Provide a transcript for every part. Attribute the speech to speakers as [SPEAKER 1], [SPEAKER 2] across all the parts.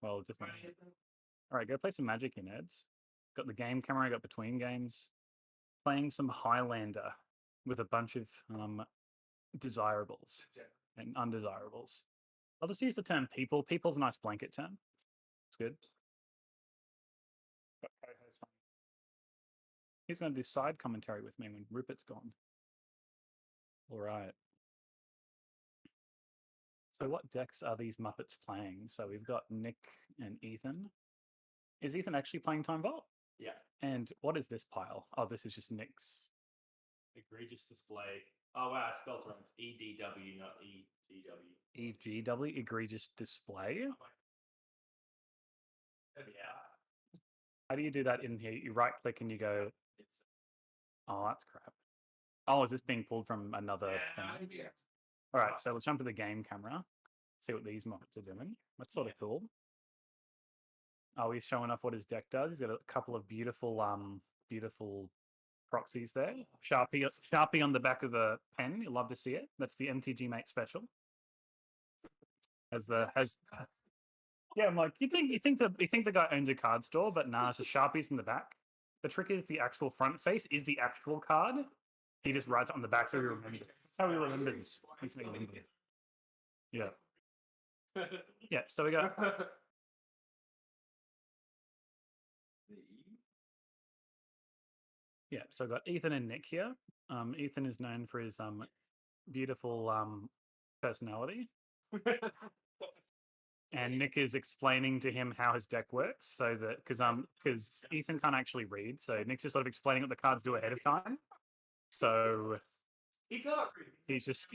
[SPEAKER 1] Well, just all right. Go play some Magic in Eds. Got the game camera. Got between games. Playing some Highlander with a bunch of desirables and undesirables. I'll just use the term people. People's a nice blanket term. It's good. He's going to do side commentary with me when Rupert's gone. All right. So what decks are these Muppets playing? So we've got Nick and Ethan. Is Ethan actually playing Time Vault?
[SPEAKER 2] Yeah.
[SPEAKER 1] And what is this pile? Oh, this is just Nick's.
[SPEAKER 2] Egregious display. Oh, wow, I spelled it wrong. It's EDW, not EGW.
[SPEAKER 1] EGW, egregious display?
[SPEAKER 2] Yeah.
[SPEAKER 1] How do you do that in here? You right click and you go, oh, that's crap. Oh, is this being pulled from another thing?
[SPEAKER 2] Yeah.
[SPEAKER 1] All right, so let's jump to the game camera, see what these Muppets are doing. That's sort of cool. Oh, he's showing off what his deck does. He's got a couple of beautiful, beautiful proxies there. Sharpie on the back of a pen. You'll love to see it. That's the MTG Mate special. Yeah, I'm like, you think the guy owns a card store, but nah, it's just Sharpies in the back. The trick is the actual front face is the actual card. He just writes it on the back so he remembers. That's how he remembers. Yeah. Yeah, so we got yeah, so I got Ethan and Nick here. Ethan is known for his beautiful personality. And Nick is explaining to him how his deck works, so that because Ethan can't actually read, so Nick's just sort of explaining what the cards do ahead of time. So he's just,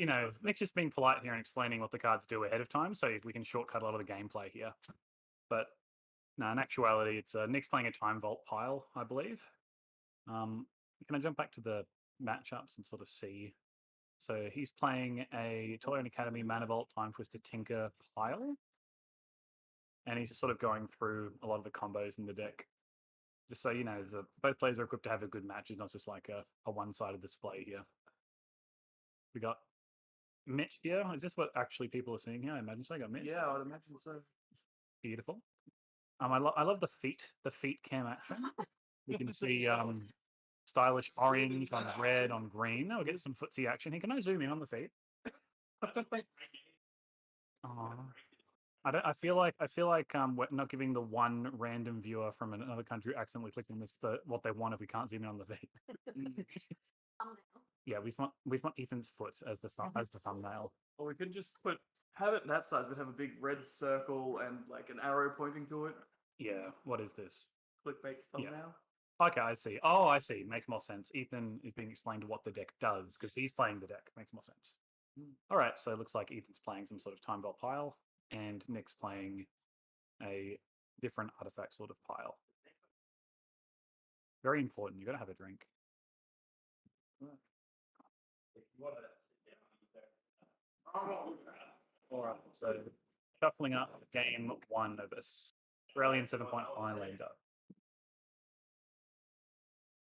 [SPEAKER 1] Nick's just being polite here and explaining what the cards do ahead of time, so we can shortcut a lot of the gameplay here. But no, in actuality, it's Nick's playing a Time Vault pile, I believe. Can I jump back to the matchups and sort of see? So he's playing a Tolerant Academy Mana Vault Time Twister Tinker pile. And he's just sort of going through a lot of the combos in the deck. Just so you know, both players are equipped to have a good match. It's not just like a one-sided display here. We got Mitch here. Is this what actually people are seeing here? I imagine so. I got Mitch.
[SPEAKER 2] Yeah, I would imagine so.
[SPEAKER 1] Beautiful. I love the feet cam action. You can see stylish orange on red on green. I'll get some footsie action here. Can I zoom in on the feet? Oh. I feel like we're not giving the one random viewer from another country accidentally clicking this what they want if we can't zoom in on the feet. Yeah, we want Ethan's foot as the thumbnail.
[SPEAKER 3] Or we could just have it that size, but have a big red circle and like an arrow pointing to it.
[SPEAKER 1] Yeah, what is this?
[SPEAKER 3] Clickbait thumbnail.
[SPEAKER 1] Yeah. Okay, I see. Oh, I see. Makes more sense. Ethan is being explained what the deck does because he's playing the deck. Makes more sense. All right, so it looks like Ethan's playing some sort of Time Vault pile, and Nick's playing a different artifact sort of pile. Very important. You got to have a drink. All right, so shuffling up game 1 of Australian 7-Point Highlander.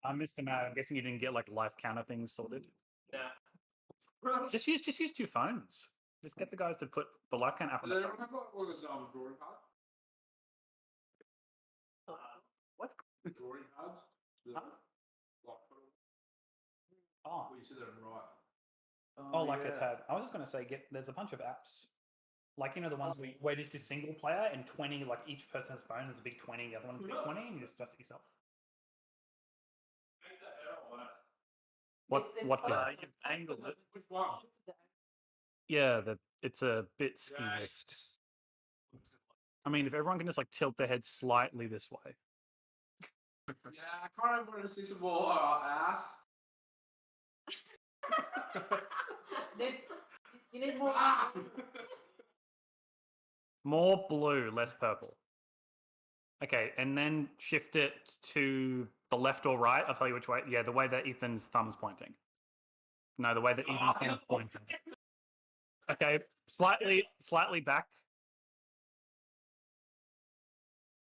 [SPEAKER 1] Mr. Matt, I'm guessing you didn't get like life counter things sorted.
[SPEAKER 2] Nah.
[SPEAKER 1] Just use 2 phones. Just get the guys to put the life count app on the phone.
[SPEAKER 4] Remember what was drawing card?
[SPEAKER 1] What?
[SPEAKER 4] Drawing cards?
[SPEAKER 1] Oh.
[SPEAKER 4] Well, you said that right.
[SPEAKER 1] Oh, like
[SPEAKER 3] yeah.
[SPEAKER 1] a tab. I was just going to say, there's a bunch of apps. Like, the ones where it's just single player and 20, like each person's phone is a big 20, the other one's a big 20, and you just adjust it yourself. What?
[SPEAKER 3] You've angled it.
[SPEAKER 4] Which one?
[SPEAKER 1] Yeah, it's a bit ski-lift. I mean, if everyone can just like tilt their head slightly this way.
[SPEAKER 4] Yeah, I kind of want to see some more ass.
[SPEAKER 5] You need more.
[SPEAKER 1] More blue, less purple. Okay, and then shift it to the left or right. I'll tell you which way. Yeah, the way that Ethan's thumb's pointing. No, the way that Ethan's thumb's pointing. Okay, slightly back.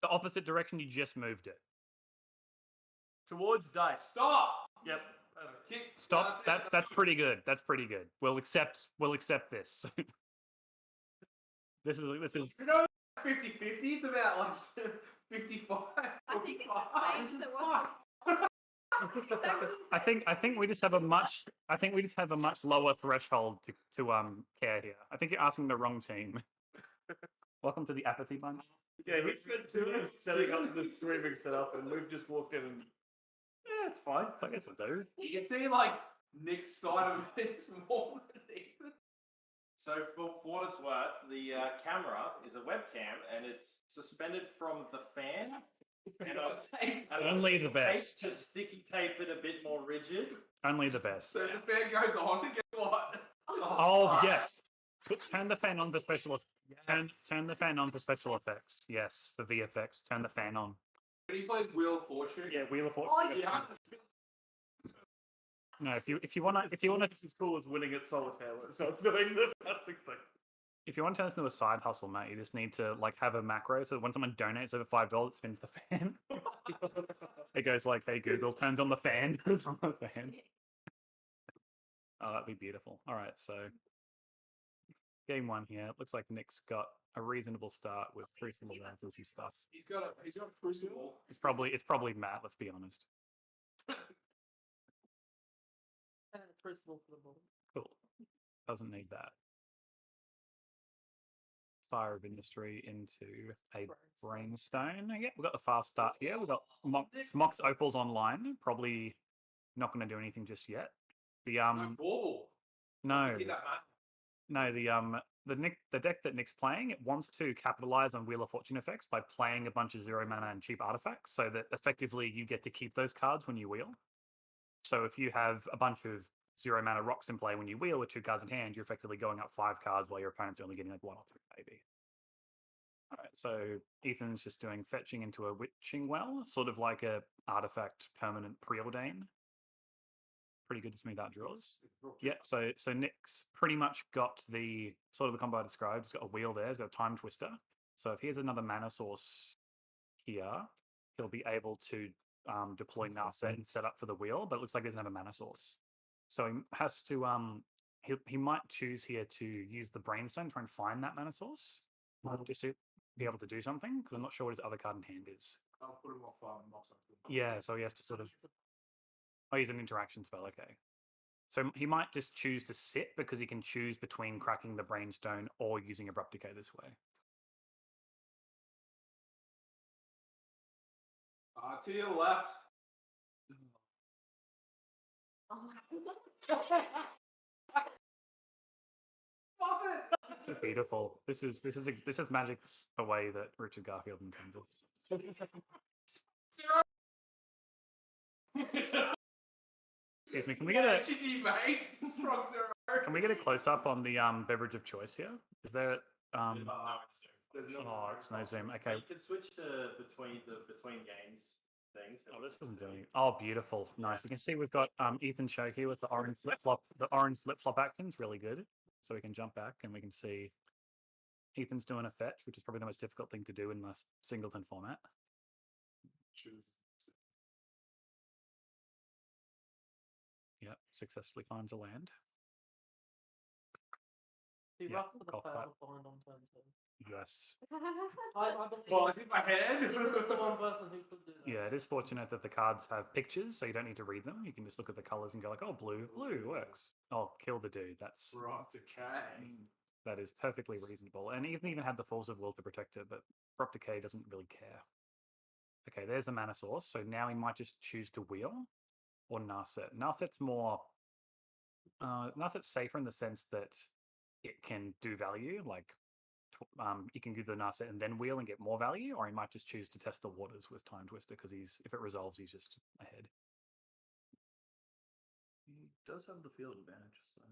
[SPEAKER 1] The opposite direction you just moved it.
[SPEAKER 3] Towards dice.
[SPEAKER 4] Stop!
[SPEAKER 3] Yep.
[SPEAKER 4] Kick.
[SPEAKER 1] Stop. That's pretty good. That's pretty good. We'll accept this. This is
[SPEAKER 4] 50-50. It's about like 55.
[SPEAKER 5] I think it's
[SPEAKER 4] 45.
[SPEAKER 5] the stage that wasn't.
[SPEAKER 1] I think we just have a much lower threshold to care here. I think you're asking the wrong team. Welcome to the apathy bunch.
[SPEAKER 3] Yeah, he spent 2 minutes setting up the streaming setup, and we've just walked in and yeah, it's fine.
[SPEAKER 1] It's like it's a dude.
[SPEAKER 4] You can see like Nick's side of it's more than Ethan.
[SPEAKER 2] So for what it's worth, the camera is a webcam and it's suspended from the fan. And I've taped
[SPEAKER 1] Only the best.
[SPEAKER 2] to sticky tape it a bit more rigid.
[SPEAKER 1] Only the best.
[SPEAKER 4] So the fan goes on, and guess what?
[SPEAKER 1] Oh yes. Turn the fan on for special. Turn the fan on for special effects. Yes, for VFX. Turn the fan on.
[SPEAKER 4] When he plays Wheel of Fortune.
[SPEAKER 1] Yeah, Wheel of Fortune.
[SPEAKER 4] Oh yeah.
[SPEAKER 1] No, if you wanna
[SPEAKER 3] this is cool as winning at solitaire, so it's doing the dancing thing.
[SPEAKER 1] if you want to turn this into a side hustle, mate, you just need to like have a macro so that when someone donates over $5, it spins the fan. It goes like, "Hey Google, turns on the fan." Turns on the fan. Oh, that'd be beautiful. All right, so game one here. It looks like Nick's got a reasonable start with Crucible and some stuff.
[SPEAKER 4] He's got a Crucible.
[SPEAKER 1] It's probably Matt. Let's be honest.
[SPEAKER 3] Crucible for the bottom.
[SPEAKER 1] Cool. Doesn't need that. Fire of Industry into a Brainstone. Yeah, we've got the fast start here. We've got Mox Opals online. Probably not going to do anything just yet. The
[SPEAKER 4] No bauble.
[SPEAKER 1] no,
[SPEAKER 4] See that, Matt?
[SPEAKER 1] no, the deck that Nick's playing, it wants to capitalize on Wheel of Fortune effects by playing a bunch of 0 mana and cheap artifacts, so that effectively you get to keep those cards when you wheel. So if you have a bunch of 0 mana rocks in play when you wheel with 2 cards in hand, you're effectively going up 5 cards while your opponent's only getting like 1 or 2 maybe. Alright, so Ethan's just doing fetching into a Witching Well, sort of like a artifact permanent preordain. Pretty good to smooth out draws. Yeah, so Nick's pretty much got the sort of the combo I described. He's got a wheel there, he's got a Time Twister. So if he has another mana source here, he'll be able to deploy Narset and set up for the wheel, but it looks like he doesn't have a mana source. So he has to he might choose here to use the Brainstone, try and find that mana source. Just to be able to do something, because I'm not sure what his other card in hand is.
[SPEAKER 4] I'll put him off Mox Opal.
[SPEAKER 1] Yeah, so he has to sort of he's an interaction spell, okay. So he might just choose to sit because he can choose between cracking the Brainstone or using Abrupt Decay this way.
[SPEAKER 4] To your left. Stop it!
[SPEAKER 1] This is beautiful. This is magic the way that Richard Garfield intended. Excuse me, can we get a
[SPEAKER 4] GG, mate. Strong 0.
[SPEAKER 1] can we get a close up on the beverage of choice here? Is there
[SPEAKER 4] There's no.
[SPEAKER 1] oh, it's no zoom.
[SPEAKER 2] But
[SPEAKER 1] Okay.
[SPEAKER 2] you can switch to between games things.
[SPEAKER 1] Oh, this doesn't do anything. Oh, beautiful. Nice. You can see we've got Ethan Choke here with the orange flip-flop. The orange flip-flop action's really good. So we can jump back and we can see Ethan's doing a fetch, which is probably the most difficult thing to do in the singleton format. Yep, successfully finds a land.
[SPEAKER 3] He
[SPEAKER 1] Yeah,
[SPEAKER 3] ruffled the
[SPEAKER 1] cock that.
[SPEAKER 3] fatal bind on turn 2.
[SPEAKER 1] Yes.
[SPEAKER 3] I believe
[SPEAKER 4] Well, it's in my head.
[SPEAKER 3] he was the one person who could do that.
[SPEAKER 1] Yeah, it is fortunate that the cards have pictures, so you don't need to read them. You can just look at the colors and go like, oh, blue works. Oh, kill the dude.
[SPEAKER 4] Abrupt Decay.
[SPEAKER 1] That is perfectly reasonable. And Ethan even had the Force of Will to protect it, but Abrupt Decay doesn't really care. Okay, there's the mana source. So now he might just choose to wheel or Narset. Narset's more... Narset's safer in the sense that it can do value, like you can do the Narset and then wheel and get more value, or he might just choose to test the waters with Time Twister because if it resolves, he's just ahead.
[SPEAKER 3] He does have the field advantage, so.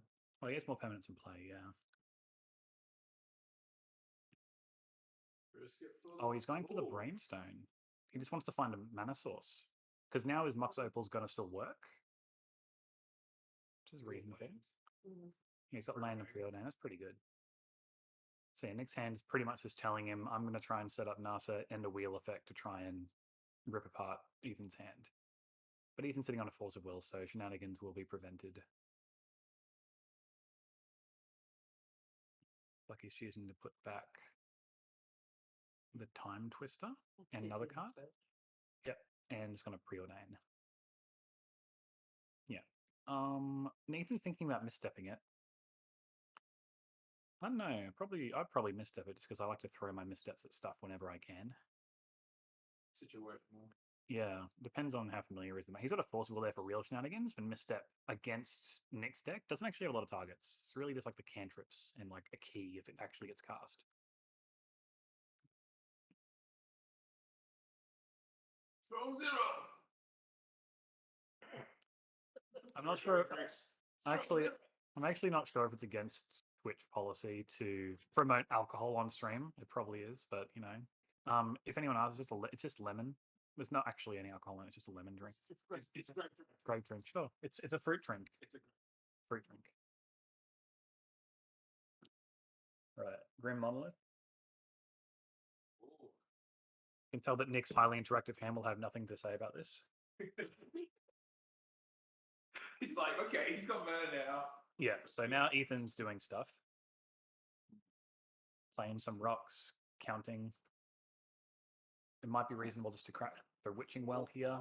[SPEAKER 1] Well, he has more permanents in play, yeah. Oh, he's going for the Brainstone. He just wants to find a mana source. Because now his Mox Opal's going to still work. Which is reasonable. He's got land and preordain. That's pretty good. So yeah, Nick's hand is pretty much just telling him, I'm going to try and set up Narset and a wheel effect to try and rip apart Ethan's hand. But Ethan's sitting on a Force of Will, so shenanigans will be prevented. Like he's choosing to put back the Time Twister and another card. Yep, and just going to preordain. Yeah. Nathan's thinking about misstepping it. I don't know. I'd probably misstep it just because I like to throw my missteps at stuff whenever I can.
[SPEAKER 4] Situational.
[SPEAKER 1] Yeah, depends on how familiar he is with them. He's got a forcible there for real shenanigans, but misstep against Nick's deck doesn't actually have a lot of targets. It's really just like the cantrips and like a key if it actually gets cast.
[SPEAKER 4] Strong zero.
[SPEAKER 1] I'm not sure. I'm actually not sure if it's against Twitch policy to promote alcohol on stream. It probably is, but you know, if anyone asks, it's just lemon. There's not actually any alcohol in it. It's just a lemon drink.
[SPEAKER 4] It's great. It's great.
[SPEAKER 1] Grape drink. Sure, it's a fruit drink.
[SPEAKER 4] It's a
[SPEAKER 1] Fruit drink. Right, Grim Monolith.
[SPEAKER 4] Ooh.
[SPEAKER 1] You can tell that Nick's highly interactive hand will have nothing to say about this.
[SPEAKER 4] He's like, okay, he's got mana now.
[SPEAKER 1] Yeah, so now Ethan's doing stuff. Playing some rocks, counting. It might be reasonable just to crack the Witching Well here.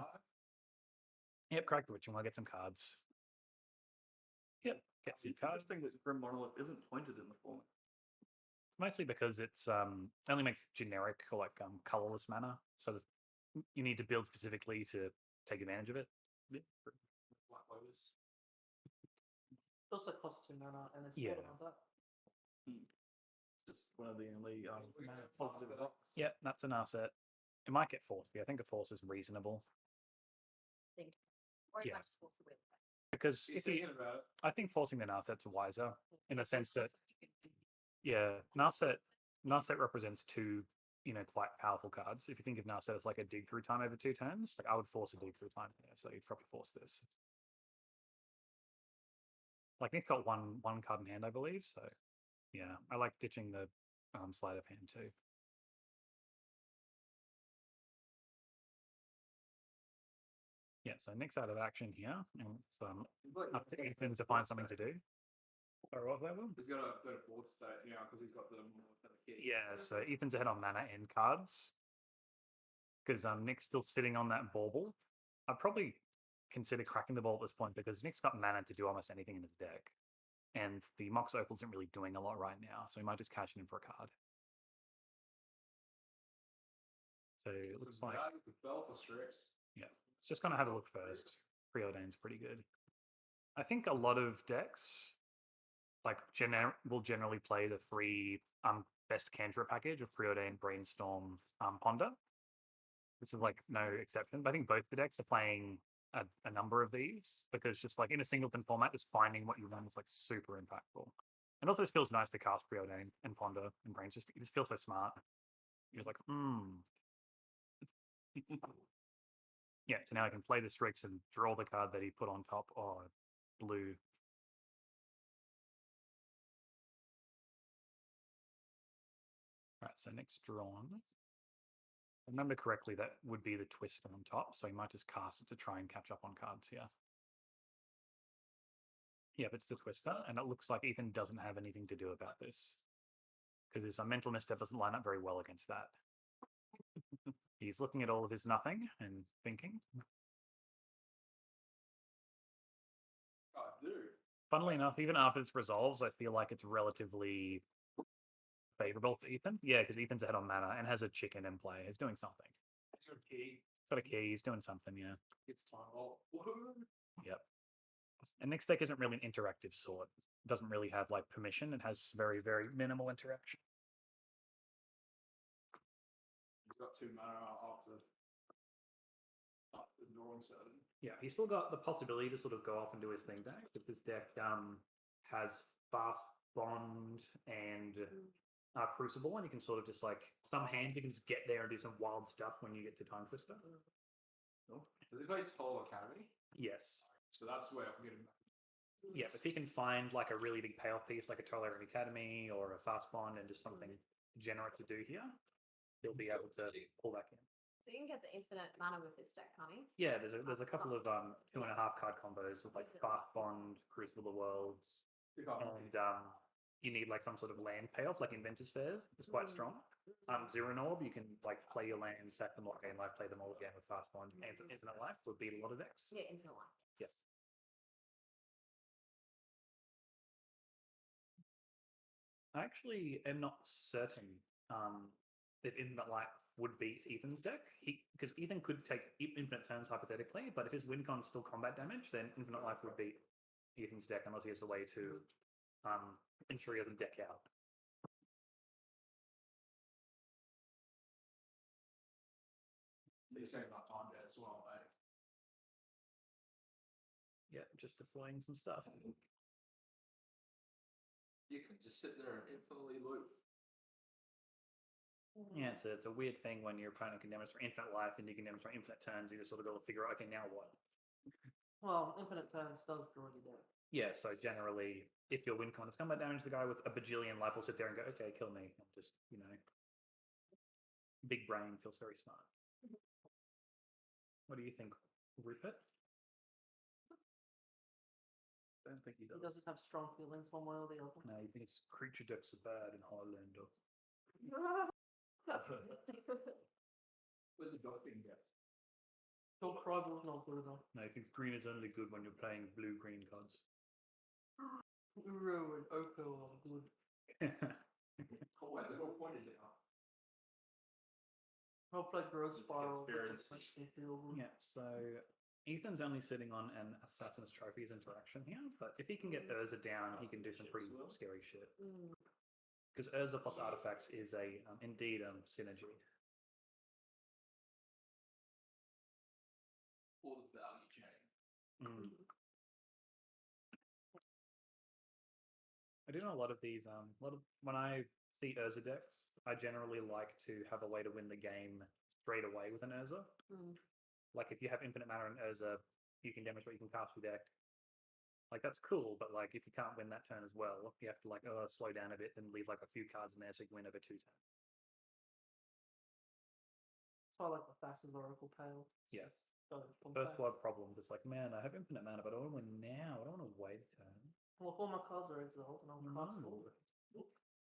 [SPEAKER 1] Yep, crack the Witching Well, get some cards. Yep, get some cards.
[SPEAKER 3] Interesting that Grim Monolith isn't pointed in the format.
[SPEAKER 1] Mostly because it's only makes generic or like colorless mana, so you need to build specifically to take advantage of it.
[SPEAKER 4] Black Lotus.
[SPEAKER 5] It also costs 2 mana and it's
[SPEAKER 1] Yeah.
[SPEAKER 5] on that.
[SPEAKER 3] Just one of the only positive rocks.
[SPEAKER 1] Yep, that's an asset. It might get forced. I think a force is reasonable
[SPEAKER 6] Or you
[SPEAKER 1] Yeah.
[SPEAKER 6] might just force the whip.
[SPEAKER 1] because
[SPEAKER 4] He's
[SPEAKER 1] if he,
[SPEAKER 4] thinking about it.
[SPEAKER 1] I think forcing the Narset's wiser in the sense that
[SPEAKER 6] You can-
[SPEAKER 1] yeah, Narset represents two, quite powerful cards. If you think of Narset as like a dig through time over 2 turns, like I would force a dig through time here, so you'd probably force this. Like Nick's got one card in hand, I believe. So yeah, I like ditching the sleight of hand too. Yeah, so Nick's out of action here, and it's up to Ethan to find something to do. Sorry, what was that, Will?
[SPEAKER 4] He's got a board state now because he's got the key.
[SPEAKER 1] Yeah, so Ethan's ahead on mana and cards because Nick's still sitting on that bauble. I'd probably consider cracking the ball at this point because Nick's got mana to do almost anything in his deck, and the Mox Opal isn't really doing a lot right now, so he might just cash it in for a card. So it looks like
[SPEAKER 4] the bell for strips.
[SPEAKER 1] yeah, it's just gonna have a look first. Preordain's pretty good. I think a lot of decks like will generally play the 3 best cantrip package of Preordain, Brainstorm, Ponder. This is like no exception. But I think both the decks are playing a number of these because just like in a singleton format, just finding what you want is like super impactful. And also, it feels nice to cast Preordain and Ponder and Brains. It just feels so smart. You're just like, Yeah, so now I can play the Strix and draw the card that he put on top. Oh, blue. Right, so next drawn. If I remember correctly, that would be the Twister on top, so you might just cast it to try and catch up on cards here. Yep, it's the Twister, and it looks like Ethan doesn't have anything to do about this because his mental misstep doesn't line up very well against that. He's looking at all of his nothing and thinking.
[SPEAKER 4] Oh, dude.
[SPEAKER 1] Funnily enough, even after this resolves, I feel like it's relatively favorable for Ethan. Yeah, because Ethan's ahead on mana and has a chicken in play. He's doing something.
[SPEAKER 4] He's got a key.
[SPEAKER 1] He's got a key. He's doing something, yeah.
[SPEAKER 4] It's time. Oh,
[SPEAKER 1] Yep. And next deck isn't really an interactive sort. It doesn't really have like permission. It has very, very minimal interaction.
[SPEAKER 4] he's got 2 mana after the drawing certain.
[SPEAKER 1] Yeah, he's still got the possibility to sort of go off and do his thing back. But this deck has fast bond and Crucible, and you can sort of just like some hands you can just get there and do some wild stuff when you get to Time Twister.
[SPEAKER 4] Does it play Toll Academy?
[SPEAKER 1] Yes.
[SPEAKER 4] So that's where I'm getting back.
[SPEAKER 1] Yeah, if he can find like a really big payoff piece like a Toilet Academy or a fast bond and just something generate to do here, he'll be able to pull back in.
[SPEAKER 6] So you can get the infinite mana with this deck, can't you?
[SPEAKER 1] Yeah, there's a couple of 2.5 card combos with like fast bond, Crucible of Worlds,
[SPEAKER 4] Pick up.
[SPEAKER 1] and you need like some sort of land payoff, like Inventor's Fair is quite strong. Zero Orb, you can like play your land, sack them all, gain life, play them all again with fast bond. Infinite Life would beat a lot of decks.
[SPEAKER 6] Yeah, infinite life.
[SPEAKER 1] Yes. I actually am not certain if Infinite Life would beat Ethan's deck. Because Ethan could take infinite turns hypothetically, but if his win con's still combat damage, then Infinite Life would beat Ethan's deck unless he has a way to ensure he doesn't deck out.
[SPEAKER 4] So you're saying about time dead as well, mate.
[SPEAKER 1] Yeah, just deploying some stuff.
[SPEAKER 4] You can just sit there and infinitely loop.
[SPEAKER 1] Yeah, it's a weird thing when your opponent can demonstrate infinite life and you can demonstrate infinite turns. You just sort of got to figure out, okay, now what?
[SPEAKER 5] Well, infinite turns does draw you down.
[SPEAKER 1] Yeah, so generally, if your win con is combat damage, the guy with a bajillion life will sit there and go, okay, kill me. I'm just, big brain feels very smart. What do you think, Rupert? Don't think he
[SPEAKER 5] He
[SPEAKER 1] does.
[SPEAKER 5] doesn't have strong feelings one way or the other.
[SPEAKER 1] No, he thinks creature decks are bad in Highlander.
[SPEAKER 4] Where's the dog thing go?
[SPEAKER 5] Dog rival is not good enough.
[SPEAKER 1] No, he thinks green is only good when you're playing blue-green cards.
[SPEAKER 5] Uro and Oko are good.
[SPEAKER 4] Oh, wait, they're all pointed down.
[SPEAKER 5] I'll play Growth
[SPEAKER 4] It's
[SPEAKER 5] Spiral.
[SPEAKER 4] conspiracy.
[SPEAKER 5] Especially feel good.
[SPEAKER 1] Yeah, so Ethan's only sitting on an Assassin's Trophies interaction here, but if he can get Urza down, he can do some pretty scary shit. Because Urza plus artifacts is a indeed synergy.
[SPEAKER 4] Or the value chain.
[SPEAKER 1] I do know a lot of these. When I see Urza decks, I generally like to have a way to win the game straight away with an Urza. Like if you have infinite mana in Urza, you can demonstrate you can cast your deck. Like that's cool, but like if you can't win that turn as well, you have to like slow down a bit and leave like a few cards in there so you can win over 2 turns.
[SPEAKER 5] So I like the Thassa's Oracle Tale.
[SPEAKER 1] Yes.
[SPEAKER 5] Fun
[SPEAKER 1] First
[SPEAKER 5] fact.
[SPEAKER 1] blood problem, just like man, I have infinite mana, but I don't want to win now. I don't want to wait a turn.
[SPEAKER 5] Well, if all my cards are exiled and I'll cast all of it.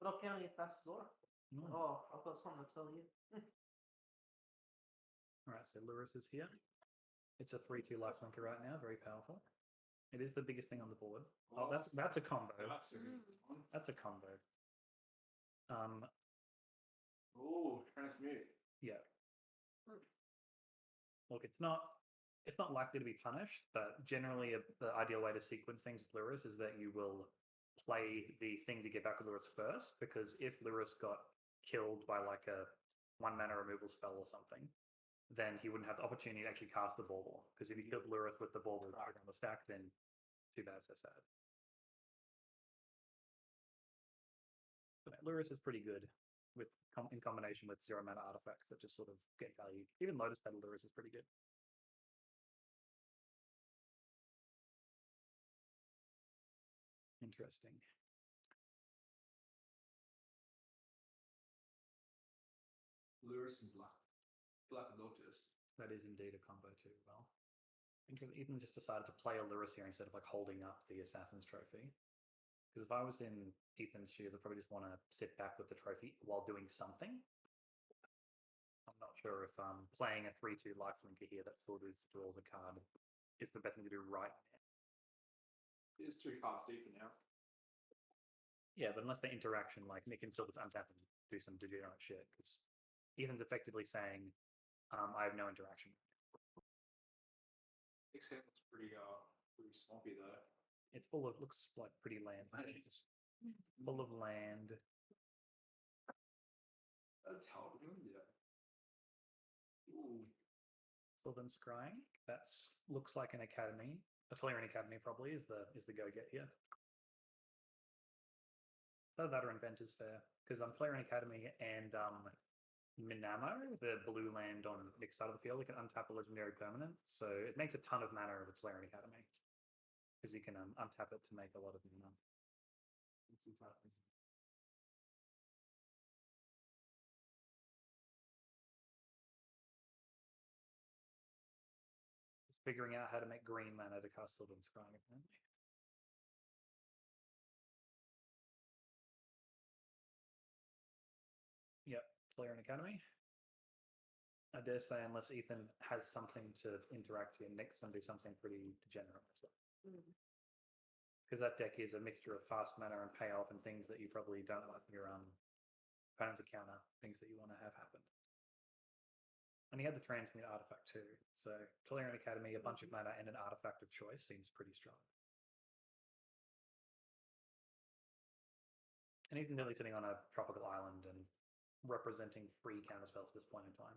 [SPEAKER 5] But I'll counter your Thassa's Oracle.
[SPEAKER 1] No.
[SPEAKER 5] Oh, I've got something to tell you.
[SPEAKER 1] Alright, so Lurrus is here. It's a 3/2 lifelinker right now, very powerful. It is the biggest thing on the board. Oh, that's a combo.
[SPEAKER 4] That's a good one.
[SPEAKER 1] That's a combo.
[SPEAKER 4] Oh, transmute.
[SPEAKER 1] Yeah. Look, it's not likely to be punished, but generally the ideal way to sequence things with Lurrus is that you will play the thing to get back to Lurrus first, because if Lurrus got killed by like a 1 mana removal spell or something, then he wouldn't have the opportunity to actually cast the bauble. Because if you killed Lurrus with the bauble on the stack, then too bad, so sad. But Lurrus is pretty good in combination with 0 mana artifacts that just sort of get value. Even Lotus Petal Lurrus is pretty good. Interesting.
[SPEAKER 4] Lurrus and Black Lotus.
[SPEAKER 1] That is indeed a combo too. Well, interesting. Ethan just decided to play a Lurrus here instead of like holding up the Assassin's Trophy. Because if I was in Ethan's shoes, I'd probably just want to sit back with the trophy while doing something. I'm not sure if playing a 3/2 lifelinker here that sort of draws a card is the best thing to do right now.
[SPEAKER 4] It is 2 cards deeper now.
[SPEAKER 1] Yeah, but unless the interaction, like Nick can still just untap and do some degenerate shit, because Ethan's effectively saying, I have no interaction.
[SPEAKER 4] Nick's hand looks pretty swampy though.
[SPEAKER 1] It's looks like pretty land. It's full of land.
[SPEAKER 4] That's how it yeah. Ooh.
[SPEAKER 1] Sylvan Scrying. That's looks like an academy. A Flaring Academy probably is the go get here. So that or Inventor's Fair, because Flaring Academy and Minamo, the blue land on Nick's side of the field, you can untap a legendary permanent, so it makes a ton of mana with Flaring Academy, because you can untap it to make a lot of mana. Just figuring out how to make green mana to cast Sylvan Scrying, apparently. player in Academy. I dare say, unless Ethan has something to interact here, Nick's going to do something pretty degenerate. Because that deck is a mixture of fast mana and payoff and things that you probably don't want your opponent to counter, things that you want to have happen. And he had the transmute artifact too. So Tolerian Academy, a bunch of mana and an artifact of choice seems pretty strong. And he's nearly sitting on a tropical island and representing free counterspells at this point in time.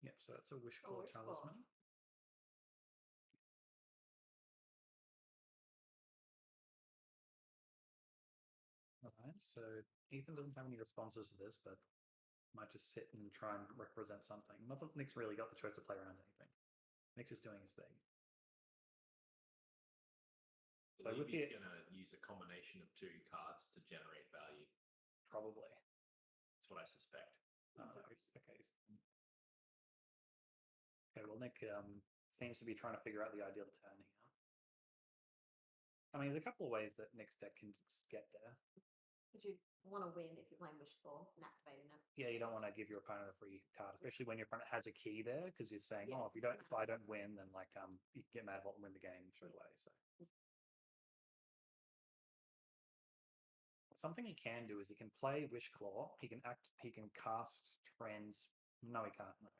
[SPEAKER 1] Yep, so that's a Wishclaw Talisman. Alright, so Ethan doesn't have any responses to this, but might just sit and try and represent something. Not that Nick's really got the choice to play around anything. Nick's just doing his thing. So
[SPEAKER 7] So
[SPEAKER 1] with
[SPEAKER 7] he's
[SPEAKER 1] the
[SPEAKER 7] going to use a combination of 2 cards to generate value.
[SPEAKER 1] probably.
[SPEAKER 7] That's what I suspect.
[SPEAKER 1] Okay. Okay, well Nick seems to be trying to figure out the ideal turn here. I mean, there's a couple of ways that Nick's deck can get there.
[SPEAKER 6] But you want to win if you're playing Wishclaw and activating it.
[SPEAKER 1] Yeah, you don't want to give your opponent a free card, especially when your opponent has a key there, because you're saying,
[SPEAKER 6] Yeah,
[SPEAKER 1] oh, if I don't win, then like you can get mad about and win the game straight away. So something he can do is he can play Wishclaw. He can cast No, he can't. No.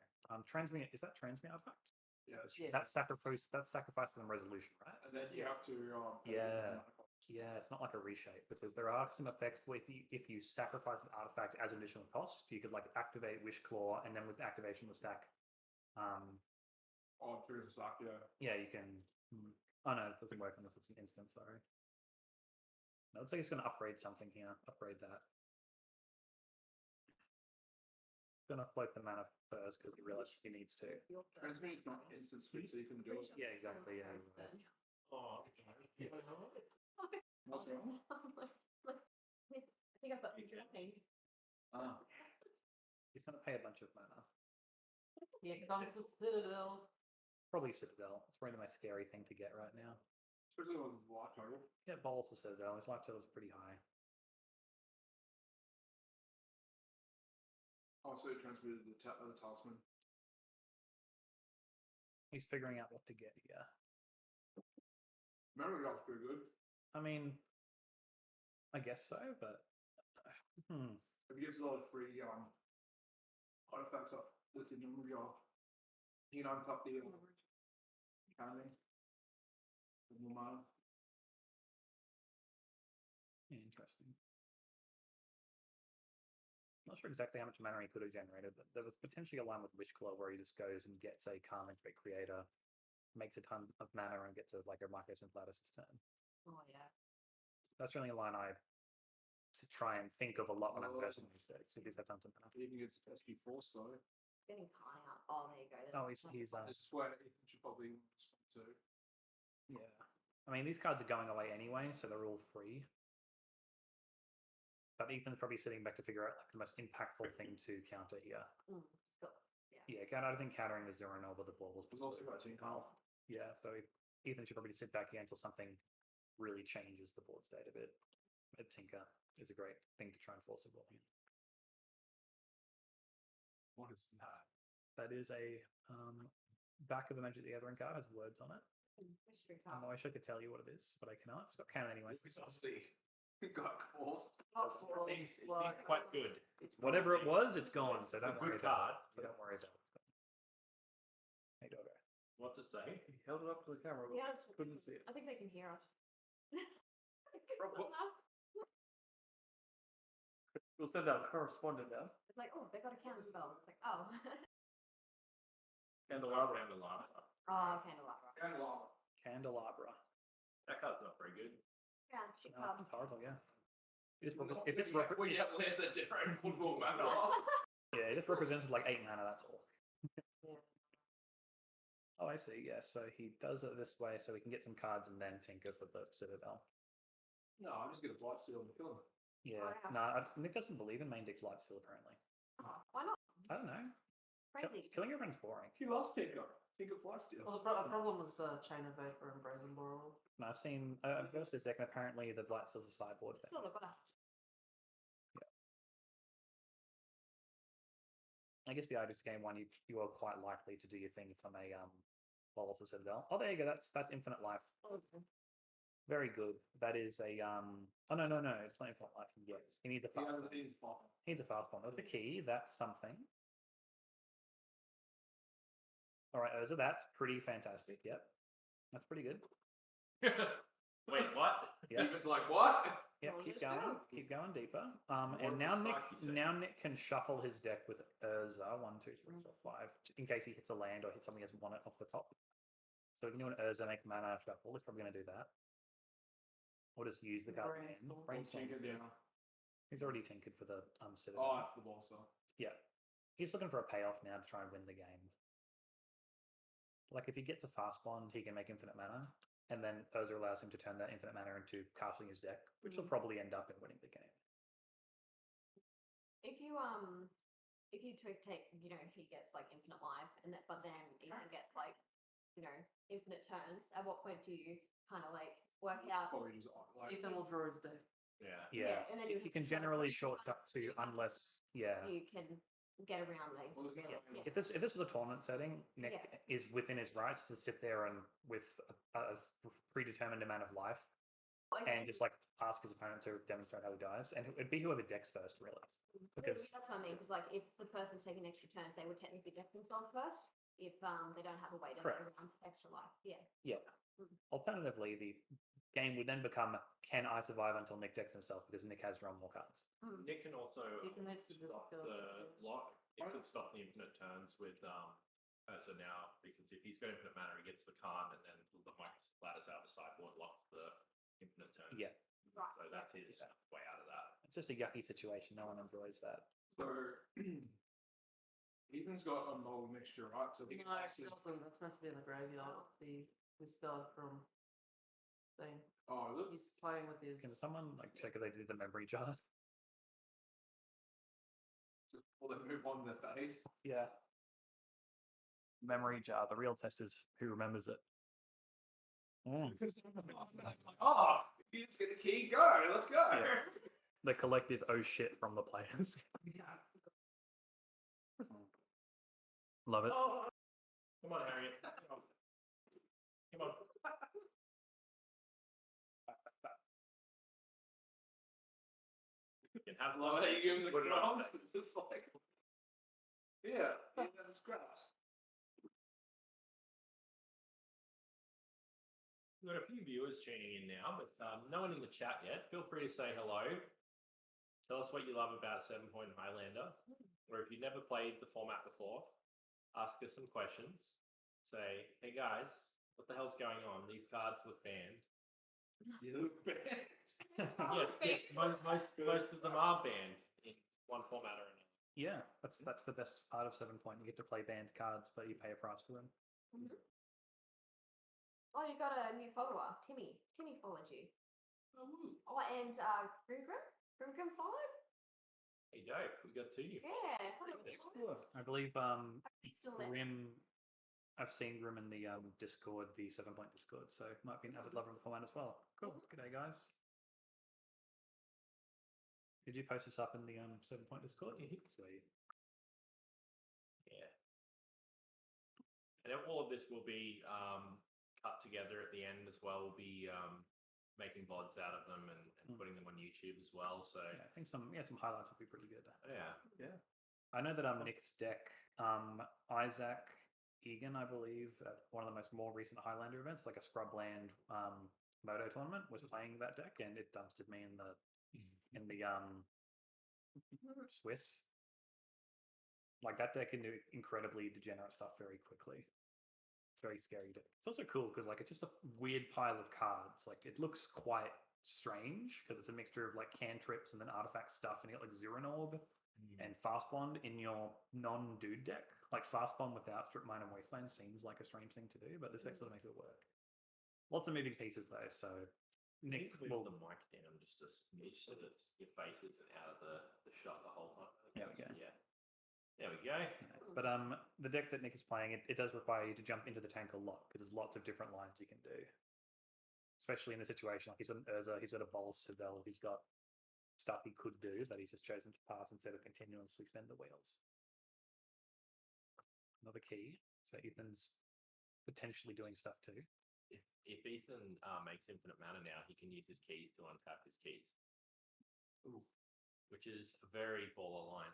[SPEAKER 1] Transmute, is that transmute artifact?
[SPEAKER 4] Yeah, it's
[SPEAKER 5] Yeah.
[SPEAKER 1] That's sacrifice and resolution, right?
[SPEAKER 4] And then you have to. Pay
[SPEAKER 1] Yeah.
[SPEAKER 4] mana cost.
[SPEAKER 1] Yeah, it's not like a reshape because there are some effects where if you sacrifice an artifact as additional cost, you could like activate Wishclaw and then with activation of the stack,
[SPEAKER 4] Oh, through the stock, yeah.
[SPEAKER 1] yeah, you can. Oh no, it doesn't work unless it's an instant. Sorry. No, it looks like it's going to upgrade something here. Upgrade that. Going to float the mana first because he realizes he needs to.
[SPEAKER 6] Your turn.
[SPEAKER 4] Transmute is not instant speed, so you can do it.
[SPEAKER 1] Yeah, exactly. Yeah.
[SPEAKER 6] Nice turn.
[SPEAKER 7] Oh,
[SPEAKER 1] Yeah.
[SPEAKER 4] What's wrong?
[SPEAKER 6] I think I've got money.
[SPEAKER 4] Ah.
[SPEAKER 1] He's going to pay a bunch of mana.
[SPEAKER 5] Here comes the Citadel.
[SPEAKER 1] Probably Citadel. It's probably my scary thing to get right now.
[SPEAKER 4] Especially with his life total.
[SPEAKER 1] Yeah, Bolos the Citadel. His life total is pretty high.
[SPEAKER 4] Also transmuted the talisman.
[SPEAKER 1] He's figuring out what to get here.
[SPEAKER 4] Memory off's pretty good.
[SPEAKER 1] I mean, I guess so, but
[SPEAKER 4] If he gets a lot of free artifacts up with the memory off, you can untap the candy. With more mana.
[SPEAKER 1] interesting. Not sure exactly how much mana he could have generated, but there was potentially a line with Wishclaw where he just goes and gets a Carnage Bit Creator, makes a ton of mana, and gets a Micro Symphlatus this turn.
[SPEAKER 5] Oh yeah.
[SPEAKER 1] That's really a line I try and think of a lot when I'm versing these decks. If he's had tons of mana.
[SPEAKER 4] Even gets SP Force, so
[SPEAKER 6] It's getting kind out. Oh, there you go.
[SPEAKER 1] Oh,
[SPEAKER 6] There's
[SPEAKER 1] he's
[SPEAKER 4] this is where Ethan should probably respond to.
[SPEAKER 1] yeah. I mean, these cards are going away anyway, so they're all free. But Ethan's probably sitting back to figure out like the most impactful thing to counter here.
[SPEAKER 6] it's got,
[SPEAKER 1] Yeah, I think countering the Zero Nova, the Baubles.
[SPEAKER 4] There's also got Team Carl.
[SPEAKER 1] Yeah, so Ethan should probably sit back here until something really changes the board state a bit. But Tinker is a great thing to try and force a ball in.
[SPEAKER 7] what is that?
[SPEAKER 1] That is a back of a Magic the Gathering card, has words on it.
[SPEAKER 6] mystery
[SPEAKER 1] I
[SPEAKER 6] card.
[SPEAKER 1] know I wish I could tell you what it is, but I cannot. It's got canon anyway.
[SPEAKER 7] It's obviously
[SPEAKER 4] Got forced.
[SPEAKER 7] it's been quite good.
[SPEAKER 1] Whatever it was, it's gone. So
[SPEAKER 7] It's a
[SPEAKER 1] don't
[SPEAKER 7] good
[SPEAKER 1] worry about
[SPEAKER 7] card.
[SPEAKER 1] it. So don't worry about it. Hey, Doggo.
[SPEAKER 7] What to say?
[SPEAKER 3] He held it up to the camera, but
[SPEAKER 6] Yeah,
[SPEAKER 3] couldn't see it.
[SPEAKER 6] I think they can hear us.
[SPEAKER 3] We'll send out a correspondent now.
[SPEAKER 6] It's like, oh, they got a counter spell. It's like, oh.
[SPEAKER 3] Candelabra.
[SPEAKER 7] Candelabra.
[SPEAKER 6] Oh, candelabra.
[SPEAKER 4] Candelabra.
[SPEAKER 1] Candelabra.
[SPEAKER 7] That card's not very good.
[SPEAKER 6] Yeah, shit
[SPEAKER 1] No,
[SPEAKER 6] card.
[SPEAKER 1] it's horrible, yeah. If it's,
[SPEAKER 7] Well, yeah, there's a different football matter.
[SPEAKER 1] yeah, it just represented like 8 mana, that's all.
[SPEAKER 6] Yeah.
[SPEAKER 1] Oh, I see, yeah. So he does it this way so he can get some cards and then tinker for the Citadel.
[SPEAKER 4] No, I'm just gonna blight steal and kill him.
[SPEAKER 1] Yeah,
[SPEAKER 6] yeah.
[SPEAKER 1] no, Nick doesn't believe in main deck Blightsteel apparently.
[SPEAKER 6] Oh, why not?
[SPEAKER 1] I don't know.
[SPEAKER 6] Crazy.
[SPEAKER 1] Killing everyone's boring.
[SPEAKER 4] He loves Tinker. Tinker fly steal.
[SPEAKER 5] Well, the problem was Chain of Vapor and Brazen Boral.
[SPEAKER 1] And I've seen versus deck, and apparently the Blight Steel's a sideboard thing.
[SPEAKER 6] Still look at us.
[SPEAKER 1] I guess the Idris game one, you are quite likely to do your thing from a Wallace or Citadel. Oh, there you go. That's Infinite Life.
[SPEAKER 6] Okay.
[SPEAKER 1] Very good. That is a Oh no, it's not Infinite Life yet. He needs a fast one. He needs a fast one. With the key, that's something. All right, Urza, that's pretty fantastic. Yep, that's pretty good.
[SPEAKER 2] Wait, what?
[SPEAKER 1] Yeah,
[SPEAKER 4] It's like, what?
[SPEAKER 1] yeah.
[SPEAKER 6] Well,
[SPEAKER 1] Keep
[SPEAKER 6] let's
[SPEAKER 1] going.
[SPEAKER 6] go.
[SPEAKER 1] Keep going deeper.
[SPEAKER 4] What
[SPEAKER 1] And
[SPEAKER 4] the
[SPEAKER 1] now
[SPEAKER 4] fuck you said?
[SPEAKER 1] Nick can shuffle his deck with Urza 1, 2, 3, 4, 5, in case he hits a land or hits something he doesn't want it off the top. So we can do an Urza make mana shuffle. He's probably going to do that. Or just use the card in.
[SPEAKER 5] Brainstorm.
[SPEAKER 4] Tinker down.
[SPEAKER 1] He's already tinkered for the Citadel.
[SPEAKER 4] Oh, after the ball, so.
[SPEAKER 1] Yeah. He's looking for a payoff now to try and win the game. Like if he gets a fast bond, he can make infinite mana, and then Urza allows him to turn that infinite mana into casting his deck, which will probably end up in winning the game.
[SPEAKER 6] If you take, you know, he gets like infinite life, and that, but then Ethan gets like, you know, infinite turns. At what point do you kind of like work out?
[SPEAKER 4] Probably just like.
[SPEAKER 5] Ethan will draw his deck.
[SPEAKER 7] Yeah.
[SPEAKER 1] Yeah.
[SPEAKER 6] and then
[SPEAKER 1] You can generally shortcut to unless
[SPEAKER 6] you can get around the.
[SPEAKER 4] Well, there's no
[SPEAKER 1] yeah.
[SPEAKER 4] way.
[SPEAKER 1] If this was a tournament setting, Nick
[SPEAKER 6] Yeah.
[SPEAKER 1] is within his rights to sit there and with a predetermined amount of life and just like ask his opponent to demonstrate how he dies, and it'd be whoever decks first, really. Because
[SPEAKER 6] That's what I mean. Because like, if the person's taking extra turns, they would technically deck themselves first. If they don't have a way to get
[SPEAKER 1] Correct.
[SPEAKER 6] around extra life, yeah.
[SPEAKER 1] yeah. Alternatively, the game would then become, can I survive until Nick decks himself, because Nick has drawn more cards.
[SPEAKER 7] Nick can also
[SPEAKER 5] Ethan needs to just
[SPEAKER 7] stop
[SPEAKER 5] go.
[SPEAKER 7] the lock. It could stop the infinite turns with so now, because if he's got infinite mana, he gets the card, and then the Microsoft ladders out the sideboard locks the infinite turns.
[SPEAKER 1] Yeah.
[SPEAKER 6] Right.
[SPEAKER 7] So that's his way out of that.
[SPEAKER 1] It's just a yucky situation. No one enjoys that.
[SPEAKER 4] So, Ethan's got a mold mixture, right? So he
[SPEAKER 5] No,
[SPEAKER 4] can
[SPEAKER 5] it
[SPEAKER 4] actually.
[SPEAKER 5] doesn't. That's meant to be in the graveyard. We start from thing.
[SPEAKER 4] Oh, look.
[SPEAKER 5] He's playing with his.
[SPEAKER 1] Can someone like check if they did the memory jar?
[SPEAKER 4] Just pull them move on their face.
[SPEAKER 1] Yeah. Memory jar. The real test is who remembers it.
[SPEAKER 4] Because oh, you just get the key, go, let's go.
[SPEAKER 1] Yeah. The collective oh shit from the players. Love it.
[SPEAKER 4] Oh,
[SPEAKER 2] Come on, Harriet. Come on. You can have
[SPEAKER 4] love
[SPEAKER 2] love
[SPEAKER 4] it. You give him the
[SPEAKER 2] Put it on.
[SPEAKER 4] ground. It's like, yeah, that's grass.
[SPEAKER 7] We've got a few viewers tuning in now, but no one in the chat yet. Feel free to say hello. Tell us what you love about 7 Point Highlander, or if you've never played the format before, ask us some questions. Say, hey guys, what the hell's going on? These cards look banned.
[SPEAKER 4] You look bad.
[SPEAKER 7] Yes, most of them are banned in one format or another.
[SPEAKER 1] Yeah, that's the best part of 7 Point. You get to play banned cards, but you pay a price for them.
[SPEAKER 6] Oh, you got a new follower, Timmy. Timmy followed you. Oh, and Grim followed.
[SPEAKER 7] Hey, dope. We got 2 new.
[SPEAKER 6] Yeah, what is it?
[SPEAKER 1] I believe
[SPEAKER 6] He's still there.
[SPEAKER 1] Grim. I've seen Grim in the Discord, the 7 Point Discord, so might be an avid lover of the format as well. Cool. G'day, guys. Did you post this up in the 7 Point Discord? Sweet.
[SPEAKER 7] Yeah. And all of this will be cut together at the end as well. We'll be making VODs out of them and putting them on YouTube as well. So
[SPEAKER 1] Yeah, I think some highlights will be pretty good.
[SPEAKER 7] yeah.
[SPEAKER 1] I know that Nick's deck, Isaac Egan, I believe, at one of the more recent Highlander events, like a Scrubland Moto tournament, was playing that deck, and it dumpstered me in the Swiss. Like that deck can do incredibly degenerate stuff very quickly. It's very scary deck. It's also cool because like it's just a weird pile of cards. Like it looks quite strange because it's a mixture of like cantrips and then artifact stuff, and you got like Zuran Orb and Fast Bond in your non-dude deck. Like Fast Bond without Strip Mine and Wasteland seems like a strange thing to do, but this deck sort of makes it work. Lots of moving pieces though, so Nick
[SPEAKER 7] Move
[SPEAKER 1] will.
[SPEAKER 7] the mic down just a smidge so that your face isn't out of the shot the whole time.
[SPEAKER 1] There we go.
[SPEAKER 7] Yeah. There we go.
[SPEAKER 1] But the deck that Nick is playing, it does require you to jump into the tank a lot because there's lots of different lines you can do. Especially in the situation like he's got an Urza, he's got a Bowl Cedh, he's got stuff he could do, but he's just chosen to pass instead of continuously spin the wheels. Another key. So Ethan's potentially doing stuff too.
[SPEAKER 7] If Ethan makes infinite mana now, he can use his keys to untap his keys.
[SPEAKER 3] Ooh.
[SPEAKER 7] Which is a very baller line.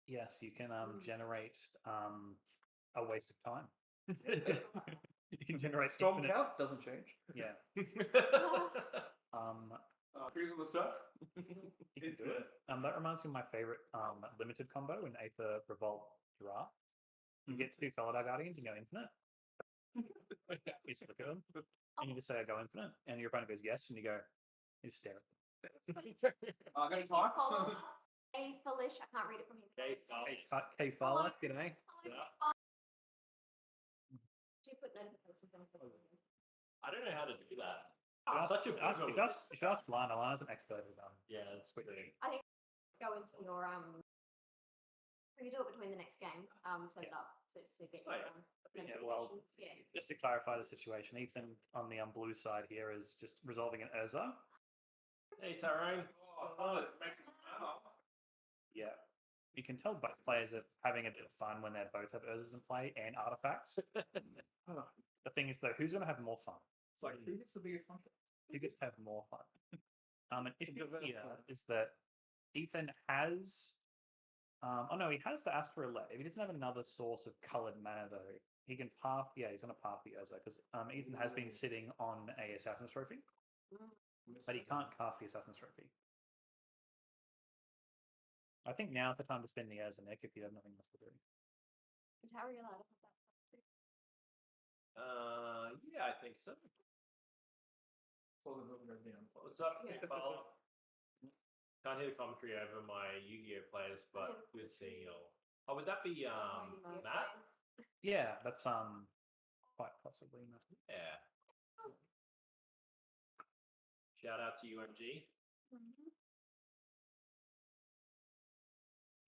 [SPEAKER 1] Yes, you can generate a waste of time. You can generate
[SPEAKER 3] Storm
[SPEAKER 1] infinite.
[SPEAKER 3] count doesn't change.
[SPEAKER 1] Yeah.
[SPEAKER 4] Who's on the start?
[SPEAKER 1] You can do it. That reminds me of my favorite limited combo in Aether Revolt Giraffe. You get 2 Felidar Guardians and go infinite. You just look at them and you just say, I go infinite. And your opponent goes, yes. And you go, you just stare at them.
[SPEAKER 4] I'm going to talk.
[SPEAKER 6] Hey, Felish, I can't read it from here.
[SPEAKER 1] K Fala, g'day.
[SPEAKER 6] Do you put notifications on?
[SPEAKER 7] I don't know how to do that.
[SPEAKER 1] Ask Lana. Lana's an expert at
[SPEAKER 7] Yeah, that's
[SPEAKER 1] quickly.
[SPEAKER 6] I think go into your you do it between the next game, set it up so you get your
[SPEAKER 1] Yeah, well,
[SPEAKER 6] notifications. Yeah.
[SPEAKER 1] just to clarify the situation, Ethan on the blue side here is just resolving an Urza.
[SPEAKER 7] Hey, Tyrone.
[SPEAKER 1] Yeah. You can tell both players are having a bit of fun when they both have Urzas in play and artifacts. The thing is, though, who's going to have more fun?
[SPEAKER 4] It's like, who gets the biggest fun?
[SPEAKER 1] Who gets to have more fun? An issue here is that Ethan has... he has the Astrolabe. If he doesn't have another source of coloured mana, though, he can path... Yeah, he's going to path the Urza, because Ethan has been sitting on a Assassin's Trophy, but he can't cast the Assassin's Trophy. I think now's the time to spend the Urza, Nick, if you have nothing else to do.
[SPEAKER 6] Is Harry allowed to have that?
[SPEAKER 7] Yeah, I think so. What's up,
[SPEAKER 6] Yeah.
[SPEAKER 7] Nicole? Can't hear the commentary over my Yu-Gi-Oh players, but good seeing you all. Oh, would that be Matt?
[SPEAKER 1] Yeah, that's quite possibly Matt.
[SPEAKER 7] Yeah. Shout out to UMG.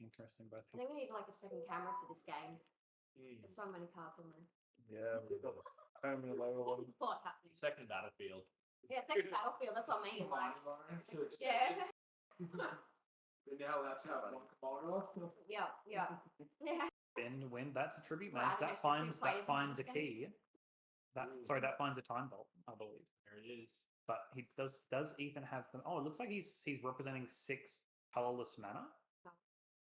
[SPEAKER 1] Interesting, both.
[SPEAKER 6] I think we need like a second camera for this game. There's so many cards on there.
[SPEAKER 1] Yeah, we've got permanent level.
[SPEAKER 6] What happening?
[SPEAKER 7] Second Battlefield.
[SPEAKER 6] Yeah, second battlefield. That's what I mean. Like, yeah.
[SPEAKER 4] Now that's how one commander.
[SPEAKER 6] Yeah.
[SPEAKER 1] When that's a tribute
[SPEAKER 6] Well,
[SPEAKER 1] mage, that
[SPEAKER 6] actually,
[SPEAKER 1] finds
[SPEAKER 6] two players in
[SPEAKER 1] a
[SPEAKER 6] this
[SPEAKER 1] key.
[SPEAKER 6] game.
[SPEAKER 1] That finds a time bolt, I believe.
[SPEAKER 7] There it is.
[SPEAKER 1] But he does Ethan have them? Oh, it looks like he's representing 6 colorless mana
[SPEAKER 6] Oh.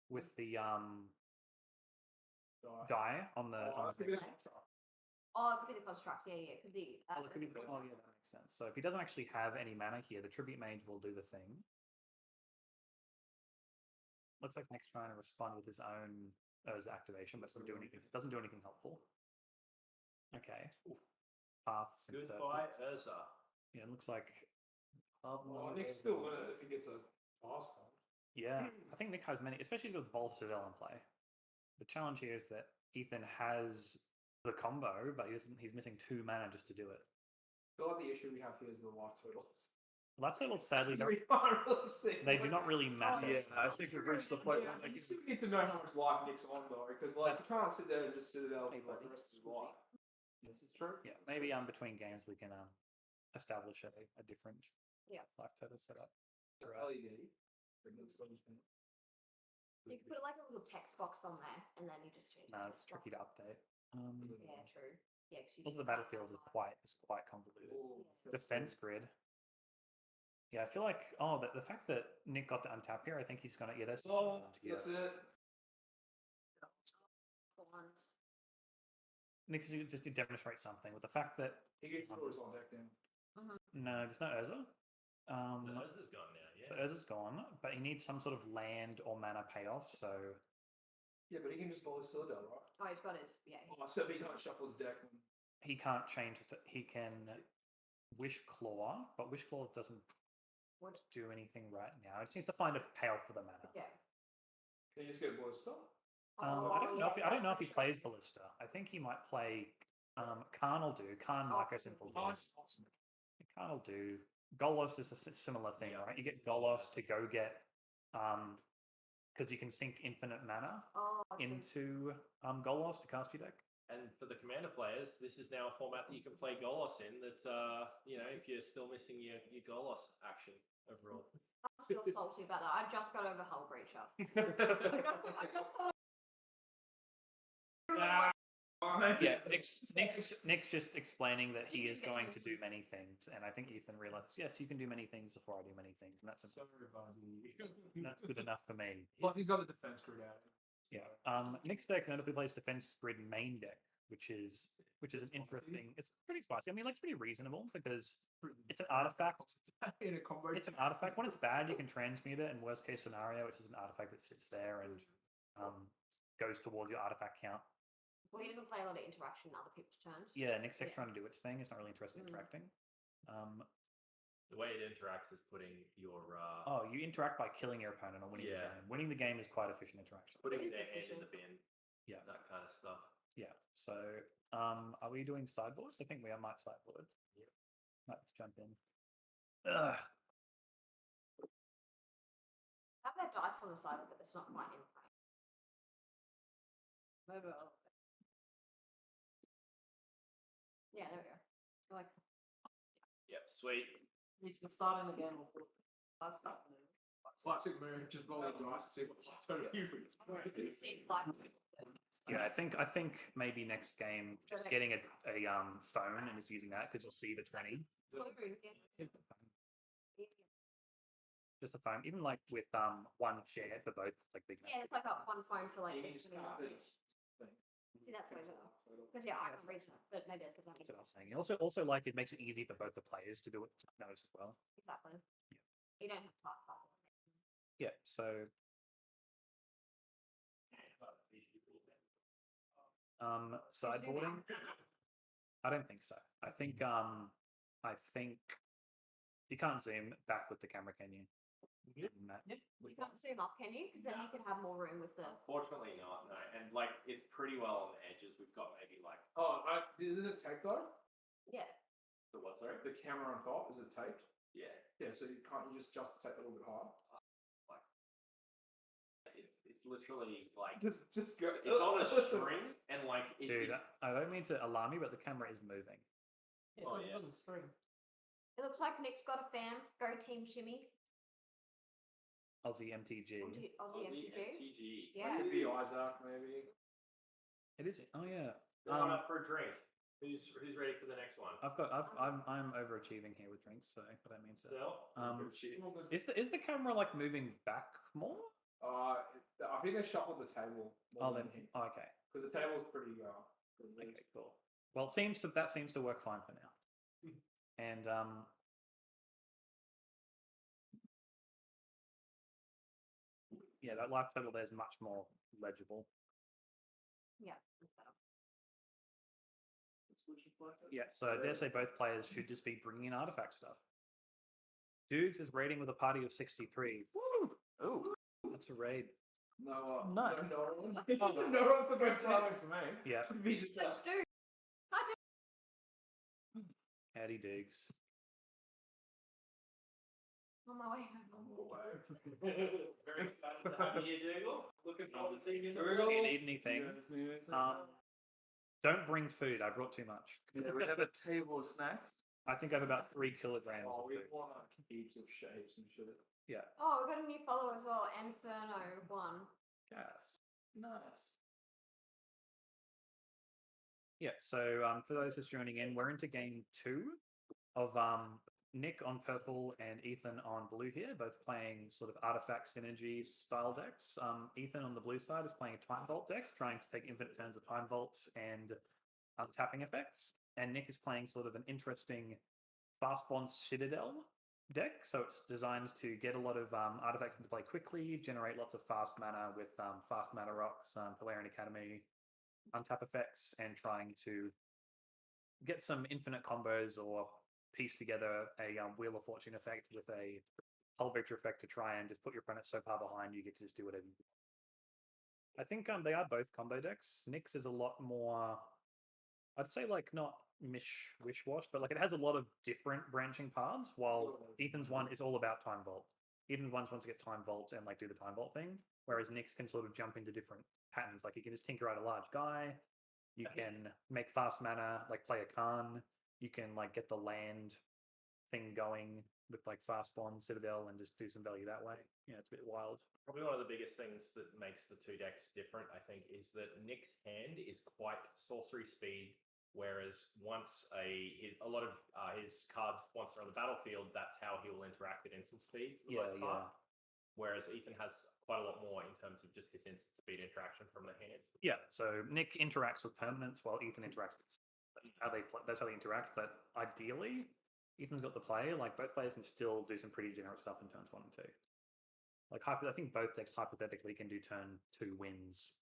[SPEAKER 1] with the die on the.
[SPEAKER 6] Oh, it could be the construct. Yeah. It could be.
[SPEAKER 1] Oh, it could be, oh, yeah, that makes sense. So if he doesn't actually have any mana here, the tribute mage will do the thing. Looks like Nick's trying to respond with his own Urza activation, but doesn't do anything helpful. Okay. Paths. and
[SPEAKER 7] Goodbye,
[SPEAKER 1] circles.
[SPEAKER 7] Urza.
[SPEAKER 1] Yeah, it looks like.
[SPEAKER 4] Nick's still gonna if he gets a fast one.
[SPEAKER 1] Yeah, I think Nick has many, especially with Bowl Cedh in play. The challenge here is that Ethan has the combo, but he's missing 2 mana just to do it.
[SPEAKER 4] I feel like the issue we have here is the life totals.
[SPEAKER 1] Life totals sadly
[SPEAKER 4] So we can't really see.
[SPEAKER 1] they do not really matter.
[SPEAKER 3] Yeah, I think we've reached the point.
[SPEAKER 4] Yeah, you still need to know how much life Nick's on though, because like you can't sit there and just sit it out
[SPEAKER 1] Hey,
[SPEAKER 4] like
[SPEAKER 1] buddy.
[SPEAKER 4] the rest of his life.
[SPEAKER 3] This is true.
[SPEAKER 1] Yeah, maybe between games we can establish a different life total setup.
[SPEAKER 4] LED.
[SPEAKER 6] You could put like a little text box on there, and then you just change.
[SPEAKER 1] No,
[SPEAKER 6] the
[SPEAKER 1] it's
[SPEAKER 6] text box.
[SPEAKER 1] tricky to update.
[SPEAKER 6] Yeah, true. Yeah,
[SPEAKER 1] Also, the battlefield is quite convoluted. Defense grid. Yeah, I feel like the fact that Nick got to untap here, I think he's gonna that's
[SPEAKER 4] That's it.
[SPEAKER 1] Nick's just to demonstrate something with the fact that
[SPEAKER 4] He gets yours on deck then.
[SPEAKER 1] no, there's no Urza.
[SPEAKER 7] Urza's gone now,
[SPEAKER 1] The
[SPEAKER 7] yeah.
[SPEAKER 1] Urza's gone, but he needs some sort of land or mana payoff. So
[SPEAKER 4] Yeah, but he can just bowl his cylinder, right?
[SPEAKER 6] Oh, he's got his
[SPEAKER 4] So he can't shuffle his deck.
[SPEAKER 1] he can't change. He can Wish Claw, but Wish Claw doesn't do anything right now. It seems to find a payoff for the mana.
[SPEAKER 6] Yeah.
[SPEAKER 4] Can you just get Ballista?
[SPEAKER 1] I don't know if he plays Ballista. I think he might play. Khan will do. Khan Micros Infiltration. Khan will do. Golos is a similar thing, right? You get Golos to go get because you can sink infinite mana
[SPEAKER 6] Oh, I see.
[SPEAKER 1] into Golos to cast your deck.
[SPEAKER 7] And for the commander players, this is now a format that you can play Golos in. That if you're still missing your Golos action overall.
[SPEAKER 6] I'm still salty about that. I just got over Hull Breacher.
[SPEAKER 1] Yeah, Nick's just explaining that he is going to do many things, and I think Ethan realizes, yes, you can do many things before I do many things, and that's that's good enough for me.
[SPEAKER 4] Plus, he's got the defense grid out.
[SPEAKER 1] Yeah. Nick's deck notably plays defense grid main deck, which is an interesting. It's pretty spicy. I mean, like, it's pretty reasonable because it's an artifact.
[SPEAKER 4] In a combo.
[SPEAKER 1] It's an artifact. When it's bad, you can transmute it. And worst case scenario, it's just an artifact that sits there and goes towards your artifact count.
[SPEAKER 6] Well, he doesn't play a lot of interaction in other people's turns.
[SPEAKER 1] Yeah, Nick's deck's
[SPEAKER 6] Yeah.
[SPEAKER 1] trying to do its thing. It's not really interested in interacting.
[SPEAKER 7] The way it interacts is putting your
[SPEAKER 1] You interact by killing your opponent or winning the
[SPEAKER 7] Yeah.
[SPEAKER 1] game. Winning the game is quite efficient interaction.
[SPEAKER 7] putting
[SPEAKER 6] It is
[SPEAKER 7] their hand in
[SPEAKER 6] efficient.
[SPEAKER 7] the bin.
[SPEAKER 1] Yeah.
[SPEAKER 7] That kind of stuff.
[SPEAKER 1] Yeah. So, are we doing sideboards? I think we might sideboard.
[SPEAKER 7] Yeah.
[SPEAKER 1] Let's jump in. Ugh.
[SPEAKER 6] Have that dice on the side, but it's not quite in frame. Maybe I'll- Yeah, there we go. I like
[SPEAKER 7] Yep, sweet.
[SPEAKER 5] You can start in the game before I start.
[SPEAKER 4] Classic move, just roll the dice and see what's
[SPEAKER 6] you see like
[SPEAKER 1] Yeah, I think maybe next game just getting a phone and just using that because you'll see the 20.
[SPEAKER 6] blue,
[SPEAKER 1] Here's the phone. Just a phone, even like with one share for both, it's like big.
[SPEAKER 6] Yeah, it's like one phone for like.
[SPEAKER 4] You can just start it.
[SPEAKER 6] See, that's way better. Because yeah, I can reach it, but maybe it's because I'm
[SPEAKER 1] That's what I was saying. Also, like, it makes it easy for both the players to do it notice as well.
[SPEAKER 6] exactly. You don't have to talk about it.
[SPEAKER 1] Yeah. So, sideboarding. I don't think so. I think you can't zoom back with the camera, can you? Matt?
[SPEAKER 6] You can't zoom up, can you? Because then you can have more room with the.
[SPEAKER 7] Unfortunately not, no. And like it's pretty well on the edges. We've got maybe like
[SPEAKER 4] Is it taped though?
[SPEAKER 6] Yeah.
[SPEAKER 7] the what, sorry?
[SPEAKER 4] The camera on top, is it taped?
[SPEAKER 7] Yeah.
[SPEAKER 4] Yeah, so you can't you just adjust the tape a little bit higher?
[SPEAKER 7] It's literally like
[SPEAKER 4] Just go.
[SPEAKER 7] it's on a string and like
[SPEAKER 1] Dude, I don't mean to alarm you, but the camera is moving.
[SPEAKER 5] Yeah,
[SPEAKER 7] Oh,
[SPEAKER 5] put it
[SPEAKER 7] yeah.
[SPEAKER 5] on the screen.
[SPEAKER 6] It looks like Nick's got a fan. Go Team Shimmy.
[SPEAKER 1] Aussie MTG.
[SPEAKER 6] Aussie MTG.
[SPEAKER 7] MTG.
[SPEAKER 6] Yeah.
[SPEAKER 4] Could be Isaac, maybe.
[SPEAKER 1] It is. Oh yeah.
[SPEAKER 7] Going up for a drink. Who's ready for the next one?
[SPEAKER 1] I'm overachieving here with drinks, so I don't mean to.
[SPEAKER 7] Still?
[SPEAKER 1] Is the camera like moving back more?
[SPEAKER 4] I think they shuffled the table.
[SPEAKER 1] Oh, then okay.
[SPEAKER 4] Because the table's pretty
[SPEAKER 1] Okay, cool. Well, that seems to work fine for now. And yeah, that life total there is much more legible.
[SPEAKER 6] Yeah, that's better.
[SPEAKER 1] Yeah, so I dare say both players should just be bringing in artifact stuff. Dukes is raiding with a party of 63. Woo! Oh, that's a raid.
[SPEAKER 4] No,
[SPEAKER 1] Nice.
[SPEAKER 4] No one for good timing for me.
[SPEAKER 1] Yeah,
[SPEAKER 4] Me just
[SPEAKER 6] Let's do.
[SPEAKER 1] howdy Dukes.
[SPEAKER 6] On my way home.
[SPEAKER 7] Very excited to have you here, Dougal. Looking forward to seeing you.
[SPEAKER 1] Do you need anything? Don't bring food. I brought too much.
[SPEAKER 3] Yeah, we have a table of snacks.
[SPEAKER 1] I think I have about 3 kilograms of
[SPEAKER 4] We
[SPEAKER 1] food.
[SPEAKER 4] want heaps of shapes and shit.
[SPEAKER 1] Yeah.
[SPEAKER 6] Oh, we got a new follower as well, Inferno1.
[SPEAKER 1] Yes.
[SPEAKER 3] Nice.
[SPEAKER 1] Yeah. So for those just joining in, we're into game 2 of Nick on purple and Ethan on blue here, both playing sort of artifact synergy style decks. Ethan on the blue side is playing a Time Vault deck, trying to take infinite turns of Time Vault and tapping effects. And Nick is playing sort of an interesting Fastbond Citadel deck. So it's designed to get a lot of artifacts into play quickly, generate lots of fast mana with fast mana rocks, Polarian Academy, untap effects, and trying to get some infinite combos or piece together a Wheel of Fortune effect with a Hull Victor effect to try and just put your opponent so far behind you get to just do whatever you want. I think they are both combo decks. Nick's is a lot more, I'd say, like, not wish-wash, but like it has a lot of different branching paths, while Ethan's one is all about Time Vault. Ethan's once wants to get time vaults and like do the time vault thing, whereas Nick's can sort of jump into different patterns. Like you can just tinker out a large guy, you can make fast mana, like play a Khan, you can like get the land thing going with like fast bond citadel and just do some value that way. Yeah, it's a bit wild.
[SPEAKER 7] Probably one of the biggest things that makes the two decks different, I think, is that Nick's hand is quite sorcery speed, whereas once a lot of his cards, once they're on the battlefield, that's how he will interact with instant speed. For the most part. Whereas Ethan has quite a lot more in terms of just his instant speed interaction from the hand.
[SPEAKER 1] Yeah, so Nick interacts with permanents while Ethan interacts with that's how they interact. But ideally, Ethan's got the play. Like both players can still do some pretty generous stuff in turns 1 and 2. Like I think both decks hypothetically can do turn 2 wins.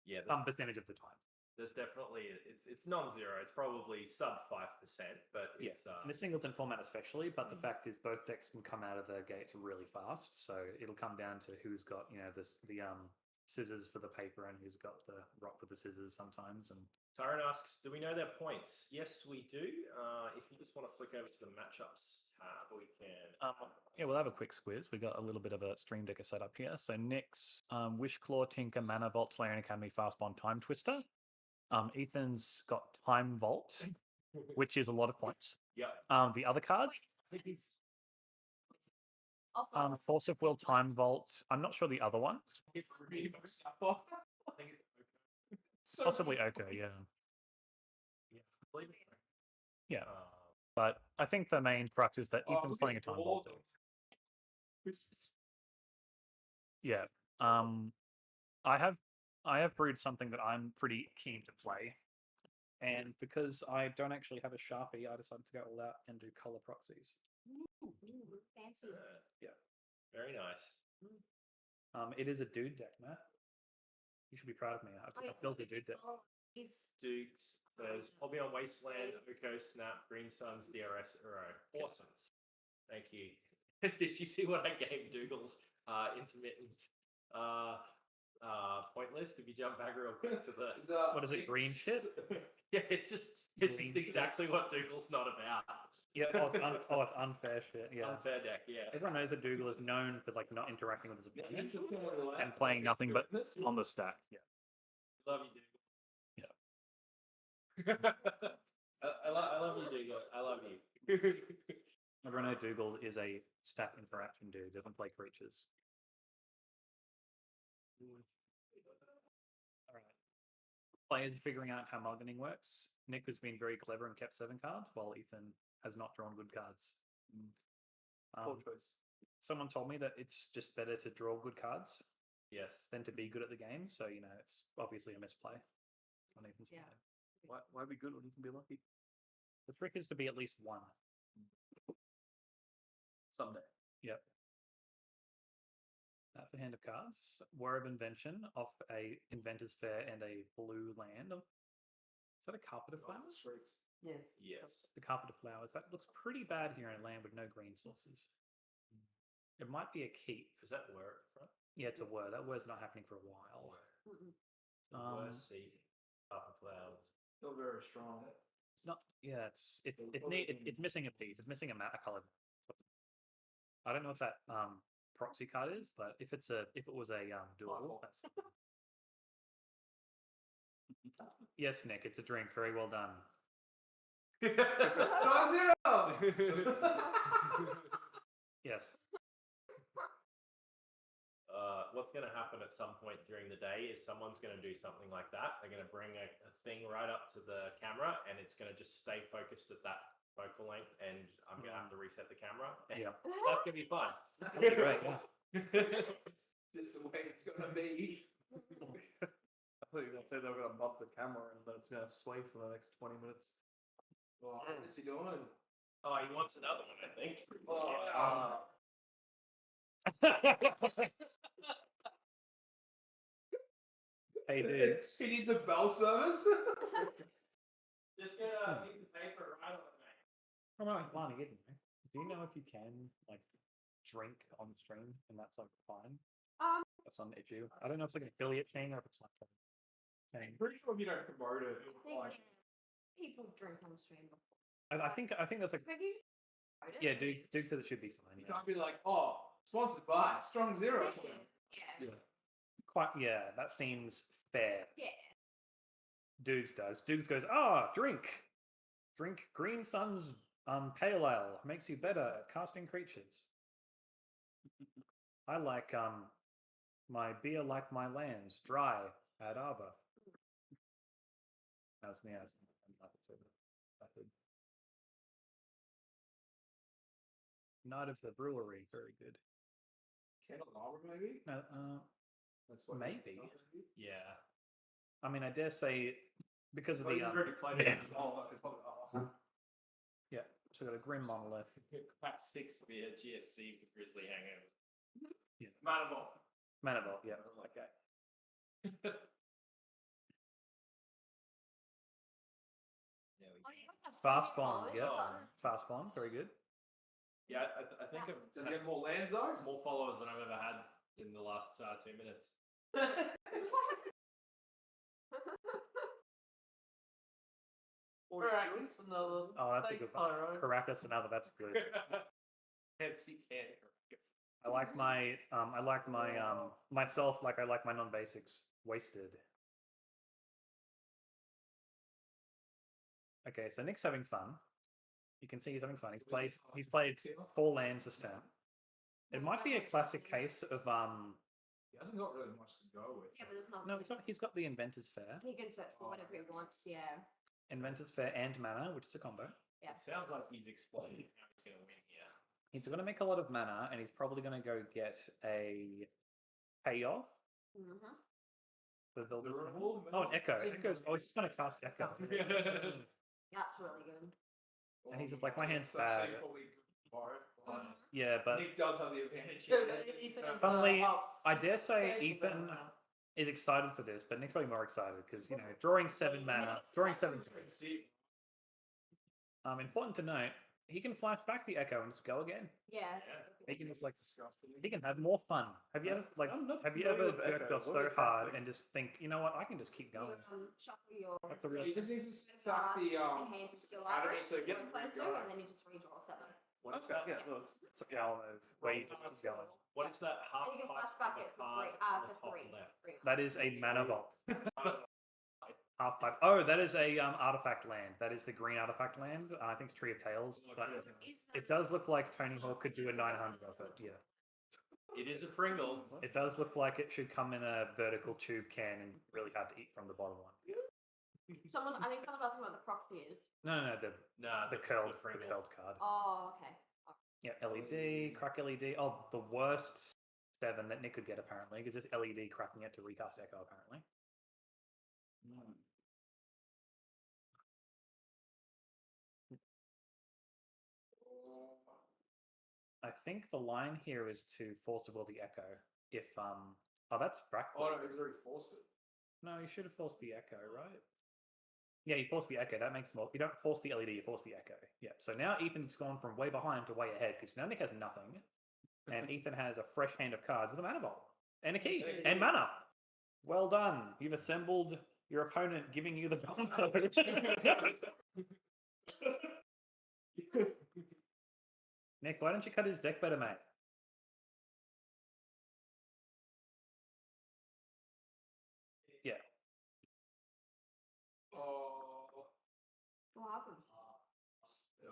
[SPEAKER 7] Yeah,
[SPEAKER 1] some percentage of the time.
[SPEAKER 7] There's definitely it's non-zero. It's probably sub 5%, but it's
[SPEAKER 1] in the singleton format especially. But the fact is, both decks can come out of the gates really fast. So it'll come down to who's got the scissors for the paper and who's got the rock with the scissors sometimes. And
[SPEAKER 7] Tyron asks, do we know their points? Yes, we do. If you just want to flick over to the matchups tab, we can.
[SPEAKER 1] Yeah, we'll have a quick squiz. We got a little bit of a stream decker set up here. So Nick's Wishclaw, Tinker, Mana Vault, Flareon Academy, Fastbond, Time Twister. Ethan's got Time Vault, which is a lot of points.
[SPEAKER 7] Yeah.
[SPEAKER 1] The other card,
[SPEAKER 7] I think he's.
[SPEAKER 1] Force of Will, Time Vault. I'm not sure the other ones.
[SPEAKER 7] I think it's
[SPEAKER 1] Possibly Oko, yeah. Yeah. But I think the main crux is that Ethan's playing a Time Vault. Yeah. I have brewed something that I'm pretty keen to play. And because I don't actually have a Sharpie, I decided to go all out and do color proxies.
[SPEAKER 6] Fancy.
[SPEAKER 1] Yeah.
[SPEAKER 7] Very nice.
[SPEAKER 1] It is a dude deck, Matt. You should be proud of me. I've built a dude deck.
[SPEAKER 7] Dukes. There's Hobby on Wasteland, Oko, Snap, Green Suns, DRS, Uro. Awesome. Thank you. Did you see what I gave Dougal's intermittent point list? If you jump back real quick to the
[SPEAKER 1] What is it, green shit?
[SPEAKER 7] Yeah, it's just exactly what Dougal's not about.
[SPEAKER 1] Yeah, it's unfair shit. Yeah,
[SPEAKER 7] Unfair deck. Yeah.
[SPEAKER 1] everyone knows that Dougal is known for like not interacting with his opponent and playing nothing but on the stack. Yeah,
[SPEAKER 7] Love you, Dougal.
[SPEAKER 1] Yeah.
[SPEAKER 7] I love you, Dougal. I love you.
[SPEAKER 1] everyone knows Dougal is a stack interaction dude. Doesn't play creatures. All right. Players figuring out how mulliganing works. Nick has been very clever and kept 7 cards, while Ethan has not drawn good cards.
[SPEAKER 3] Poor choice.
[SPEAKER 1] Someone told me that it's just better to draw good cards
[SPEAKER 7] Yes.
[SPEAKER 1] than to be good at the game. So it's obviously a misplay on Ethan's
[SPEAKER 6] Yeah.
[SPEAKER 1] part.
[SPEAKER 3] Why be good when you can be lucky?
[SPEAKER 1] The trick is to be at least 1.
[SPEAKER 3] Someday.
[SPEAKER 1] Yep. That's a hand of cards. War of Invention off a Inventor's Fair and a blue land. Is that a Carpet of Flowers?
[SPEAKER 5] Yes.
[SPEAKER 7] Yes.
[SPEAKER 1] The Carpet of Flowers. That looks pretty bad here in a land with no green sources. It might be a keep.
[SPEAKER 7] Is that where at front?
[SPEAKER 1] Yeah, it's a word. That word's not happening for a while.
[SPEAKER 7] Worst seed. Half flowers.
[SPEAKER 3] Still very strong.
[SPEAKER 1] It's not. Yeah, it's missing a piece. It's missing a colored. I don't know if that proxy card is, but if it was a dual, that's yes, Nick, it's a drink. Very well done. Yes.
[SPEAKER 7] What's going to happen at some point during the day is someone's going to do something like that. They're going to bring a thing right up to the camera, and it's going to just stay focused at that focal length, and I'm going to have to reset the camera. And
[SPEAKER 1] Yeah.
[SPEAKER 7] that's going to be fun.
[SPEAKER 1] That'd be great. Yeah.
[SPEAKER 4] Just the way it's gonna be.
[SPEAKER 3] I thought you were going to say they were going to bump the camera and then it's going to sway for the next 20 minutes.
[SPEAKER 4] What is he doing?
[SPEAKER 7] Oh, he wants another one, I think.
[SPEAKER 1] Hey, dudes.
[SPEAKER 4] He needs a bell service.
[SPEAKER 7] Just get a piece of paper right on it, mate.
[SPEAKER 1] I'm not planning it. Do you know if you can drink on the stream and that's fine? That's not an issue. I don't know if it's like an affiliate thing or if it's like a thing.
[SPEAKER 3] Pretty sure if you don't promote it,
[SPEAKER 6] I think people drink on stream before.
[SPEAKER 1] I think that's like
[SPEAKER 6] Peggy? promote it.
[SPEAKER 1] Yeah, Duke said it should be fine.
[SPEAKER 4] You
[SPEAKER 1] Yeah.
[SPEAKER 4] can't be like, oh, sponsored by Strong Zero.
[SPEAKER 6] Yeah.
[SPEAKER 1] Quite. Yeah, that seems fair.
[SPEAKER 6] Yeah.
[SPEAKER 1] Dukes does. Dukes goes, drink Green Sun's pale ale makes you better at casting creatures. I like my beer like my lands dry ad arbor. That's yeah. Night of the Brewery, very good.
[SPEAKER 4] Candle Arbor, maybe?
[SPEAKER 1] No,
[SPEAKER 4] That's what
[SPEAKER 1] maybe.
[SPEAKER 7] Yeah.
[SPEAKER 1] I mean, I dare say because of
[SPEAKER 4] Well,
[SPEAKER 1] the
[SPEAKER 4] he's already played
[SPEAKER 1] yeah.
[SPEAKER 4] it. Oh,
[SPEAKER 1] Yeah, so got a Grim Monolith.
[SPEAKER 7] Class 6 beer GFC for Grizzly Hangover.
[SPEAKER 4] Manable.
[SPEAKER 1] Manival, yeah, okay.
[SPEAKER 6] Oh, you got a
[SPEAKER 1] Fast
[SPEAKER 6] funny
[SPEAKER 1] Bond,
[SPEAKER 6] polish
[SPEAKER 1] yeah.
[SPEAKER 6] button.
[SPEAKER 1] Fast Bond, very good.
[SPEAKER 7] Yeah, I think I've
[SPEAKER 4] Does he have more lands though?
[SPEAKER 7] more followers than I've ever had in the last 2 minutes.
[SPEAKER 5] Alright, it's another.
[SPEAKER 1] Oh, that's a
[SPEAKER 5] Thanks,
[SPEAKER 1] good one.
[SPEAKER 5] Pyro.
[SPEAKER 1] Caracas, another, that's good.
[SPEAKER 7] Pepsi can.
[SPEAKER 1] I like my myself like I like my non-basics wasted. Okay, so Nick's having fun. You can see he's having fun. He's played 4 lands this turn. It might be a classic case of
[SPEAKER 4] He hasn't got really much to go with.
[SPEAKER 6] Yeah, but there's not.
[SPEAKER 1] no, it's not. He's got the Inventor's Fair,
[SPEAKER 6] He can search for whatever he wants. Yeah.
[SPEAKER 1] Inventor's Fair and mana, which is a combo.
[SPEAKER 6] Yeah.
[SPEAKER 7] It sounds like he's exploding how he's going to win here.
[SPEAKER 1] He's going to make a lot of mana, and he's probably going to go get a payoff
[SPEAKER 6] Mm-hmm.
[SPEAKER 1] for Builder's
[SPEAKER 4] The
[SPEAKER 1] Mana.
[SPEAKER 4] removal,
[SPEAKER 1] Oh, an Echo. Echo's. Oh, he's just going to cast Echo.
[SPEAKER 6] That's really good.
[SPEAKER 1] And he's just like, my hand's
[SPEAKER 4] Such
[SPEAKER 1] bad.
[SPEAKER 4] thing probably borrowed.
[SPEAKER 6] Mhm.
[SPEAKER 1] Yeah, but
[SPEAKER 4] Nick does have the advantage.
[SPEAKER 5] Ethan has,
[SPEAKER 1] Funnily,
[SPEAKER 5] ups
[SPEAKER 1] I dare say
[SPEAKER 5] stage
[SPEAKER 1] Ethan
[SPEAKER 5] now.
[SPEAKER 1] is excited for this, but Nick's probably more excited because drawing 7 mana, drawing 7. Important to note, he can flash back the Echo and just go again.
[SPEAKER 6] Yeah.
[SPEAKER 1] He can just like he can have more fun. Have you ever
[SPEAKER 4] I'm not
[SPEAKER 1] have you
[SPEAKER 4] familiar
[SPEAKER 1] ever
[SPEAKER 4] with
[SPEAKER 1] worked
[SPEAKER 4] Echo.
[SPEAKER 1] off
[SPEAKER 4] What
[SPEAKER 1] so
[SPEAKER 4] is
[SPEAKER 1] hard
[SPEAKER 4] Echo?
[SPEAKER 1] and just think, you know what, I can just keep going.
[SPEAKER 6] Shuffle your
[SPEAKER 1] That's a real.
[SPEAKER 4] He just needs to stack the
[SPEAKER 6] hand into your library,
[SPEAKER 4] Academy so get
[SPEAKER 6] one place
[SPEAKER 4] going.
[SPEAKER 6] and then you just redraw 7.
[SPEAKER 7] What's
[SPEAKER 1] Okay,
[SPEAKER 7] that?
[SPEAKER 1] yeah, well, it's a power move where you just keep going.
[SPEAKER 7] What is that half
[SPEAKER 6] And you can
[SPEAKER 7] pipe
[SPEAKER 6] flash back
[SPEAKER 7] of
[SPEAKER 6] it
[SPEAKER 7] a card
[SPEAKER 6] for
[SPEAKER 7] on the top
[SPEAKER 6] 3.
[SPEAKER 7] left?
[SPEAKER 1] That is a mana vault. Half pipe. Oh, that is a artifact land. That is the green artifact land. I think it's Tree of Tales, but it does look like Tony Hawk could do a 900 off it. Yeah,
[SPEAKER 7] It is a Pringle.
[SPEAKER 1] it does look like it should come in a vertical tube can and really hard to eat from the bottom one.
[SPEAKER 6] I think someone asked me what the proxy is.
[SPEAKER 1] No,
[SPEAKER 7] Nah,
[SPEAKER 1] the curled
[SPEAKER 7] Pringle.
[SPEAKER 1] card.
[SPEAKER 6] Oh, okay.
[SPEAKER 1] Yeah, LED, crack LED. Oh, the worst 7 that Nick could get apparently, because it's LED cracking it to recast Echo apparently. I think the line here is to force of will the Echo. If oh, that's
[SPEAKER 4] Oh
[SPEAKER 1] Brackwood.
[SPEAKER 4] no, he's already forced it.
[SPEAKER 1] No, you should have forced the Echo, right? Yeah, you force the Echo. That makes more. You don't force the LED. You force the Echo. Yeah. So now Ethan's gone from way behind to way ahead because now Nick has nothing, and Ethan has a fresh hand of cards with a mana vault and a key and mana. Well done. You've assembled your opponent, giving you the combo. Nick, why don't you cut his deck better, mate? Yeah.
[SPEAKER 4] Oh,
[SPEAKER 6] What happened?
[SPEAKER 4] yeah.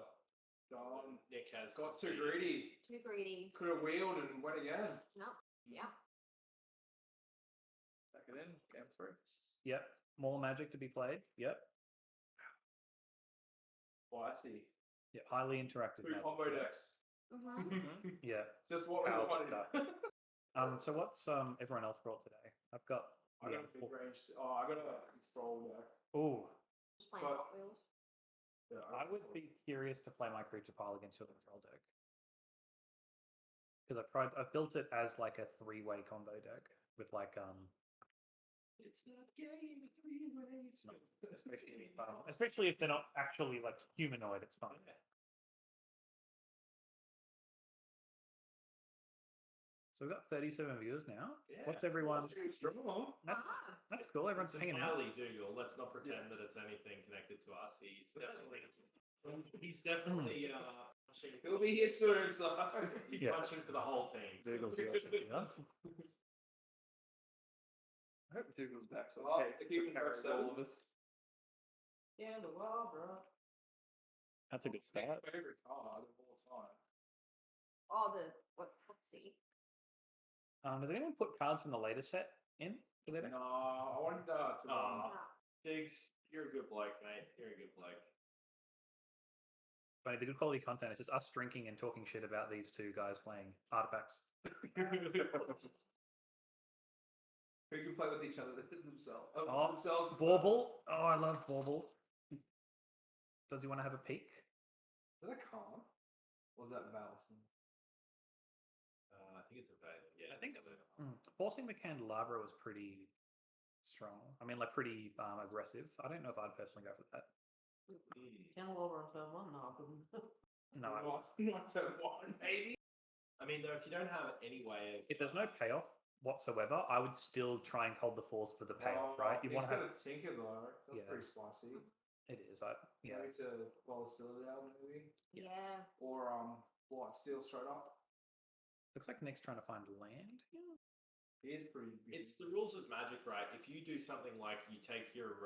[SPEAKER 4] Darn.
[SPEAKER 7] Nick has
[SPEAKER 4] Got too greedy.
[SPEAKER 6] Too greedy.
[SPEAKER 4] Could have wheeled and went again.
[SPEAKER 6] No. Yeah.
[SPEAKER 3] Back it in. Game 3.
[SPEAKER 1] Yep. More Magic to be played. Yep.
[SPEAKER 4] Oh, I see.
[SPEAKER 1] Yeah. Highly interactive.
[SPEAKER 4] 2
[SPEAKER 1] Magic.
[SPEAKER 4] combo decks.
[SPEAKER 6] Mm-hmm.
[SPEAKER 1] Yeah.
[SPEAKER 4] Just what we
[SPEAKER 1] Power
[SPEAKER 4] wanted.
[SPEAKER 1] So what's everyone else brought today? I've got.
[SPEAKER 4] I got a big range. Oh, I got a control deck.
[SPEAKER 1] Ooh,
[SPEAKER 6] Just playing
[SPEAKER 4] But-
[SPEAKER 6] Hot Wheels.
[SPEAKER 4] Yeah,
[SPEAKER 1] I would be curious to play my creature pile against your control deck because I've built it as like a 3-way combo deck with like
[SPEAKER 7] It's not game 3 ways.
[SPEAKER 1] it's not, especially if they're not actually like humanoid. It's fine. So we've got 37 viewers now.
[SPEAKER 7] Yeah.
[SPEAKER 1] What's everyone?
[SPEAKER 4] Strong.
[SPEAKER 1] That's cool. Everyone's
[SPEAKER 7] It's
[SPEAKER 1] hanging out.
[SPEAKER 7] entirely Dougal. Let's not pretend that it's anything connected to us. He's definitely He's definitely punching.
[SPEAKER 4] He'll be here soon, so.
[SPEAKER 7] He's
[SPEAKER 1] Yeah.
[SPEAKER 7] punching for the whole team.
[SPEAKER 1] Dougal's watching, yeah.
[SPEAKER 3] I hope Dougal's back. So
[SPEAKER 4] Well,
[SPEAKER 3] okay,
[SPEAKER 4] if you can
[SPEAKER 3] carry
[SPEAKER 4] grab
[SPEAKER 3] all of us.
[SPEAKER 5] Candelabra.
[SPEAKER 1] That's a good start.
[SPEAKER 4] Favorite card of all time.
[SPEAKER 6] Oh, the what's-see.
[SPEAKER 1] Does anyone put cards from the later set in for their deck?
[SPEAKER 4] No, I wanted to.
[SPEAKER 7] Aw. Diggs, you're a good bloke, mate. You're a good bloke.
[SPEAKER 1] Funny, the good quality content is just us drinking and talking shit about these two guys playing artifacts.
[SPEAKER 4] Who can play with each other themselves?
[SPEAKER 1] Oh,
[SPEAKER 4] themselves.
[SPEAKER 1] Bauble. Oh, I love Bauble. Does he want to have a peek?
[SPEAKER 4] Is that a card? Or is that Valison?
[SPEAKER 7] I think it's available. Yeah,
[SPEAKER 1] I think
[SPEAKER 7] it's available.
[SPEAKER 1] Forcing the Candelabra was pretty strong. I mean, like pretty aggressive. I don't know if I'd personally go for that.
[SPEAKER 5] Candelabra on turn 1? No, I couldn't.
[SPEAKER 1] No,
[SPEAKER 4] Not so one, maybe.
[SPEAKER 7] I mean, though, if you don't have any way of,
[SPEAKER 1] if there's no payoff whatsoever, I would still try and hold the force for the payoff, right? You want to have
[SPEAKER 4] a tinker though. That's
[SPEAKER 1] Yeah.
[SPEAKER 4] pretty spicy.
[SPEAKER 1] it is. Yeah.
[SPEAKER 4] Maybe to Volatility maybe.
[SPEAKER 6] Yeah.
[SPEAKER 4] Or White Steel straight up.
[SPEAKER 1] Looks like Nick's trying to find land. Yeah.
[SPEAKER 4] He is pretty big.
[SPEAKER 7] it's the rules of Magic, right? If you do something like you take your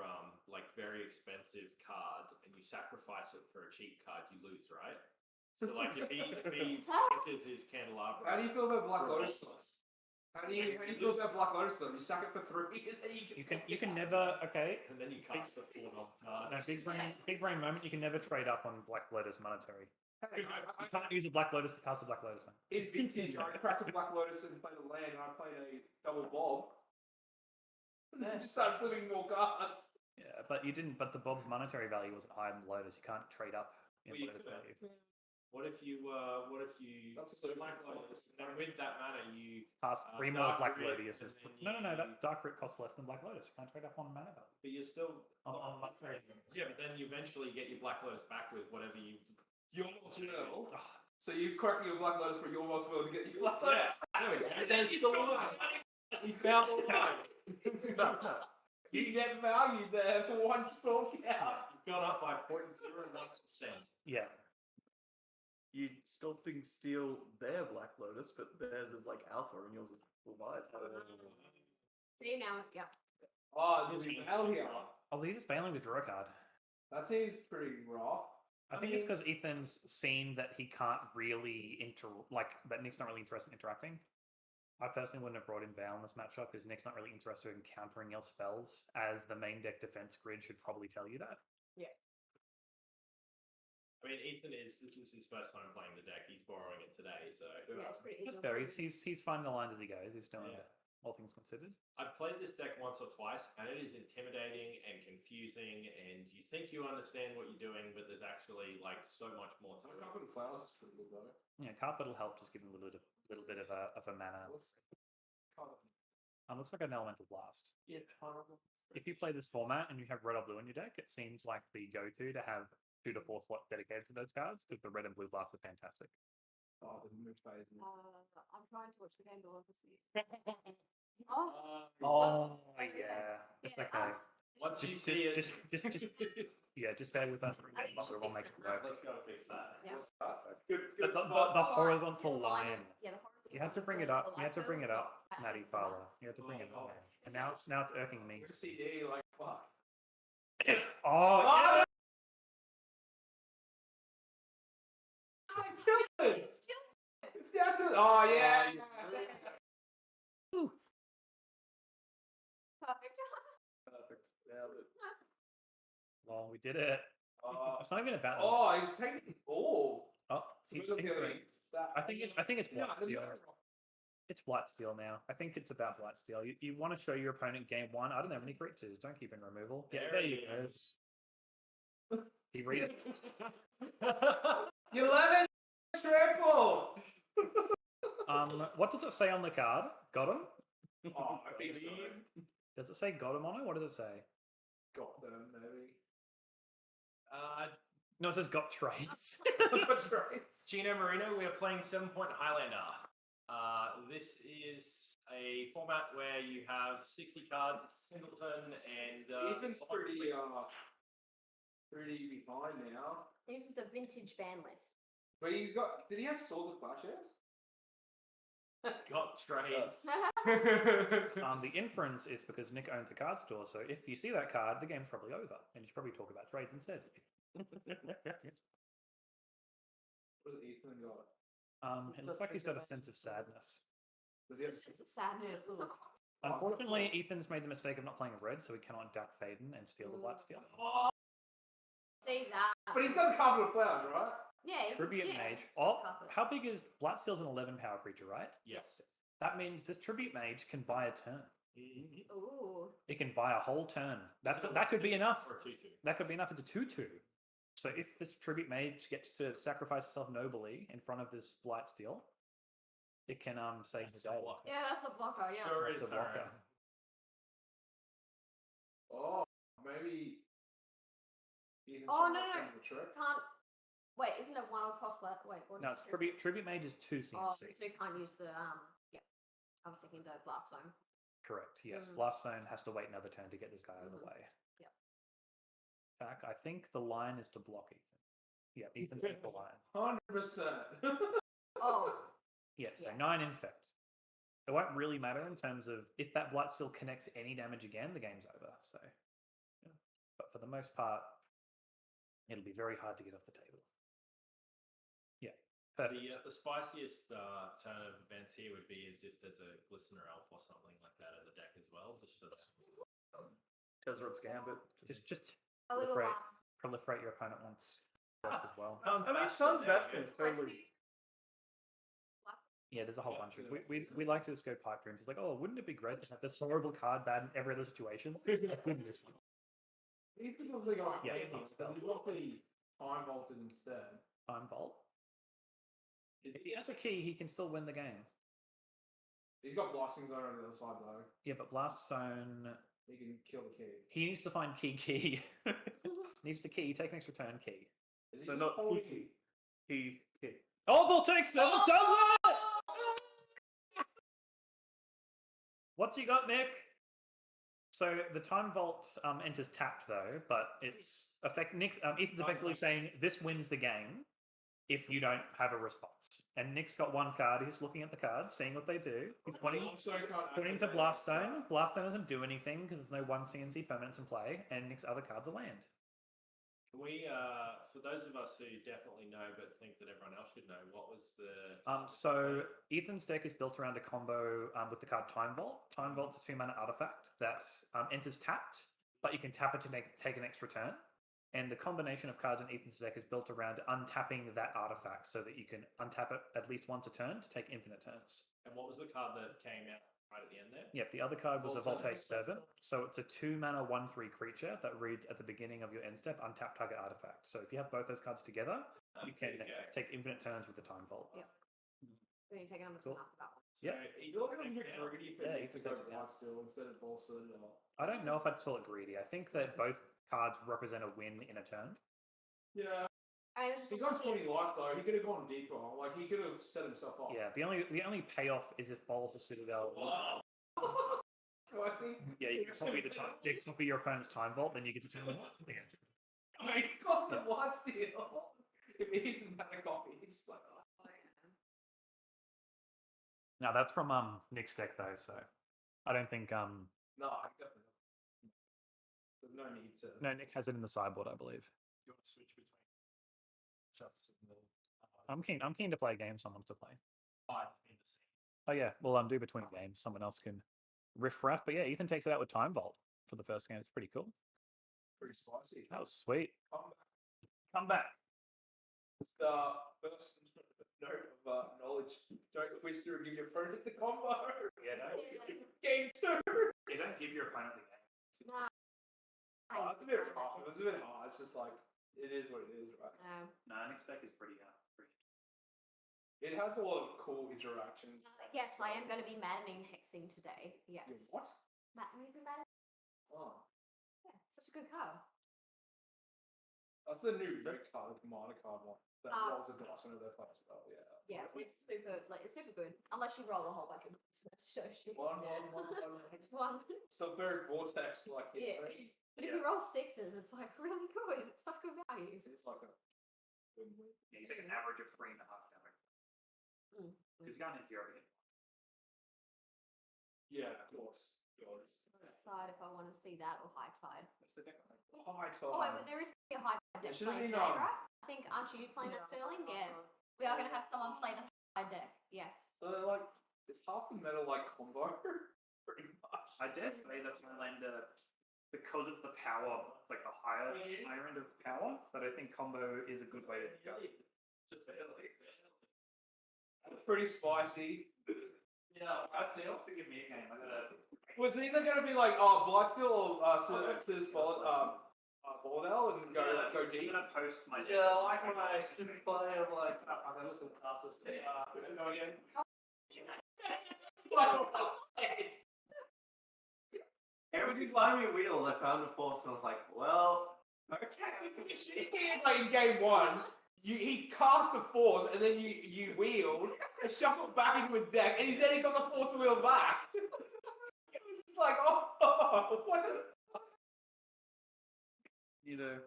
[SPEAKER 7] like very expensive card and you sacrifice it for a cheap card, you lose, right? So like if he tinkers his Candelabra,
[SPEAKER 4] How do you feel about Black
[SPEAKER 7] for a
[SPEAKER 4] Lotus though?
[SPEAKER 7] bonus,
[SPEAKER 4] How do you feel about Black Lotus though? You sack it for 3 and then
[SPEAKER 1] You can never
[SPEAKER 7] and then you cast a 4 card.
[SPEAKER 1] no, big brain moment. You can never trade up on Black Lotus monetary. You can't use a Black Lotus to cast a Black Lotus, man.
[SPEAKER 4] In vintage, I cracked a Black Lotus and played a land, and I played a double bob. And then just started flipping more cards.
[SPEAKER 1] Yeah, but you didn't. But the Bob's monetary value wasn't higher than the Lotus. You can't trade up in
[SPEAKER 7] Well, you
[SPEAKER 1] Lotus
[SPEAKER 7] could.
[SPEAKER 1] value.
[SPEAKER 7] What if you
[SPEAKER 4] That's a sort of
[SPEAKER 7] Black Lotus, and then with that mana you
[SPEAKER 1] Cast 3
[SPEAKER 7] Dark
[SPEAKER 1] more Black
[SPEAKER 7] Rit,
[SPEAKER 1] Lotuses.
[SPEAKER 7] and then
[SPEAKER 1] No.
[SPEAKER 7] you-
[SPEAKER 1] That Dark Rit costs less than Black Lotus. You can't trade up on mana value.
[SPEAKER 7] but you're still
[SPEAKER 1] On monetary.
[SPEAKER 7] yeah, but then you eventually get your Black Lotus back with whatever you've
[SPEAKER 4] Your Marshmallow. So you crack your Black Lotus for your Marshmallow to get your Black Lotus.
[SPEAKER 7] There we go. And then still we found the line.
[SPEAKER 4] You get value there for one storm out.
[SPEAKER 7] You've gone up by 0.01%.
[SPEAKER 1] Yeah.
[SPEAKER 3] You sculpting steal their Black Lotus, but theirs is like alpha and yours is full buys.
[SPEAKER 6] See now, yeah.
[SPEAKER 4] Oh, there's a battle here.
[SPEAKER 1] Oh, he's just failing to draw a card.
[SPEAKER 4] That seems pretty rough.
[SPEAKER 1] I think it's because Ethan's seen that he can't really that Nick's not really interested in interacting. I personally wouldn't have brought in Val in this matchup because Nick's not really interested in countering your spells, as the main deck defense grid should probably tell you that.
[SPEAKER 7] I mean, this is his first time playing the deck. He's borrowing it today, so
[SPEAKER 6] Yeah, it's pretty
[SPEAKER 1] That's
[SPEAKER 6] easy.
[SPEAKER 1] fair. He's finding the lines as he goes. He's doing
[SPEAKER 7] Yeah.
[SPEAKER 1] it, all things considered.
[SPEAKER 7] I've played this deck once or twice, and it is intimidating and confusing. And you think you understand what you're doing, but there's actually like so much more to it.
[SPEAKER 4] Carpet and Flowers is pretty good though.
[SPEAKER 1] Yeah, Carpet will help just give him a little bit of a mana.
[SPEAKER 4] What's Carpet?
[SPEAKER 1] Looks like an Elemental Blast.
[SPEAKER 5] Yeah, horrible.
[SPEAKER 1] If you play this format and you have red or blue in your deck, it seems like the go-to to have 2 to 4 slots dedicated to those cards because the red and blue blasts are fantastic.
[SPEAKER 4] Oh, the move phase.
[SPEAKER 6] I'm trying to watch the game, but obviously. Oh,
[SPEAKER 1] Oh yeah, it's
[SPEAKER 6] Yeah,
[SPEAKER 1] okay.
[SPEAKER 7] Once you
[SPEAKER 1] Just-
[SPEAKER 7] see it,
[SPEAKER 1] just- Yeah, just bear with us.
[SPEAKER 6] I think you should
[SPEAKER 1] We'll
[SPEAKER 6] fix
[SPEAKER 1] make it
[SPEAKER 6] that.
[SPEAKER 1] work.
[SPEAKER 7] let's go fix that.
[SPEAKER 6] yeah.
[SPEAKER 4] What's that?
[SPEAKER 1] The horizontal line.
[SPEAKER 6] Yeah, the horizontal
[SPEAKER 1] You had to
[SPEAKER 6] line
[SPEAKER 1] bring
[SPEAKER 6] for
[SPEAKER 1] it up.
[SPEAKER 6] the
[SPEAKER 1] You had to bring it
[SPEAKER 6] lighters,
[SPEAKER 1] up,
[SPEAKER 6] not
[SPEAKER 1] Maddie
[SPEAKER 6] the
[SPEAKER 1] Fowler.
[SPEAKER 6] lights.
[SPEAKER 1] You had to bring it
[SPEAKER 4] Oh.
[SPEAKER 1] up, and now it's irking me.
[SPEAKER 4] Your CD, like fuck.
[SPEAKER 1] Oh, yeah.
[SPEAKER 4] It's tilted. It's down to. Oh yeah.
[SPEAKER 6] Perfect.
[SPEAKER 4] Perfect. Yeah,
[SPEAKER 1] Well, we did it.
[SPEAKER 4] but,
[SPEAKER 1] It's not even about.
[SPEAKER 4] oh, he's taking the ball.
[SPEAKER 1] Oh, he's tinkering. I think it's
[SPEAKER 4] No,
[SPEAKER 1] Blight Steel. It's Blight Steel now. I think it's about Blight Steel. You want to show your opponent game 1. I don't have any creatures. Don't keep in removal. Yeah, there you go. He reads.
[SPEAKER 4] 11 triple.
[SPEAKER 1] What does it say on the card? Got him?
[SPEAKER 4] Oh, I think so.
[SPEAKER 1] Does it say got him on it? What does it say?
[SPEAKER 4] Got them, maybe.
[SPEAKER 1] No, it says got traits.
[SPEAKER 4] That's right.
[SPEAKER 7] Gino Marino, we are playing 7-Point Highlander. This is a format where you have 60 cards, it's a singleton, and
[SPEAKER 4] Ethan's pretty pretty behind now.
[SPEAKER 6] This is the vintage ban list.
[SPEAKER 4] But he's got. Did he have Swords of Plowshares?
[SPEAKER 7] Got trades.
[SPEAKER 1] The inference is because Nick owns a card store, so if you see that card, the game's probably over, and you should probably talk about trades instead.
[SPEAKER 4] What does Ethan got?
[SPEAKER 1] It looks like he's got a sense of sadness.
[SPEAKER 4] Does he have?
[SPEAKER 6] It's a sadness. It's not-
[SPEAKER 1] Unfortunately, Ethan's made the mistake of not playing red, so he cannot duck Faden and steal the Blight Steel.
[SPEAKER 6] See that?
[SPEAKER 4] But he's got the Carpet of Flowers, right?
[SPEAKER 6] Yeah.
[SPEAKER 1] Tribute
[SPEAKER 6] yeah.
[SPEAKER 1] Mage. Oh,
[SPEAKER 6] Carpet.
[SPEAKER 1] how big is Blight Steel's an 11 power creature, right?
[SPEAKER 7] Yes.
[SPEAKER 1] That means this Tribute Mage can buy a turn.
[SPEAKER 6] Ooh.
[SPEAKER 1] It can buy a whole turn. That could be enough. That could be enough. It's a 2/2. So if this Tribute Mage gets to sacrifice itself nobly in front of this Blight Steel, it can save the day.
[SPEAKER 6] Yeah, that's a blocker. Yeah.
[SPEAKER 7] Sure
[SPEAKER 1] It's
[SPEAKER 7] is
[SPEAKER 1] a blocker.
[SPEAKER 7] thorough.
[SPEAKER 4] Oh, maybe. Ethan's
[SPEAKER 6] Oh,
[SPEAKER 4] trying
[SPEAKER 6] no,
[SPEAKER 4] to
[SPEAKER 6] no.
[SPEAKER 4] send the trick.
[SPEAKER 6] Can't. Wait, isn't it one cost left? Wait, what?
[SPEAKER 1] No,
[SPEAKER 6] is
[SPEAKER 1] it's
[SPEAKER 6] it?
[SPEAKER 1] Tribute Mage is 2
[SPEAKER 6] Oh,
[SPEAKER 1] CMC.
[SPEAKER 6] so you can't use the Yeah, I was thinking the blast zone.
[SPEAKER 1] Correct. Yes.
[SPEAKER 6] Mm.
[SPEAKER 1] Blast Zone has to wait another turn to get this guy out of the way.
[SPEAKER 6] Yep.
[SPEAKER 1] Back. I think the line is to block Ethan. Yeah, Ethan's in the line.
[SPEAKER 4] 100%.
[SPEAKER 6] Oh.
[SPEAKER 1] Yeah, so
[SPEAKER 6] Yeah.
[SPEAKER 1] 9 infect. It won't really matter in terms of if that Blight still connects any damage again, the game's over. So, yeah. But for the most part, it'll be very hard to get off the table. Yeah, perfect.
[SPEAKER 7] The spiciest turn of events here would be as if there's a Glistener Elf or something like that in the deck as well, just for that.
[SPEAKER 3] Tezzerot's Gambit.
[SPEAKER 1] Just
[SPEAKER 6] A little
[SPEAKER 1] proliferate your opponent once as well.
[SPEAKER 3] I mean, Tons Bastion is totally.
[SPEAKER 1] Yeah, there's a whole
[SPEAKER 7] Yeah,
[SPEAKER 1] bunch of we like to just go pipe dreams. It's like, oh, wouldn't it be great to have this horrible card bad in every other situation? Goodness.
[SPEAKER 4] Ethan's obviously got
[SPEAKER 1] Yeah.
[SPEAKER 4] Phoenix, but he's got the Time Vaulted instead.
[SPEAKER 1] Time Vault. If he has a key, he can still win the game.
[SPEAKER 4] He's got Blasting Zone on the other side though.
[SPEAKER 1] Yeah, but Blast Zone,
[SPEAKER 4] He can kill the key.
[SPEAKER 1] he needs to find key. Needs to key, take an extra turn key.
[SPEAKER 4] Is he
[SPEAKER 3] So
[SPEAKER 4] just
[SPEAKER 3] not
[SPEAKER 4] holding
[SPEAKER 3] Kiki. He.
[SPEAKER 1] Oh, Voltex never does it! What's he got, Nick? So the Time Vault enters tapped though, but it's Ethan's effectively saying this wins the game if you don't have a response. And Nick's got one card. He's looking at the cards, seeing what they do. He's pointing to Blast Zone. Blast Zone doesn't do anything because there's no 1 CMC permanents in play, and Nick's other cards are land.
[SPEAKER 7] We, for those of us who definitely know but think that everyone else should know, what was the...
[SPEAKER 1] So Ethan's deck is built around a combo with the card Time Vault. Time Vault's a 2-mana artifact that enters tapped, but you can tap it to take an extra turn. And the combination of cards in Ethan's deck is built around untapping that artifact so that you can untap it at least once a turn to take infinite turns.
[SPEAKER 7] And what was the card that came out right at the end there?
[SPEAKER 1] Yep, the other card was a
[SPEAKER 7] Voltaic
[SPEAKER 1] Voltaic Servant. So it's a 2-mana 1/3 creature that reads at the beginning of your end step, untap target artifact. So if you have both those cards together, you can take infinite turns with the Time Vault.
[SPEAKER 6] Yep. Then you take another
[SPEAKER 1] Cool.
[SPEAKER 6] turn after that one.
[SPEAKER 1] Yeah.
[SPEAKER 4] You're looking at him greedy for
[SPEAKER 1] Yeah,
[SPEAKER 4] Nick
[SPEAKER 1] he
[SPEAKER 4] to go
[SPEAKER 1] takes it down.
[SPEAKER 4] Blight Steel instead of Bolson or.
[SPEAKER 1] I don't know if I'd call it greedy. I think that both cards represent a win in a turn.
[SPEAKER 4] Yeah.
[SPEAKER 6] I was just
[SPEAKER 4] He's on
[SPEAKER 6] looking-
[SPEAKER 4] 20 life though. He could have gone deeper. Like he could have set himself up.
[SPEAKER 1] Yeah, the only payoff is if Bowls a Citadel.
[SPEAKER 4] So I see.
[SPEAKER 1] Yeah, you can copy your opponent's Time Vault, then you get to turn it.
[SPEAKER 4] I mean, he got the Blight Steel. If he didn't have a copy, he's just like, oh.
[SPEAKER 6] Oh, yeah.
[SPEAKER 1] Now that's from Nick's deck though, so I don't think
[SPEAKER 4] No, I definitely not. There's no need to.
[SPEAKER 1] no, Nick has it in the sideboard, I believe.
[SPEAKER 7] You want to switch between shops and the...
[SPEAKER 1] I'm keen to play a game someone wants to play.
[SPEAKER 7] in the scene.
[SPEAKER 1] Oh yeah, well do between games. Someone else can riff raff. But yeah, Ethan takes it out with Time Vault for the first game. It's pretty cool.
[SPEAKER 4] Pretty spicy.
[SPEAKER 1] That was sweet.
[SPEAKER 4] Come back. It's the first note of knowledge. Don't quiz through and give your opponent the combo.
[SPEAKER 1] Yeah, no.
[SPEAKER 4] Game 2.
[SPEAKER 1] You don't give your opponent the game.
[SPEAKER 6] Nah.
[SPEAKER 4] Oh, it's a bit hard. It's a bit hard. It's just like it is what it is, right?
[SPEAKER 1] No, Nick's deck is pretty
[SPEAKER 4] It has a lot of cool interactions.
[SPEAKER 6] Yes, I am going to be maddening hexing today. Yes.
[SPEAKER 4] Yeah, what?
[SPEAKER 6] Maddening is maddening.
[SPEAKER 4] Oh,
[SPEAKER 6] Yeah, such a good card.
[SPEAKER 4] that's the new red card, the commander card one.
[SPEAKER 3] That rolls a dice whenever they play as well. Yeah.
[SPEAKER 6] Yeah, it's super good. Unless you roll a whole bunch of dice. That shows you.
[SPEAKER 3] One.
[SPEAKER 6] One.
[SPEAKER 3] So very vortex like.
[SPEAKER 6] Yeah. But if you roll sixes, it's like really good. It's such good value.
[SPEAKER 3] It's like a.
[SPEAKER 1] Yeah, you take an average of 3.5 damage. Because you can't hit 0 to hit.
[SPEAKER 3] Yeah, of course.
[SPEAKER 6] Decide if I want to see that or high tide.
[SPEAKER 3] What's the deck? High tide.
[SPEAKER 6] Oh, wait, but there is going to be a high tide deck
[SPEAKER 3] should've
[SPEAKER 6] playing
[SPEAKER 3] been,
[SPEAKER 6] today, right? I think, aren't you playing that, Sterling? Yeah. We are going to have someone play the high deck. Yes.
[SPEAKER 3] So they're like, it's half the metal like combo, pretty much.
[SPEAKER 1] I dare say that Highlander, because of the power, like the higher end of power, that I think combo is a good way to go.
[SPEAKER 3] That's pretty spicy.
[SPEAKER 1] Yeah, I'd say also give me a game. I gotta.
[SPEAKER 3] Was it either going to be like, oh, Blightsteel or Boladell and go deep?
[SPEAKER 1] I'm gonna post my.
[SPEAKER 5] Yeah, like when I stupid play, I'm like, I'm just gonna cast this.
[SPEAKER 3] Go again.
[SPEAKER 8] Everybody's lying me a wheel. I found a force, and I was like, well, okay.
[SPEAKER 3] The thing is, like in game one, he cast a force, and then you wheeled and shuffled back into his deck, and then he got the force wheel back. It was just like, oh, what the you know.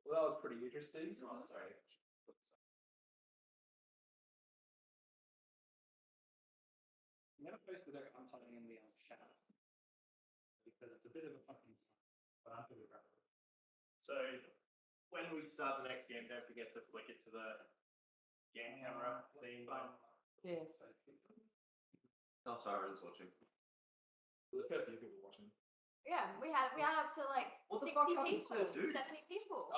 [SPEAKER 3] Well, that was pretty interesting. Oh, sorry.
[SPEAKER 1] I'm gonna post the deck I'm playing in the chat because it's a bit of a fucking. But I'm pretty proud of it.
[SPEAKER 7] So when we start the next game, don't forget to flick it to the game camera thing.
[SPEAKER 5] Yeah.
[SPEAKER 8] Oh, sorry, I was watching.
[SPEAKER 3] There's a few people watching.
[SPEAKER 6] Yeah, we had up to like
[SPEAKER 8] What the
[SPEAKER 6] 60
[SPEAKER 8] fuck happened
[SPEAKER 6] people,
[SPEAKER 8] to dude?
[SPEAKER 6] 70 people.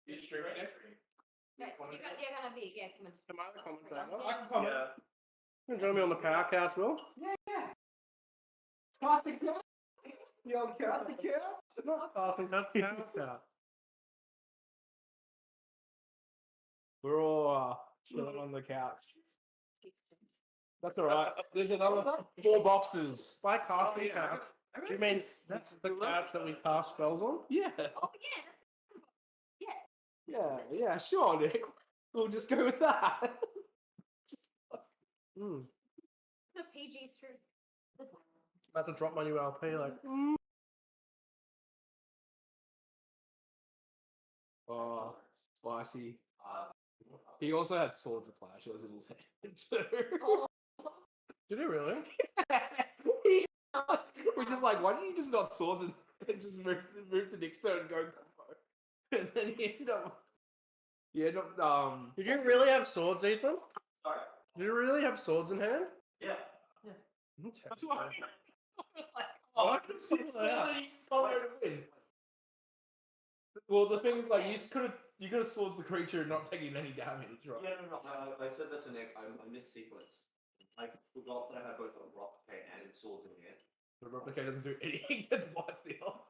[SPEAKER 3] You stream it next week.
[SPEAKER 6] Yeah, you're gonna be commenting.
[SPEAKER 9] Am I the commentator?
[SPEAKER 3] I can comment.
[SPEAKER 1] Yeah.
[SPEAKER 9] You can join me on the power couch, Will?
[SPEAKER 3] Cast the cat. The old cast the cat.
[SPEAKER 9] Not passing couch, power couch. We're all chilling on the couch. That's alright. There's another 4 boxes. By casting couch, do you mean that's the couch that we cast spells on? Yeah.
[SPEAKER 6] Oh yeah,
[SPEAKER 9] Yeah, sure, Nick. We'll just go with that.
[SPEAKER 6] the PG stream.
[SPEAKER 9] About to drop my new LP, like.
[SPEAKER 3] Oh, spicy. He also had swords of flashes in his hand too.
[SPEAKER 6] Oh.
[SPEAKER 9] Did he really?
[SPEAKER 3] We're just like, why didn't you just not swords and just move to Nick's turn and go combo? And then he ended up. Yeah, not
[SPEAKER 9] Did you really have swords, Ethan?
[SPEAKER 8] Sorry?
[SPEAKER 9] Did you really have swords in hand?
[SPEAKER 8] Yeah.
[SPEAKER 3] That's why.
[SPEAKER 9] Oh,
[SPEAKER 3] well, the thing is, like, you could have swords the creature and not taking any damage, right?
[SPEAKER 8] Yeah, no. I said that to Nick. I missed sequence. I forgot that I had both a rock and swords in hand.
[SPEAKER 3] The replica doesn't do anything against Blightsteel.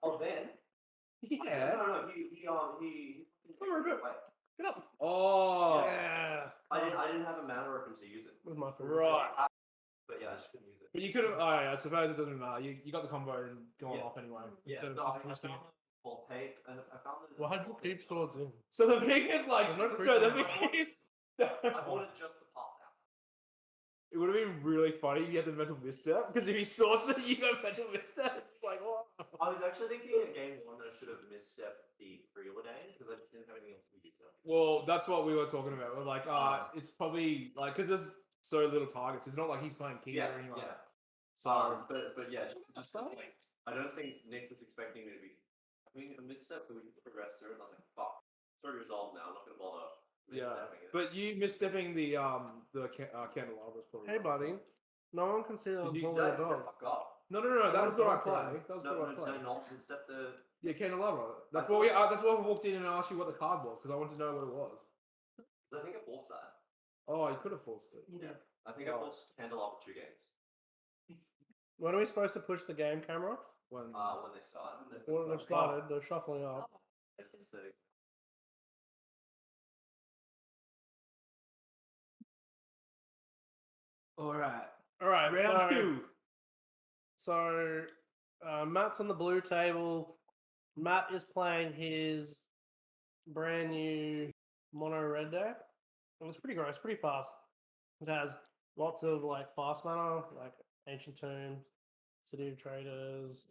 [SPEAKER 8] Oh, then?
[SPEAKER 3] Yeah.
[SPEAKER 8] No. He like,
[SPEAKER 3] Get up. Oh.
[SPEAKER 9] Yeah.
[SPEAKER 8] I didn't have a mana weapon to use it.
[SPEAKER 9] With my foot.
[SPEAKER 3] Right.
[SPEAKER 8] But yeah, I just couldn't use it.
[SPEAKER 3] But you could have. Oh, yeah, I suppose it doesn't matter. You got the combo and gone off anyway.
[SPEAKER 8] Yeah.
[SPEAKER 3] The-
[SPEAKER 8] No, I found it for take, and I found it.
[SPEAKER 9] Well, how'd you keep swords in?
[SPEAKER 3] So the thing is, like,
[SPEAKER 9] Well, no
[SPEAKER 3] no, the
[SPEAKER 9] creature.
[SPEAKER 3] thing is,
[SPEAKER 8] I bought it just for part now.
[SPEAKER 3] it would have been really funny if you had the mental misstep, because if he sourced it, you got mental misstep. It's like, what?
[SPEAKER 8] I was actually thinking in game one I should have misstepped the preordained because I just didn't have anything else to use it.
[SPEAKER 3] Well, that's what we were talking about. We're like, it's probably like because there's so little targets. It's not like he's playing King or anything like that.
[SPEAKER 8] So, but yeah, just like, I don't think Nick was expecting me to be. I mean, a misstep so we can progress through, and I was like, fuck, it's already resolved now. I'm not gonna bother.
[SPEAKER 3] Yeah,
[SPEAKER 8] misstepping it.
[SPEAKER 3] but you misstepping the candelabra was probably.
[SPEAKER 9] Hey, buddy. No one can see that
[SPEAKER 8] Did
[SPEAKER 9] I'm
[SPEAKER 8] you
[SPEAKER 9] pulling a
[SPEAKER 8] get
[SPEAKER 9] dog.
[SPEAKER 8] fuck up?
[SPEAKER 3] No, that was the right play.
[SPEAKER 9] Okay.
[SPEAKER 3] That was
[SPEAKER 8] No,
[SPEAKER 3] the right play.
[SPEAKER 8] did I not misstep the?
[SPEAKER 3] Yeah, candelabra. That's what we. That's why we walked in and asked you what the card was because I wanted to know what it was.
[SPEAKER 8] I think I forced that.
[SPEAKER 3] Oh, you could have forced it.
[SPEAKER 8] Yeah. I think I forced candelabra 2 games.
[SPEAKER 9] When are we supposed to push the game camera?
[SPEAKER 3] When
[SPEAKER 8] When they started.
[SPEAKER 9] When they've started, they're shuffling up.
[SPEAKER 8] It's the.
[SPEAKER 3] all right,
[SPEAKER 9] Alright,
[SPEAKER 3] round
[SPEAKER 9] so,
[SPEAKER 3] 2.
[SPEAKER 9] so Matt's on the blue table. Matt is playing his brand new mono red deck. It was pretty gross, pretty fast. It has lots of like fast mana, like Ancient Tomb, City of Traders,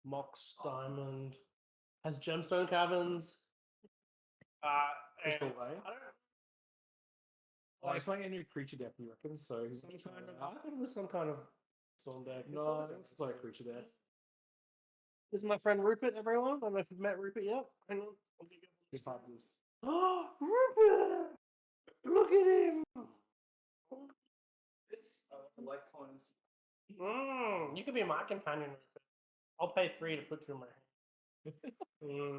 [SPEAKER 9] Mox Diamond, has Gemstone Caverns.
[SPEAKER 4] Crystal
[SPEAKER 9] and
[SPEAKER 4] Way.
[SPEAKER 9] I don't
[SPEAKER 4] Oh, he's playing a new creature deck, you reckon? So he's
[SPEAKER 9] some kind of, I thought it was some kind of storm deck.
[SPEAKER 4] no, it's like a creature deck.
[SPEAKER 9] This is my friend Rupert, everyone. I don't know if you've met Rupert yet. Hang on. I'll give you
[SPEAKER 4] His part is
[SPEAKER 9] Oh, Rupert! Look at him!
[SPEAKER 4] it's like coins.
[SPEAKER 9] You could be my companion, Rupert. I'll pay 3 to put you in my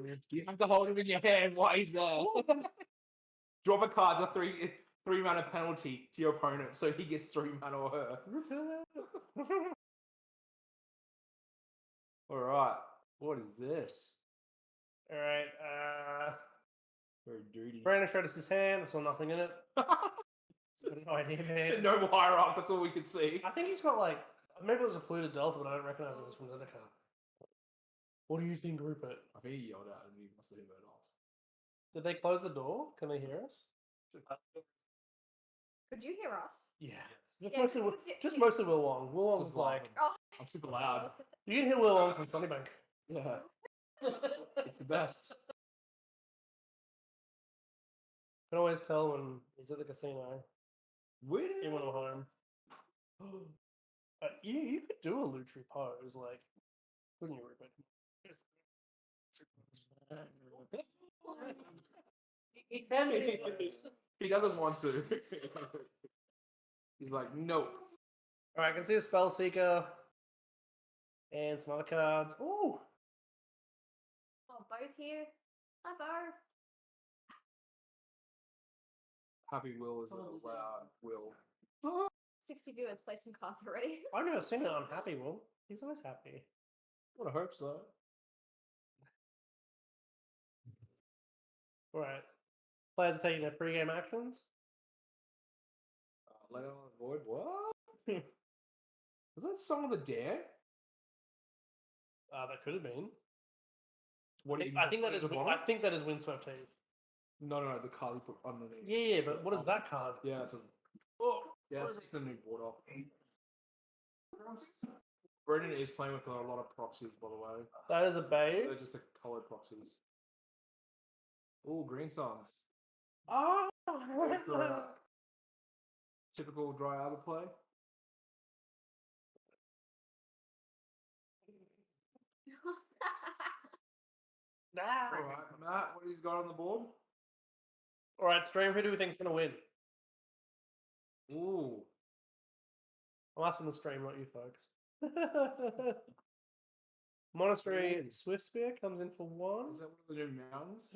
[SPEAKER 9] hand.
[SPEAKER 4] You have to hold him in your hand while he's there. Drop a card's a three mana penalty to your opponent, so he gets 3 mana or her. Alright, what is this?
[SPEAKER 9] Alright,
[SPEAKER 4] Very dirty.
[SPEAKER 9] Brandon showed us his hand. I saw nothing in it. Got no idea, man.
[SPEAKER 4] No higher up, that's all we could see.
[SPEAKER 9] I think he's got like, maybe it was a polluted Delta, but I don't recognize it as from Zendikar. What do you think, Rupert?
[SPEAKER 4] I think he yelled out and he must have heard us.
[SPEAKER 9] Did they close the door? Can they hear us?
[SPEAKER 6] Could you hear us?
[SPEAKER 9] Yeah.
[SPEAKER 6] Yeah,
[SPEAKER 9] Just mostly Will Wong. Will Wong's
[SPEAKER 4] Just
[SPEAKER 9] like,
[SPEAKER 4] laughing.
[SPEAKER 6] Oh,
[SPEAKER 4] I'm super loud.
[SPEAKER 9] you can hear Will Wong from Sunnybank.
[SPEAKER 4] Yeah, it's the best.
[SPEAKER 9] Can always tell when he's at the casino.
[SPEAKER 4] Where
[SPEAKER 9] Even when I'm home. You could do a Lutri pose, like, couldn't you, Rupert? He can do
[SPEAKER 4] He doesn't want to. He's like, nope.
[SPEAKER 9] Alright, I can see a Spell Seeker and some other cards. Ooh!
[SPEAKER 6] oh, Bo's here. Hi, Bo.
[SPEAKER 4] Happy Will is a loud Will.
[SPEAKER 6] 60 viewers play some cards already.
[SPEAKER 9] I've never seen an unhappy Will. He's always happy.
[SPEAKER 4] I would hope so.
[SPEAKER 9] Alright. Players are taking their pre-game actions.
[SPEAKER 4] Let on void. What? Was that Song of the Dare?
[SPEAKER 9] That could have been.
[SPEAKER 4] What do you
[SPEAKER 9] I think that is.
[SPEAKER 4] the bottom?
[SPEAKER 9] I think that is Windswept Heath.
[SPEAKER 4] No, the card you put underneath.
[SPEAKER 9] Yeah, but what is that card?
[SPEAKER 4] Yeah, it's a.
[SPEAKER 9] Oh,
[SPEAKER 4] Yeah,
[SPEAKER 9] what
[SPEAKER 4] it's
[SPEAKER 9] is
[SPEAKER 4] just a new board off. Brendan is playing with a lot of proxies, by the way.
[SPEAKER 9] that is a babe.
[SPEAKER 4] They're just the coloured proxies. Oh, Green Suns.
[SPEAKER 9] Oh,
[SPEAKER 4] That's, typical dry arbor play. Alright, Matt, what he's got on the board?
[SPEAKER 9] All right, stream. Who do we think's gonna win?
[SPEAKER 4] Ooh.
[SPEAKER 9] I'm asking the stream, not you folks. Monastery Swift Spear comes in for 1.
[SPEAKER 4] Is that one of the new mountains?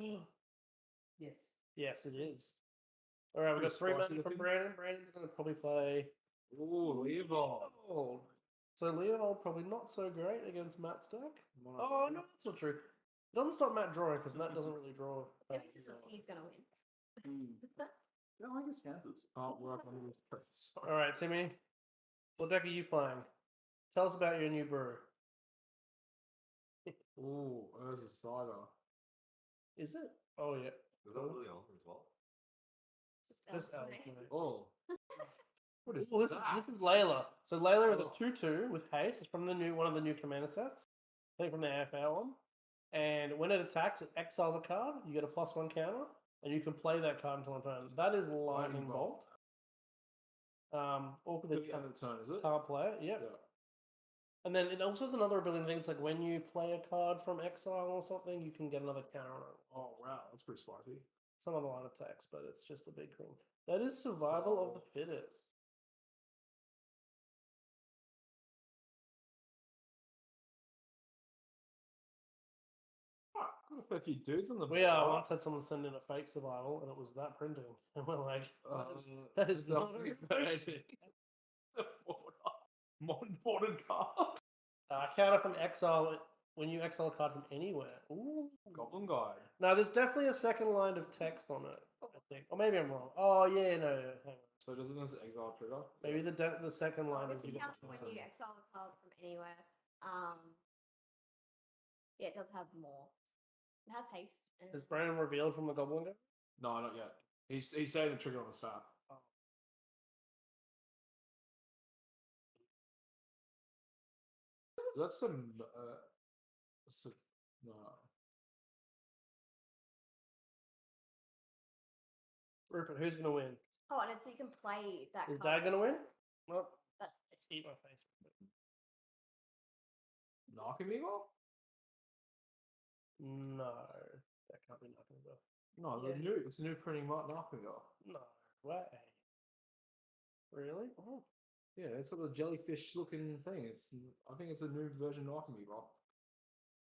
[SPEAKER 5] Yes.
[SPEAKER 9] Yes, it is. All right, we've got
[SPEAKER 4] Pretty
[SPEAKER 9] 3
[SPEAKER 4] spicy
[SPEAKER 9] men from
[SPEAKER 4] looking.
[SPEAKER 9] Brandon. Brandon's gonna probably play.
[SPEAKER 4] Ooh, Leovold.
[SPEAKER 9] Oh, so Leovold probably not so great against Matt's deck. Oh no, that's not true. It doesn't stop Matt drawing because Matt doesn't really draw.
[SPEAKER 6] Maybe it's just he's gonna win.
[SPEAKER 4] I don't like his chances. Oh, we're up on this purchase.
[SPEAKER 9] All right, Timmy. What deck are you playing? Tell us about your new brew.
[SPEAKER 4] Ooh, there's a cider.
[SPEAKER 9] Is it? Oh yeah.
[SPEAKER 8] Was that really on as well?
[SPEAKER 6] Just
[SPEAKER 9] This elf,
[SPEAKER 6] elsewhere.
[SPEAKER 9] mate.
[SPEAKER 4] Oh. What is
[SPEAKER 9] Well,
[SPEAKER 4] that?
[SPEAKER 9] this is Layla. So Layla is a
[SPEAKER 4] Oh.
[SPEAKER 9] 2/2 with haste. It's from the new one of the new commander sets. I think from the AFL one. And when it attacks, it exiles a card. You get a +1 counter, and you can play that card until turn. That is Lightning Bolt. Or
[SPEAKER 4] At the end of the turn, is it?
[SPEAKER 9] card player. Yep.
[SPEAKER 4] Yeah.
[SPEAKER 9] And then it also has another ability thing. It's like when you play a card from exile or something, you can get another counter on it.
[SPEAKER 4] Oh wow, that's pretty spicy.
[SPEAKER 9] Some other line of text, but it's just a big thing. That is survival of the fittest.
[SPEAKER 4] Got a fair few dudes on the
[SPEAKER 9] We
[SPEAKER 4] board.
[SPEAKER 9] once had someone send in a fake survival, and it was that printing, and we're like,
[SPEAKER 4] Uh,
[SPEAKER 9] that is not
[SPEAKER 4] Self-defeating.
[SPEAKER 9] a
[SPEAKER 4] Modern card.
[SPEAKER 9] counter from exile when you exile a card from anywhere. Ooh.
[SPEAKER 4] Goblin Guide.
[SPEAKER 9] Now, there's definitely a second line of text on it, I think. Or maybe I'm wrong. Oh, yeah, no, hang on.
[SPEAKER 4] So doesn't this exile trigger?
[SPEAKER 9] Maybe the second line
[SPEAKER 6] It's
[SPEAKER 9] is
[SPEAKER 6] a
[SPEAKER 9] you get
[SPEAKER 6] counter
[SPEAKER 9] the
[SPEAKER 6] when
[SPEAKER 9] counter.
[SPEAKER 6] you exile a card from anywhere. Yeah, it does have more. It has haste. And
[SPEAKER 9] Is Brandon revealed from the Goblin guy?
[SPEAKER 3] No, not yet. He's saying the trigger on the start. That's some. No.
[SPEAKER 9] Rupert, who's gonna win?
[SPEAKER 6] oh, and so you can play that.
[SPEAKER 9] Is
[SPEAKER 6] card
[SPEAKER 9] Dad gonna win?
[SPEAKER 6] later.
[SPEAKER 9] Well,
[SPEAKER 6] That's
[SPEAKER 9] let's eat my face.
[SPEAKER 3] Nakamigo?
[SPEAKER 9] No, that can't be Nakamigo.
[SPEAKER 3] No,
[SPEAKER 6] Yeah.
[SPEAKER 3] it's a new printing Nakamigo.
[SPEAKER 9] No way. Really? Oh.
[SPEAKER 3] Yeah, it's got the jellyfish looking thing. I think it's a new version of Nakamigo.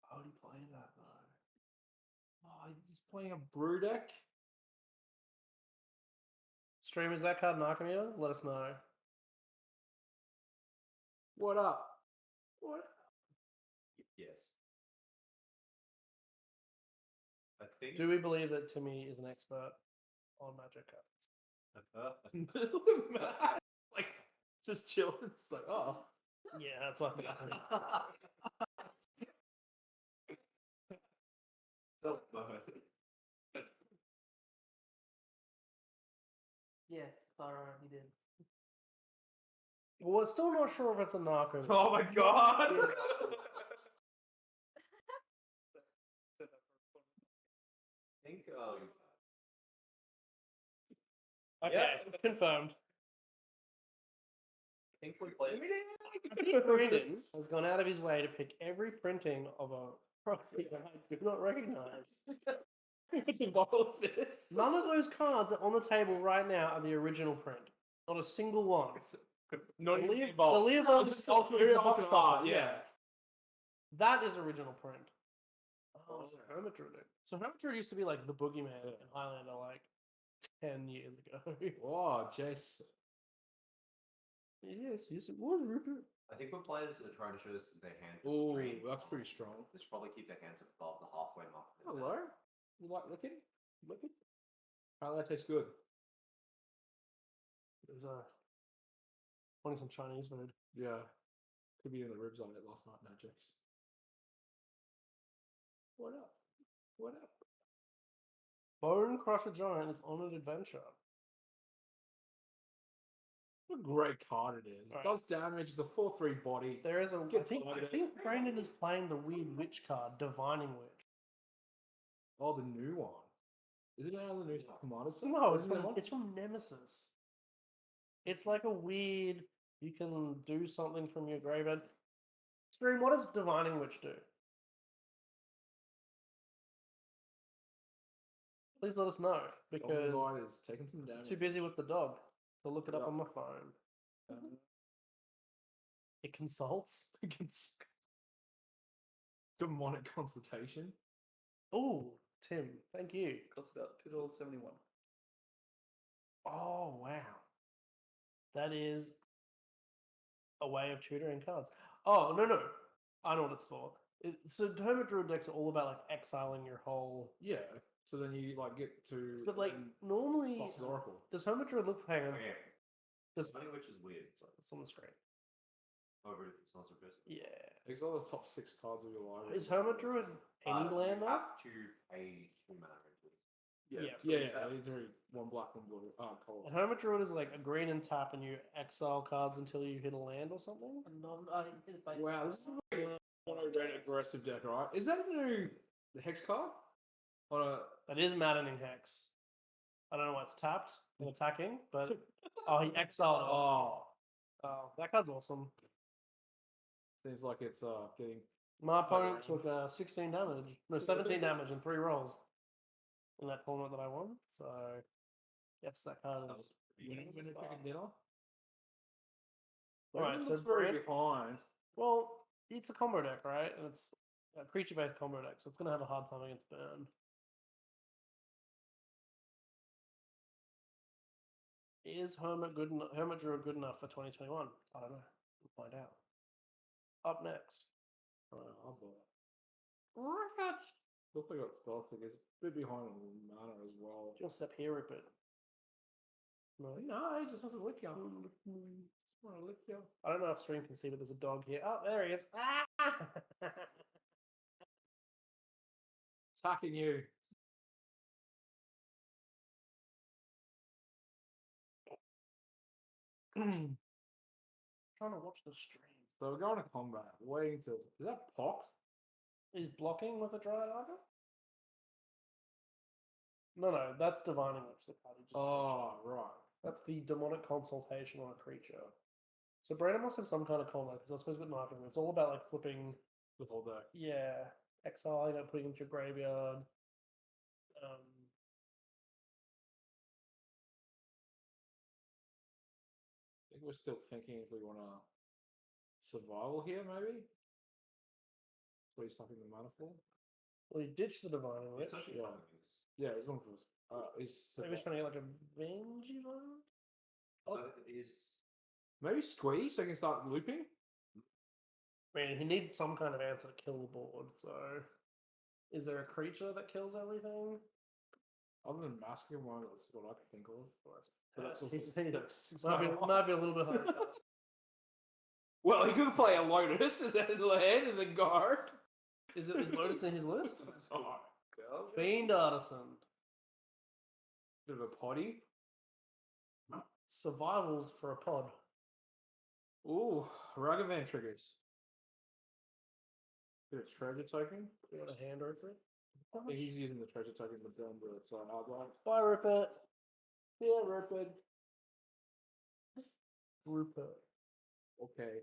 [SPEAKER 3] How do you play that though? Oh, he's playing a brew deck.
[SPEAKER 9] Stream, is that card Nakamigo? Let us know.
[SPEAKER 3] What up? What up?
[SPEAKER 8] Yes. I think.
[SPEAKER 9] Do we believe that Timmy is an expert on Magic cards?
[SPEAKER 3] Like, just chilling. It's like, oh.
[SPEAKER 9] Yeah, that's what I think.
[SPEAKER 8] Self-moment.
[SPEAKER 5] Yes, Thorough, he did.
[SPEAKER 9] Well, we're still not sure if it's a Nakamigo.
[SPEAKER 3] Oh my god!
[SPEAKER 8] I think
[SPEAKER 9] Okay, confirmed.
[SPEAKER 8] I think we played.
[SPEAKER 9] I think Brandon has gone out of his way to pick every printing of a property that I do not recognize.
[SPEAKER 3] It's a bottle of this.
[SPEAKER 9] None of those cards that are on the table right now are the original print. Not a single one.
[SPEAKER 3] Not
[SPEAKER 9] The
[SPEAKER 3] even
[SPEAKER 9] Leo-
[SPEAKER 3] Evolved.
[SPEAKER 9] the Leo
[SPEAKER 3] It's
[SPEAKER 9] Box
[SPEAKER 3] a
[SPEAKER 9] Ultimate
[SPEAKER 3] very
[SPEAKER 9] is the
[SPEAKER 3] ultimate
[SPEAKER 9] Box
[SPEAKER 3] art,
[SPEAKER 9] Stopper,
[SPEAKER 3] yeah.
[SPEAKER 9] That is original print. Oh,
[SPEAKER 3] Oh.
[SPEAKER 9] so Hermit Druid. So Hermit Druid used to be like the boogeyman in Highlander like 10 years ago.
[SPEAKER 3] Oh, Jace.
[SPEAKER 9] Yes, it was Rupert.
[SPEAKER 8] I think when players are trying to show us their hand for the
[SPEAKER 3] Oh,
[SPEAKER 8] stream,
[SPEAKER 3] that's pretty strong.
[SPEAKER 8] they should probably keep their hands above the halfway mark.
[SPEAKER 3] Hello. You like licking? Licking? Apparently that tastes good.
[SPEAKER 9] There's wanting some Chinese food.
[SPEAKER 3] Yeah. Could be in the ribs on it last night, no jokes. What up? What up?
[SPEAKER 9] Bone Crusher Giant is on an adventure.
[SPEAKER 3] What a great card it is. It
[SPEAKER 9] Right.
[SPEAKER 3] does damage. It's a 4/3 body.
[SPEAKER 9] There is a. I
[SPEAKER 3] Get
[SPEAKER 9] think
[SPEAKER 3] targeted.
[SPEAKER 9] Brandon is playing the weird witch card, Divining Witch.
[SPEAKER 3] Oh, the new one. Is it now the new Commander set?
[SPEAKER 9] No,
[SPEAKER 3] Isn't it one?
[SPEAKER 9] it's from Nemesis. It's like a weird. You can do something from your graveyard. Stream, what does Divining Witch do? Please let us know because
[SPEAKER 3] Goblin is taking some
[SPEAKER 9] I'm
[SPEAKER 3] damage.
[SPEAKER 9] too busy with the dog to look it up
[SPEAKER 3] Yep.
[SPEAKER 9] on my phone. It consults.
[SPEAKER 3] Against demonic consultation.
[SPEAKER 9] Oh, Tim, thank you.
[SPEAKER 8] Costs about $2.71.
[SPEAKER 9] Oh wow, that is a way of tutoring cards. Oh no, I know what it's for. So Hermit Druid decks are all about like exiling your whole.
[SPEAKER 3] Yeah. So then you like get to.
[SPEAKER 9] But like normally,
[SPEAKER 3] Foster's Oracle.
[SPEAKER 9] does Hermit Druid look? Hang on,
[SPEAKER 8] Okay.
[SPEAKER 9] does
[SPEAKER 8] Something which is weird.
[SPEAKER 9] it's on the screen?
[SPEAKER 8] Oh, really? It's not so good.
[SPEAKER 9] Yeah.
[SPEAKER 3] Exile the top 6 cards of your library.
[SPEAKER 9] Is Hermit Druid any land
[SPEAKER 8] You
[SPEAKER 9] though?
[SPEAKER 8] have to pay 2 mana rentals.
[SPEAKER 3] Yeah. It's already 1 black, 1 blue. Oh, cool.
[SPEAKER 9] And Hermit Druid is like a green and tap, and you exile cards until you hit a land or something.
[SPEAKER 5] I hit it by
[SPEAKER 3] Wow, this is a very aggressive deck, right? Is that the hex card? On a
[SPEAKER 9] That is maddening hex. I don't know why it's tapped and attacking, but oh, he exiled. Oh, that card's awesome.
[SPEAKER 3] seems like it's getting.
[SPEAKER 9] My opponent took 16 damage, no, 17 damage in 3 rolls in that tournament that I won. So, yes, that card is. Alright, so
[SPEAKER 3] very
[SPEAKER 9] Brand-
[SPEAKER 3] behind.
[SPEAKER 9] Well, it's a combo deck, right? And it's a creature-based combo deck, so it's going to have a hard time against burn. Is Hermit Druid good enough for 2021? I don't know. We'll find out. Up next.
[SPEAKER 3] I'll buy it. Looks like it's spell it's a bit behind on mana as well.
[SPEAKER 9] Just step here, Rupert. No,
[SPEAKER 3] No, he just wants to lick you. Just want to lick you.
[SPEAKER 9] I don't know if stream can see, but there's a dog here. Oh, there he is. Ah! Attacking you.
[SPEAKER 5] Trying to watch the stream.
[SPEAKER 9] So we're going to combat. Waiting to. Is that Pox?
[SPEAKER 5] Is blocking with a Dryad Arbor? No, that's Divining Witch, the card you just
[SPEAKER 9] Oh, right.
[SPEAKER 5] That's the demonic consultation on a creature. So Brandon must have some kind of combat because I suppose with knifing, it's all about like flipping.
[SPEAKER 9] The whole deck.
[SPEAKER 5] Yeah, exile, putting into your graveyard.
[SPEAKER 9] I think we're still thinking if we want to survival here, maybe. What are you stopping the mana for?
[SPEAKER 5] Well, you ditch the Divining Witch.
[SPEAKER 9] Yeah, as long as he's
[SPEAKER 5] Maybe he's trying to get like a Vengevine?
[SPEAKER 9] maybe squeeze so he can start looping.
[SPEAKER 5] I mean, he needs some kind of answer to kill the board, so. Is there a creature that kills everything?
[SPEAKER 9] Other than masking one, that's what I could think of. But that's
[SPEAKER 5] Might be a little bit hard.
[SPEAKER 9] Well, he could play a Lotus and then land and then guard.
[SPEAKER 5] Is Lotus in his list?
[SPEAKER 9] Oh,
[SPEAKER 5] Fiend Artisan.
[SPEAKER 9] bit of a potty.
[SPEAKER 5] Survivals for a pod.
[SPEAKER 9] Ooh, Ragavan triggers. Bit of treasure token.
[SPEAKER 5] You want a hand opener?
[SPEAKER 9] I think he's using the treasure token to build the outright.
[SPEAKER 5] Bye, Rupert.
[SPEAKER 9] Yeah, Rupert.
[SPEAKER 5] Rupert.
[SPEAKER 9] Okay.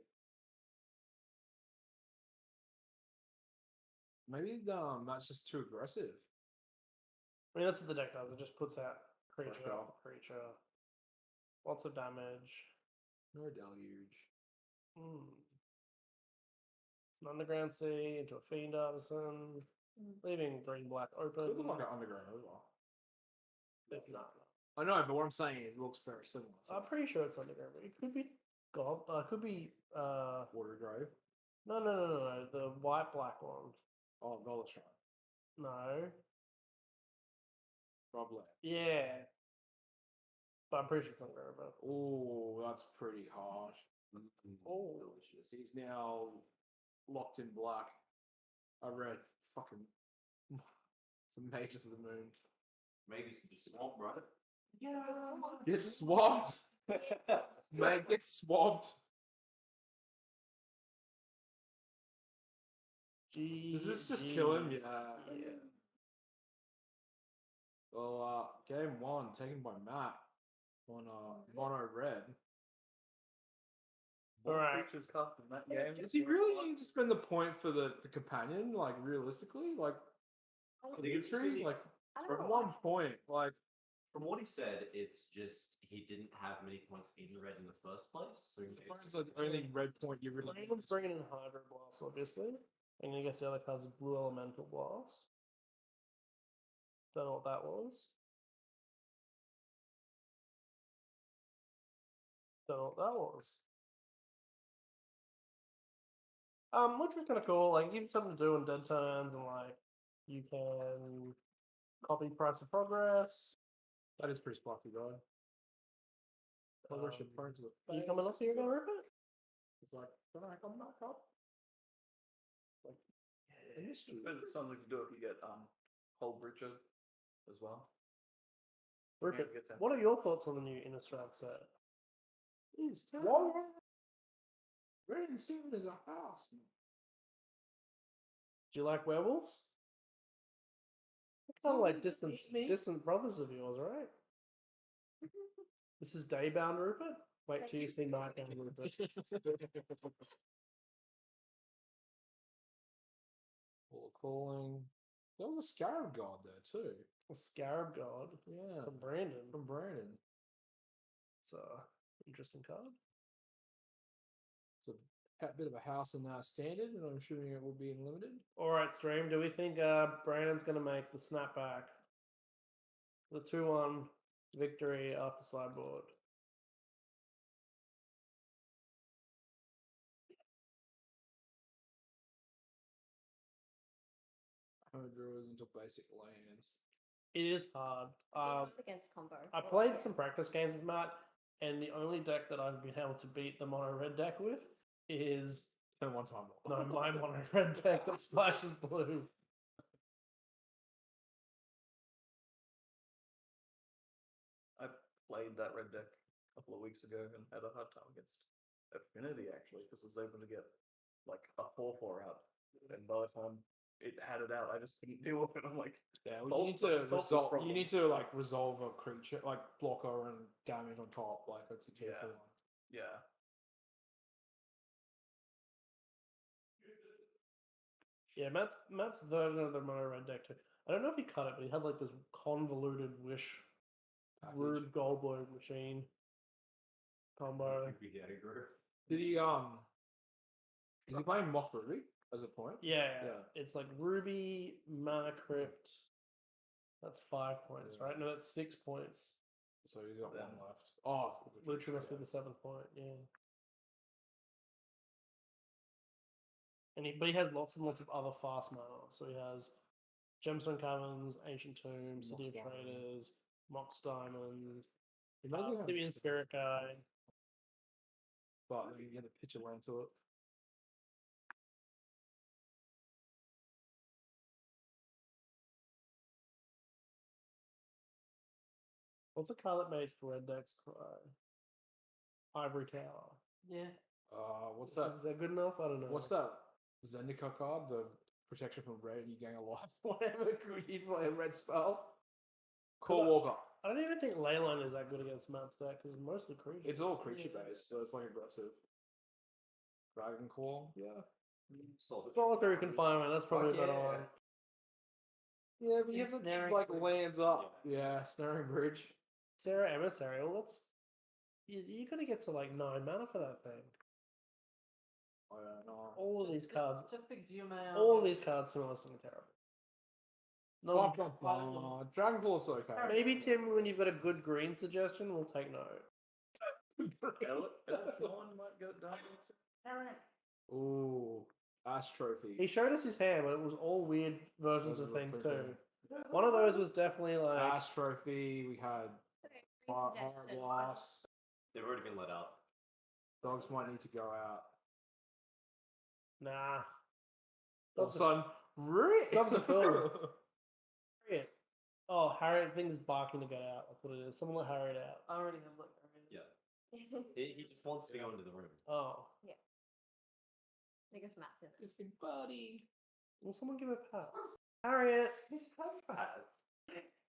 [SPEAKER 9] Maybe that's just too aggressive.
[SPEAKER 5] I mean, that's what the deck does. It just puts out creature
[SPEAKER 9] Pressure.
[SPEAKER 5] after creature. Lots of damage.
[SPEAKER 9] No deluge.
[SPEAKER 5] It's an Underground Sea into a Fiend Artisan, leaving green-black open.
[SPEAKER 9] It looks like an underground over.
[SPEAKER 5] If not,
[SPEAKER 9] I know, but what I'm saying is it looks very similar.
[SPEAKER 5] I'm pretty sure it's Underground, but it could be God. Could be
[SPEAKER 9] Water Grove.
[SPEAKER 5] No. The white-black one.
[SPEAKER 9] Oh, Goldshrine.
[SPEAKER 5] No.
[SPEAKER 9] Probably.
[SPEAKER 5] Yeah. But I'm pretty sure it's Underground.
[SPEAKER 9] Oh, that's pretty harsh.
[SPEAKER 5] Oh,
[SPEAKER 8] delicious.
[SPEAKER 9] He's now locked in black. I read fucking some Mages of the Moon.
[SPEAKER 8] Maybe some swamp, right?
[SPEAKER 5] yeah.
[SPEAKER 9] Get swamped. Mate, get swamped. Does this just kill him? Yeah. Well, game one taken by Matt on mono red.
[SPEAKER 5] Alright.
[SPEAKER 4] Creatures cast in that game.
[SPEAKER 9] Does he really need to spend the point for the companion? Like realistically, like for the tree, like
[SPEAKER 6] I don't
[SPEAKER 9] for
[SPEAKER 6] know
[SPEAKER 9] 1 point, like
[SPEAKER 8] From what he said, it's just he didn't have many points in red in the first place. So
[SPEAKER 9] I suppose the only red point you really
[SPEAKER 5] Brandon's bringing in Hydro Blast, obviously. And I guess the other card's Blue Elemental Blast. Don't know what that was. Don't know what that was. Which was kind of cool. Like, give you something to do in dead turns, and like, you can copy Price of Progress.
[SPEAKER 9] that is pretty sparky, guy. Progress your opponent to the
[SPEAKER 5] You coming up here, go Rupert?
[SPEAKER 9] It's like, can I come back up? Like, a mystery.
[SPEAKER 4] It's something to do if you get Hold Richard as well.
[SPEAKER 5] Rupert,
[SPEAKER 4] get that.
[SPEAKER 5] what are your thoughts on the new Innistrad set?
[SPEAKER 9] Jeez,
[SPEAKER 5] What?
[SPEAKER 9] Red and Seven is a house.
[SPEAKER 5] Do you like werewolves? Kind of like
[SPEAKER 9] Something to eat me.
[SPEAKER 5] distant brothers of yours, right? This is Daybound Rupert. Wait till you see Nightbound Rupert.
[SPEAKER 9] All calling. There was a Scarab God there too.
[SPEAKER 5] A Scarab God
[SPEAKER 9] Yeah,
[SPEAKER 5] from Brandon.
[SPEAKER 9] from Brandon.
[SPEAKER 5] It's a interesting card.
[SPEAKER 9] It's a bit of a house in standard, and I'm assuming it will be in limited.
[SPEAKER 5] All right, stream. Do we think Brandon's going to make the snapback? The 2-1 victory after sideboard.
[SPEAKER 9] Drawers into basic lands.
[SPEAKER 5] It is hard.
[SPEAKER 6] against combo.
[SPEAKER 5] I played some practice games with Matt, and the only deck that I've been able to beat the mono red deck with is
[SPEAKER 9] And one time.
[SPEAKER 5] no my mono red deck that splashes blue.
[SPEAKER 8] played that red deck a couple of weeks ago and had a hard time against Affinity actually because I was able to get like a 4/4 out, and by the time it had it out, I just couldn't deal with it. I'm like,
[SPEAKER 9] Yeah, well,
[SPEAKER 8] solve-
[SPEAKER 9] you need to
[SPEAKER 8] solve this
[SPEAKER 9] resolve. You
[SPEAKER 8] problem.
[SPEAKER 9] need to like resolve a creature, like blocker and damage on top. Like it's a 2
[SPEAKER 8] Yeah.
[SPEAKER 9] for 1.
[SPEAKER 8] yeah.
[SPEAKER 5] Yeah, Matt's version of the mono red deck too. I don't know if he cut it, but he had like this convoluted wish rude Goldberg machine combo.
[SPEAKER 9] Did he Is he playing Mock Ruby as a point?
[SPEAKER 5] Yeah,
[SPEAKER 9] Yeah.
[SPEAKER 5] it's like Ruby, Mana Crypt. That's 5 points,
[SPEAKER 9] Yeah.
[SPEAKER 5] right? No, that's 6 points.
[SPEAKER 9] So he's got
[SPEAKER 8] Then-
[SPEAKER 9] one left. Oh,
[SPEAKER 5] Lucha must be the 7th point, yeah. But he has lots and lots of other fast mana. So he has Gemstone Caverns, Ancient Tomb, City of
[SPEAKER 9] Mox Diamond.
[SPEAKER 5] Traders, Mox Diamond,
[SPEAKER 9] Imagine how-
[SPEAKER 5] Sibian Spirit Guide.
[SPEAKER 9] but then you get a pitch of land to it.
[SPEAKER 5] What's a card that makes red decks cry? Ivory Tower.
[SPEAKER 6] Yeah.
[SPEAKER 9] What's that?
[SPEAKER 5] Is that good enough? I don't know.
[SPEAKER 9] What's that? Zendikar card, the protection from red, you gain a life whenever you play a red spell. Core Walker.
[SPEAKER 5] I don't even think Leyline is that good against Matt's deck because it's mostly creatures.
[SPEAKER 9] It's all creature based, so it's like aggressive. Dragon Claw, yeah.
[SPEAKER 5] Solitary Confinement, that's probably a better
[SPEAKER 9] yeah.
[SPEAKER 5] one.
[SPEAKER 9] Yeah, but you have to
[SPEAKER 6] Snaring
[SPEAKER 9] like
[SPEAKER 6] Bridge.
[SPEAKER 9] lands up. Yeah, Snaring Bridge.
[SPEAKER 5] Sarah Emissary, well, that's. You gotta get to like 9 mana for that thing.
[SPEAKER 9] I don't know.
[SPEAKER 5] All of these cards.
[SPEAKER 6] Just exhume out.
[SPEAKER 5] All of these cards to me are terrible. No,
[SPEAKER 9] Dragon Claw's okay.
[SPEAKER 5] maybe Tim, when you've got a good green suggestion, we'll take note.
[SPEAKER 8] Ellen might get it done.
[SPEAKER 9] Ooh, Ash Trophy.
[SPEAKER 5] He showed us his hand, but it was all weird versions
[SPEAKER 9] Those
[SPEAKER 5] of
[SPEAKER 9] are the
[SPEAKER 5] things
[SPEAKER 9] pretty
[SPEAKER 5] too.
[SPEAKER 9] good.
[SPEAKER 5] One of those was definitely like.
[SPEAKER 9] Ash Trophy. We had Fire Blast.
[SPEAKER 8] They've already been let out.
[SPEAKER 9] Dogs might need to go out.
[SPEAKER 5] Nah.
[SPEAKER 9] All of a sudden,
[SPEAKER 5] Dogs are cool. Harriet. Oh, Harriet thing is barking to get out. That's what it is. Someone let Harriet out.
[SPEAKER 6] I already have like.
[SPEAKER 8] Yeah. He just wants to go into the room.
[SPEAKER 5] Oh.
[SPEAKER 6] I guess Matt's in it.
[SPEAKER 9] It's been buddy.
[SPEAKER 5] Will someone give her a pat? Harriet!
[SPEAKER 8] He's pats.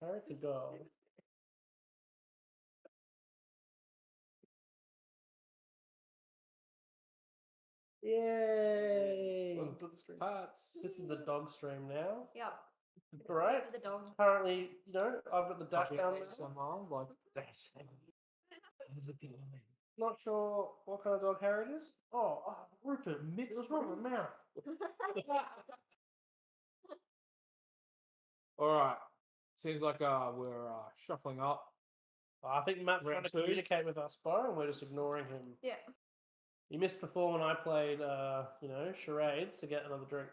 [SPEAKER 5] Harriet's a girl. Yay!
[SPEAKER 9] Welcome to the stream. Pats.
[SPEAKER 5] This is a dog stream now.
[SPEAKER 6] Yep.
[SPEAKER 5] Alright.
[SPEAKER 6] The dog.
[SPEAKER 5] Apparently, I've got the duck down there.
[SPEAKER 9] Somehow, like
[SPEAKER 5] Not sure what kind of dog Harriet is. Oh, Rupert, what's wrong with mouth?
[SPEAKER 9] all right. Seems like we're shuffling up.
[SPEAKER 5] I think Matt's trying
[SPEAKER 9] Round
[SPEAKER 5] to
[SPEAKER 9] two.
[SPEAKER 5] communicate with us, Bo, and we're just ignoring him.
[SPEAKER 6] Yeah.
[SPEAKER 5] You missed before when I played, charades to get another drink.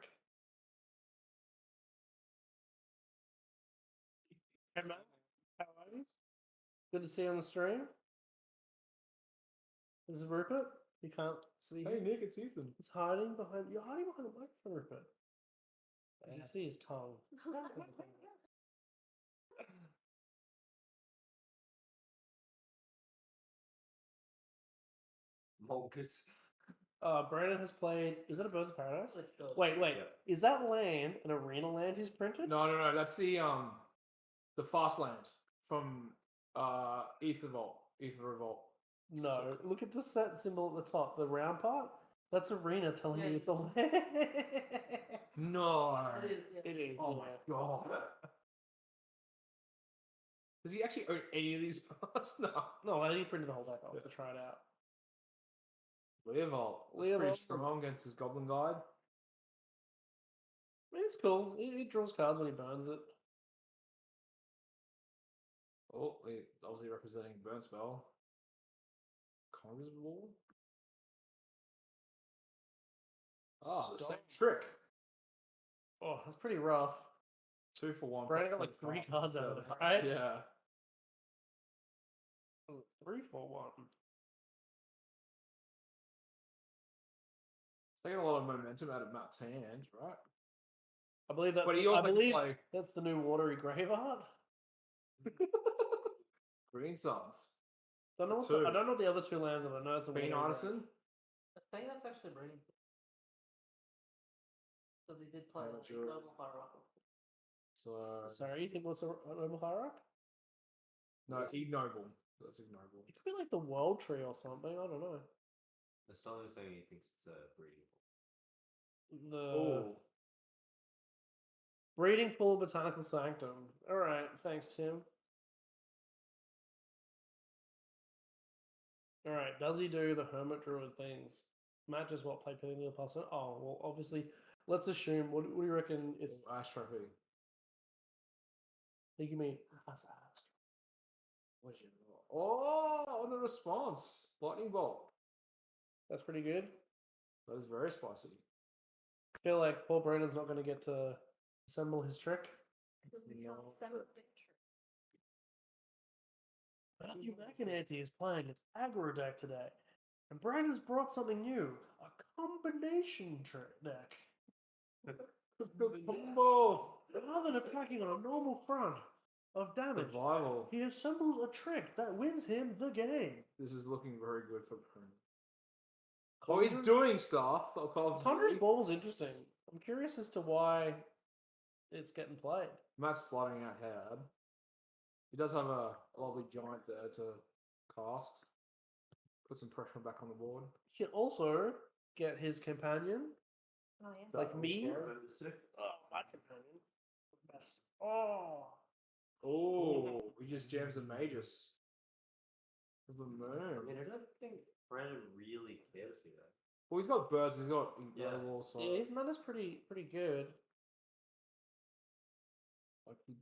[SPEAKER 5] Hey, Matt. How are you? Good to see you on the stream. This is Rupert. You can't see
[SPEAKER 9] Hey
[SPEAKER 5] him.
[SPEAKER 9] Nick, it's Ethan.
[SPEAKER 5] He's hiding behind. You're hiding behind the microphone, Rupert. You can see his tongue.
[SPEAKER 8] Molgus.
[SPEAKER 5] Brandon has played. Is that a Birds of Paradise?
[SPEAKER 6] Let's go.
[SPEAKER 5] Wait.
[SPEAKER 8] Yeah.
[SPEAKER 5] Is that land an arena land he's printed?
[SPEAKER 9] No. That's the fast land from Ether Revolt.
[SPEAKER 5] No. Look at the set symbol at the top, the round part. That's arena telling
[SPEAKER 6] Yeah,
[SPEAKER 5] you it's a land.
[SPEAKER 9] No.
[SPEAKER 6] It is, yeah.
[SPEAKER 5] It is.
[SPEAKER 9] Oh my god. Does he actually own any of these cards? No.
[SPEAKER 5] No, I think he printed the whole deck off to try it out.
[SPEAKER 9] Leovold. That's
[SPEAKER 5] Leovold.
[SPEAKER 9] pretty strong against his Goblin Guide.
[SPEAKER 5] I mean, it's cool. He draws cards when he burns it.
[SPEAKER 9] Oh, he's obviously representing Burn Spell. Congress Ball. Ah, the same trick.
[SPEAKER 5] Oh, that's pretty rough.
[SPEAKER 9] 2 for 1.
[SPEAKER 5] Brandon got
[SPEAKER 9] plus
[SPEAKER 5] like 3
[SPEAKER 9] 25.
[SPEAKER 5] cards out of it, right?
[SPEAKER 9] Yeah.
[SPEAKER 5] 3 for 1.
[SPEAKER 9] It's taking a lot of momentum out of Matt's hand, right?
[SPEAKER 5] I believe that's.
[SPEAKER 9] But he also
[SPEAKER 5] I believe
[SPEAKER 9] play
[SPEAKER 5] that's the new watery grave art.
[SPEAKER 9] Green Suns.
[SPEAKER 5] Don't know
[SPEAKER 9] For
[SPEAKER 5] what I
[SPEAKER 9] two.
[SPEAKER 5] don't know what the other two lands are, but I know it's a
[SPEAKER 9] Bean
[SPEAKER 5] winner, right?
[SPEAKER 9] Artisan.
[SPEAKER 10] I think that's actually breeding. Because he did play
[SPEAKER 9] I'm
[SPEAKER 10] a
[SPEAKER 9] not sure.
[SPEAKER 10] global hierarchy.
[SPEAKER 9] So
[SPEAKER 5] Sorry, you think what's a noble hierarch?
[SPEAKER 9] no, it's ignoble. That's ignoble.
[SPEAKER 5] It could be like the world tree or something. I don't know.
[SPEAKER 11] Nostalgia is saying he thinks it's a breeding.
[SPEAKER 5] The
[SPEAKER 9] Oh,
[SPEAKER 5] breeding pool botanical sanctum. All right, thanks, Tim. All right, does he do the hermit druid things? Matt just what play Penny the Apostle? Oh well, obviously. Let's assume. What do you reckon? It's.
[SPEAKER 9] Ash Trophy.
[SPEAKER 5] I think you mean us asked.
[SPEAKER 9] What's your Oh, on the response. Lightning Bolt.
[SPEAKER 5] That's pretty good.
[SPEAKER 9] That is very spicy.
[SPEAKER 5] I feel like Paul Brennan's not going to get to assemble his trick. Matthew McInerney is playing an aggro deck today, and Brandon's brought something new: a combination deck.
[SPEAKER 9] Combo.
[SPEAKER 5] Rather than attacking on a normal front of damage,
[SPEAKER 9] Survival.
[SPEAKER 5] he assembles a trick that wins him the game.
[SPEAKER 9] This is looking very good for him. Oh, he's doing stuff.
[SPEAKER 5] Conjurer's Ball's interesting. I'm curious as to why it's getting played.
[SPEAKER 9] Matt's flooding out Howard. He does have a lovely giant there to cast. Put some pressure back on the board.
[SPEAKER 5] He can also get his companion,
[SPEAKER 6] Oh yeah.
[SPEAKER 5] like me. Oh, my companion. Best. Oh.
[SPEAKER 9] Oh, he just jams a Magus. The
[SPEAKER 11] I
[SPEAKER 9] moon.
[SPEAKER 11] mean, I don't think Brandon really cares here.
[SPEAKER 9] Well, he's got birds. He's got
[SPEAKER 11] Yeah.
[SPEAKER 9] incredible. So
[SPEAKER 5] Yeah, his mana's pretty good.
[SPEAKER 9] like he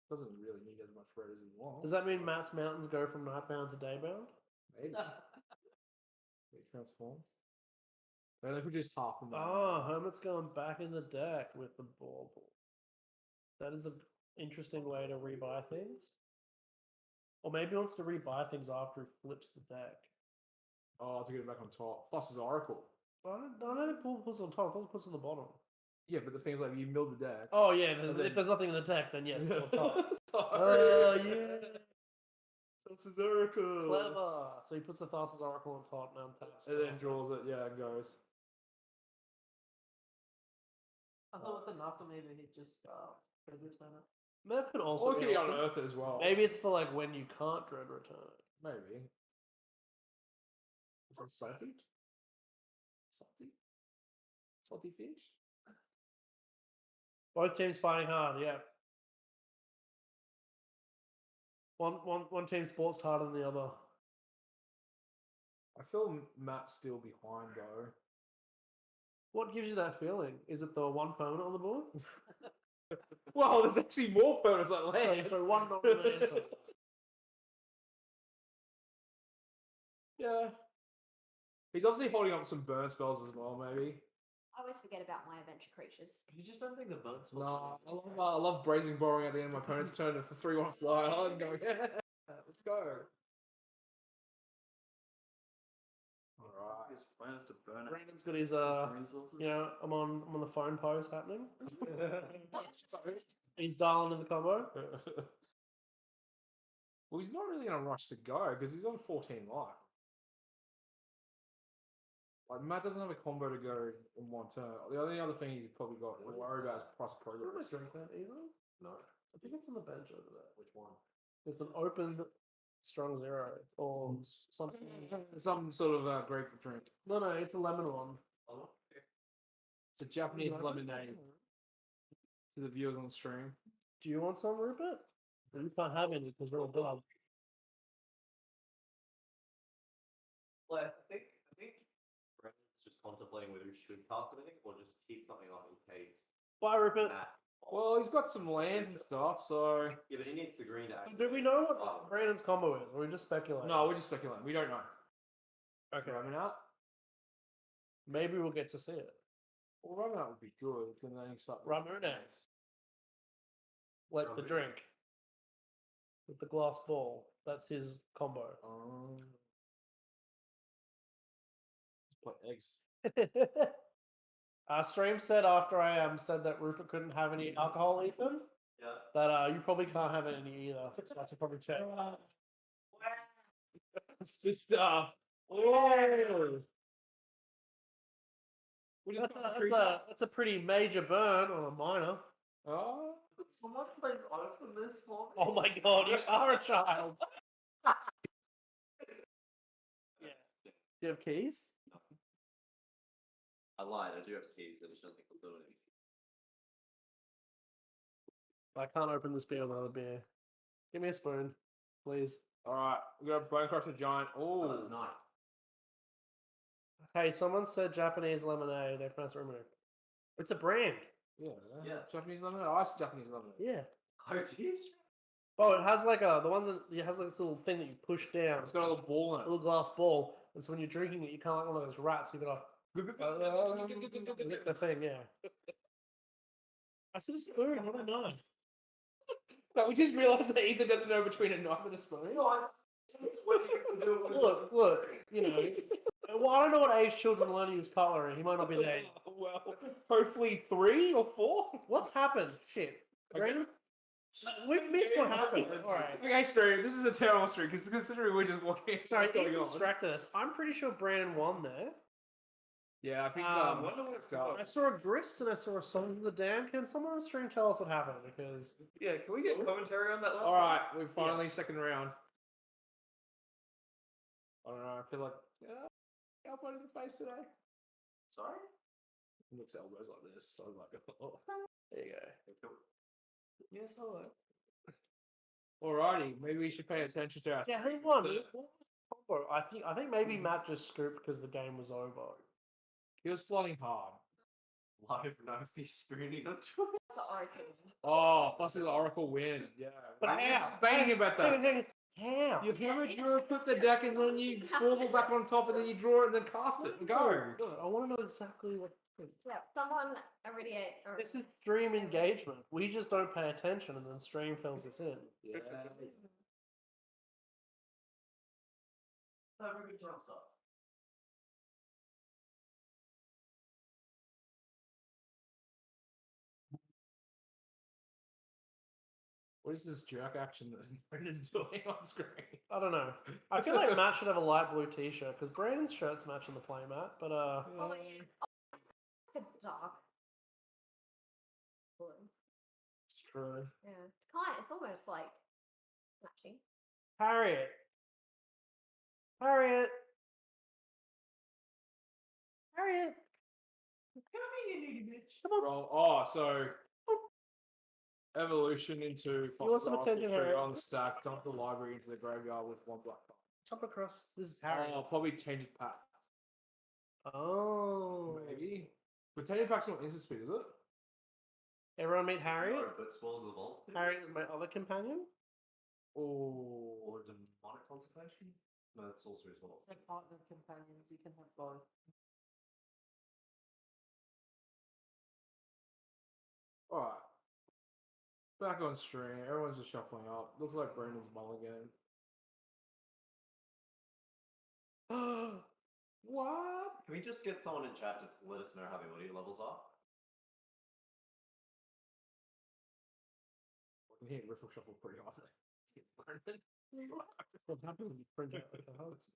[SPEAKER 9] doesn't really need as much red as he wants.
[SPEAKER 5] Does that mean Matt's mountains go from nightbound to daybound?
[SPEAKER 9] Maybe. He's transformed. They only produce half of them.
[SPEAKER 5] Oh, Hermit's going back in the deck with the bauble. That is an interesting way to rebuy things. Or maybe he wants to rebuy things after he flips the deck.
[SPEAKER 9] Oh, to get it back on top. Plus his Oracle.
[SPEAKER 5] I don't think Paul puts on top, Paul puts on the bottom.
[SPEAKER 9] Yeah, but the thing's like you mill the deck.
[SPEAKER 5] Oh yeah,
[SPEAKER 9] And then-
[SPEAKER 5] if there's nothing in the deck, then yes, on top.
[SPEAKER 9] Sorry.
[SPEAKER 5] Yeah.
[SPEAKER 9] That's his Oracle.
[SPEAKER 5] Clever. So he puts the fastest oracle on top now.
[SPEAKER 9] And then draws it. Yeah, and goes.
[SPEAKER 10] I thought with the knuckle maybe he'd just dread return it.
[SPEAKER 5] That could also
[SPEAKER 9] Or
[SPEAKER 5] be
[SPEAKER 9] can
[SPEAKER 5] an
[SPEAKER 9] he
[SPEAKER 5] option.
[SPEAKER 9] unearth it as well?
[SPEAKER 5] Maybe it's for like when you can't dread return.
[SPEAKER 9] Maybe. Is that salty? Salty? Salty fish?
[SPEAKER 5] Both teams fighting hard, yeah. One team sports harder than the other.
[SPEAKER 9] I feel Matt's still behind though.
[SPEAKER 5] What gives you that feeling? Is it the one permanent on the board?
[SPEAKER 9] Well, there's actually more permanents like
[SPEAKER 5] So,
[SPEAKER 9] lands.
[SPEAKER 5] so one non-land.
[SPEAKER 9] Yeah. He's obviously holding up some burn spells as well, maybe.
[SPEAKER 6] I always forget about my adventure creatures.
[SPEAKER 11] You just don't think the bones will.
[SPEAKER 9] No, I love Brazen Borrowing at the end of my opponent's turn for 3-1 fly. I'm going, yeah, let's go. Alright.
[SPEAKER 8] His plans to burn it.
[SPEAKER 5] Brandon's got his
[SPEAKER 8] Resources.
[SPEAKER 5] you know, I'm on the phone pose happening. He's dialing in the combo.
[SPEAKER 9] Well, he's not really going to rush to go because he's on 14 life. Like, Matt doesn't have a combo to go in one turn. The only other thing he's probably got to worry about is plus
[SPEAKER 5] I don't
[SPEAKER 9] progress.
[SPEAKER 5] drink that either.
[SPEAKER 11] No.
[SPEAKER 5] I think it's on the bench over there.
[SPEAKER 11] Which one?
[SPEAKER 5] It's an open strong zero or something.
[SPEAKER 9] Some sort of grapefruit drink.
[SPEAKER 5] No, it's a lemon one.
[SPEAKER 11] Oh, okay.
[SPEAKER 9] It's a Japanese lemonade to the viewers on the stream.
[SPEAKER 5] Do you want some, Rupert? You can't have any because we're all done.
[SPEAKER 11] Well, I think Brandon's just contemplating whether he should cast anything or just keep something up in case.
[SPEAKER 5] Bye, Rupert.
[SPEAKER 11] Matt.
[SPEAKER 9] Well, he's got some lands and stuff, so...
[SPEAKER 11] Yeah, but he needs the green to act.
[SPEAKER 5] Do we know what Brandon's combo is, or we just speculate?
[SPEAKER 9] No, we're just speculating. We don't know.
[SPEAKER 5] Okay.
[SPEAKER 9] Ravenat?
[SPEAKER 5] Maybe we'll get to see it.
[SPEAKER 9] Well, Ravenat would be good, because then you start... with-
[SPEAKER 5] Ramonat. Like the drink. With the glass ball. That's his combo.
[SPEAKER 9] Just play eggs.
[SPEAKER 5] Stream said after I said that Rupert couldn't have any alcohol, Ethan,
[SPEAKER 11] Yeah.
[SPEAKER 5] that you probably can't have any either. So I should probably check.
[SPEAKER 3] It's just oh.
[SPEAKER 5] That's a pretty major burn on a minor.
[SPEAKER 3] Oh.
[SPEAKER 10] Someone plays open this for me.
[SPEAKER 5] Oh my god, you are a child. Yeah. Do you have keys?
[SPEAKER 11] I lied. I do have keys. I just don't think I'll do anything.
[SPEAKER 5] I can't open this beer with another beer. Give me a spoon, please.
[SPEAKER 3] All right, we got a Bone Crusher Giant.
[SPEAKER 11] Oh,
[SPEAKER 3] Oh,
[SPEAKER 11] that's nice.
[SPEAKER 5] Hey, someone said Japanese lemonade. They pronounce it lemonade. It's a brand.
[SPEAKER 3] yeah,
[SPEAKER 11] Yeah.
[SPEAKER 3] Japanese lemonade. I like Japanese lemonade.
[SPEAKER 5] Yeah.
[SPEAKER 11] Oh, jeez.
[SPEAKER 5] Oh, it has like the ones that it has like this little thing that you push down.
[SPEAKER 3] It's got a little ball in
[SPEAKER 5] A
[SPEAKER 3] it.
[SPEAKER 5] little glass ball, and so when you're drinking it, you can't like one of those rats. You gotta lick the thing. Yeah. I said a spoon. What do I know?
[SPEAKER 3] No, we just realised that Ethan doesn't know between a knife and a spoon.
[SPEAKER 5] Look. You know. Well, I don't know what age children learn to use cutlery. He might not be there.
[SPEAKER 3] Well, hopefully 3 or 4.
[SPEAKER 5] What's happened? Shit. Brandon? We've missed what happened. Alright.
[SPEAKER 3] Okay, stream. This is a terrible stream because considering we're just walking.
[SPEAKER 5] Sorry,
[SPEAKER 3] what's going
[SPEAKER 5] Ethan
[SPEAKER 3] on.
[SPEAKER 5] distracted us. I'm pretty sure Brandon won there.
[SPEAKER 3] Yeah, I think.
[SPEAKER 11] wonder what it's
[SPEAKER 3] got.
[SPEAKER 5] I saw a grist and I saw a song of the dam. Can someone on stream tell us what happened? Because
[SPEAKER 11] Yeah, can we get commentary on that one?
[SPEAKER 3] All right, we're finally second round. I don't know. I feel like elbow in the face today.
[SPEAKER 11] Sorry?
[SPEAKER 3] He looks elbows like this. So I was like, oh,
[SPEAKER 5] there you go.
[SPEAKER 3] yes, all right. Alrighty, maybe we should pay attention to our.
[SPEAKER 5] Yeah, who won? What was combo? I think maybe Matt just scooped because the game was over.
[SPEAKER 3] He was flying hard.
[SPEAKER 11] Live no fish spooning on
[SPEAKER 6] That's the Oracle.
[SPEAKER 3] Oh, plus the Oracle win. Yeah.
[SPEAKER 5] But
[SPEAKER 3] I'm
[SPEAKER 5] how?
[SPEAKER 3] debating about that.
[SPEAKER 5] How?
[SPEAKER 3] You hammer, draw, flip the deck, and then you bauble back on top, and then you draw it, and then cast it and go.
[SPEAKER 5] I want to know exactly what.
[SPEAKER 6] Yeah, someone already ate.
[SPEAKER 5] This is stream engagement. We just don't pay attention, and then stream fills us in.
[SPEAKER 3] Yeah.
[SPEAKER 11] Have a good job, sir.
[SPEAKER 3] What is this jerk action that Brendan's doing on screen?
[SPEAKER 5] I don't know. I feel like Matt should have a light blue T-shirt because Brandon's shirt's matching the play mat. But
[SPEAKER 6] Oh, yeah. Oh, it's a dark blue.
[SPEAKER 3] It's true.
[SPEAKER 6] Yeah, it's almost like matching.
[SPEAKER 5] Harriet. Come on.
[SPEAKER 3] Roll. Oh, so evolution into
[SPEAKER 5] want some attention, Harry?
[SPEAKER 3] on the stack, dump the library into the graveyard with 1 black card.
[SPEAKER 5] Jump across. This is Harriet.
[SPEAKER 3] Oh, probably Tainted Pact.
[SPEAKER 5] Oh.
[SPEAKER 3] Maybe. But Tainted Pact's not instant speed, is it?
[SPEAKER 5] Everyone meet Harriet?
[SPEAKER 11] No, but spoils the vault.
[SPEAKER 5] Harriet is my other companion.
[SPEAKER 3] Oh.
[SPEAKER 11] Or demonic consecration? No, that's sorcery as well.
[SPEAKER 10] They're partner companions. You can have both.
[SPEAKER 3] Alright. Back on stream. Everyone's just shuffling up. Looks like Brandon's mulligan. What?
[SPEAKER 11] Can we just get someone in chat to let us know how the audio levels are?
[SPEAKER 3] We can hit riffle shuffle pretty often.
[SPEAKER 5] What happened when you print out the cards?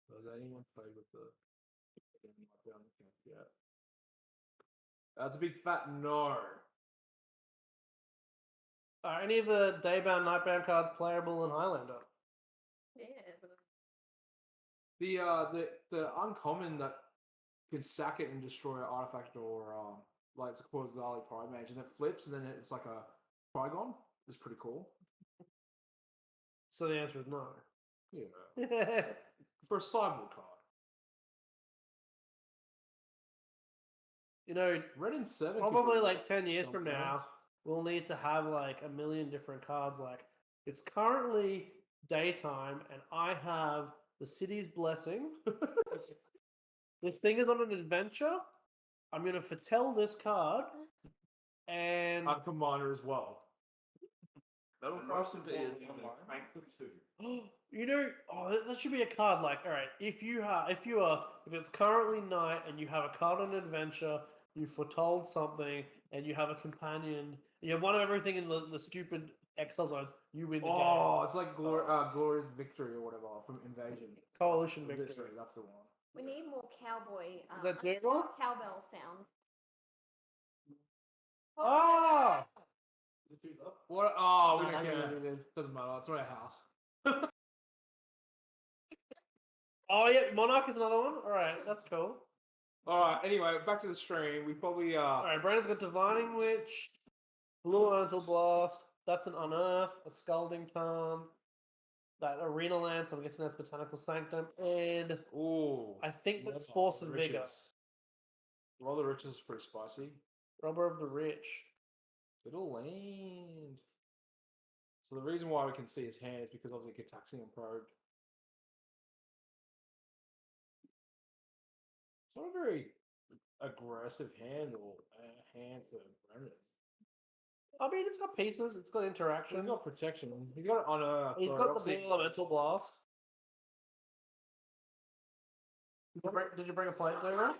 [SPEAKER 3] Does anyone play with the? Yeah. That's a big fat no.
[SPEAKER 5] Are any of the daybound, nightbound cards playable in Highlander?
[SPEAKER 6] Yeah, but
[SPEAKER 3] The uncommon that can sack it and destroy an artifact or like it's called Zali Pride Mage and it flips and then it's like a Trigon is pretty cool.
[SPEAKER 5] So the answer is no.
[SPEAKER 3] Yeah. For a sideboard card.
[SPEAKER 5] You know,
[SPEAKER 3] Red and 7
[SPEAKER 5] probably
[SPEAKER 3] could be
[SPEAKER 5] like 10 years from
[SPEAKER 3] dump
[SPEAKER 5] now,
[SPEAKER 3] cards.
[SPEAKER 5] we'll need to have like a million different cards. Like, it's currently daytime, and I have the city's blessing. This thing is on an adventure. I'm going to foretell this card, and
[SPEAKER 3] Commander as well.
[SPEAKER 9] That'll
[SPEAKER 2] And
[SPEAKER 9] cross
[SPEAKER 2] most
[SPEAKER 9] into ears.
[SPEAKER 2] importantly, the crank for 2.
[SPEAKER 5] You know, that should be a card. Like, all right, if it's currently night and you have a card on adventure, you foretold something, and you have a companion, you have one of everything in the stupid exile zones, you win the game.
[SPEAKER 9] Oh, it's like Glorious Victory or whatever from Invasion.
[SPEAKER 5] Coalition Victory.
[SPEAKER 9] That's the one.
[SPEAKER 6] We need more cowboy.
[SPEAKER 5] Is that doable?
[SPEAKER 6] Cowbell sounds.
[SPEAKER 5] Oh!
[SPEAKER 9] What? Oh, we
[SPEAKER 5] No,
[SPEAKER 9] don't
[SPEAKER 5] no,
[SPEAKER 9] care.
[SPEAKER 5] no, no.
[SPEAKER 9] Doesn't matter. It's not our house.
[SPEAKER 5] Oh yeah, Monarch is another one. All right, that's cool.
[SPEAKER 9] All right. Anyway, back to the stream. We probably
[SPEAKER 5] All right, Brandon's got Divining Witch, Blue Elemental Blast. That's an Unearth, a Scalding Tarn, that Arena Lance. I'm guessing that's Botanical Sanctum, and
[SPEAKER 9] Ooh.
[SPEAKER 5] I think that's Force of Vigor.
[SPEAKER 9] Roll the Riches is pretty spicy.
[SPEAKER 5] Robber of the Rich.
[SPEAKER 9] Little land. So the reason why we can see his hand is because obviously Gitaxian probed. It's not a very aggressive hand or hand for Brendan.
[SPEAKER 5] I mean, it's got pieces. It's got interaction.
[SPEAKER 9] He's got protection. He's got it on a.
[SPEAKER 5] He's got the Blue Elemental Blast. Did you bring a plate there?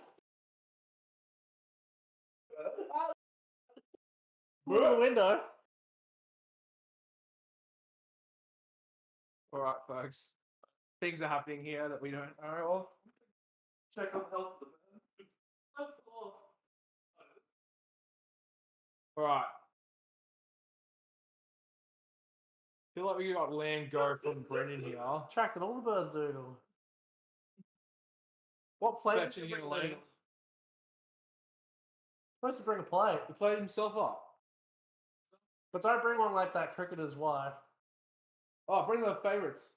[SPEAKER 5] Move the window.
[SPEAKER 9] All right, folks. Things are happening here that we don't know of. Check on health. All right. Feel like we got land go from Brendan here.
[SPEAKER 5] Attracting all the birds, dude. What plate?
[SPEAKER 9] Fetching here land.
[SPEAKER 5] Supposed to bring a plate.
[SPEAKER 9] He played himself up.
[SPEAKER 5] But don't bring one like that cricketer's wife.
[SPEAKER 9] Oh, bring the favourites.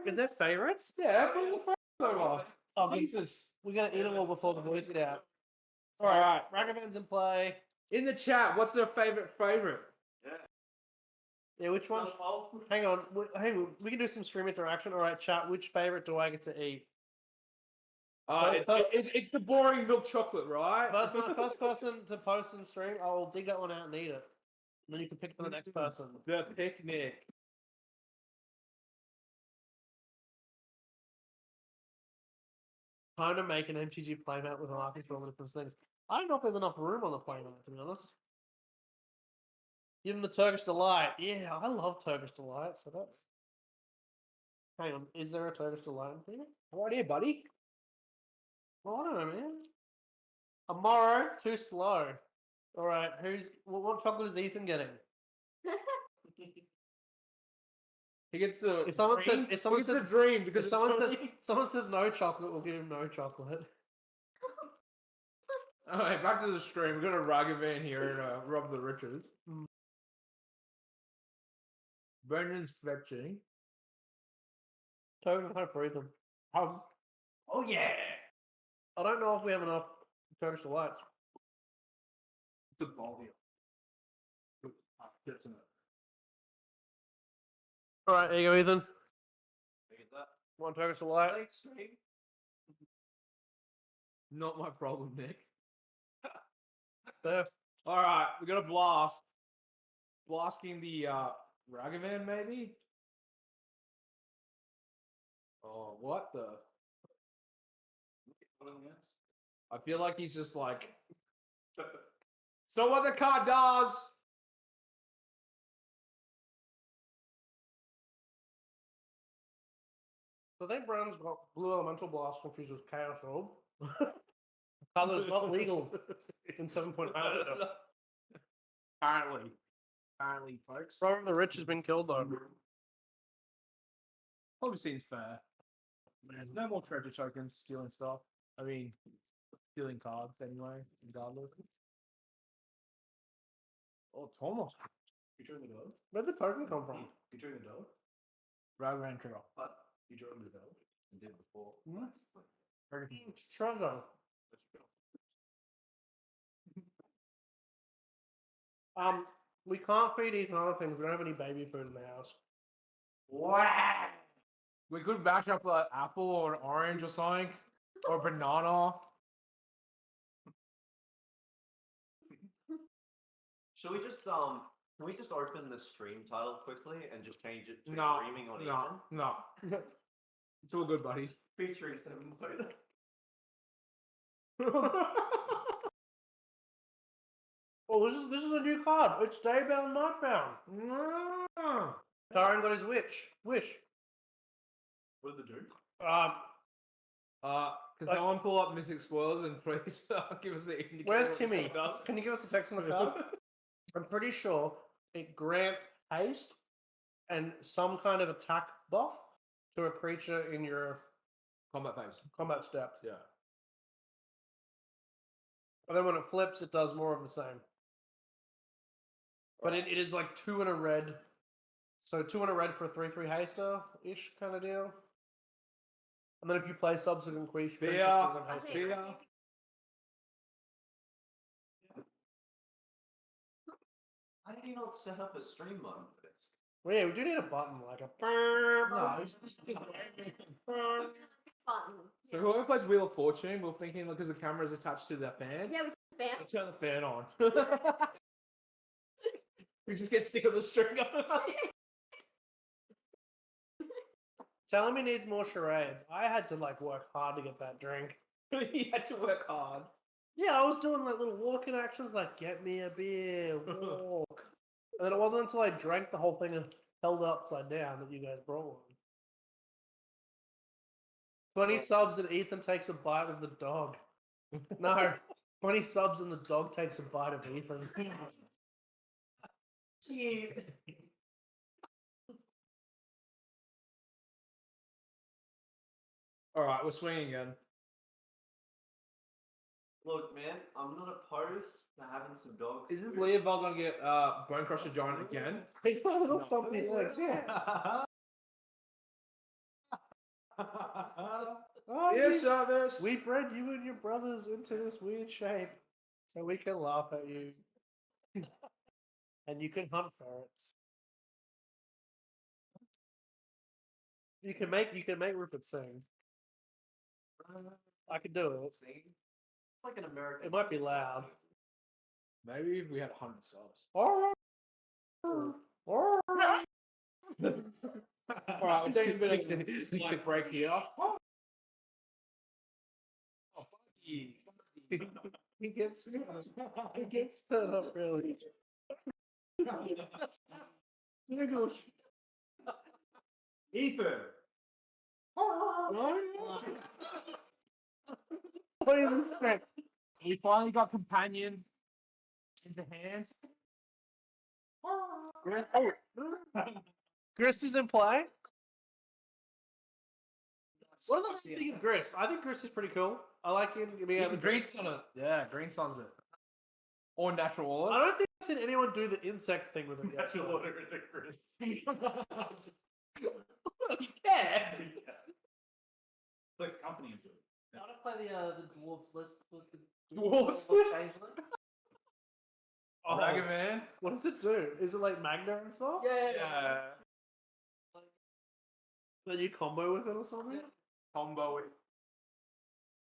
[SPEAKER 5] Is that favourites?
[SPEAKER 9] Yeah, bring the favourites over.
[SPEAKER 5] Oh,
[SPEAKER 9] Jesus.
[SPEAKER 5] We're going to eat them all before the boys get out.
[SPEAKER 9] All right.
[SPEAKER 5] Ragavan's in play.
[SPEAKER 9] In the chat, what's their favourite?
[SPEAKER 5] Yeah, which one? Hang on. Hang on. We can do some stream interaction. All right, chat. Which favourite do I get to eat?
[SPEAKER 9] It's the boring milk chocolate, right?
[SPEAKER 5] First person to post and stream, I will dig that one out and eat it. And then you can pick for the next person.
[SPEAKER 9] The picnic.
[SPEAKER 5] Trying to make an MTG playmat with markers for all the different things. I don't know if there's enough room on the playmat, to be honest. Give them the Turkish Delight. Yeah, I love Turkish Delight, so that's... Hang on, is there a Turkish Delight in here?
[SPEAKER 9] Right here, buddy.
[SPEAKER 5] Well, I don't know, man. Amaro, too slow. All right, what chocolate is Ethan getting?
[SPEAKER 9] He gets the
[SPEAKER 5] If someone
[SPEAKER 9] dream.
[SPEAKER 5] says, if someone
[SPEAKER 9] He gets
[SPEAKER 5] says,
[SPEAKER 9] the dream because
[SPEAKER 5] if someone says no chocolate, we'll give him no chocolate.
[SPEAKER 9] All right, back to the stream. We've got a Ragavan here and Rob the Riches. Brendan's fetching.
[SPEAKER 5] Turkish Delight for Ethan.
[SPEAKER 9] Oh yeah!
[SPEAKER 5] I don't know if we have enough Turkish Delights.
[SPEAKER 9] It's a ball here.
[SPEAKER 5] All right, there you go, Ethan.
[SPEAKER 11] Get that.
[SPEAKER 5] One Turkish Delight.
[SPEAKER 9] Not my problem, Nick.
[SPEAKER 5] There.
[SPEAKER 9] All right, we got a blast. Blasting the Ragavan, maybe. Oh, what the? I feel like he's just like. It's not what the card does.
[SPEAKER 5] So I think Brown's got Blue Elemental Blast confused with Chaos Orb. Color is not legal in 7.5.
[SPEAKER 9] Apparently, folks.
[SPEAKER 5] Robber of the Rich has been killed though.
[SPEAKER 9] Probably seems fair. Man, no more treasure tokens, stealing stuff. I mean, stealing cards anyway, regardless. Oh, Thomas.
[SPEAKER 4] You joined the dog?
[SPEAKER 5] Where'd the token come from?
[SPEAKER 4] You joined the dog?
[SPEAKER 9] Ragavan Trail.
[SPEAKER 4] But you joined the dog and did before.
[SPEAKER 5] It's treasure. We can't feed Ethan other things. We don't have any baby food in the house.
[SPEAKER 9] Wow. We could bash up an apple or an orange or something. Or banana.
[SPEAKER 11] Should we just Can we just open the stream title quickly and just change it to
[SPEAKER 9] No,
[SPEAKER 11] streaming on
[SPEAKER 9] no,
[SPEAKER 11] Ethan?
[SPEAKER 9] no. It's all good, buddies.
[SPEAKER 11] Featuring 7.0.
[SPEAKER 5] Oh, this is a new card. It's Daybound Nightbound. Karen got his wish.
[SPEAKER 11] What did it do?
[SPEAKER 9] Can someone pull up Mystic Spoilers and please give us the indicator?
[SPEAKER 5] Where's
[SPEAKER 9] what this
[SPEAKER 5] Timmy?
[SPEAKER 9] card does?
[SPEAKER 5] Can you give us the text on the card? I'm pretty sure it grants haste and some kind of attack buff to a creature in your
[SPEAKER 9] Combat phase.
[SPEAKER 5] combat step.
[SPEAKER 9] Yeah.
[SPEAKER 5] And then when it flips, it does more of the same. But it is like 2 and a red. So 2 and a red for a 3/3 haster-ish kind of deal. And then if you play subsequent creatures,
[SPEAKER 9] Fear.
[SPEAKER 5] haste.
[SPEAKER 9] Fear.
[SPEAKER 11] How did you not set up a stream mode for this?
[SPEAKER 5] Well, yeah, we do need a button, like a...
[SPEAKER 9] No, it's just
[SPEAKER 6] Button.
[SPEAKER 9] So whoever plays Wheel of Fortune, we're thinking because the camera is attached to the fan,
[SPEAKER 6] Yeah, we took the fan.
[SPEAKER 9] we'll turn the fan on. We just get sick of the string.
[SPEAKER 5] Tell him he needs more charades. I had to like work hard to get that drink.
[SPEAKER 9] You had to work hard.
[SPEAKER 5] Yeah, I was doing like little walking actions like get me a beer, walk. And then it wasn't until I drank the whole thing and held it upside down that you guys brought one. 20 subs and Ethan takes a bite of the dog. No, 20 subs and the dog takes a bite of Ethan.
[SPEAKER 9] Alright, we're swinging again.
[SPEAKER 11] Look, man, I'm not opposed to having some dogs.
[SPEAKER 9] Is this
[SPEAKER 11] too.
[SPEAKER 9] Leoval gonna get Bone Crusher Giant again?
[SPEAKER 5] He'll stomp his legs, yeah. Oh,
[SPEAKER 9] Yes, service!
[SPEAKER 5] we bred you and your brothers into this weird shape so we can laugh at you. And you can hunt ferrets. You can make Rupert sing. I could do it.
[SPEAKER 11] It's like an American.
[SPEAKER 5] It might be loud.
[SPEAKER 9] Maybe if we had 100 subs. Alright, we're taking a bit of a slight break here. Oh, buddy.
[SPEAKER 5] He gets turned up really.
[SPEAKER 11] Ethan!
[SPEAKER 5] Look at this thing.
[SPEAKER 9] We finally got companion into hand.
[SPEAKER 5] Grist is in play. What does it think of Grist? I think Grist is pretty cool. I like him being able to
[SPEAKER 9] Green Sun it. Yeah, Green Sun's it. Or Natural
[SPEAKER 5] I
[SPEAKER 9] Order.
[SPEAKER 5] don't think I've seen anyone do the insect thing with it yet.
[SPEAKER 2] Natural order into Chris.
[SPEAKER 9] Yeah.
[SPEAKER 2] Like company into it.
[SPEAKER 10] I want to play the dwarves list with the
[SPEAKER 9] Dwarves?
[SPEAKER 10] changeling.
[SPEAKER 5] Oh,
[SPEAKER 9] Dragon Man.
[SPEAKER 5] what does it do? Is it like Magna and stuff?
[SPEAKER 9] Yeah.
[SPEAKER 5] Then you combo with it or something?
[SPEAKER 9] Combo it.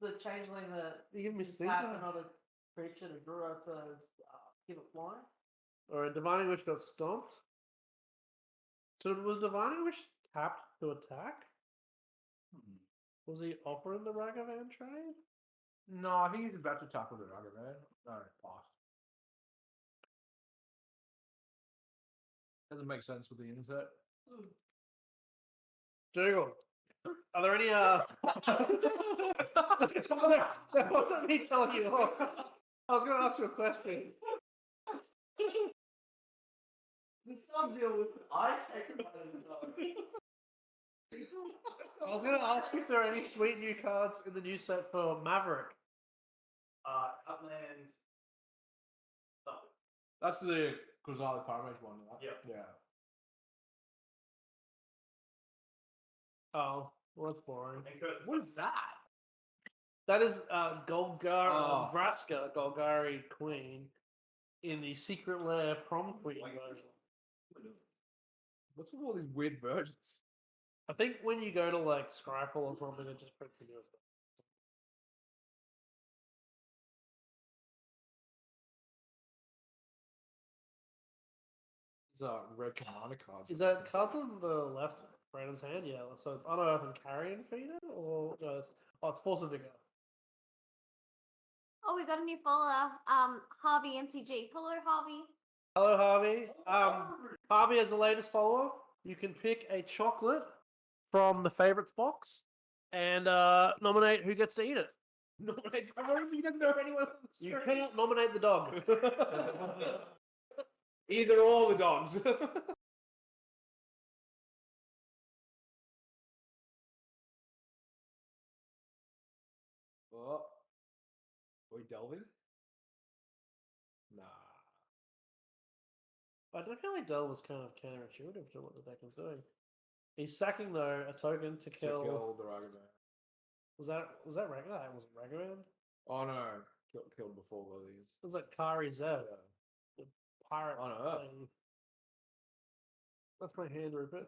[SPEAKER 10] The changeling that
[SPEAKER 5] You give me
[SPEAKER 10] is
[SPEAKER 5] stink.
[SPEAKER 10] tap another creature to draw to give it flying.
[SPEAKER 5] Or a Divining Wish got stomped. So was Divining Wish tapped to attack? Was he offering the Ragavan trade?
[SPEAKER 9] No, I think he's about to tackle the Dragon Man. No, pass. Doesn't make sense with the insert.
[SPEAKER 5] Dougal, are there any that wasn't me telling you off. I was going to ask you a question.
[SPEAKER 11] The sub deal was I take about it.
[SPEAKER 5] I was going to ask if there are any sweet new cards in the new set for Maverick.
[SPEAKER 11] Upland.
[SPEAKER 9] That's the Gonzalo Paramage one, right?
[SPEAKER 11] Yep.
[SPEAKER 9] Yeah.
[SPEAKER 5] Oh, well, that's boring.
[SPEAKER 9] What is that?
[SPEAKER 5] That is Golgari,
[SPEAKER 9] Oh.
[SPEAKER 5] Vraska, Golgari Queen, in the Secret Lair Prom Queen version.
[SPEAKER 9] What's with all these weird versions?
[SPEAKER 5] I think when you go to like Scryfall or something, it just prints the newest one.
[SPEAKER 9] It's red commander cards.
[SPEAKER 5] Is that cards on the left, Brandon's hand? Yeah. So it's unearth and carrion feeder, or no, it's force of vigor.
[SPEAKER 6] Oh, we got a new follower. Harvey MTG. Hello, Harvey.
[SPEAKER 5] Hello, Harvey. Harvey is the latest follower. You can pick a chocolate from the favorites box and nominate who gets to eat it.
[SPEAKER 9] Nominate so you don't know anyone.
[SPEAKER 5] You cannot nominate the dog.
[SPEAKER 9] Either or the dogs. Oh, are we delving? Nah.
[SPEAKER 5] I don't feel like Dell was kind of counterintuitive to what the deck was doing. He's sacking though a token to kill.
[SPEAKER 9] To kill the Ragavan.
[SPEAKER 5] Was that Ragavan? It wasn't Ragavan.
[SPEAKER 9] Oh no, killed before one of these.
[SPEAKER 5] It was like Kari Zev, the pirate.
[SPEAKER 9] Oh no.
[SPEAKER 5] thing. That's my hand rupert.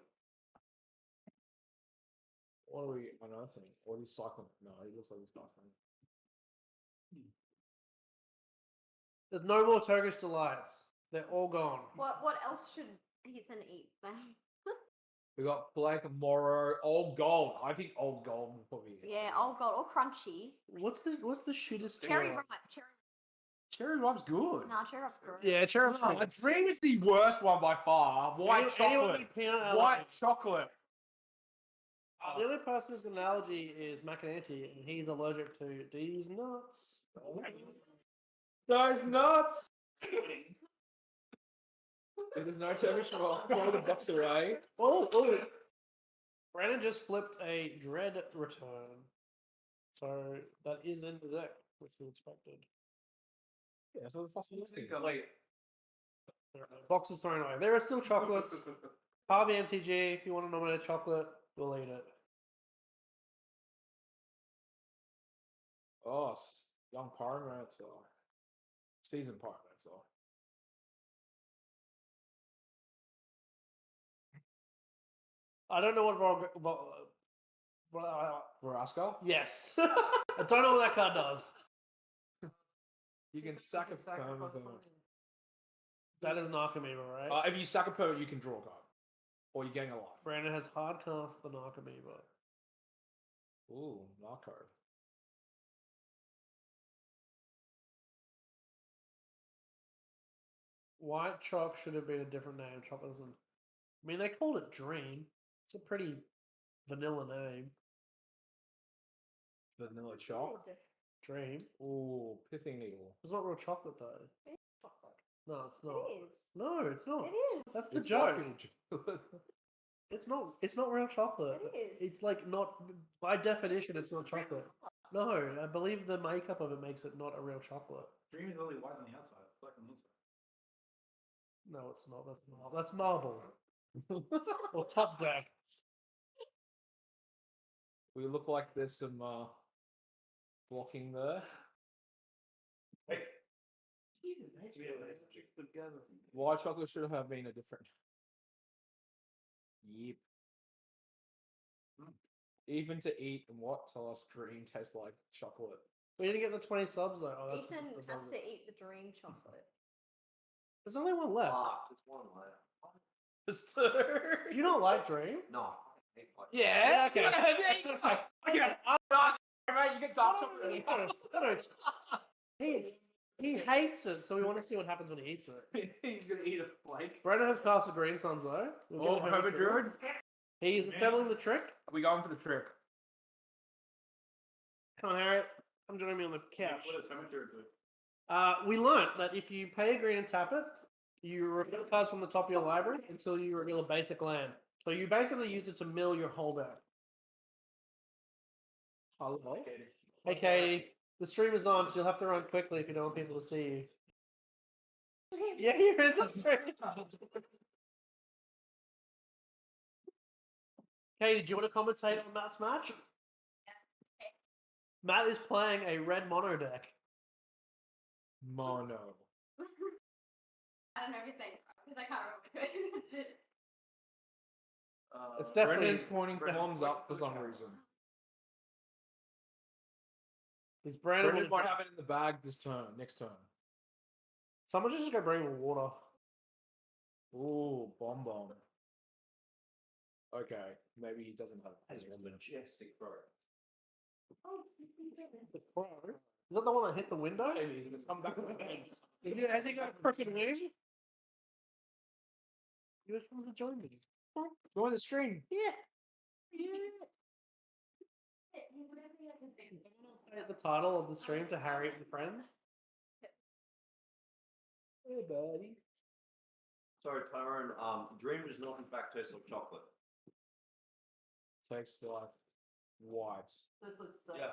[SPEAKER 9] What are we unearthing? Or he's cycling? No, he looks like he's cycling.
[SPEAKER 5] There's no more Turkish delights. They're all gone.
[SPEAKER 6] What else should Heaton eat then?
[SPEAKER 9] We got Black Morrow, Old Gold. I think Old Gold will probably.
[SPEAKER 6] Yeah, oh god, or crunchy.
[SPEAKER 5] What's the shittest
[SPEAKER 6] Cherry
[SPEAKER 5] terror?
[SPEAKER 6] ripe.
[SPEAKER 9] Cherry Ripe's good.
[SPEAKER 6] Nah, cherry ripe's gross.
[SPEAKER 5] Yeah, cherry
[SPEAKER 9] No,
[SPEAKER 5] ripe.
[SPEAKER 9] a dream is the worst one by far. White
[SPEAKER 5] Anyone
[SPEAKER 9] chocolate.
[SPEAKER 5] eat peanut
[SPEAKER 9] White
[SPEAKER 5] allergy?
[SPEAKER 9] chocolate.
[SPEAKER 5] The only person who's got an allergy is Macananti, and he's allergic to these nuts.
[SPEAKER 9] Those nuts. There's no Turkish roll. Throw the box away.
[SPEAKER 5] Oh. Brandon just flipped a Dread return. So that is in the deck, which we expected.
[SPEAKER 9] Yeah, so the fucking
[SPEAKER 5] Boxes thrown away. There are still chocolates. Harvey MTG, if you want to nominate a chocolate, we'll eat it.
[SPEAKER 9] Oh, young pyromancer. Seasoned pyromancer.
[SPEAKER 5] I don't know what
[SPEAKER 9] Veraska?
[SPEAKER 5] yes. I don't know what that card does.
[SPEAKER 9] You can sack a permanent.
[SPEAKER 5] That is Narcomoeba, right?
[SPEAKER 9] If you sack a permanent, you can draw a card. Or you're getting a life.
[SPEAKER 5] Brandon has hard cast the Narcomoeba.
[SPEAKER 9] Ooh, Narco.
[SPEAKER 5] White Chalk should have been a different name. Chalk isn't. I mean, they called it Dream. It's a pretty vanilla name.
[SPEAKER 9] Vanilla chalk.
[SPEAKER 5] Dream.
[SPEAKER 9] Ooh, pithing needle.
[SPEAKER 5] It's not real chocolate though.
[SPEAKER 6] It is chocolate.
[SPEAKER 5] No, it's not.
[SPEAKER 6] It is.
[SPEAKER 5] No, it's not.
[SPEAKER 6] It is.
[SPEAKER 5] That's the
[SPEAKER 9] It's
[SPEAKER 5] joke.
[SPEAKER 9] fucking chocolate.
[SPEAKER 5] It's not. It's not real chocolate.
[SPEAKER 6] It is.
[SPEAKER 5] It's like not. By definition, it's not chocolate. No, I believe the makeup of it makes it not a real chocolate.
[SPEAKER 4] Dream is only white on the outside, black on the inside.
[SPEAKER 5] No, it's not. That's marble. Or top deck.
[SPEAKER 9] We look like there's some blocking there.
[SPEAKER 4] Jesus,
[SPEAKER 9] White chocolate should have been a different. Yep. Even to eat and what? Tell us dream tastes like chocolate.
[SPEAKER 5] We didn't get the 20 subs though. Oh, that's
[SPEAKER 6] Ethan
[SPEAKER 5] the
[SPEAKER 6] has
[SPEAKER 5] bummer.
[SPEAKER 6] to eat the dream chocolate.
[SPEAKER 5] There's only one left.
[SPEAKER 11] There's one left.
[SPEAKER 5] You don't like Dream?
[SPEAKER 11] No.
[SPEAKER 5] Yeah. Okay.
[SPEAKER 9] Mate, you get dark chocolate.
[SPEAKER 5] He hates it, so we want to see what happens when he eats it.
[SPEAKER 4] He's gonna eat a flake.
[SPEAKER 5] Brandon has cast the Green Suns though. We'll give him a
[SPEAKER 9] druid.
[SPEAKER 5] He is assembling the trick.
[SPEAKER 9] Are we going for the trick?
[SPEAKER 5] Come on, Harriet. Come join me on the couch.
[SPEAKER 4] What does Hermit Druid do?
[SPEAKER 5] We learnt that if you pay a green and tap it, you reveal cards from the top of your library until you reveal a basic land. So you basically use it to mill your whole deck.
[SPEAKER 9] Hello.
[SPEAKER 5] Hey, Katie. The stream is on, so you'll have to run quickly if you don't want people to see you. Yeah, you're in the stream. Katie, do you want to commentate on Matt's match? Matt is playing a red mono deck.
[SPEAKER 9] Mono.
[SPEAKER 6] I don't know if you're saying because I can't remember who it is.
[SPEAKER 5] It's definitely
[SPEAKER 9] Brendan's pointing thumbs up for some reason.
[SPEAKER 5] He's Brandon.
[SPEAKER 9] Brendan might have it in the bag this turn, next turn.
[SPEAKER 5] Someone should just go bring him water.
[SPEAKER 9] Ooh, bomb bomb. Okay, maybe he doesn't have.
[SPEAKER 11] That is one majestic bro.
[SPEAKER 5] The crow. Is that the one that hit the window?
[SPEAKER 9] Maybe it's come back.
[SPEAKER 5] Has he got a crooked wing? You were coming to join me.
[SPEAKER 9] Join the stream.
[SPEAKER 5] Yeah. The title of the stream to Harriet and Friends. Hey, buddy.
[SPEAKER 11] Sorry, Tyrone. Dream does not in fact taste like chocolate.
[SPEAKER 9] Tastes like white
[SPEAKER 10] This looks so.
[SPEAKER 11] Yeah,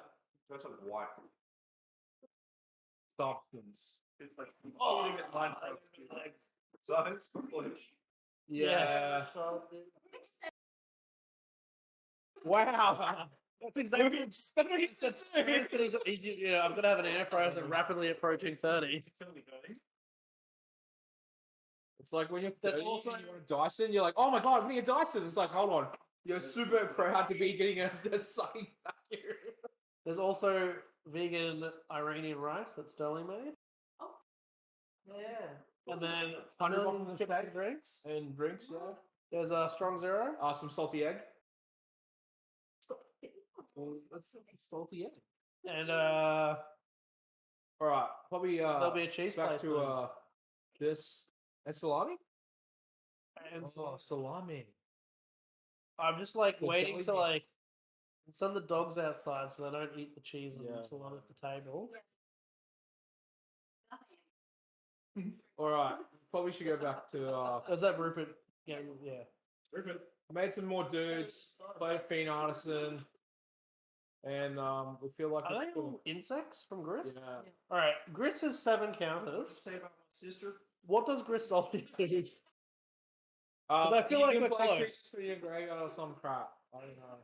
[SPEAKER 11] tastes like white.
[SPEAKER 9] substance.
[SPEAKER 11] It's like eating it line science complete.
[SPEAKER 9] Yeah.
[SPEAKER 5] Wow.
[SPEAKER 9] Wow.
[SPEAKER 5] That's exactly that's what he said too. I'm gonna have an enterprise and rapidly approaching 30.
[SPEAKER 9] It's like when you're
[SPEAKER 5] There's
[SPEAKER 9] 30
[SPEAKER 5] also-
[SPEAKER 9] and you want a Dyson, you're like, oh my god, I'm getting a Dyson. It's like, hold on. You're super proud to be getting a sucking vacuum.
[SPEAKER 5] There's also vegan Iranian rice that Sterling made.
[SPEAKER 10] Yeah.
[SPEAKER 5] And then
[SPEAKER 9] 100
[SPEAKER 5] million
[SPEAKER 9] bottles of
[SPEAKER 5] chip
[SPEAKER 9] steak.
[SPEAKER 5] drinks.
[SPEAKER 9] And drinks, yeah.
[SPEAKER 5] There's a strong zero.
[SPEAKER 9] Some salty egg.
[SPEAKER 5] That's salty egg. And
[SPEAKER 9] All right, probably
[SPEAKER 5] there'll be a cheese
[SPEAKER 9] back
[SPEAKER 5] plate
[SPEAKER 9] to
[SPEAKER 5] soon.
[SPEAKER 9] this and salami.
[SPEAKER 5] And
[SPEAKER 9] Salami.
[SPEAKER 5] I'm just like
[SPEAKER 9] The
[SPEAKER 5] waiting
[SPEAKER 9] deli
[SPEAKER 5] to
[SPEAKER 9] meat.
[SPEAKER 5] like send the dogs outside so they don't eat the cheese and
[SPEAKER 9] Yeah.
[SPEAKER 5] salami at the table.
[SPEAKER 9] All right, probably should go back to
[SPEAKER 5] There's that Rupert. Yeah.
[SPEAKER 9] Rupert. Made some more dudes. Played Fiend Artisan. And we feel like
[SPEAKER 5] Are
[SPEAKER 9] it's
[SPEAKER 5] they
[SPEAKER 9] gonna-
[SPEAKER 5] all insects from Grist?
[SPEAKER 9] yeah.
[SPEAKER 5] All right, Grist has 7 counters.
[SPEAKER 11] Say about my sister.
[SPEAKER 5] What does Grist salty do?
[SPEAKER 9] I
[SPEAKER 5] I feel like we're close.
[SPEAKER 9] Christopher Gregor or some crap. I don't know.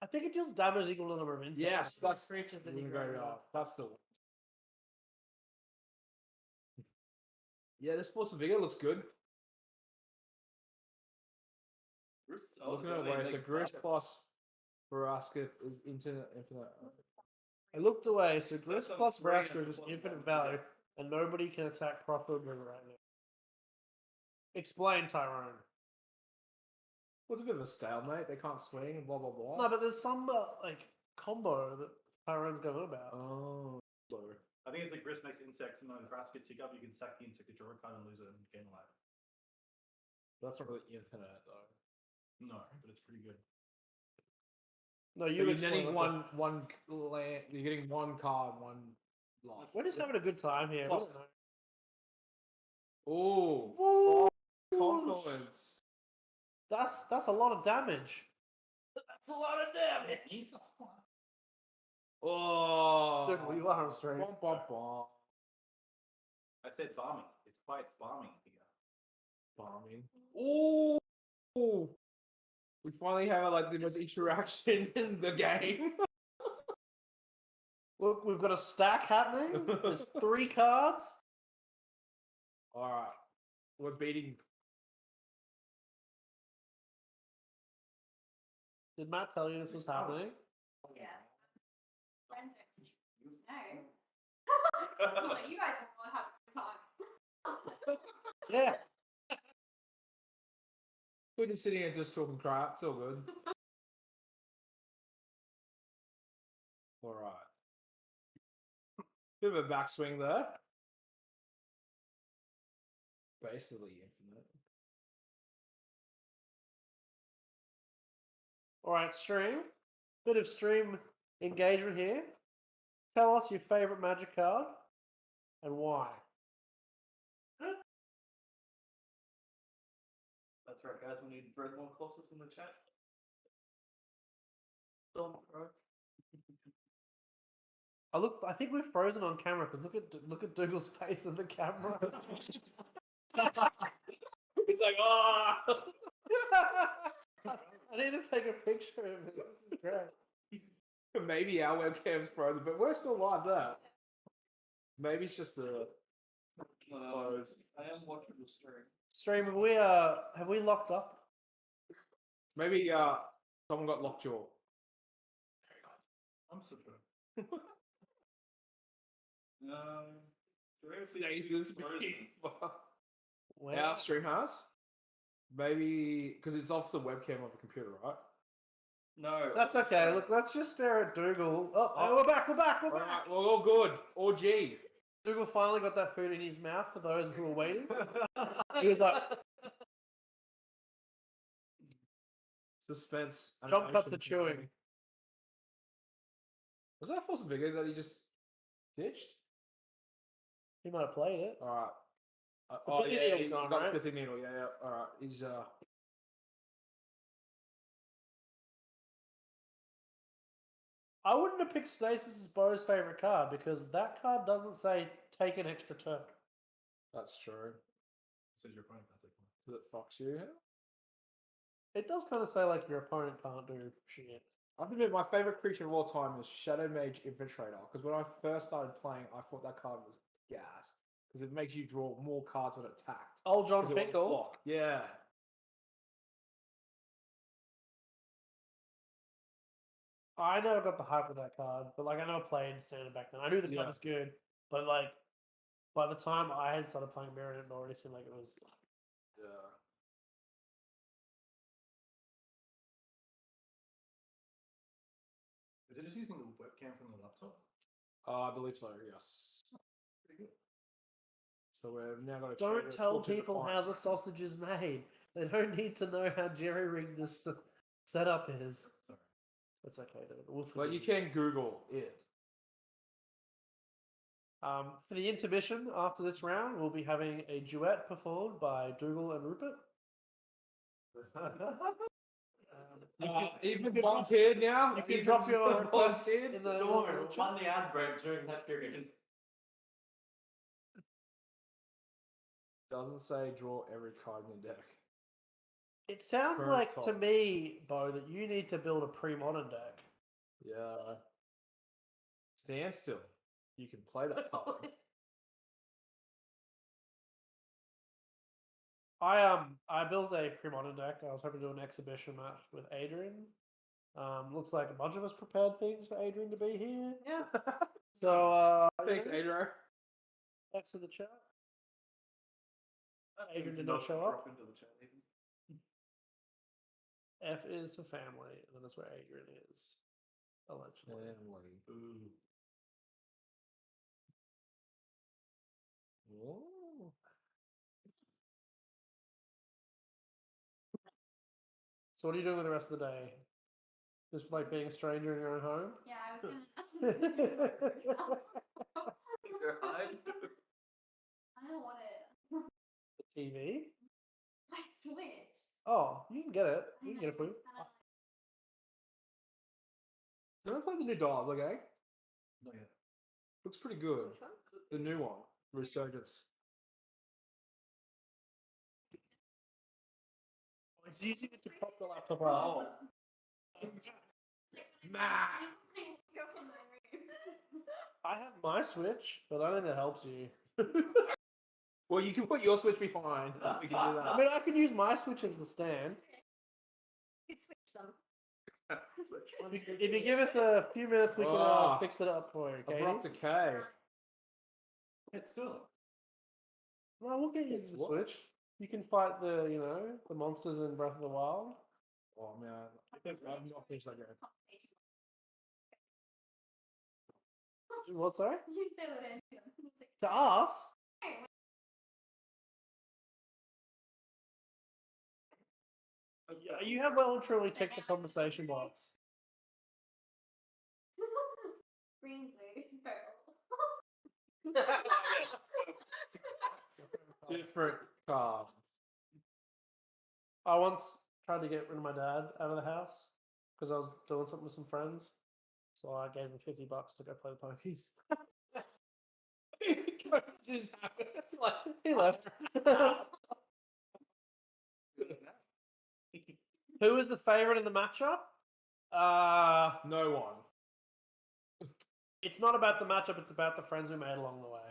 [SPEAKER 5] I think it deals damage equal to the number of insects.
[SPEAKER 9] Yes, that's
[SPEAKER 10] Creatures that you
[SPEAKER 9] Gregor.
[SPEAKER 10] grow.
[SPEAKER 9] That's the one. Yeah, this Force of Vigor looks good. Looking at it, so Grist plus Veraska is infinite.
[SPEAKER 5] I looked away, so Grist plus Vraska is just infinite value, and nobody can attack profitably right now. Explain, Tyrone.
[SPEAKER 9] What's a bit of a stalemate? They can't swing and blah blah blah.
[SPEAKER 5] No, but there's some like combo that Tyrone's going about.
[SPEAKER 9] Oh,
[SPEAKER 12] I think if the Grist makes insects and then the grass gets tick up, you can sack the insect, draw a card, and lose it and gain life.
[SPEAKER 9] that's not really infinite though.
[SPEAKER 12] No, but it's pretty good.
[SPEAKER 5] No,
[SPEAKER 9] So
[SPEAKER 5] you
[SPEAKER 9] you're
[SPEAKER 5] explain
[SPEAKER 9] getting
[SPEAKER 5] what the-
[SPEAKER 9] one land. You're getting one card, one life.
[SPEAKER 5] We're just having a good time here.
[SPEAKER 9] Plus- Ooh,
[SPEAKER 5] Ooh,
[SPEAKER 9] confluence.
[SPEAKER 5] that's a lot of damage.
[SPEAKER 10] That's a lot of damage.
[SPEAKER 9] Oh,
[SPEAKER 5] Dude, we are on straight.
[SPEAKER 9] Bum, bum, bum.
[SPEAKER 12] I said farming. It's quite farming here.
[SPEAKER 9] Bombing. Ooh, we finally have like the most interaction in the game.
[SPEAKER 5] Look, we've got a stack happening. There's 3 cards.
[SPEAKER 9] All right, we're beating.
[SPEAKER 5] Did Matt tell you this was happening?
[SPEAKER 6] Yeah. No. Well, you guys will have a good time.
[SPEAKER 5] Yeah.
[SPEAKER 9] We're just sitting here just talking crap. It's all good. All right. Bit of a backswing there. Basically infinite.
[SPEAKER 5] All right, stream. Bit of stream engagement here. Tell us your favorite magic card and why.
[SPEAKER 11] That's right, guys. We need Dreadmore Colossus in the chat.
[SPEAKER 5] I think we've frozen on camera because look at Dougal's face in the camera.
[SPEAKER 9] He's like, ah.
[SPEAKER 5] I need to take a picture of it. This is great.
[SPEAKER 9] Maybe our webcam's frozen, but we're still live there. Maybe it's just the close.
[SPEAKER 11] I am watching the stream.
[SPEAKER 5] Stream, have we locked up?
[SPEAKER 9] Maybe someone got lockjaw.
[SPEAKER 12] I'm so good.
[SPEAKER 9] Seriously, he's going to be.
[SPEAKER 5] Where?
[SPEAKER 9] Our stream has. Maybe because it's off the webcam of the computer, right?
[SPEAKER 8] No.
[SPEAKER 5] That's okay. Look, let's just stare at Dougal. Oh, we're back. We're back. We're
[SPEAKER 9] All
[SPEAKER 5] back.
[SPEAKER 9] right, well, all good. All G.
[SPEAKER 5] Dougal finally got that food in his mouth for those who were waiting. He was like,
[SPEAKER 9] Suspense.
[SPEAKER 5] jump cut to
[SPEAKER 9] animation
[SPEAKER 5] chewing.
[SPEAKER 9] happening. Was that Force Vigor that he just ditched?
[SPEAKER 5] He might have played it.
[SPEAKER 9] All right.
[SPEAKER 5] The
[SPEAKER 9] Oh
[SPEAKER 5] pithy
[SPEAKER 9] yeah,
[SPEAKER 5] needle's
[SPEAKER 9] he
[SPEAKER 5] gone,
[SPEAKER 9] got
[SPEAKER 5] right?
[SPEAKER 9] the pithy needle. Yeah, yeah. All right. He's
[SPEAKER 5] I wouldn't have picked Stasis as Bo's favorite card because that card doesn't say take an extra turn.
[SPEAKER 9] That's true.
[SPEAKER 12] Says your opponent can't take one.
[SPEAKER 9] Does it fox you?
[SPEAKER 5] It does kind of say like your opponent can't do shit.
[SPEAKER 9] I have to admit, my favorite creature of all time is Shadow Mage Infiltrator. Because when I first started playing, I thought that card was gas. Because it makes you draw more cards when attacked.
[SPEAKER 5] Old John
[SPEAKER 9] 'Cause it wasn't
[SPEAKER 5] Finkel.
[SPEAKER 9] block. Yeah.
[SPEAKER 5] I never got the hype of that card, but like I never played Standard back then. I knew the card
[SPEAKER 9] Yeah.
[SPEAKER 5] was good, but like by the time I had started playing Mirror, it already seemed like it was.
[SPEAKER 9] Yeah.
[SPEAKER 12] Is it just using the webcam from the laptop?
[SPEAKER 9] I believe so, yes.
[SPEAKER 12] Pretty good.
[SPEAKER 9] So we've now got to
[SPEAKER 5] Don't tell people how the sausage is made. They don't need to know how jerry rigged this setup is.
[SPEAKER 12] Sorry.
[SPEAKER 5] That's okay. We'll
[SPEAKER 9] But you
[SPEAKER 5] forgive
[SPEAKER 9] can Google it.
[SPEAKER 5] For the intermission after this round, we'll be having a duet performed by Dougal and Rupert.
[SPEAKER 9] Even volunteered now.
[SPEAKER 5] You can drop your requests
[SPEAKER 11] Volunteered?
[SPEAKER 5] in the
[SPEAKER 11] Don't worry,
[SPEAKER 5] little
[SPEAKER 11] we'll
[SPEAKER 5] chat.
[SPEAKER 11] fund the ad break during that period.
[SPEAKER 9] Doesn't say draw every card in your deck.
[SPEAKER 5] It sounds
[SPEAKER 9] Current
[SPEAKER 5] like to
[SPEAKER 9] top.
[SPEAKER 5] me, Bo, that you need to build a pre-modern deck.
[SPEAKER 9] Yeah. Stand still. You can play that card.
[SPEAKER 5] I built a pre-modern deck. I was hoping to do an exhibition match with Adrian. Looks like a bunch of us prepared things for Adrian to be here.
[SPEAKER 9] Yeah.
[SPEAKER 5] So
[SPEAKER 9] Thanks,
[SPEAKER 5] you know,
[SPEAKER 9] Adrian.
[SPEAKER 5] Thanks to the chat. Adrian did not show up.
[SPEAKER 8] Into the chat even.
[SPEAKER 5] F is for family, and then that's where Adrian is. Allegedly.
[SPEAKER 9] Ooh. Whoa.
[SPEAKER 5] So what are you doing with the rest of the day? Just like being a stranger in your own home?
[SPEAKER 6] Yeah, I was gonna.
[SPEAKER 11] Go hide.
[SPEAKER 6] I don't want it.
[SPEAKER 5] The TV?
[SPEAKER 6] My Switch.
[SPEAKER 5] Oh, you can get it. You can get it for you.
[SPEAKER 9] Did I play the new Diablo game?
[SPEAKER 12] Not yet.
[SPEAKER 9] Looks pretty good. The new one. Resurgence.
[SPEAKER 5] It's easier to prop the laptop up. I have my Switch, but I don't think that helps you.
[SPEAKER 9] Well, you can put your Switch behind. We can do that.
[SPEAKER 5] I mean, I could use my Switch as the stand.
[SPEAKER 6] You could switch them.
[SPEAKER 5] If you give us a few minutes, we can
[SPEAKER 9] Oh.
[SPEAKER 5] fix it up for you, okay?
[SPEAKER 9] Abrupt decay.
[SPEAKER 12] It's still.
[SPEAKER 5] No, we'll get you
[SPEAKER 9] It's
[SPEAKER 5] the
[SPEAKER 9] what?
[SPEAKER 5] Switch. You can fight the, the monsters in Breath of the Wild.
[SPEAKER 9] Oh man, I think I've not finished that game.
[SPEAKER 5] What, sorry?
[SPEAKER 6] You can say what it is.
[SPEAKER 5] To us? Yeah, you have well and truly ticked the conversation box.
[SPEAKER 6] Green, blue, purple.
[SPEAKER 9] Different cards.
[SPEAKER 5] I once tried to get rid of my dad out of the house because I was doing something with some friends. So I gave him $50 to go play the pokies.
[SPEAKER 9] It's like
[SPEAKER 5] He left. Who is the favorite in the matchup?
[SPEAKER 9] no one.
[SPEAKER 5] It's not about the matchup, it's about the friends we made along the way.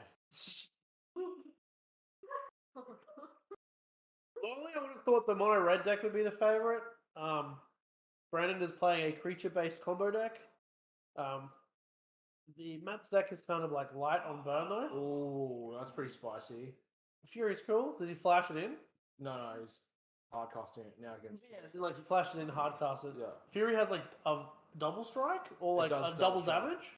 [SPEAKER 5] Normally, I would have thought the mono red deck would be the favorite. Brandon is playing a creature based combo deck. The Matt's deck is kind of like light on burn though.
[SPEAKER 9] Oh, that's pretty spicy.
[SPEAKER 5] Fury's cool. Does he flash it in?
[SPEAKER 9] No, he's hard casting it now against.
[SPEAKER 5] Yeah, it's like you flash it in, hard cast it.
[SPEAKER 9] Yeah.
[SPEAKER 5] Fury has like a double strike or like
[SPEAKER 9] does
[SPEAKER 5] a
[SPEAKER 9] double
[SPEAKER 5] double
[SPEAKER 9] strike.
[SPEAKER 5] damage.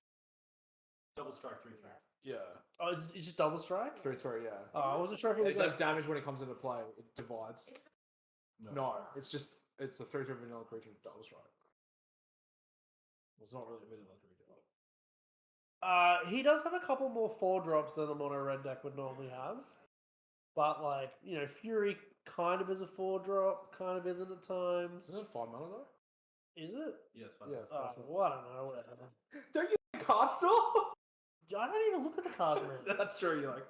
[SPEAKER 12] Double strike 3-3.
[SPEAKER 9] Yeah.
[SPEAKER 5] Oh, it's just double strike.
[SPEAKER 9] 3-3, yeah.
[SPEAKER 5] Oh, I wasn't sure if it
[SPEAKER 9] It
[SPEAKER 5] was
[SPEAKER 9] does
[SPEAKER 5] like.
[SPEAKER 9] damage when it comes into play. It divides. No, it's a 3-3 vanilla creature with double strike. It's not really a vanilla creature.
[SPEAKER 5] He does have a couple more 4-drops than a mono red deck would normally have, but like Fury kind of is a 4-drop, kind of isn't at times.
[SPEAKER 9] Isn't it 5 mana though?
[SPEAKER 5] Is it?
[SPEAKER 12] Yeah, it's fine.
[SPEAKER 9] Yeah.
[SPEAKER 5] Well, I don't know. Whatever.
[SPEAKER 9] Don't you have a card store?
[SPEAKER 5] I don't even look at the cards, man.
[SPEAKER 9] That's true. You're like,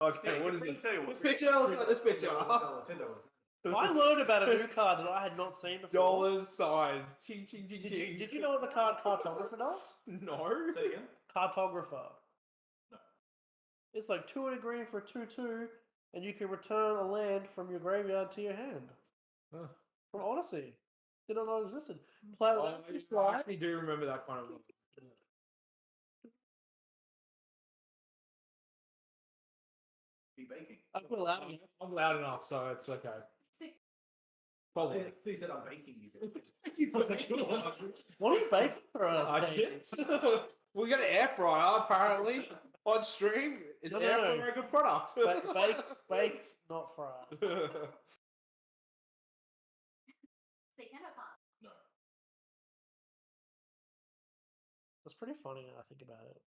[SPEAKER 9] okay, what is this?
[SPEAKER 3] This picture looks like this picture.
[SPEAKER 5] I learned about a new card that I had not seen before.
[SPEAKER 9] Dollars, signs, ching, ching, ching, ching.
[SPEAKER 5] Did you know what the card Cartographer does?
[SPEAKER 9] No.
[SPEAKER 12] Say it again.
[SPEAKER 5] Cartographer.
[SPEAKER 12] No.
[SPEAKER 5] It's like 2 and a green for a 2/2, and you can return a land from your graveyard to your hand.
[SPEAKER 9] Huh.
[SPEAKER 5] From Odyssey. Did not know it existed. Play
[SPEAKER 9] Oh,
[SPEAKER 5] with
[SPEAKER 9] I actually do remember that kind of.
[SPEAKER 12] Be baking.
[SPEAKER 9] I'm loud enough, so it's okay. Probably.
[SPEAKER 12] So you said I'm baking you.
[SPEAKER 5] What are you baking for us?
[SPEAKER 9] Chips. We got an air fryer apparently on stream. Is
[SPEAKER 5] No,
[SPEAKER 9] an air
[SPEAKER 5] no.
[SPEAKER 9] fryer a good product?
[SPEAKER 5] Baked, not fried.
[SPEAKER 6] So you can have fun.
[SPEAKER 12] No.
[SPEAKER 5] That's pretty funny now I think about it.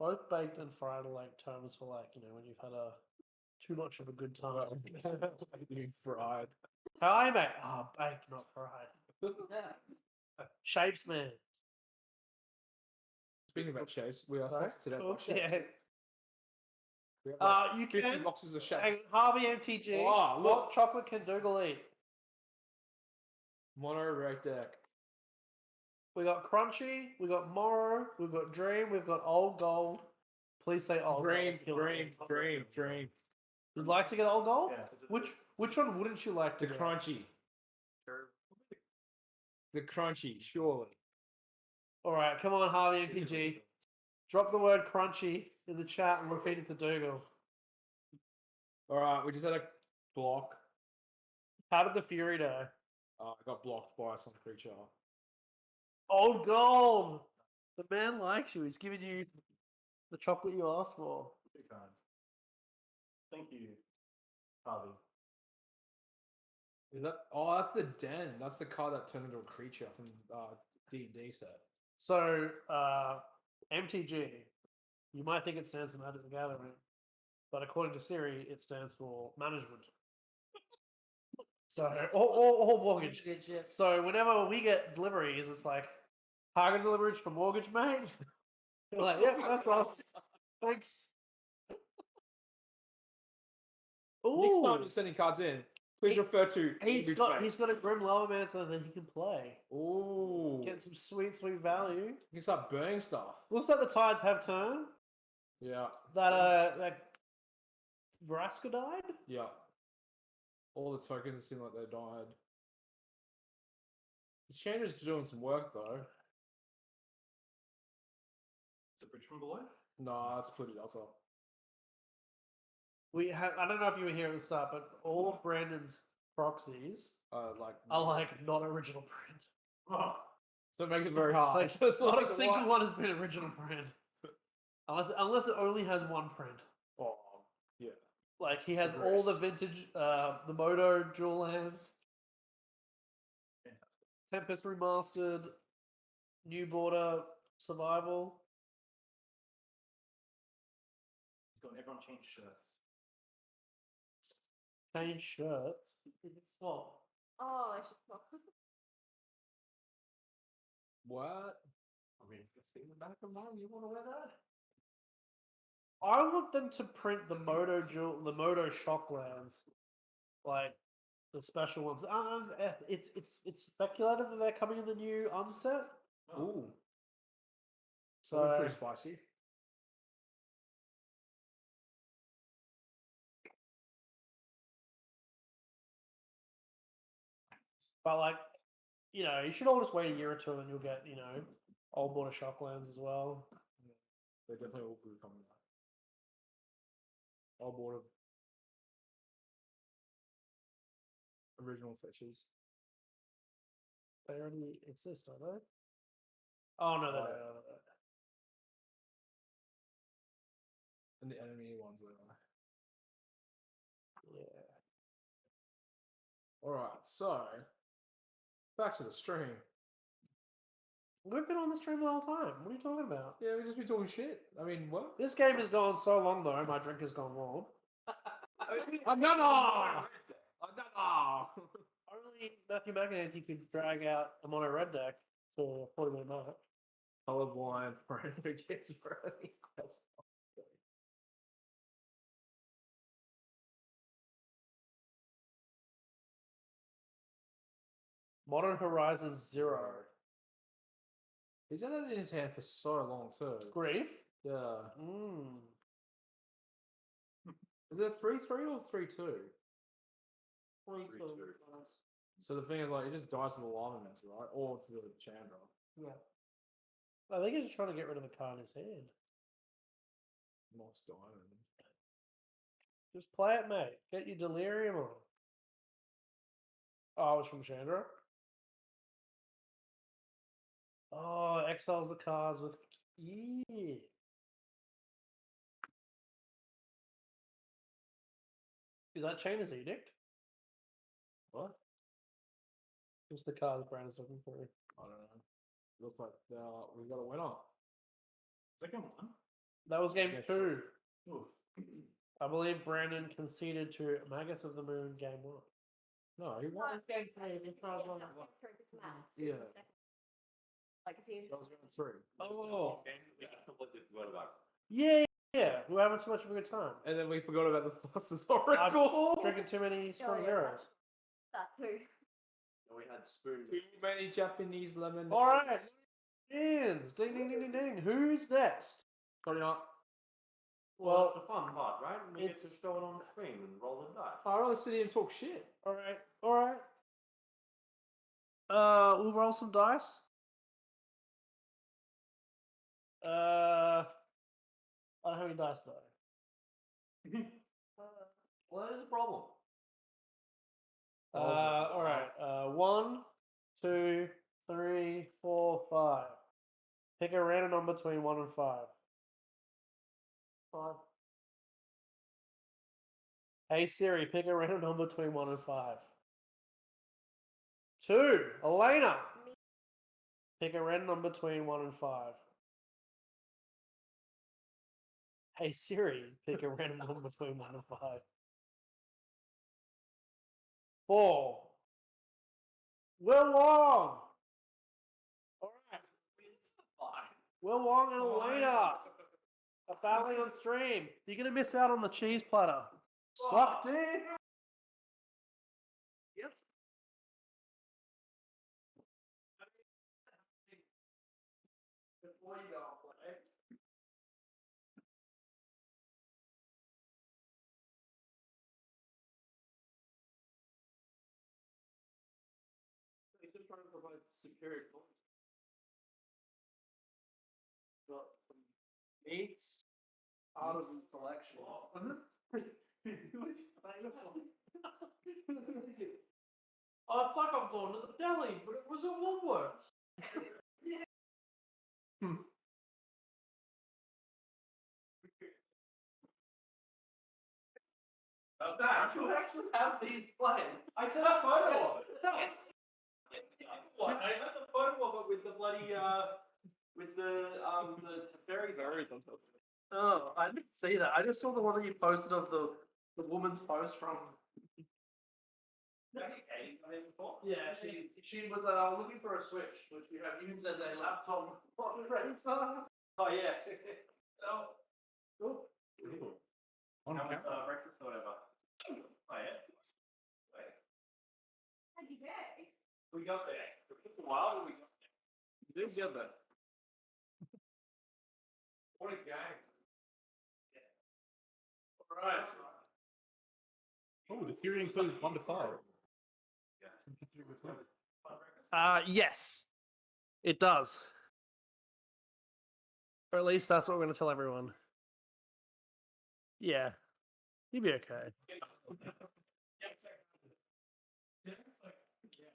[SPEAKER 5] Both baked and fried are like terms for like, when you've had too much of a good time.
[SPEAKER 9] You fried.
[SPEAKER 5] How are you, mate? Oh, baked, not fried. Shapes, man.
[SPEAKER 9] Speaking about shapes, we are
[SPEAKER 5] Sorry?
[SPEAKER 9] sponsored today
[SPEAKER 5] Cool.
[SPEAKER 9] by shapes.
[SPEAKER 5] Yeah.
[SPEAKER 9] We have like
[SPEAKER 5] You
[SPEAKER 9] 50
[SPEAKER 5] can.
[SPEAKER 9] boxes of shapes.
[SPEAKER 5] Hang on, Harvey MTG.
[SPEAKER 9] Oh, look.
[SPEAKER 5] What chocolate can Dougal eat?
[SPEAKER 9] Mono red deck.
[SPEAKER 5] We got Crunchy, we got Morrow, we've got Dream, we've got Old Gold. Please say Old
[SPEAKER 9] Dream,
[SPEAKER 5] Gold.
[SPEAKER 9] dream.
[SPEAKER 5] You'd like to get Old Gold?
[SPEAKER 12] Yeah.
[SPEAKER 5] Which one wouldn't you like to
[SPEAKER 9] The
[SPEAKER 5] get?
[SPEAKER 9] crunchy. The crunchy, surely.
[SPEAKER 5] All right, come on, Harvey MTG. Drop the word Crunchy in the chat and repeat it to Dougal.
[SPEAKER 9] All right, we just had a block.
[SPEAKER 5] How did the Fury die?
[SPEAKER 9] I got blocked by some creature.
[SPEAKER 5] Old Gold! The man likes you. He's giving you the chocolate you asked for.
[SPEAKER 12] Too kind. Thank you, Harvey.
[SPEAKER 9] Is that? Oh, that's the den. That's the card that turned into a creature from D&D set.
[SPEAKER 5] So, MTG, you might think it stands for Magic the Gathering, but according to Siri, it stands for management. So, or mortgage. So, whenever we get deliveries, it's like, target deliveries for mortgage, mate. You're like, yep, that's us. Thanks.
[SPEAKER 9] Next time
[SPEAKER 5] Ooh,
[SPEAKER 9] you're sending cards in, please refer to.
[SPEAKER 5] he's got a Grim Lowermancer that he can play.
[SPEAKER 9] Ooh.
[SPEAKER 5] Get some sweet value.
[SPEAKER 9] You can start burning stuff.
[SPEAKER 5] Looks like the tides have turned.
[SPEAKER 9] Yeah.
[SPEAKER 5] That Vraska died.
[SPEAKER 9] Yeah. All the tokens seem like they died. The changer's doing some work though.
[SPEAKER 12] Is it bridge from below?
[SPEAKER 9] No, that's pretty Delta.
[SPEAKER 5] We have. I don't know if you were here at the start, but all of Brandon's proxies
[SPEAKER 9] Like.
[SPEAKER 5] are like not original print.
[SPEAKER 12] Oh.
[SPEAKER 9] So it makes it very hard.
[SPEAKER 5] Like,
[SPEAKER 9] It's
[SPEAKER 5] not
[SPEAKER 9] like
[SPEAKER 5] a single one has been original print, unless it only has one print.
[SPEAKER 9] Oh, yeah.
[SPEAKER 5] Like he has all the vintage, the Moto dual lands, Tempest remastered, New Border Survival.
[SPEAKER 12] He's got everyone change shirts.
[SPEAKER 5] Change shirts. It's small.
[SPEAKER 6] Oh, it's just not.
[SPEAKER 9] What?
[SPEAKER 5] I mean, see the back of mine. You want to wear that? I want them to print the Moto Shocklands, like the special ones. It's speculated that they're coming in the new unset.
[SPEAKER 9] Ooh.
[SPEAKER 5] So
[SPEAKER 9] Pretty spicy.
[SPEAKER 5] but like, you should all just wait a year or two, and you'll get old border Shocklands as well.
[SPEAKER 9] They definitely will be coming out. Old board of original fetches.
[SPEAKER 5] They already exist, don't they? Oh no, they
[SPEAKER 9] Oh,
[SPEAKER 5] don't.
[SPEAKER 9] yeah.
[SPEAKER 5] No, no, no.
[SPEAKER 9] And the enemy ones there.
[SPEAKER 5] Yeah.
[SPEAKER 9] Alright, so back to the stream.
[SPEAKER 5] We've been on the stream the whole time. What are you talking about?
[SPEAKER 9] Yeah, we just be talking shit. I mean, what?
[SPEAKER 5] This game has gone so long though. My drink has gone warm.
[SPEAKER 9] Another!
[SPEAKER 5] Only Matthew McInerney could drag out a mono red deck to a 40-minute match.
[SPEAKER 9] Colorblind friend who gets early quest.
[SPEAKER 5] Modern Horizons 0.
[SPEAKER 9] He's had that in his hand for so long too.
[SPEAKER 5] Grief?
[SPEAKER 9] Yeah.
[SPEAKER 5] Mm.
[SPEAKER 9] Is it 3-3 or 3-2?
[SPEAKER 10] 3-2.
[SPEAKER 9] So the thing is, like, it just dies to the Lavamancer, right? Or to the Chandra.
[SPEAKER 5] Yeah. I think he's just trying to get rid of the card in his hand.
[SPEAKER 9] Moss Diamond.
[SPEAKER 5] Just play it, mate. Get your delirium on. Oh, it's from Chandra. Oh, exiles the cards with. Yeah. Is that Chainer's Edict?
[SPEAKER 9] What?
[SPEAKER 5] Just the card that Brandon's looking for.
[SPEAKER 9] I don't know. Looks like we've got a winner.
[SPEAKER 12] Second one.
[SPEAKER 5] That was game
[SPEAKER 9] Yeah.
[SPEAKER 5] 2.
[SPEAKER 12] Oof.
[SPEAKER 5] I believe Brandon conceded to Magus of the Moon game 1.
[SPEAKER 9] No, he won.
[SPEAKER 10] It's game 3. It's
[SPEAKER 6] Yeah,
[SPEAKER 10] not
[SPEAKER 6] no,
[SPEAKER 10] one.
[SPEAKER 6] it's through this match.
[SPEAKER 9] Yeah.
[SPEAKER 6] The second- Like, is he?
[SPEAKER 9] That was round 3.
[SPEAKER 5] Oh.
[SPEAKER 11] We completely forgot about it.
[SPEAKER 5] Yeah, yeah. We're having too much of a good time.
[SPEAKER 9] And then we forgot about the Foster's Oracle.
[SPEAKER 5] Drinking too many strong zeros.
[SPEAKER 6] That too.
[SPEAKER 11] And we had spoons.
[SPEAKER 9] Too many Japanese lemon.
[SPEAKER 5] All right. Ins. Ding, ding, ding, ding, ding. Who's next?
[SPEAKER 9] Sorry, not.
[SPEAKER 11] Well, that's the fun part, right? We get to
[SPEAKER 5] it's-
[SPEAKER 11] show it on the screen and roll the dice.
[SPEAKER 9] I'd rather sit here and talk shit.
[SPEAKER 5] All right. All right. We'll roll some dice. I don't have any dice though.
[SPEAKER 11] Well, that is a problem.
[SPEAKER 5] All right. 1, 2, 3, 4, 5. Pick a random number between 1 and 5.
[SPEAKER 10] 5.
[SPEAKER 5] Hey Siri, pick a random number between 1 and 5. 2. Elena. Pick a random number between 1 and 5. Hey Siri, pick a random number between 1 and 5. 4. Will Wong. All right. Will Wong and Elena are battling on stream. You're gonna miss out on the cheese platter. Sucked in. Yep. Before you go and play.
[SPEAKER 10] He's just trying to provide superior quality. Got some meats out of his collection. Oh, it's like I'm going to the deli, but it was at Woolworths. About that, you actually have these plants. I sent a photo of it. I sent a photo of it with the bloody with the berries on top of it.
[SPEAKER 5] Oh, I didn't see that. I just saw the one that you posted of the woman's post from. Yeah, she was looking for a Switch, which we have used as a laptop eraser.
[SPEAKER 2] Oh yeah.
[SPEAKER 5] Oh, cool.
[SPEAKER 9] On
[SPEAKER 2] How much
[SPEAKER 9] camera.
[SPEAKER 2] breakfast or whatever? Oh yeah. Wait.
[SPEAKER 6] How'd you get?
[SPEAKER 2] We got there. It took a while, but we got there.
[SPEAKER 9] You did get that.
[SPEAKER 2] What a game.
[SPEAKER 5] All right.
[SPEAKER 12] Oh, the theory includes 1 to 5.
[SPEAKER 5] Yes, it does. Or at least that's what we're going to tell everyone. Yeah. You'd be okay.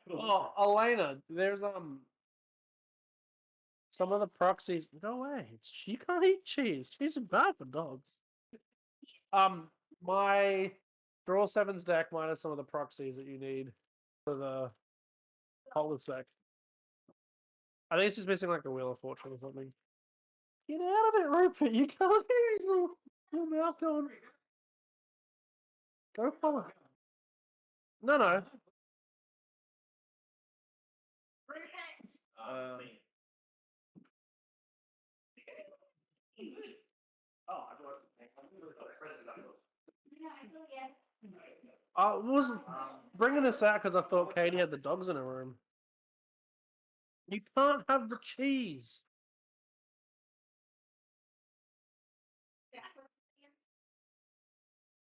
[SPEAKER 5] Oh, Elena, there's some of the proxies. No way. She can't eat cheese. Cheese is bad for dogs. My draw sevens deck minus some of the proxies that you need for the Hollis deck. I think it's just missing like the Wheel of Fortune or something. Get out of it, Rupert! You can't use your mouth on. Go follow. No. I was bringing this out because I thought Katie had the dogs in her room. You can't have the cheese.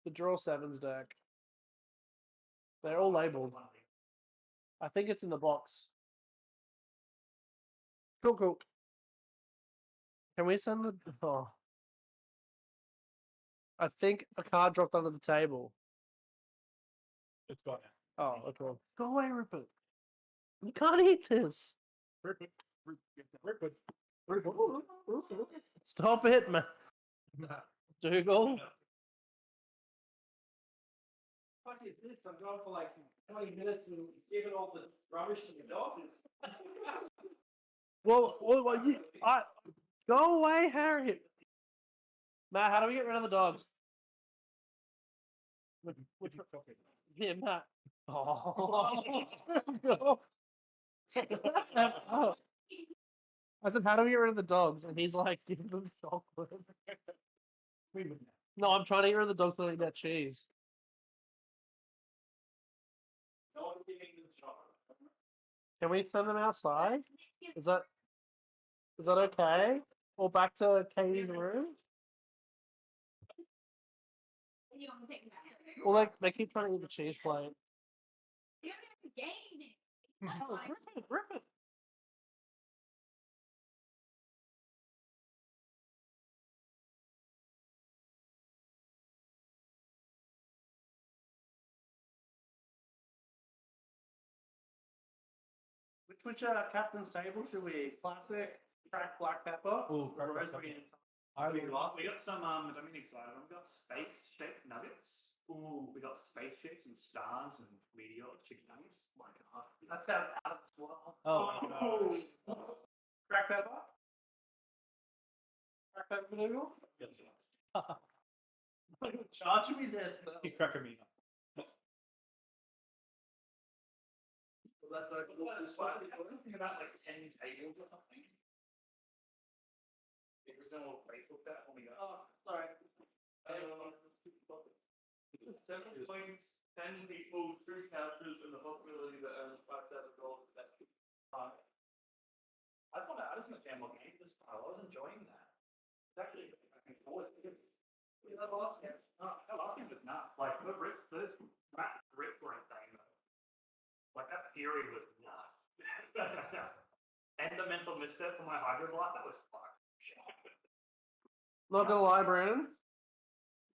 [SPEAKER 5] The draw sevens deck. They're all labeled. I think it's in the box. Cool. Can we send the... Oh. I think a card dropped under the table.
[SPEAKER 1] It's gone.
[SPEAKER 5] Oh, okay. Go away, Rupert. You can't eat this.
[SPEAKER 1] Rupert.
[SPEAKER 5] Stop it, man. Dougal.
[SPEAKER 10] Fuck is this? I'm going for like 20 minutes and giving all the rubbish to the dogs.
[SPEAKER 5] Well, go away, Harriet. Matt, how do we get rid of the dogs? Yeah, Matt. Oh. No. I said, how do we get rid of the dogs? And he's like, give them chocolate. No, I'm trying to get rid of the dogs so they get cheese. Can we send them outside? Is that okay? Or back to Katie's room? Well, they keep trying to eat the cheese plate. No, rip it. Which captain's table should we? Classic, cracked black pepper.
[SPEAKER 1] Ooh, cracked black
[SPEAKER 5] rosemary
[SPEAKER 1] pepper.
[SPEAKER 5] and
[SPEAKER 1] We got some, don't mean excited. We got space shaped nuggets. Ooh, we got space shapes and stars and meteor chicken nuggets. My God, that sounds out of this world.
[SPEAKER 5] Oh, cracked pepper. Cracked pepper noodle. Charge me this though.
[SPEAKER 1] Keep cracking me up.
[SPEAKER 5] That's like
[SPEAKER 1] Something about like 10 tables or something. The original Facebook that when we got.
[SPEAKER 10] Oh, sorry.
[SPEAKER 1] 7 points, 10 people, 2 couches, and the possibility that earns $5,000 that I just understand what game this file. I was enjoying that. It's actually looking forward to it. The last game, was nuts. Like the rips, those rips were insane though. Like that Fury was nuts. And the mental misstep for my Hydro Blast, that was fucked.
[SPEAKER 5] Not gonna lie, Brandon.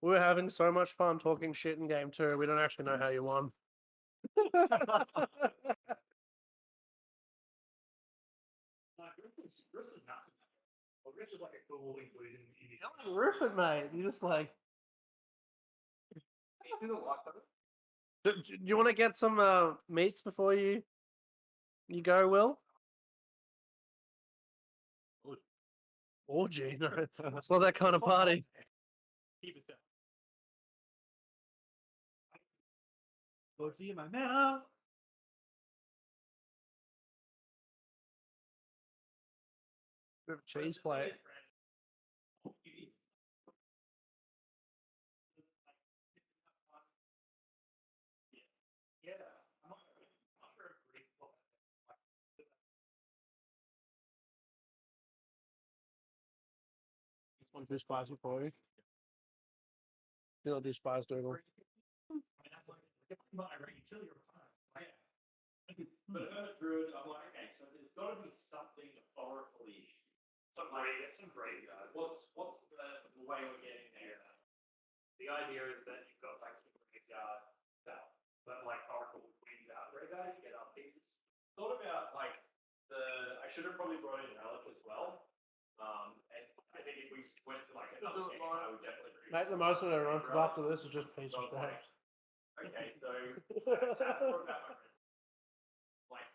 [SPEAKER 5] We were having so much fun talking shit in game 2. We don't actually know how you won.
[SPEAKER 1] Rips is nuts. Well, Rips is like a cool inclusion in the
[SPEAKER 5] Rip it, mate. You just like. Do you want to get some meats before you go, Will? Orgy? No, it's not that kind of party.
[SPEAKER 1] Keep it down. Orgy in my mouth.
[SPEAKER 5] Bit of cheese plate.
[SPEAKER 1] Yeah, I'm not sure if Greek will
[SPEAKER 5] This one's too spicy for you. You don't do spice, Dougal.
[SPEAKER 7] But Hermit Druid, I'm like, okay, so there's got to be something oracle-ish. Some graveyard. What's the way we're getting there?
[SPEAKER 1] The idea is that you've got
[SPEAKER 7] I should have probably brought in Relic as well. And I think if we went to like another game, I would definitely
[SPEAKER 5] Make the most of it, because after this is just piece of
[SPEAKER 7] Relic.
[SPEAKER 5] shit.
[SPEAKER 7] Okay, so that's what about my friend. Like,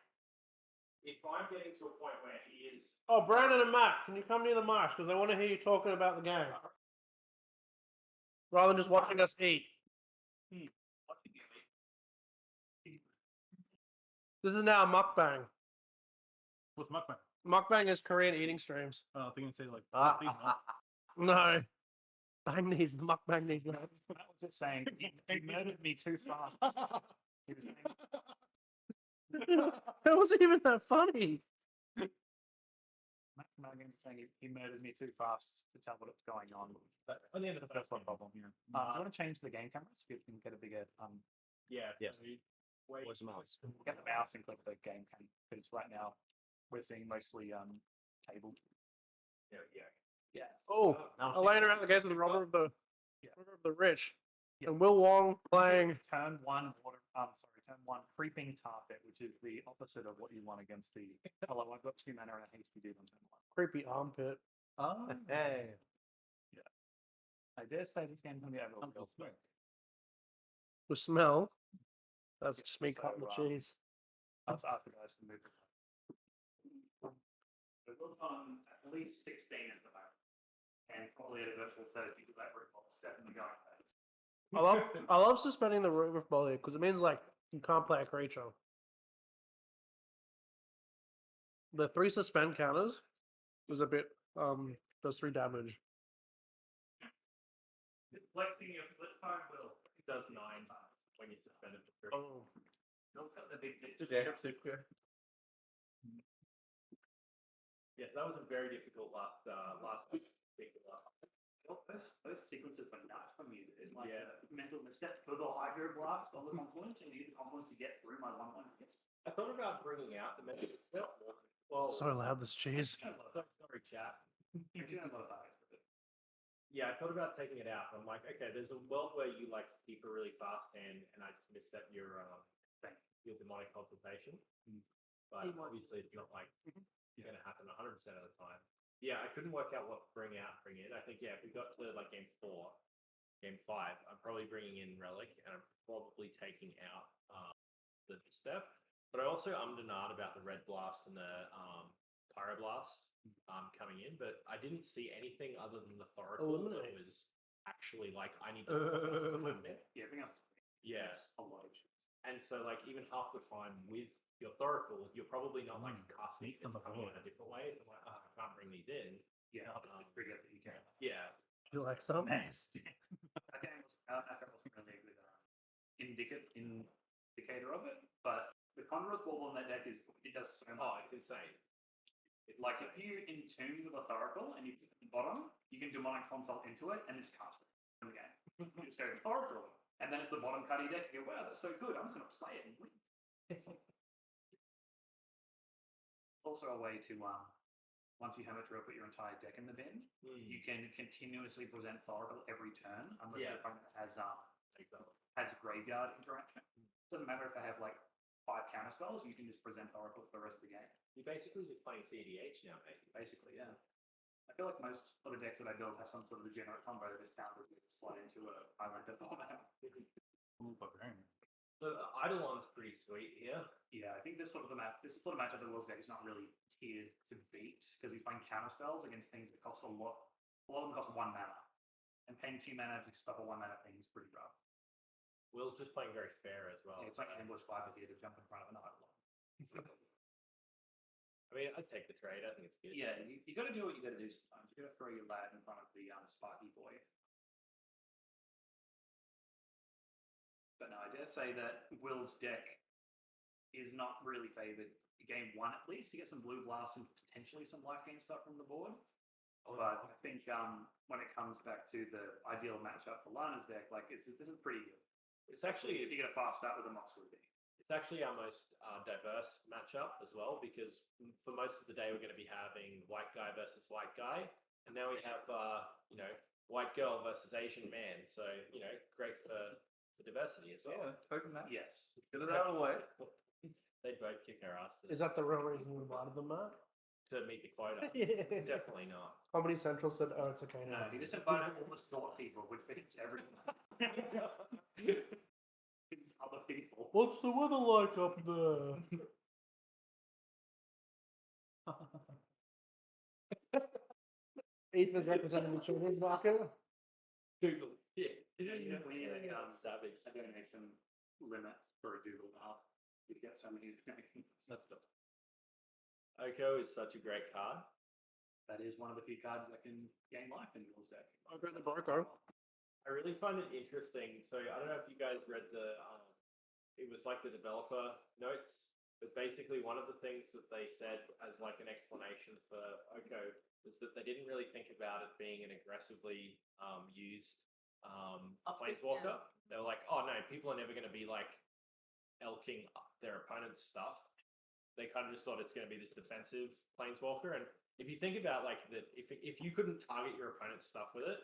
[SPEAKER 7] if I'm getting to a point where he is
[SPEAKER 5] Oh, Brandon and Matt, can you come near the mic? Because I want to hear you talking about the game. Rather than just watching us eat. This is now a mukbang.
[SPEAKER 12] What's mukbang?
[SPEAKER 5] Mukbang is Korean eating streams.
[SPEAKER 12] Oh, I think you say like.
[SPEAKER 5] No. Bang these, mukbang these nuts.
[SPEAKER 1] I was just saying, he murdered me too fast. He was saying,
[SPEAKER 5] It wasn't even that funny.
[SPEAKER 1] Matt Games saying he murdered me too fast to tell what's going on. But
[SPEAKER 12] On the end of the
[SPEAKER 1] that's not a problem. Yeah. I want to change the game camera so you can get a bigger
[SPEAKER 7] yeah.
[SPEAKER 1] where's the mouse? Get the mouse and click the game cam because right now we're seeing mostly table. Yeah.
[SPEAKER 5] Oh, Elena out the gates with the Robber of the Rich. And Will Wong playing.
[SPEAKER 1] Turn one turn one creeping target, which is the opposite of what you want against the. Hello, I've got 2 mana and a hasty dude on turn 1.
[SPEAKER 5] Creepy armpit.
[SPEAKER 1] Oh.
[SPEAKER 11] Hey.
[SPEAKER 1] Yeah. I dare say this game's gonna be over real quick.
[SPEAKER 5] The smell. That's just me
[SPEAKER 1] So,
[SPEAKER 5] cutting the cheese.
[SPEAKER 1] I'll just ask the guys to move. It looks on at least 16 at the moment, and probably at a virtual 30 with that roof box definitely going phase.
[SPEAKER 5] I love suspending the roof volley because it means like you can't play a creature. The 3 suspend counters is a bit does 3 damage.
[SPEAKER 7] Deflecting your flip phone will it does 9 when you suspend it for 3.
[SPEAKER 5] Oh.
[SPEAKER 7] Don't cut the big picture. Yeah, that was a very difficult last week.
[SPEAKER 1] Those sequences were nuts for me. It's like a mental misstep for the hydro blast on the confluence, and you get the confluence to get through my 1/1.
[SPEAKER 7] I thought about bringing out the mental well,
[SPEAKER 5] So loud, this cheese.
[SPEAKER 7] Sorry, chat.
[SPEAKER 1] You're doing a lot of that.
[SPEAKER 7] Yeah, I thought about taking it out. I'm like, okay, there's a world where you like keep a really fast hand, and I just misstep your demonic consultation. But obviously, it's not like going to happen 100% of the time. Yeah, I couldn't work out what to bring out, bring in. I think if we got to like game 4, game 5, I'm probably bringing in Relic, and I'm probably taking out the step. But I also denied about the Red Blast and the Pyroblast coming in, but I didn't see anything other than the Thoracle that was actually like I need to.
[SPEAKER 1] Yeah, everything else.
[SPEAKER 7] Yes,
[SPEAKER 1] a lot of shit.
[SPEAKER 7] And so like even half the time with your Thoracle, you're probably not like casting it coming in a different way. So I'm like, I can't bring these in.
[SPEAKER 1] Yeah, I'll forget that you can.
[SPEAKER 7] Yeah.
[SPEAKER 5] You like some?
[SPEAKER 1] Nasty. That game wasn't really a good indicator of it, but the Condor's Bauble on that deck it does so much.
[SPEAKER 7] Oh, it's insane.
[SPEAKER 1] It's like if you entomb with a Thoracle and you put it at the bottom, you can demonic consult into it and just cast it in the game. You just go to Thoracle, and then it's the bottom card of your deck. You go, wow, that's so good. I'm just going to play it and win. Also a way to once you have it, put your entire deck in the bin. You can continuously present Thoracle every turn unless your opponent has graveyard interaction. Doesn't matter if they have like 5 counter spells, you can just present Thoracle for the rest of the game.
[SPEAKER 7] You're basically just playing CDH now, mate.
[SPEAKER 1] Basically, yeah. I feel like most of the decks that I build have some sort of degenerate combo that is found to slide into a Highlander format.
[SPEAKER 7] The Eidolon's pretty sweet here.
[SPEAKER 1] Yeah, I think this is the sort of matchup that Will's deck is not really tiered to beat because he's playing counter spells against things that cost a lot. A lot of them cost 1 mana, and paying 2 mana to stop a 1 mana thing is pretty rough.
[SPEAKER 7] Will's just playing very fair as well.
[SPEAKER 1] Yeah, it's like an ambush fiber here to jump in front of an Eidolon.
[SPEAKER 7] I mean, I'd take the trade. I think it's good.
[SPEAKER 1] Yeah, you got to do what you got to do sometimes. You got to throw your lad in front of the Sparky boy. But no, I dare say that Will's deck is not really favoured. Game 1 at least, you get some blue blasts and potentially some life gain stuff from the board. But I think when it comes back to the ideal matchup for Lana's deck, like this is pretty good.
[SPEAKER 7] It's actually
[SPEAKER 1] if you get a fast start with a Mox would be.
[SPEAKER 7] It's actually our most diverse matchup as well because for most of the day we're going to be having white guy versus white guy, and now we have white girl versus Asian man. So great for diversity as well.
[SPEAKER 8] Yeah, token that.
[SPEAKER 1] Yes.
[SPEAKER 8] Get it out of the way.
[SPEAKER 7] They both kick our ass.
[SPEAKER 5] Is that the real reason we invited them, Matt?
[SPEAKER 7] to meet the quota.
[SPEAKER 5] Yeah.
[SPEAKER 7] Definitely not.
[SPEAKER 5] Comedy Central said, "Oh, it's okay."
[SPEAKER 1] No,
[SPEAKER 5] now."
[SPEAKER 1] he just invited all the short people, which fits everything. It's other people.
[SPEAKER 5] What's the weather like up there? Ethan's representing the children's market.
[SPEAKER 7] Google. Yeah.
[SPEAKER 1] We need
[SPEAKER 7] Savage.
[SPEAKER 1] a donation limit for a Google Earth. You get so many donations.
[SPEAKER 7] That's good. Oko is such a great card.
[SPEAKER 1] That is one of the few cards that can gain life in Will's deck.
[SPEAKER 5] I got the Barco.
[SPEAKER 7] I really find it interesting. So I don't know if you guys read the. It was like the developer notes. But basically, one of the things that they said as like an explanation for Oko was that they didn't really think about it being an aggressively used planeswalker. They were like, oh no, people are never going to be like elking their opponent's stuff. They kind of just thought it's going to be this defensive planeswalker. And if you think about like that, if you couldn't target your opponent's stuff with it,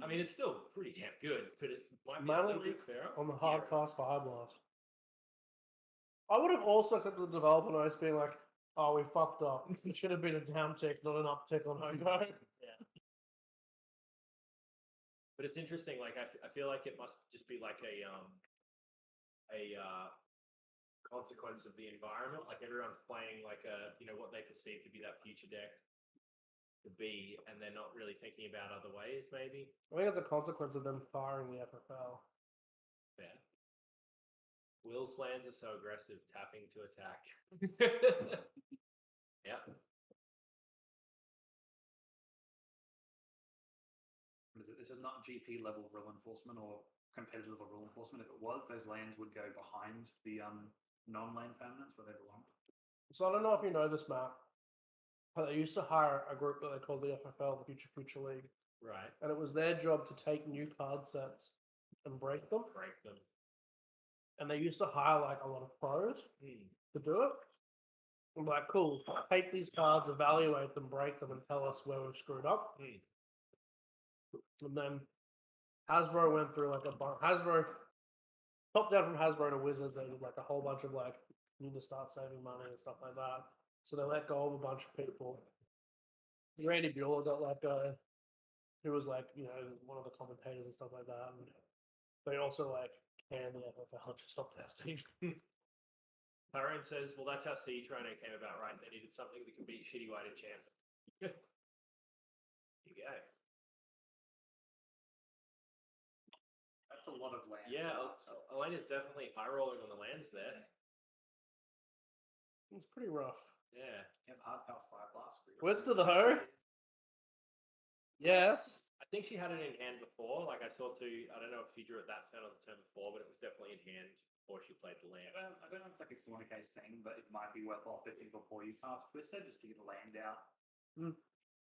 [SPEAKER 7] I mean, it's still pretty damn good, but it might be a little bit fairer
[SPEAKER 5] on the hard cast Fire Blast. I would have also kept the developer notes being like, "Oh, we fucked up. It should have been a down tick, not an uptick on Hogo."
[SPEAKER 7] Yeah. But it's interesting. Like I feel like it must just be like a consequence of the environment. Like everyone's playing like what they perceive to be that future deck to be, and they're not really thinking about other ways. Maybe.
[SPEAKER 5] I think it's a consequence of them firing the FFL.
[SPEAKER 7] Yeah. Will's lands are so aggressive, tapping to attack. Yeah.
[SPEAKER 1] What is it? This is not GP level rule enforcement or competitive level rule enforcement. If it was, those lands would go behind the non-land permanents where they belong.
[SPEAKER 5] So I don't know if you know this, Matt, but they used to hire a group that they called the FFL, the Future League.
[SPEAKER 7] Right.
[SPEAKER 5] And it was their job to take new card sets and break them. And they used to hire like a lot of pros to do it. I'm like, cool, take these cards, evaluate them, break them, and tell us where we've screwed up. And then Hasbro went through like Hasbro, top down from Hasbro to Wizards, they did like a whole bunch of like, you need to start saving money and stuff like that. So they let go of a bunch of people. Randy Bueller got let go, who was like, one of the commentators and stuff like that. And they also like canned the FFL to stop testing.
[SPEAKER 7] Tyrone says, well, that's how cedh came about, right? They needed something that could beat shitty white enchant. Here you go.
[SPEAKER 1] That's a lot of land.
[SPEAKER 7] Yeah, Elena's definitely high rolling on the lands there.
[SPEAKER 5] It's pretty rough.
[SPEAKER 7] Yeah.
[SPEAKER 1] Hard pass Fire Blast.
[SPEAKER 5] Where's to the hoe? Yes.
[SPEAKER 7] I think she had it in hand before. Like I saw I don't know if she drew it that turn or the turn before, but it was definitely in hand before she played the land.
[SPEAKER 1] I don't know if it's like a corner case thing, but it might be worth offering before you cast Twister just to get the land out.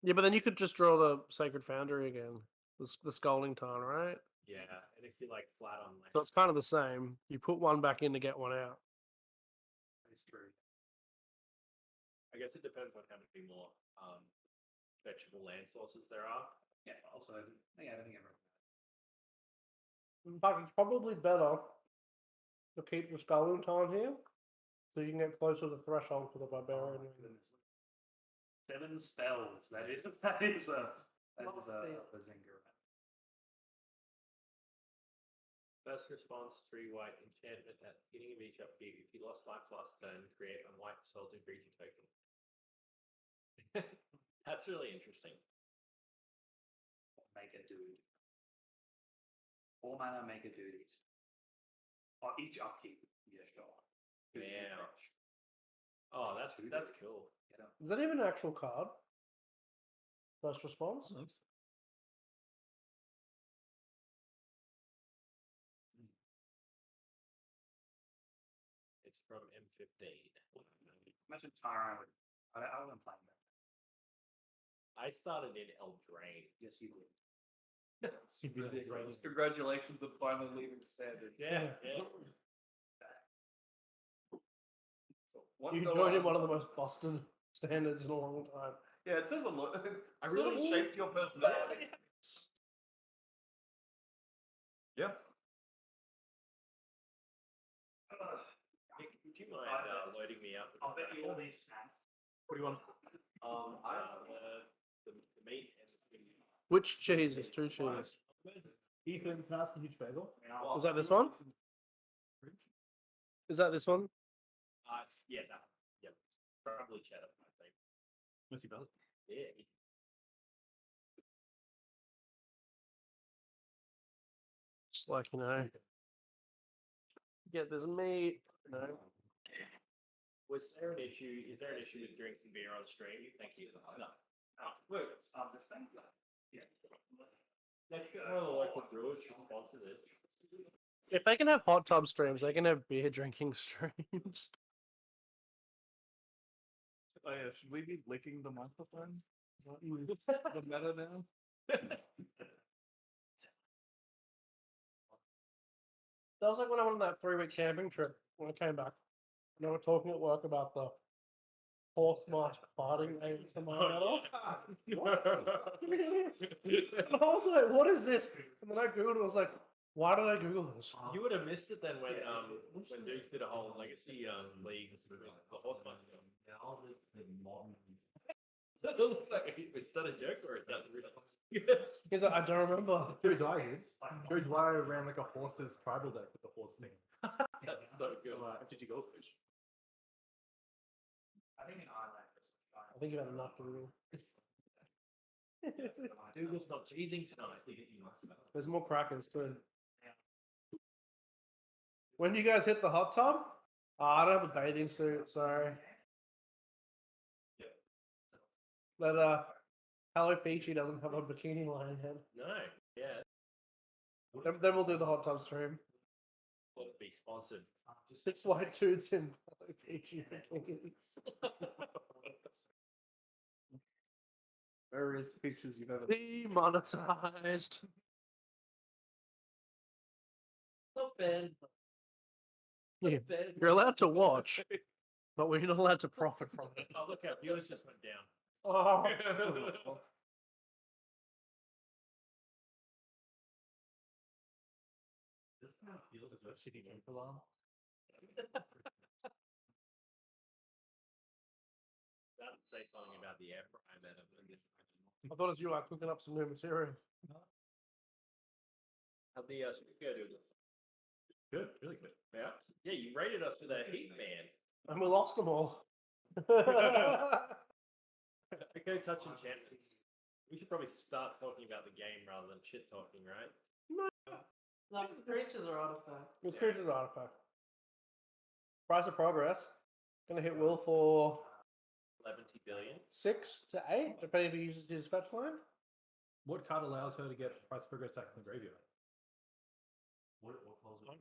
[SPEAKER 5] Yeah, but then you could just draw the Sacred Foundry again. The Scalding Tarn, right?
[SPEAKER 7] Yeah, and if you like flat on land.
[SPEAKER 5] So it's kind of the same. You put one back in to get one out.
[SPEAKER 1] That's true.
[SPEAKER 7] I guess it depends on how many more vegetable land sources there are.
[SPEAKER 1] Yeah, also, I don't think everyone.
[SPEAKER 5] In fact, it's probably better to keep the Scalding Tarn here, so you can get closer to the threshold for the Barbarian.
[SPEAKER 1] 7 spells. That is a zinger.
[SPEAKER 7] First response, 3 white enchantment at the beginning of each upkeep. If you lost life last turn, create a white salted creature token. That's really interesting.
[SPEAKER 1] Make a dude. 4 mana, make a duties. Oh, each upkeep. Yeah, sure.
[SPEAKER 7] Yeah. Oh, that's cool.
[SPEAKER 5] Is that even an actual card? First response?
[SPEAKER 7] It's from M15.
[SPEAKER 1] Imagine Tyrone would. I wasn't playing that.
[SPEAKER 7] I started in Eldraine.
[SPEAKER 1] Yes, you did.
[SPEAKER 8] Congratulations on finally leaving standard.
[SPEAKER 7] Yeah.
[SPEAKER 8] So
[SPEAKER 5] You joined in one of the most busted standards in a long time.
[SPEAKER 8] Yeah, it says a lot.
[SPEAKER 7] I really
[SPEAKER 8] shaped your personality. Yep.
[SPEAKER 7] Nick, would you mind loading me up?
[SPEAKER 1] I'll bet you all these snacks
[SPEAKER 9] What do you want?
[SPEAKER 7] The meat and the
[SPEAKER 5] Which cheese? There's two cheese.
[SPEAKER 9] Ethan, can I ask a huge favour?
[SPEAKER 5] Is that this one? Is that this one?
[SPEAKER 7] yeah, that. Yep. Probably cheddar, I think.
[SPEAKER 9] Missy Bell.
[SPEAKER 7] Yeah.
[SPEAKER 5] Just like, get this meat.
[SPEAKER 7] Was there an issue? Is there an issue with drinking beer on stream? Thank you. No. Oh, look, this thing. Yeah. Let's get one of the local brewers to sponsor this.
[SPEAKER 5] If they can have hot tub streams, they can have beer drinking streams.
[SPEAKER 9] Oh yeah, should we be licking the microphone? Is that the meta now?
[SPEAKER 5] That was like when I went on that 3-week camping trip when I came back. And they were talking at work about the horse mask farting ASMR. And I was like, what is this? And then I Googled it, I was like, why did I Google this?
[SPEAKER 7] You would have missed it then when Dukes did a whole legacy league with the horse mask. Is that a joke or is that real?
[SPEAKER 5] He's like, I don't remember.
[SPEAKER 9] Joe Dwyer ran like a horse's tribal deck with the horse thing.
[SPEAKER 7] That's so good.
[SPEAKER 9] Did you go fish?
[SPEAKER 5] I think you had enough Google.
[SPEAKER 7] Google's not cheesing tonight.
[SPEAKER 5] There's more crackers too. When you guys hit the hot tub? I don't have a bathing suit, sorry. That Hello Peachy doesn't have a bikini line head.
[SPEAKER 7] No, yeah.
[SPEAKER 5] Then we'll do the hot tub stream.
[SPEAKER 7] Will be sponsored.
[SPEAKER 5] 6 white dudes in Hello Peachy bikinis.
[SPEAKER 9] Various pictures you've ever.
[SPEAKER 5] Demonetized.
[SPEAKER 7] Not bad.
[SPEAKER 5] Yeah, you're allowed to watch, but we're not allowed to profit from it.
[SPEAKER 7] Oh, look out, viewers just went down.
[SPEAKER 5] Oh.
[SPEAKER 7] This kind of feels as though shitty alarm. That would say something about the air fryer better than this.
[SPEAKER 5] I thought it was you like cooking up some new material.
[SPEAKER 7] How'd the go do it?
[SPEAKER 9] Good, really good.
[SPEAKER 7] Yeah. Yeah, you rated us with a heat man.
[SPEAKER 5] And we lost them all.
[SPEAKER 7] Okay, touch enchantments. We should probably start talking about the game rather than shit talking, right?
[SPEAKER 5] Like creatures are artifact. It's creatures are artifact. Price of progress. Gonna hit Will for
[SPEAKER 7] 11 billion.
[SPEAKER 5] 6 to 8, depending if he uses his fetch line.
[SPEAKER 9] What card allows her to get price progress back in the graveyard?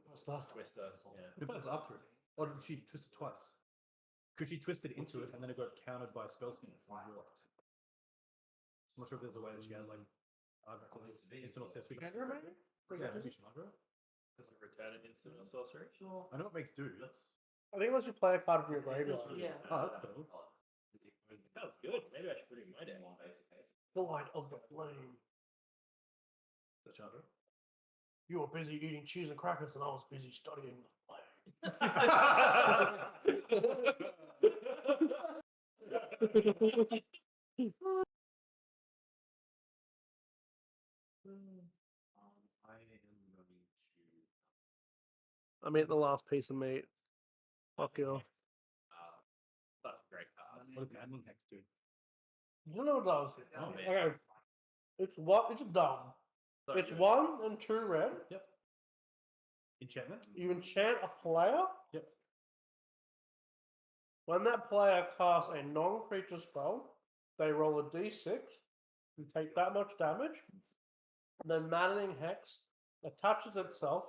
[SPEAKER 7] Twister. Yeah.
[SPEAKER 9] If it's after it. Or did she twist it twice? Could she twist it into it and then it got countered by a spell sneak from York? I'm not sure if there's a way that she had like instant or sorcery.
[SPEAKER 5] Aggro, maybe?
[SPEAKER 9] Yeah, maybe she might.
[SPEAKER 7] Does it return an instant or sorcery?
[SPEAKER 9] I know it makes do.
[SPEAKER 5] I think unless you play a card from your graveyard.
[SPEAKER 6] Yeah.
[SPEAKER 9] Oh, that's cool.
[SPEAKER 7] That was good. Maybe I should put it in my deck.
[SPEAKER 5] The light of the flame.
[SPEAKER 9] The Chandra.
[SPEAKER 5] You were busy eating cheese and crackers, and I was busy studying the flame. I'm eating the last piece of meat. Fuck you.
[SPEAKER 7] That's a great card.
[SPEAKER 9] What does Admin Hex do?
[SPEAKER 5] You know what it does?
[SPEAKER 7] Oh, man.
[SPEAKER 5] Okay. It's what? It's dumb.
[SPEAKER 7] So
[SPEAKER 5] It's
[SPEAKER 7] good.
[SPEAKER 5] 1 and 2 red.
[SPEAKER 9] Yep. Enchantment?
[SPEAKER 5] You enchant a player.
[SPEAKER 9] Yep.
[SPEAKER 5] When that player casts a non-creature spell, they roll a d6 and take that much damage. Then Maddening Hex attaches itself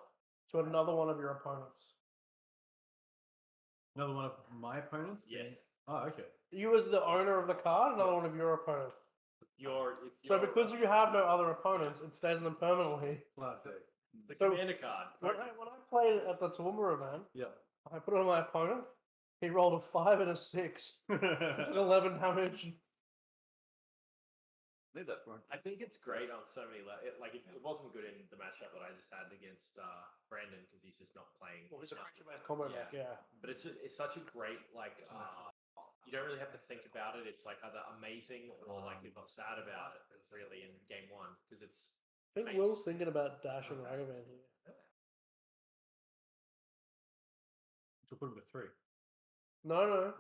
[SPEAKER 5] to another one of your opponents.
[SPEAKER 9] Another one of my opponents?
[SPEAKER 7] Yes.
[SPEAKER 9] Oh, okay.
[SPEAKER 5] You as the owner of the card, another one of your opponents. So because you have no other opponents, it stays in them permanently.
[SPEAKER 9] Oh, I see.
[SPEAKER 7] It's a
[SPEAKER 5] So-
[SPEAKER 7] commander card.
[SPEAKER 5] When I played it at the Toowoomba event,
[SPEAKER 9] Yeah.
[SPEAKER 5] I put it on my opponent. He rolled a 5 and a 6. Took 11 damage.
[SPEAKER 9] Leave that for him.
[SPEAKER 7] I think it's great on so many levels. It wasn't good in the matchup that I just had against Brandon because he's just not playing.
[SPEAKER 5] Well, it's a
[SPEAKER 7] enough.
[SPEAKER 5] creature-based combo deck, yeah.
[SPEAKER 7] But it's such a great you don't really have to think about it. It's like either amazing or like you're not sad about it. Really, in game one because it's.
[SPEAKER 5] I think Will's thinking about Dash and Ragavan here.
[SPEAKER 12] She'll put him to 3.
[SPEAKER 5] No.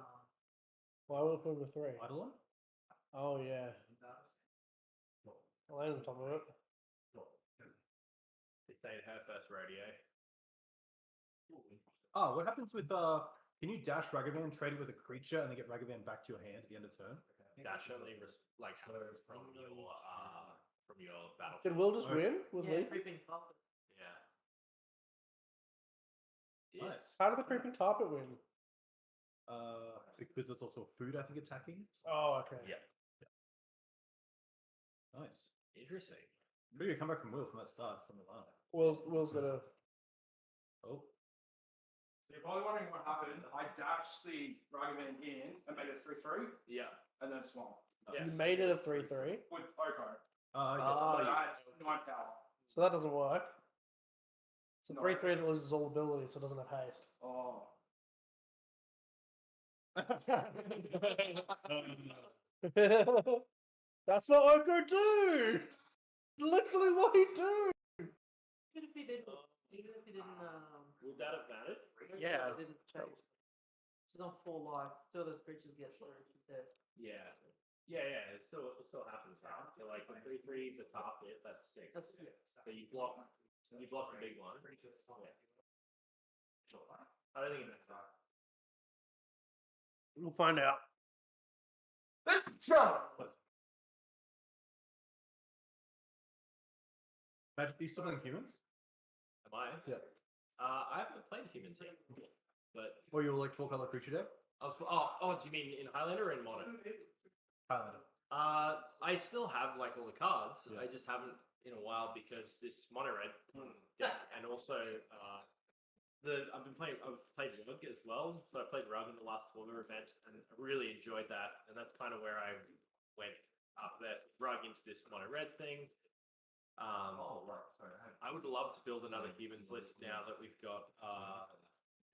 [SPEAKER 5] Why would I put him to 3?
[SPEAKER 12] Eidolon?
[SPEAKER 5] Oh yeah. Elena's on top of it.
[SPEAKER 7] It's ain't her first rodeo.
[SPEAKER 12] Oh, what happens with can you dash Ragavan, trade it with a creature, and then get Ragavan back to your hand at the end of turn?
[SPEAKER 7] Dash only like happens from your battle.
[SPEAKER 5] Did Will just win with
[SPEAKER 10] Yeah,
[SPEAKER 5] Leaf?
[SPEAKER 10] creeping top.
[SPEAKER 7] Yeah.
[SPEAKER 12] Nice.
[SPEAKER 5] How did the creeping target win?
[SPEAKER 12] Because it's also food, I think, attacking.
[SPEAKER 5] Oh, okay.
[SPEAKER 7] Yeah.
[SPEAKER 12] Nice.
[SPEAKER 7] Interesting.
[SPEAKER 12] Maybe you come back from Will from that start from the line.
[SPEAKER 5] Will's gonna.
[SPEAKER 12] Oh.
[SPEAKER 3] So you're probably wondering what happened. I dashed the Ragavan in and made it 3-3,
[SPEAKER 7] Yeah.
[SPEAKER 3] and then swung
[SPEAKER 5] You made it a 3-3,
[SPEAKER 3] with Oko.
[SPEAKER 12] Okay.
[SPEAKER 3] But I had 9 power.
[SPEAKER 5] so that doesn't work. It's a
[SPEAKER 3] No.
[SPEAKER 5] 3-3 that loses all ability, so it doesn't have haste.
[SPEAKER 3] Oh.
[SPEAKER 5] That's what Oko do. It's literally what he do.
[SPEAKER 10] Even if he didn't,
[SPEAKER 7] Would that have mattered?
[SPEAKER 5] Yeah.
[SPEAKER 10] It didn't change. She's on 4 life. Two of those creatures get through. She's dead.
[SPEAKER 7] Yeah. Yeah. It still happens, right? So like the 3/3, the top hit, that's 6.
[SPEAKER 10] That's 6.
[SPEAKER 7] So you block the big one. Yeah. I don't think it matters.
[SPEAKER 5] We'll find out.
[SPEAKER 12] Magic, are you still playing humans?
[SPEAKER 7] Am I?
[SPEAKER 12] Yeah.
[SPEAKER 7] I haven't played humans yet, but
[SPEAKER 12] Or you're like 4-color creature deck?
[SPEAKER 7] I was. Oh, do you mean in Highlander or in Modern?
[SPEAKER 12] Highlander.
[SPEAKER 7] I still have like all the cards.
[SPEAKER 12] Yeah.
[SPEAKER 7] I just haven't in a while because this mono red deck, and also I've played Rug as well. So I played Rug in the last tournament event, and I really enjoyed that. And that's kind of where I went after that. Rug into this mono red thing. I would love to build another humans list now that we've got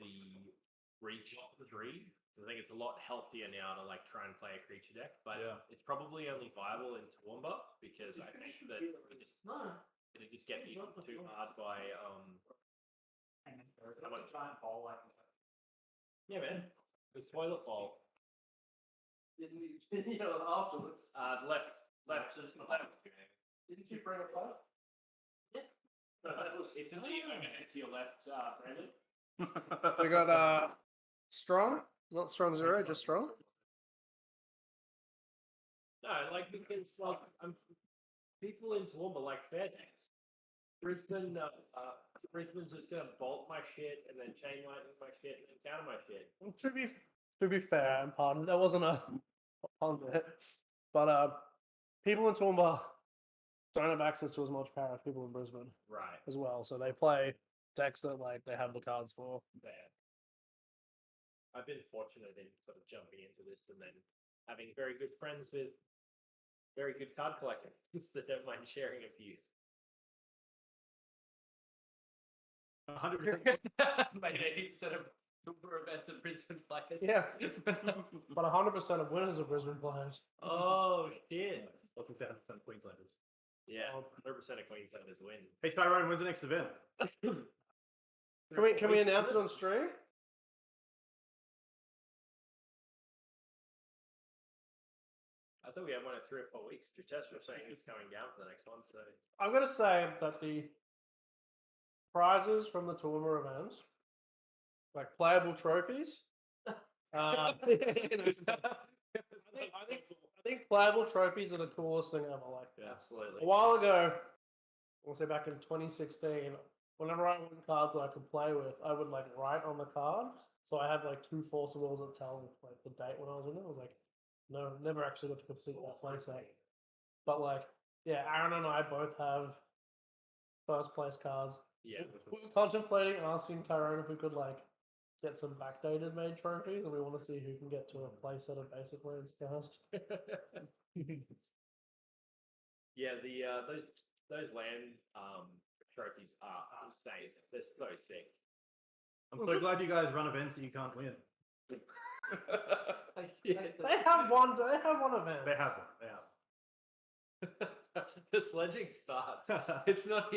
[SPEAKER 7] the Reach 3. I think it's a lot healthier now to like try and play a creature deck, but it's probably only viable in Toowoomba because I think that it'll just get eaten too hard by how much giant bowl like. Yeah, man, the toilet bowl.
[SPEAKER 10] Didn't you know afterwards?
[SPEAKER 7] Left.
[SPEAKER 10] Didn't you bring a phone?
[SPEAKER 7] Yeah. It's in the to your left, Brandon.
[SPEAKER 5] We got strong, not strong 0, just strong.
[SPEAKER 7] No, like because like people in Toowoomba like fair decks. Brisbane's just gonna bolt my shit and then chain lightning my shit and then counter my shit.
[SPEAKER 5] To be fair, and pardon, there wasn't a pun there, but people in Toowoomba don't have access to as much power as people in Brisbane
[SPEAKER 7] Right.
[SPEAKER 5] as well, so they play decks that like they have the cards for.
[SPEAKER 7] There. I've been fortunate in sort of jumping into this and then having very good friends with very good card collectors that don't mind sharing a few.
[SPEAKER 12] 100%.
[SPEAKER 10] Made 80% of tour events of Brisbane players.
[SPEAKER 5] Yeah, but 100% of winners are Brisbane players.
[SPEAKER 7] Oh shit!
[SPEAKER 12] What's the 100% of Queenslanders?
[SPEAKER 7] Yeah, 100% of Queenslanders win.
[SPEAKER 12] Hey Tyrone, when's the next event?
[SPEAKER 5] Can we announce it on stream?
[SPEAKER 7] I thought we had one at 3 or 4 weeks. Jitesh was saying he's coming down for the next one, so
[SPEAKER 5] I'm gonna say that the prizes from the tournament events, like playable trophies. I think playable trophies are the coolest thing ever. Like
[SPEAKER 7] absolutely.
[SPEAKER 5] a while ago, we'll say back in 2016, whenever I won cards that I could play with, I would like write on the card. So I had like 2 forcibles that tell like the date when I was winning. I was like, no, never actually got to complete that playset. But like, yeah, Aaron and I both have first place cards.
[SPEAKER 7] Yeah.
[SPEAKER 5] We were contemplating asking Tyrone if we could like get some backdated made trophies, and we want to see who can get to a playset of basic lands first.
[SPEAKER 7] Yeah, the those land trophies are insane. They're so sick.
[SPEAKER 12] I'm so glad you guys run events that you can't win.
[SPEAKER 5] They have one. They have one event.
[SPEAKER 12] They have one. They have.
[SPEAKER 7] The sledging starts. It's not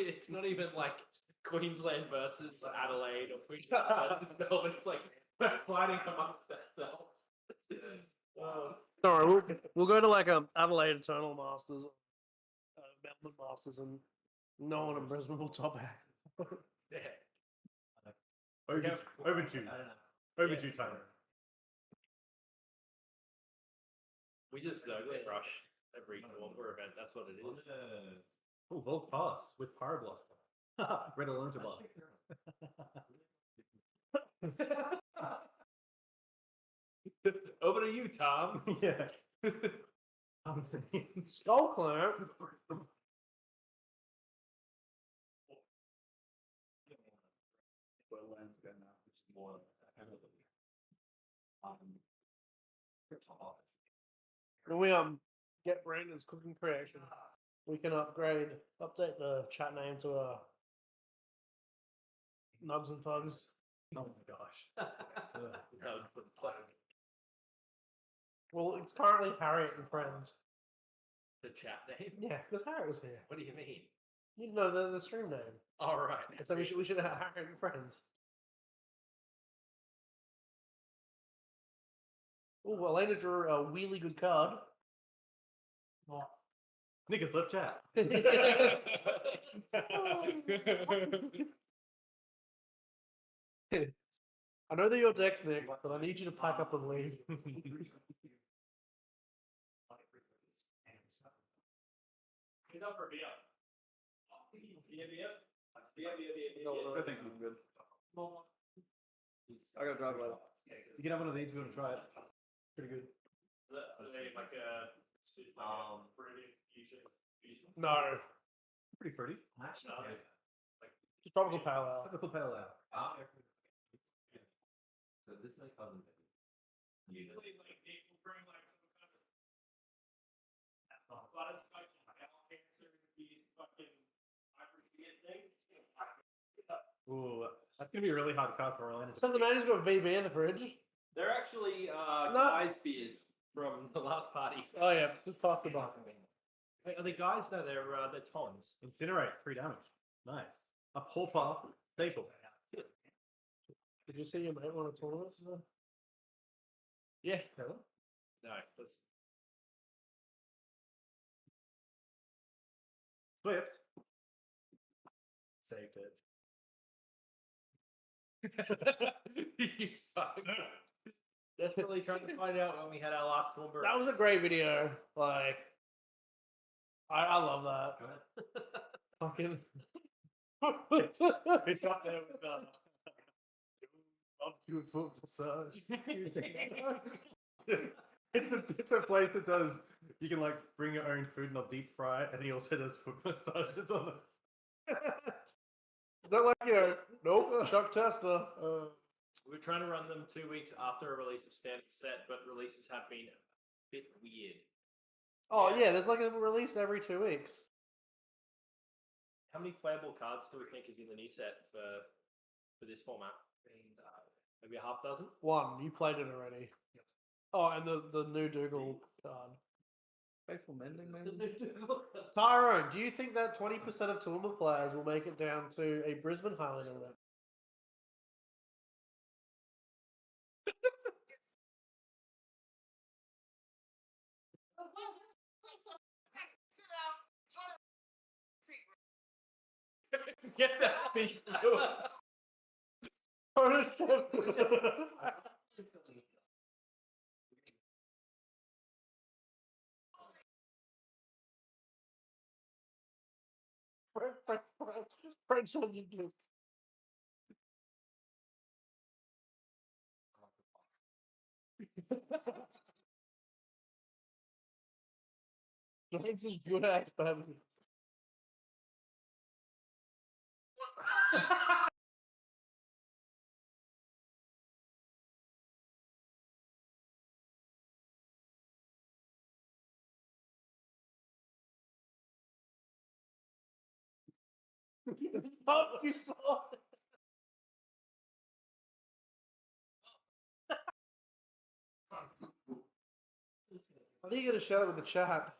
[SPEAKER 7] even like Queensland versus Adelaide or Queensland versus Melbourne. It's like we're fighting amongst ourselves.
[SPEAKER 5] Sorry, we'll go to like Adelaide Eternal Masters, Melbourne Masters, and no one in Brisbane will top it.
[SPEAKER 7] Yeah.
[SPEAKER 12] Overdue. Overdue time.
[SPEAKER 7] We just crush every Toowoomba event. That's what it is.
[SPEAKER 12] Oh, Volt Pass with Pyroblast. Red Alonta Bar.
[SPEAKER 7] Over to you, Tom.
[SPEAKER 12] Yeah. I'm saying.
[SPEAKER 5] Skull Clamp.
[SPEAKER 8] Lands ago now, which is more
[SPEAKER 5] When we get Brandon's cooking creation, we can update the chat name to Nugs and Thugs.
[SPEAKER 12] Oh my gosh.
[SPEAKER 5] Well, it's currently Harriet and Friends.
[SPEAKER 7] The chat name?
[SPEAKER 5] Yeah, because Harriet was here.
[SPEAKER 7] What do you mean?
[SPEAKER 5] You know the stream name.
[SPEAKER 7] All right.
[SPEAKER 5] So we should have Harriet and Friends. Oh, Elena drew a really good card. Oh.
[SPEAKER 12] Niggas left chat.
[SPEAKER 5] I know that you're Dex, Nick, but I need you to pack up and leave.
[SPEAKER 7] Get up for beer. Beer.
[SPEAKER 12] No, thank you. I'm good.
[SPEAKER 8] I gotta drive later.
[SPEAKER 12] You can have one of these if you want to try it. Pretty good.
[SPEAKER 7] Are they like a fruity fusion?
[SPEAKER 5] No,
[SPEAKER 12] Pretty fruity.
[SPEAKER 5] just tropical pale ale.
[SPEAKER 12] Typical pale ale.
[SPEAKER 11] So this is like
[SPEAKER 7] Usually, like people bring like some kind of butterscotch and bowel cancer infused fucking microgrid thing.
[SPEAKER 12] Ooh, that's gonna be a really hard card for Orlando.
[SPEAKER 5] So the man who's got VB in the fridge.
[SPEAKER 10] They're actually guys beers
[SPEAKER 7] From the last party.
[SPEAKER 5] Oh yeah, just pass the bar.
[SPEAKER 7] Wait, are they guys? No, they're tons.
[SPEAKER 12] Incinerate, 3 damage. Nice. A Pauper staple.
[SPEAKER 5] Did you see your mate won a tournament?
[SPEAKER 7] Yeah. No, that's
[SPEAKER 12] Swift. Saved it.
[SPEAKER 7] you fuck. Desperately trying to find out when we had our last Toowoomba.
[SPEAKER 5] That was a great video. Like, I love that. Fucking.
[SPEAKER 12] It's up there with good foot massage. It's a place that does. You can like bring your own food and they'll deep fry it, and he also does foot massages on us.
[SPEAKER 5] Is that like, nope, Chuck Tester.
[SPEAKER 7] We're trying to run them 2 weeks after a release of standard set, but releases have been a bit weird.
[SPEAKER 5] Oh yeah, there's like a release every 2 weeks.
[SPEAKER 7] How many playable cards do we think is in the new set for this format? Maybe a half dozen?
[SPEAKER 5] One, you played it already. Oh, and the new Dougal card.
[SPEAKER 8] Faithful mending, maybe?
[SPEAKER 5] Tyrone, do you think that 20% of Toowoomba players will make it down to a Brisbane Highlander event?
[SPEAKER 7] Get that fish.
[SPEAKER 5] French on YouTube. This is good ass baby. Fuck you, saw I think you got to share it with the chat.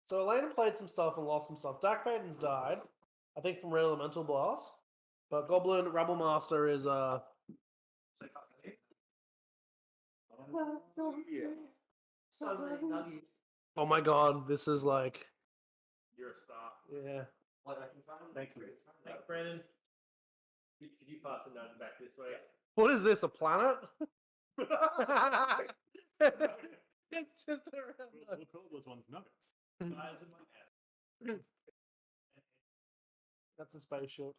[SPEAKER 5] So Elena played some stuff and lost some stuff. Dak Faden's died, I think from Real Elemental Blast. But Goblin Rabble Master is
[SPEAKER 3] So many nuggies.
[SPEAKER 5] oh my god, this is like
[SPEAKER 7] You're a star.
[SPEAKER 5] yeah.
[SPEAKER 7] Thank you. Thanks, Brandon. Could you pass the nugget back this way?
[SPEAKER 5] What is this? A planet? It's just a
[SPEAKER 12] We'll call those ones nuggets.
[SPEAKER 7] Guys in my house.
[SPEAKER 5] That's a spaceship.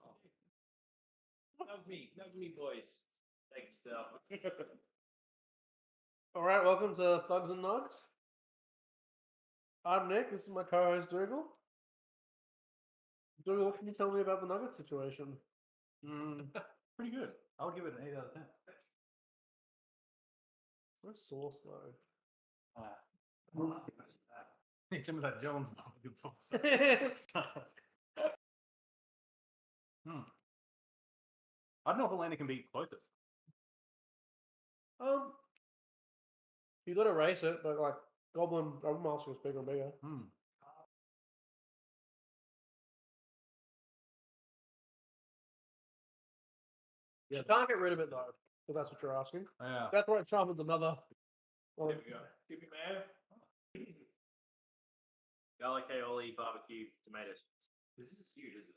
[SPEAKER 7] Love me, boys. Thanks, Stel.
[SPEAKER 5] All right, welcome to Thugs and Nugs. I'm Nick. This is my co-host Dougal. Dougal, what can you tell me about the Nugget situation?
[SPEAKER 12] Pretty good. I'll give it an 8 out of 10.
[SPEAKER 5] No sauce though.
[SPEAKER 12] Need some of that Jones barbecue sauce. I don't know if Elena can beat Clotus.
[SPEAKER 5] You got to race it, but like Goblin Master is bigger and bigger. Yeah, can't get rid of it though. If that's what you're asking.
[SPEAKER 12] Yeah.
[SPEAKER 5] Death Right Shaman's another.
[SPEAKER 7] There we go. Give me mayo. Garlic aioli, barbecue, tomatoes. This is huge, isn't it?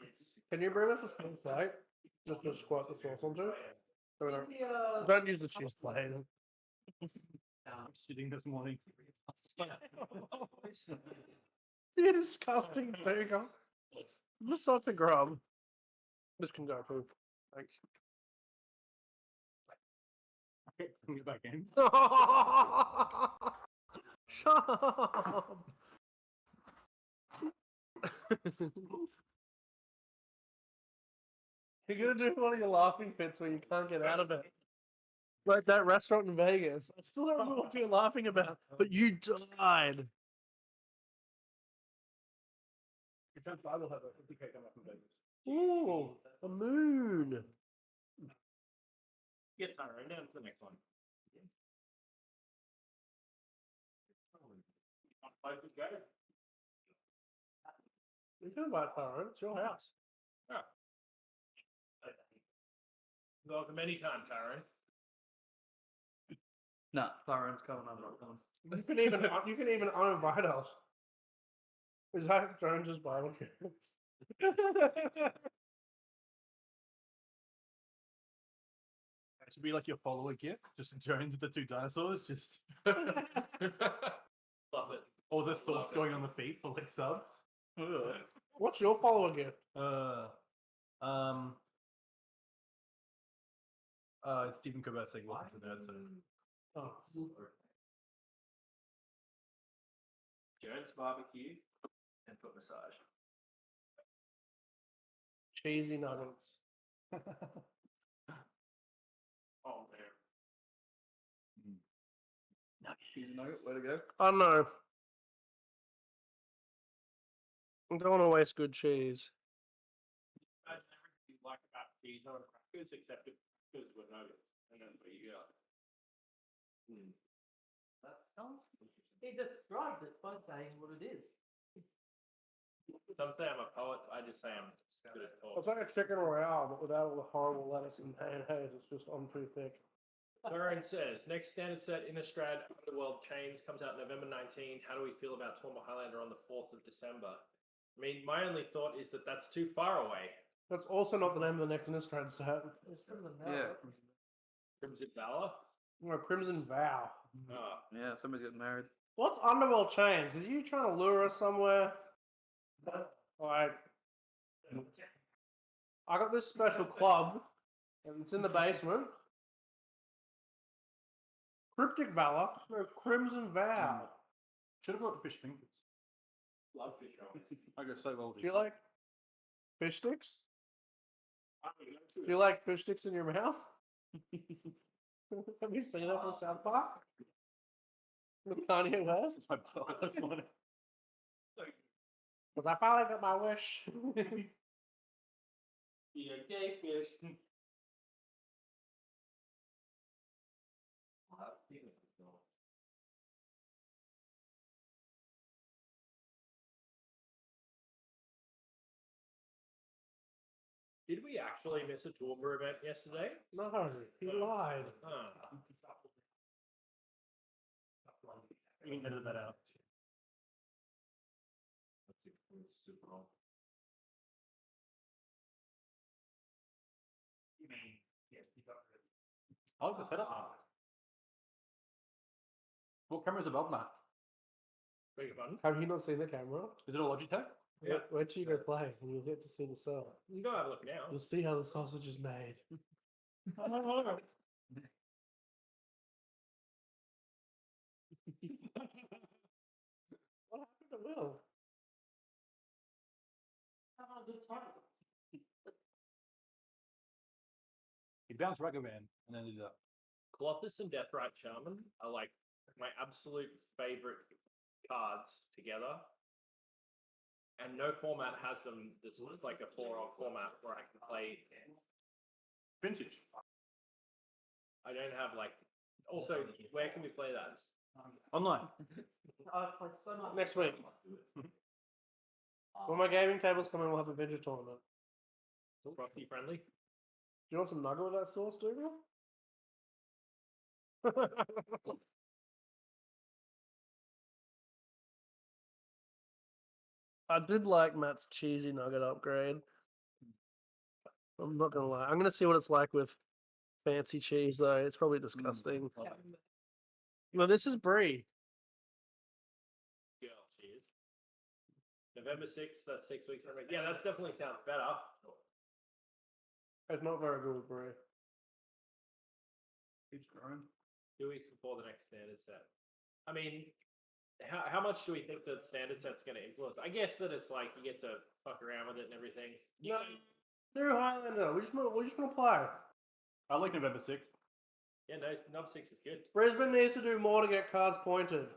[SPEAKER 7] It's.
[SPEAKER 5] Can you bring us a full plate? Just to squirt the sauce onto. Don't use the cheese plate.
[SPEAKER 12] Shitting this morning.
[SPEAKER 5] You disgusting finger. Just such a grub. This can go too. Thanks.
[SPEAKER 12] Bring it back in.
[SPEAKER 5] Shut up. You're gonna do one of your laughing fits where you can't get out of it. Like that restaurant in Vegas. I still don't know what you're laughing about, but you died.
[SPEAKER 12] I will have a 50k come up from Vegas.
[SPEAKER 5] Ooh, a moon.
[SPEAKER 7] Get Tyrone down to the next one. Places go.
[SPEAKER 5] You can buy Tyrone. It's your house.
[SPEAKER 7] Yeah. Welcome anytime, Tyrone.
[SPEAKER 8] Nah, Tyrone's coming. I'm not coming.
[SPEAKER 5] You can even uninvite us. Is that Jones's barbecue?
[SPEAKER 12] It should be like your follower gift. Just Jones with the 2 dinosaurs. Just
[SPEAKER 7] Love it.
[SPEAKER 12] all the sauce going on the feet for like subs.
[SPEAKER 5] What's your follower gift?
[SPEAKER 12] It's Stephen Colbert saying welcome to Nerd Zone.
[SPEAKER 5] Oh.
[SPEAKER 7] Jones barbecue and foot massage.
[SPEAKER 5] Cheesy nuggets.
[SPEAKER 7] Oh man.
[SPEAKER 8] Cheesy nugget, way to go.
[SPEAKER 5] I don't know. I don't want to waste good cheese.
[SPEAKER 7] Imagine everything you like about cheese on crackers, except if crackers were nuggets, and that's what you got.
[SPEAKER 10] That sounds interesting. He described it by saying what it is.
[SPEAKER 7] Some say I'm a poet. I just say I'm good at talk.
[SPEAKER 5] It's like a chicken royale, but without all the horrible lettuce and mayonnaise. It's just on too thick.
[SPEAKER 7] Lauren says, next standard set Innistrad Underworld Chains comes out November 19. How do we feel about Point Highlander on the 4th of December? I mean, my only thought is that that's too far away.
[SPEAKER 5] That's also not the name of the next Innistrad set.
[SPEAKER 8] Yeah.
[SPEAKER 7] Crimson Valor?
[SPEAKER 5] No, Crimson Vow.
[SPEAKER 7] Oh.
[SPEAKER 8] Yeah, somebody's getting married.
[SPEAKER 5] What's Underworld Chains? Are you trying to lure us somewhere? Like, I got this special club, and it's in the basement. Cryptic Valor, no, Crimson Vow.
[SPEAKER 12] Should have brought fish fingers.
[SPEAKER 7] Love fish rolls.
[SPEAKER 12] I go so well.
[SPEAKER 5] Do you like fish sticks? Do you like fish sticks in your mouth? Have you seen that from South Park? With Kanye West?
[SPEAKER 12] My brother this morning.
[SPEAKER 5] Because I finally got my wish.
[SPEAKER 10] Be a gay fish.
[SPEAKER 7] Did we actually miss a Toowoomba event yesterday?
[SPEAKER 5] No, he lied.
[SPEAKER 7] Ah.
[SPEAKER 1] You can edit that out.
[SPEAKER 11] That's super long.
[SPEAKER 1] I like the setup. What camera's above that?
[SPEAKER 7] Beg your pardon?
[SPEAKER 5] Have you not seen the camera?
[SPEAKER 1] Is it a Logitech?
[SPEAKER 7] Yeah.
[SPEAKER 5] Wait till you go play and you'll get to see the cell.
[SPEAKER 7] You can go have a look now.
[SPEAKER 5] You'll see how the sausage is made. What happened to Will?
[SPEAKER 1] He bounced Rugger Man and then did that.
[SPEAKER 7] Colossus and Deathrite Shaman are like my absolute favorite cards together. And no format has them that's like a 4-on format where I can play
[SPEAKER 1] Vintage.
[SPEAKER 7] I don't have like. Also, where can we play that?
[SPEAKER 1] Online.
[SPEAKER 5] Next week. When my gaming tables come in, we'll have a vintage tournament.
[SPEAKER 7] Proxy friendly.
[SPEAKER 5] Do you want some nugget with that sauce, Dougal? I did like Matt's cheesy nugget upgrade. I'm not gonna lie. I'm gonna see what it's like with fancy cheese, though. It's probably disgusting. No, this is brie.
[SPEAKER 7] Girl, she is. November 6th, that's 6 weeks. Yeah, that definitely sounds better.
[SPEAKER 5] It's not very good with brie.
[SPEAKER 1] It's growing.
[SPEAKER 7] 2 weeks before the next standard set. I mean, how much do we think the standard set's going to influence? I guess that it's like you get to fuck around with it and everything.
[SPEAKER 5] No, they're Highlander. We just want to play.
[SPEAKER 1] I like November 6th.
[SPEAKER 7] Yeah, no, Nov 6 is good.
[SPEAKER 5] Brisbane needs to do more to get cards pointed.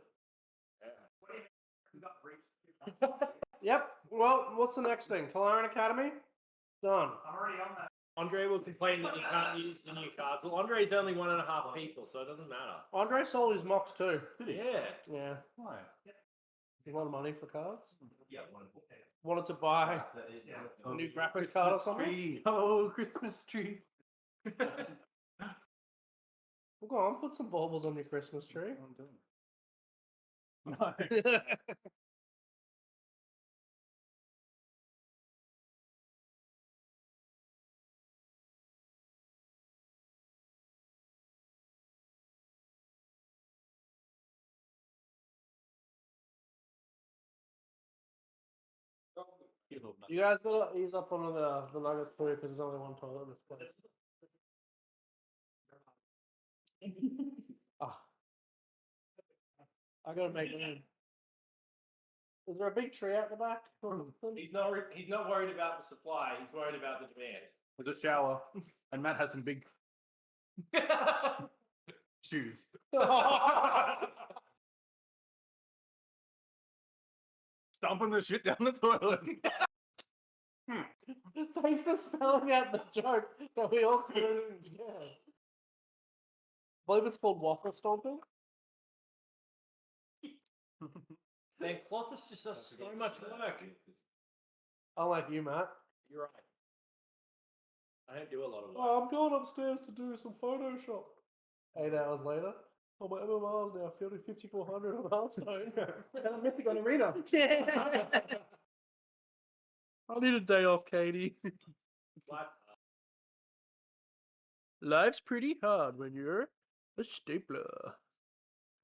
[SPEAKER 5] Yep. Well, what's the next thing? Talaran Academy? Done.
[SPEAKER 1] I'm already on that.
[SPEAKER 7] Andre will complain that you can't use the new cards. Well, Andre's only 1.5 people, so it doesn't matter.
[SPEAKER 5] Andre sold his mocks too.
[SPEAKER 1] Did he?
[SPEAKER 7] Yeah.
[SPEAKER 5] Yeah.
[SPEAKER 1] Why?
[SPEAKER 5] He wanted money for cards.
[SPEAKER 11] Yeah,
[SPEAKER 5] Wanted to buy a new graphic card or something.
[SPEAKER 1] Tree. Oh, Christmas tree.
[SPEAKER 5] Well, go on, put some baubles on your Christmas tree.
[SPEAKER 1] I'm doing. No.
[SPEAKER 5] You guys gotta ease up on the nuggets too, because there's only one toilet in this place. Ah. I gotta make room. Is there a big tree out the back?
[SPEAKER 7] He's not worried about the supply. He's worried about the demand.
[SPEAKER 1] There's a shower, and Matt has some big shoes. Stomping the shit down the toilet.
[SPEAKER 5] Thanks for spelling out the joke that we all couldn't get. I believe it's called waffle stomping.
[SPEAKER 7] Man, Clothis just does so much work.
[SPEAKER 5] Unlike you, Matt.
[SPEAKER 7] You're right. I don't do a lot of work.
[SPEAKER 5] Oh, I'm going upstairs to do some Photoshop. 8 hours later. Oh, my MMR's now 5400 on Hearthstone. And I'm mythic on Arena. Yeah. I need a day off, Katie. Life's pretty hard when you're a stapler.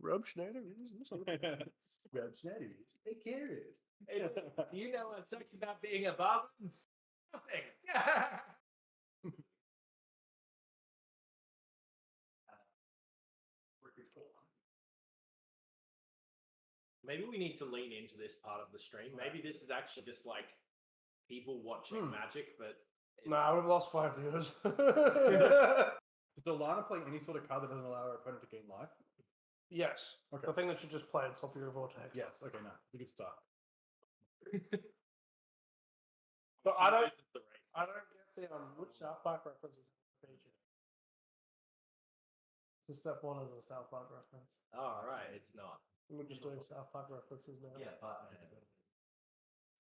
[SPEAKER 5] Rob Schneider is.
[SPEAKER 12] Rob Schneider is. Take care of it.
[SPEAKER 7] Hey, do you know what sucks about being a barber? Nothing. Maybe we need to lean into this part of the stream. Maybe this is actually just like people watching Magic, but
[SPEAKER 5] Nah, we've lost 5 viewers.
[SPEAKER 12] Does the Lana play any sort of card that doesn't allow our opponent to gain life?
[SPEAKER 5] Yes.
[SPEAKER 12] Okay.
[SPEAKER 5] The thing that you just played, Sophia Vortex.
[SPEAKER 12] Yes. Okay, no. We could start.
[SPEAKER 5] But I don't get See, which South Park references featured? So step one is a South Park reference.
[SPEAKER 7] All right, it's not.
[SPEAKER 5] We're just doing South Park references now.
[SPEAKER 11] Yeah, but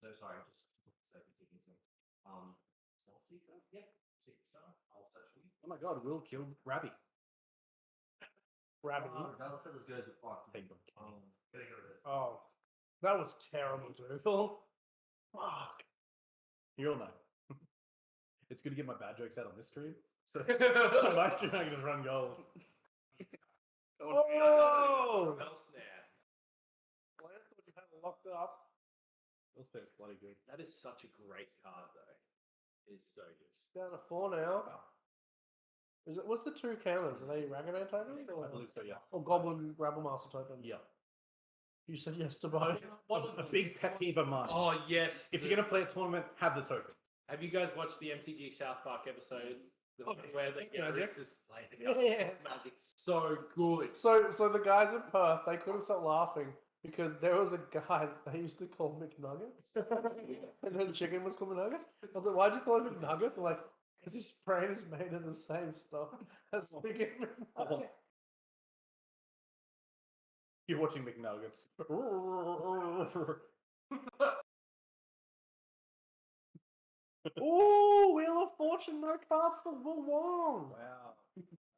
[SPEAKER 11] so sorry, just for the sake of taking some. Stealth Seeker? Yep. Secret Star. I'll search for you.
[SPEAKER 12] Oh my god, Will killed Rabby.
[SPEAKER 5] Rabbit.
[SPEAKER 11] Regardless of this goes at 5 to 10. Gonna go with this.
[SPEAKER 5] Oh, that was terrible, Dougal. Fuck.
[SPEAKER 12] You'll know. It's good to get my bad jokes out on this stream. So on my stream, I can just run gold.
[SPEAKER 5] Oh!
[SPEAKER 7] Else now.
[SPEAKER 5] Well, I thought you had it locked up.
[SPEAKER 12] Those players bloody good.
[SPEAKER 7] That is such a great card, though. It is so good.
[SPEAKER 5] Down to 4 now. Is it? What's the 2 counters? Are they Ragavan tokens? Or,
[SPEAKER 12] I believe so, yeah.
[SPEAKER 5] or Goblin Rabblemaster tokens?
[SPEAKER 12] Yeah.
[SPEAKER 5] You said yes to both.
[SPEAKER 12] A big pet peeve of mine.
[SPEAKER 7] Oh yes.
[SPEAKER 12] If you're going to play a tournament, have the token.
[SPEAKER 7] Have you guys watched the MTG South Park episode? The one where they get
[SPEAKER 5] Magic?
[SPEAKER 7] Roosters to play the
[SPEAKER 5] Yeah.
[SPEAKER 7] Magic's so good.
[SPEAKER 5] So the guys in Perth, they couldn't stop laughing because there was a guy that they used to call McNuggets, and then chicken was called McNuggets. I was like, "Why'd you call him McNuggets?" I'm like, "Because his brain is made of the same stuff as chicken McNuggets."
[SPEAKER 12] You're watching McNuggets.
[SPEAKER 5] Ooh, Wheel of Fortune, no cards for Will Wong.
[SPEAKER 12] Wow.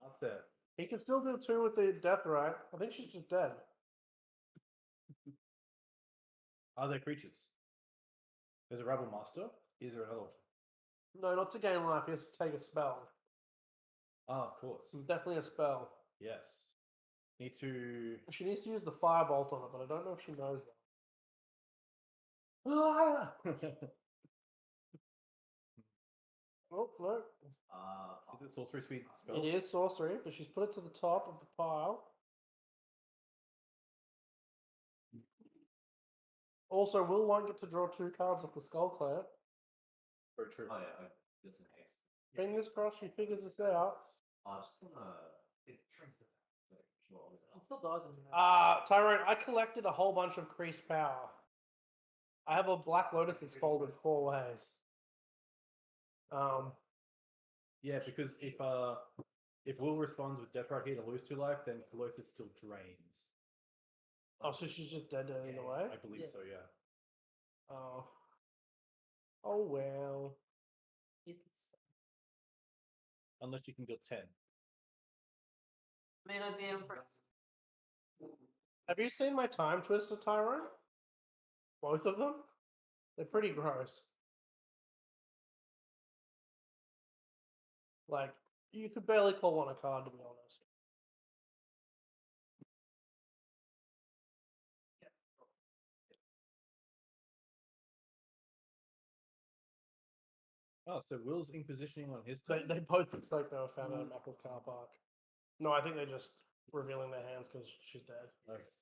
[SPEAKER 12] That's it.
[SPEAKER 5] He can still do 2 with the death right. I think she's just dead.
[SPEAKER 12] Are there creatures? There's a Rebel Master. Is there another one?
[SPEAKER 5] No, not to gain life. He has to take a spell.
[SPEAKER 12] Ah, of course.
[SPEAKER 5] Definitely a spell.
[SPEAKER 12] Yes. Need to.
[SPEAKER 5] She needs to use the firebolt on it, but I don't know if she knows that. Ah! Oh, no.
[SPEAKER 12] Is it sorcery speed spell?
[SPEAKER 5] It is sorcery, but she's put it to the top of the pile. Also, Will won't get to draw 2 cards off the Skull Clan.
[SPEAKER 12] Very true.
[SPEAKER 11] Oh yeah, that's an X.
[SPEAKER 5] Fingers crossed she figures this out.
[SPEAKER 11] I just wanna. It shrinks it. Sure.
[SPEAKER 9] It still dies in the
[SPEAKER 5] Tyrone, I collected a whole bunch of creased power. I have a Black Lotus that's folded 4 ways.
[SPEAKER 12] Yeah, because if Will responds with Death right here to lose 2 life, then Colossus still drains.
[SPEAKER 5] Oh, so she's just dead in a way?
[SPEAKER 12] I believe so, yeah.
[SPEAKER 5] Oh. Oh, well.
[SPEAKER 12] Unless you can go 10.
[SPEAKER 9] May not be impressed.
[SPEAKER 5] Have you seen my Time Twister, Tyrone? Both of them? They're pretty gross. Like, you could barely call one a card, to be honest.
[SPEAKER 12] Oh, so Will's in positioning on his
[SPEAKER 5] They,
[SPEAKER 12] turn?
[SPEAKER 5] they both looks like they were found out of Apple Car Park. No, I think they're just revealing their hands because she's dead.
[SPEAKER 12] Nice.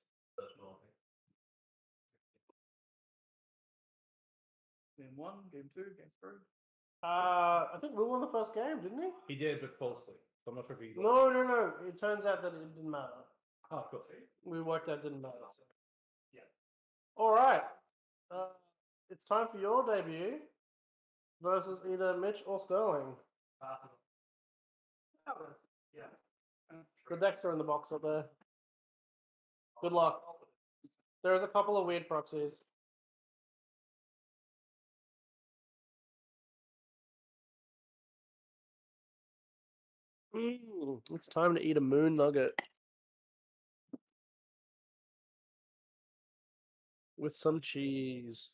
[SPEAKER 8] Game 1, game 2, game 3.
[SPEAKER 5] I think Will won the first game, didn't he?
[SPEAKER 12] He did, but falsely. So I'm not sure if he.
[SPEAKER 5] No. It turns out that it didn't matter.
[SPEAKER 12] Oh, cool.
[SPEAKER 5] We worked out it didn't matter. So. Yeah. All right. It's time for your debut versus either Mitch or Sterling.
[SPEAKER 9] Yeah.
[SPEAKER 5] The decks are in the box up there. Good luck. There's a couple of weird proxies. It's time to eat a moon nugget. With some cheese.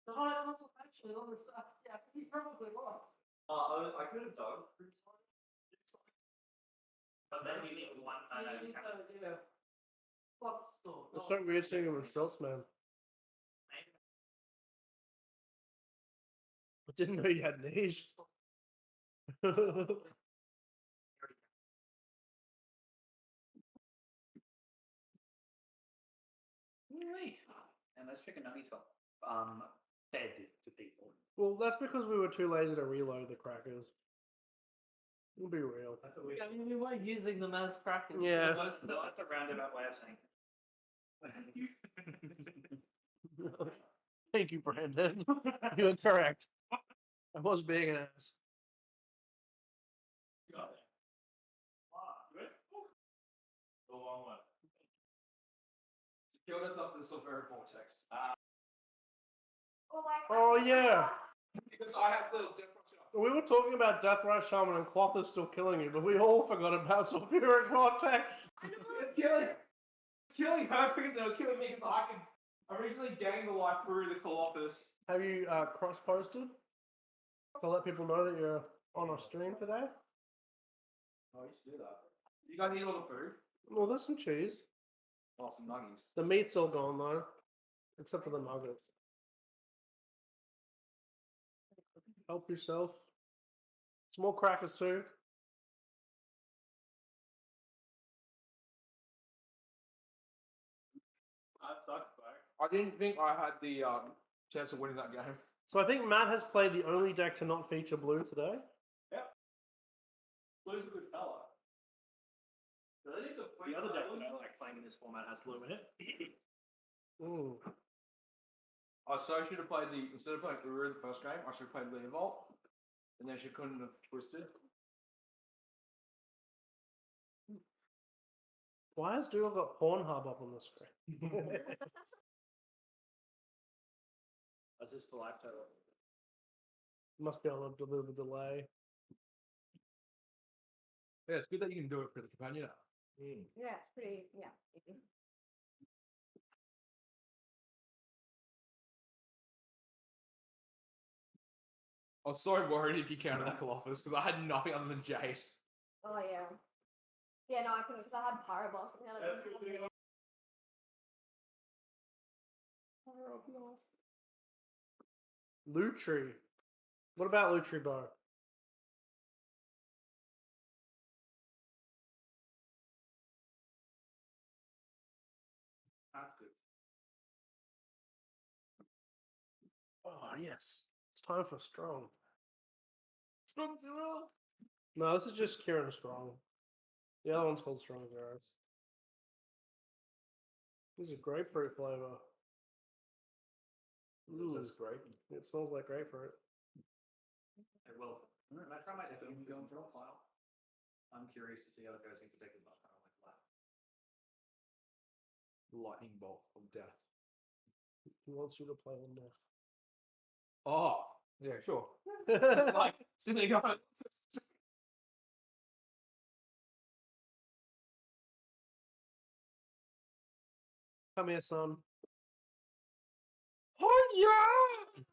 [SPEAKER 9] The high muscle actually on the side. Yeah, he probably lost.
[SPEAKER 11] I could have done.
[SPEAKER 1] But then you need one.
[SPEAKER 9] Yeah. Plus score.
[SPEAKER 5] It's so weird seeing him with Schultz, man. I didn't know you had niche.
[SPEAKER 1] And those chicken nuggets got fed to people.
[SPEAKER 5] Well, that's because we were too lazy to reload the crackers. We'll be real.
[SPEAKER 1] That's a weird.
[SPEAKER 9] I mean, we were using them as crackers.
[SPEAKER 5] Yeah.
[SPEAKER 1] No, that's a roundabout way of saying it.
[SPEAKER 5] Thank you, Brandon. You are correct. I was being an ass.
[SPEAKER 7] Got it. Good. The long one.
[SPEAKER 3] Killed us up to the sulfuric vortex.
[SPEAKER 5] Oh yeah.
[SPEAKER 3] Because I have the different.
[SPEAKER 5] We were talking about Deathrise Shaman and Cloth is still killing you, but we all forgot about Sulfuric Vortex.
[SPEAKER 3] It's killing her quicker than it was killing me because I could originally gain the life through the Colossus.
[SPEAKER 5] Have you cross-posted to let people know that you're on a stream today?
[SPEAKER 3] Oh, you should do that. You guys need all the food?
[SPEAKER 5] Well, there's some cheese.
[SPEAKER 3] Oh, some nuggies.
[SPEAKER 5] The meat's all gone though, except for the nuggets. Help yourself. Some more crackers too.
[SPEAKER 3] I didn't think I had the chance of winning that game.
[SPEAKER 5] So I think Matt has played the only deck to not feature blue today.
[SPEAKER 7] Blue's a good colour.
[SPEAKER 1] The other deck that I like playing in this format has blue in it.
[SPEAKER 5] Ooh.
[SPEAKER 3] So I should have played instead of playing Uru the first game, I should have played Leovold. And then she couldn't have twisted.
[SPEAKER 5] Why has Duo got Pornhub up on the screen?
[SPEAKER 1] That's just for life total.
[SPEAKER 5] Must be on a bit of a delay.
[SPEAKER 3] Yeah, it's good that you can do it for the companion app.
[SPEAKER 6] Yeah, it's pretty, easy.
[SPEAKER 3] I was so worried if you counted that Colossus because I had nothing other than Jace.
[SPEAKER 6] Oh, yeah. Yeah, no, I couldn't because I had Pyroblast.
[SPEAKER 5] Lutri. What about Lutri Bow?
[SPEAKER 1] That's good.
[SPEAKER 5] Oh, yes. It's time for Strong.
[SPEAKER 3] Strong Zero.
[SPEAKER 5] No, this is just Kieran Strong. The other one's called Strong Zeros. This is grapefruit flavor.
[SPEAKER 3] That's great.
[SPEAKER 5] It smells like grapefruit.
[SPEAKER 1] Well, I try my deck and go and draw a file. I'm curious to see how it goes against the deck as much kind of like that.
[SPEAKER 3] Lightning bolt of death.
[SPEAKER 5] He wants you to play him now.
[SPEAKER 3] Oh, yeah, sure.
[SPEAKER 5] Like,
[SPEAKER 3] silly guy.
[SPEAKER 5] Come here, son. Oh, yeah!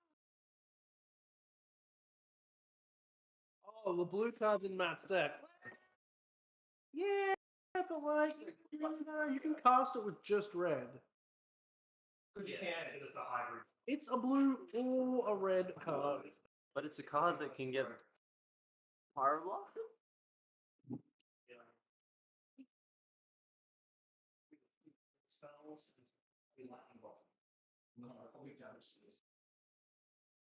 [SPEAKER 5] Oh, the blue card's in Matt's deck. Yeah, but like, you can cast it with just red.
[SPEAKER 1] Yeah, it's a hybrid.
[SPEAKER 5] It's a blue or a red card.
[SPEAKER 11] But it's a card that can get Pyroblasted?
[SPEAKER 1] Spells and lightning bolt.
[SPEAKER 3] No, probably damage to this.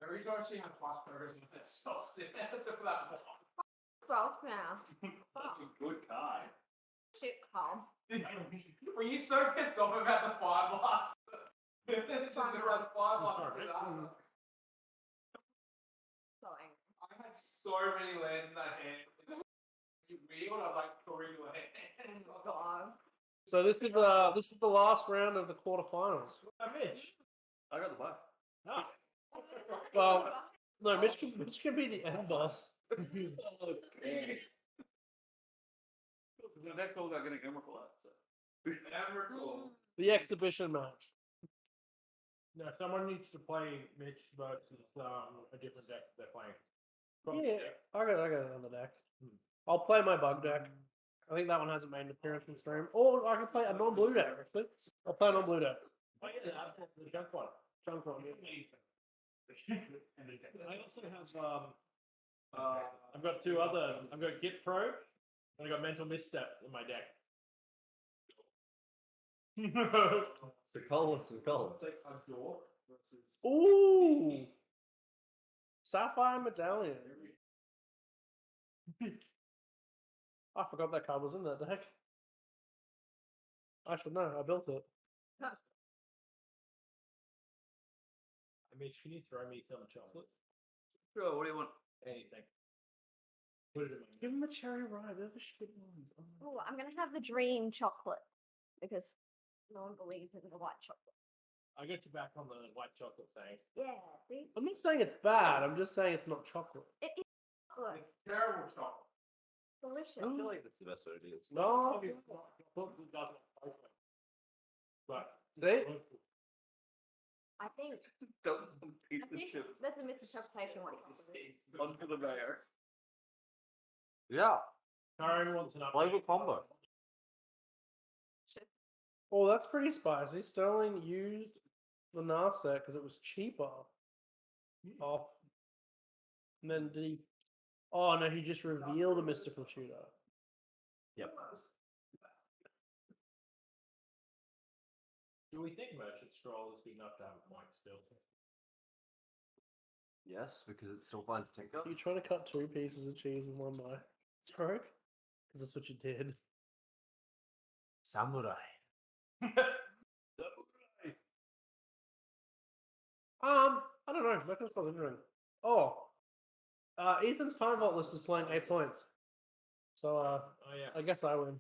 [SPEAKER 3] Every time she has flash progress and it spells in there, so for that one.
[SPEAKER 6] 12 now.
[SPEAKER 7] Such a good card.
[SPEAKER 6] Shit, Carl.
[SPEAKER 3] Were you so pissed off about the fire blast? Just never had fire blast.
[SPEAKER 6] So angry.
[SPEAKER 3] I had so many lands in that hand. You wheeled, I was like, three lands.
[SPEAKER 6] Oh, God.
[SPEAKER 5] So this is the last round of the quarterfinals.
[SPEAKER 7] Mitch.
[SPEAKER 11] I got the buy.
[SPEAKER 7] Ah.
[SPEAKER 5] Well, no, Mitch can be the end boss.
[SPEAKER 11] Okay. The next one got getting Emrakul out, so.
[SPEAKER 3] Emrakul.
[SPEAKER 5] The exhibition match.
[SPEAKER 9] No, someone needs to play Mitch versus a different deck they're playing.
[SPEAKER 5] Yeah, I got another deck. I'll play my bug deck. I think that one hasn't made an appearance in stream. Or I can play a non-blue deck, actually. I'll play a non-blue deck.
[SPEAKER 9] Oh yeah, the junk one.
[SPEAKER 5] Junk one.
[SPEAKER 9] I also have I've got two other. I've got Git Pro and I've got Mental Misstep in my deck.
[SPEAKER 11] Some colors.
[SPEAKER 3] It's like a door versus.
[SPEAKER 5] Ooh! Sapphire Medallion. I forgot that card was in that deck. I should know, I built it.
[SPEAKER 9] Mitch, can you throw me some chocolate?
[SPEAKER 11] Sure, what do you want?
[SPEAKER 7] Anything. Put it in my
[SPEAKER 5] Give him a cherry rye. They're the shit ones.
[SPEAKER 6] Oh, I'm gonna have the dream chocolate because no one believes in the white chocolate.
[SPEAKER 7] I got you back on the white chocolate thing.
[SPEAKER 6] Yeah, see?
[SPEAKER 5] I'm not saying it's bad. I'm just saying it's not chocolate.
[SPEAKER 6] It is chocolate.
[SPEAKER 3] It's terrible chocolate.
[SPEAKER 6] Delicious.
[SPEAKER 11] I feel like that's the best way to do it.
[SPEAKER 5] No.
[SPEAKER 7] But
[SPEAKER 5] See?
[SPEAKER 6] I think
[SPEAKER 11] Dump some pizza
[SPEAKER 6] I think
[SPEAKER 11] chips
[SPEAKER 6] there's a misinterpretation of what chocolate is.
[SPEAKER 11] onto the mayo. Yeah,
[SPEAKER 7] Karen wants an update.
[SPEAKER 11] flavor combo.
[SPEAKER 5] Oh, that's pretty spicy. Sterling used the Narset because it was cheaper. Off. And then did he? Oh no, he just revealed a mystical shooter.
[SPEAKER 11] Yep.
[SPEAKER 7] Do we think Merchant Stroll is good enough to have a point still?
[SPEAKER 11] Yes, because it still finds tinker.
[SPEAKER 5] You trying to cut 2 pieces of cheese in one bite? Stroke? Because that's what you did.
[SPEAKER 11] Samurai.
[SPEAKER 5] I don't know. That was quite interesting. Oh, Ethan's time vault list is playing 8 points. So,
[SPEAKER 7] Oh yeah.
[SPEAKER 5] I guess I win.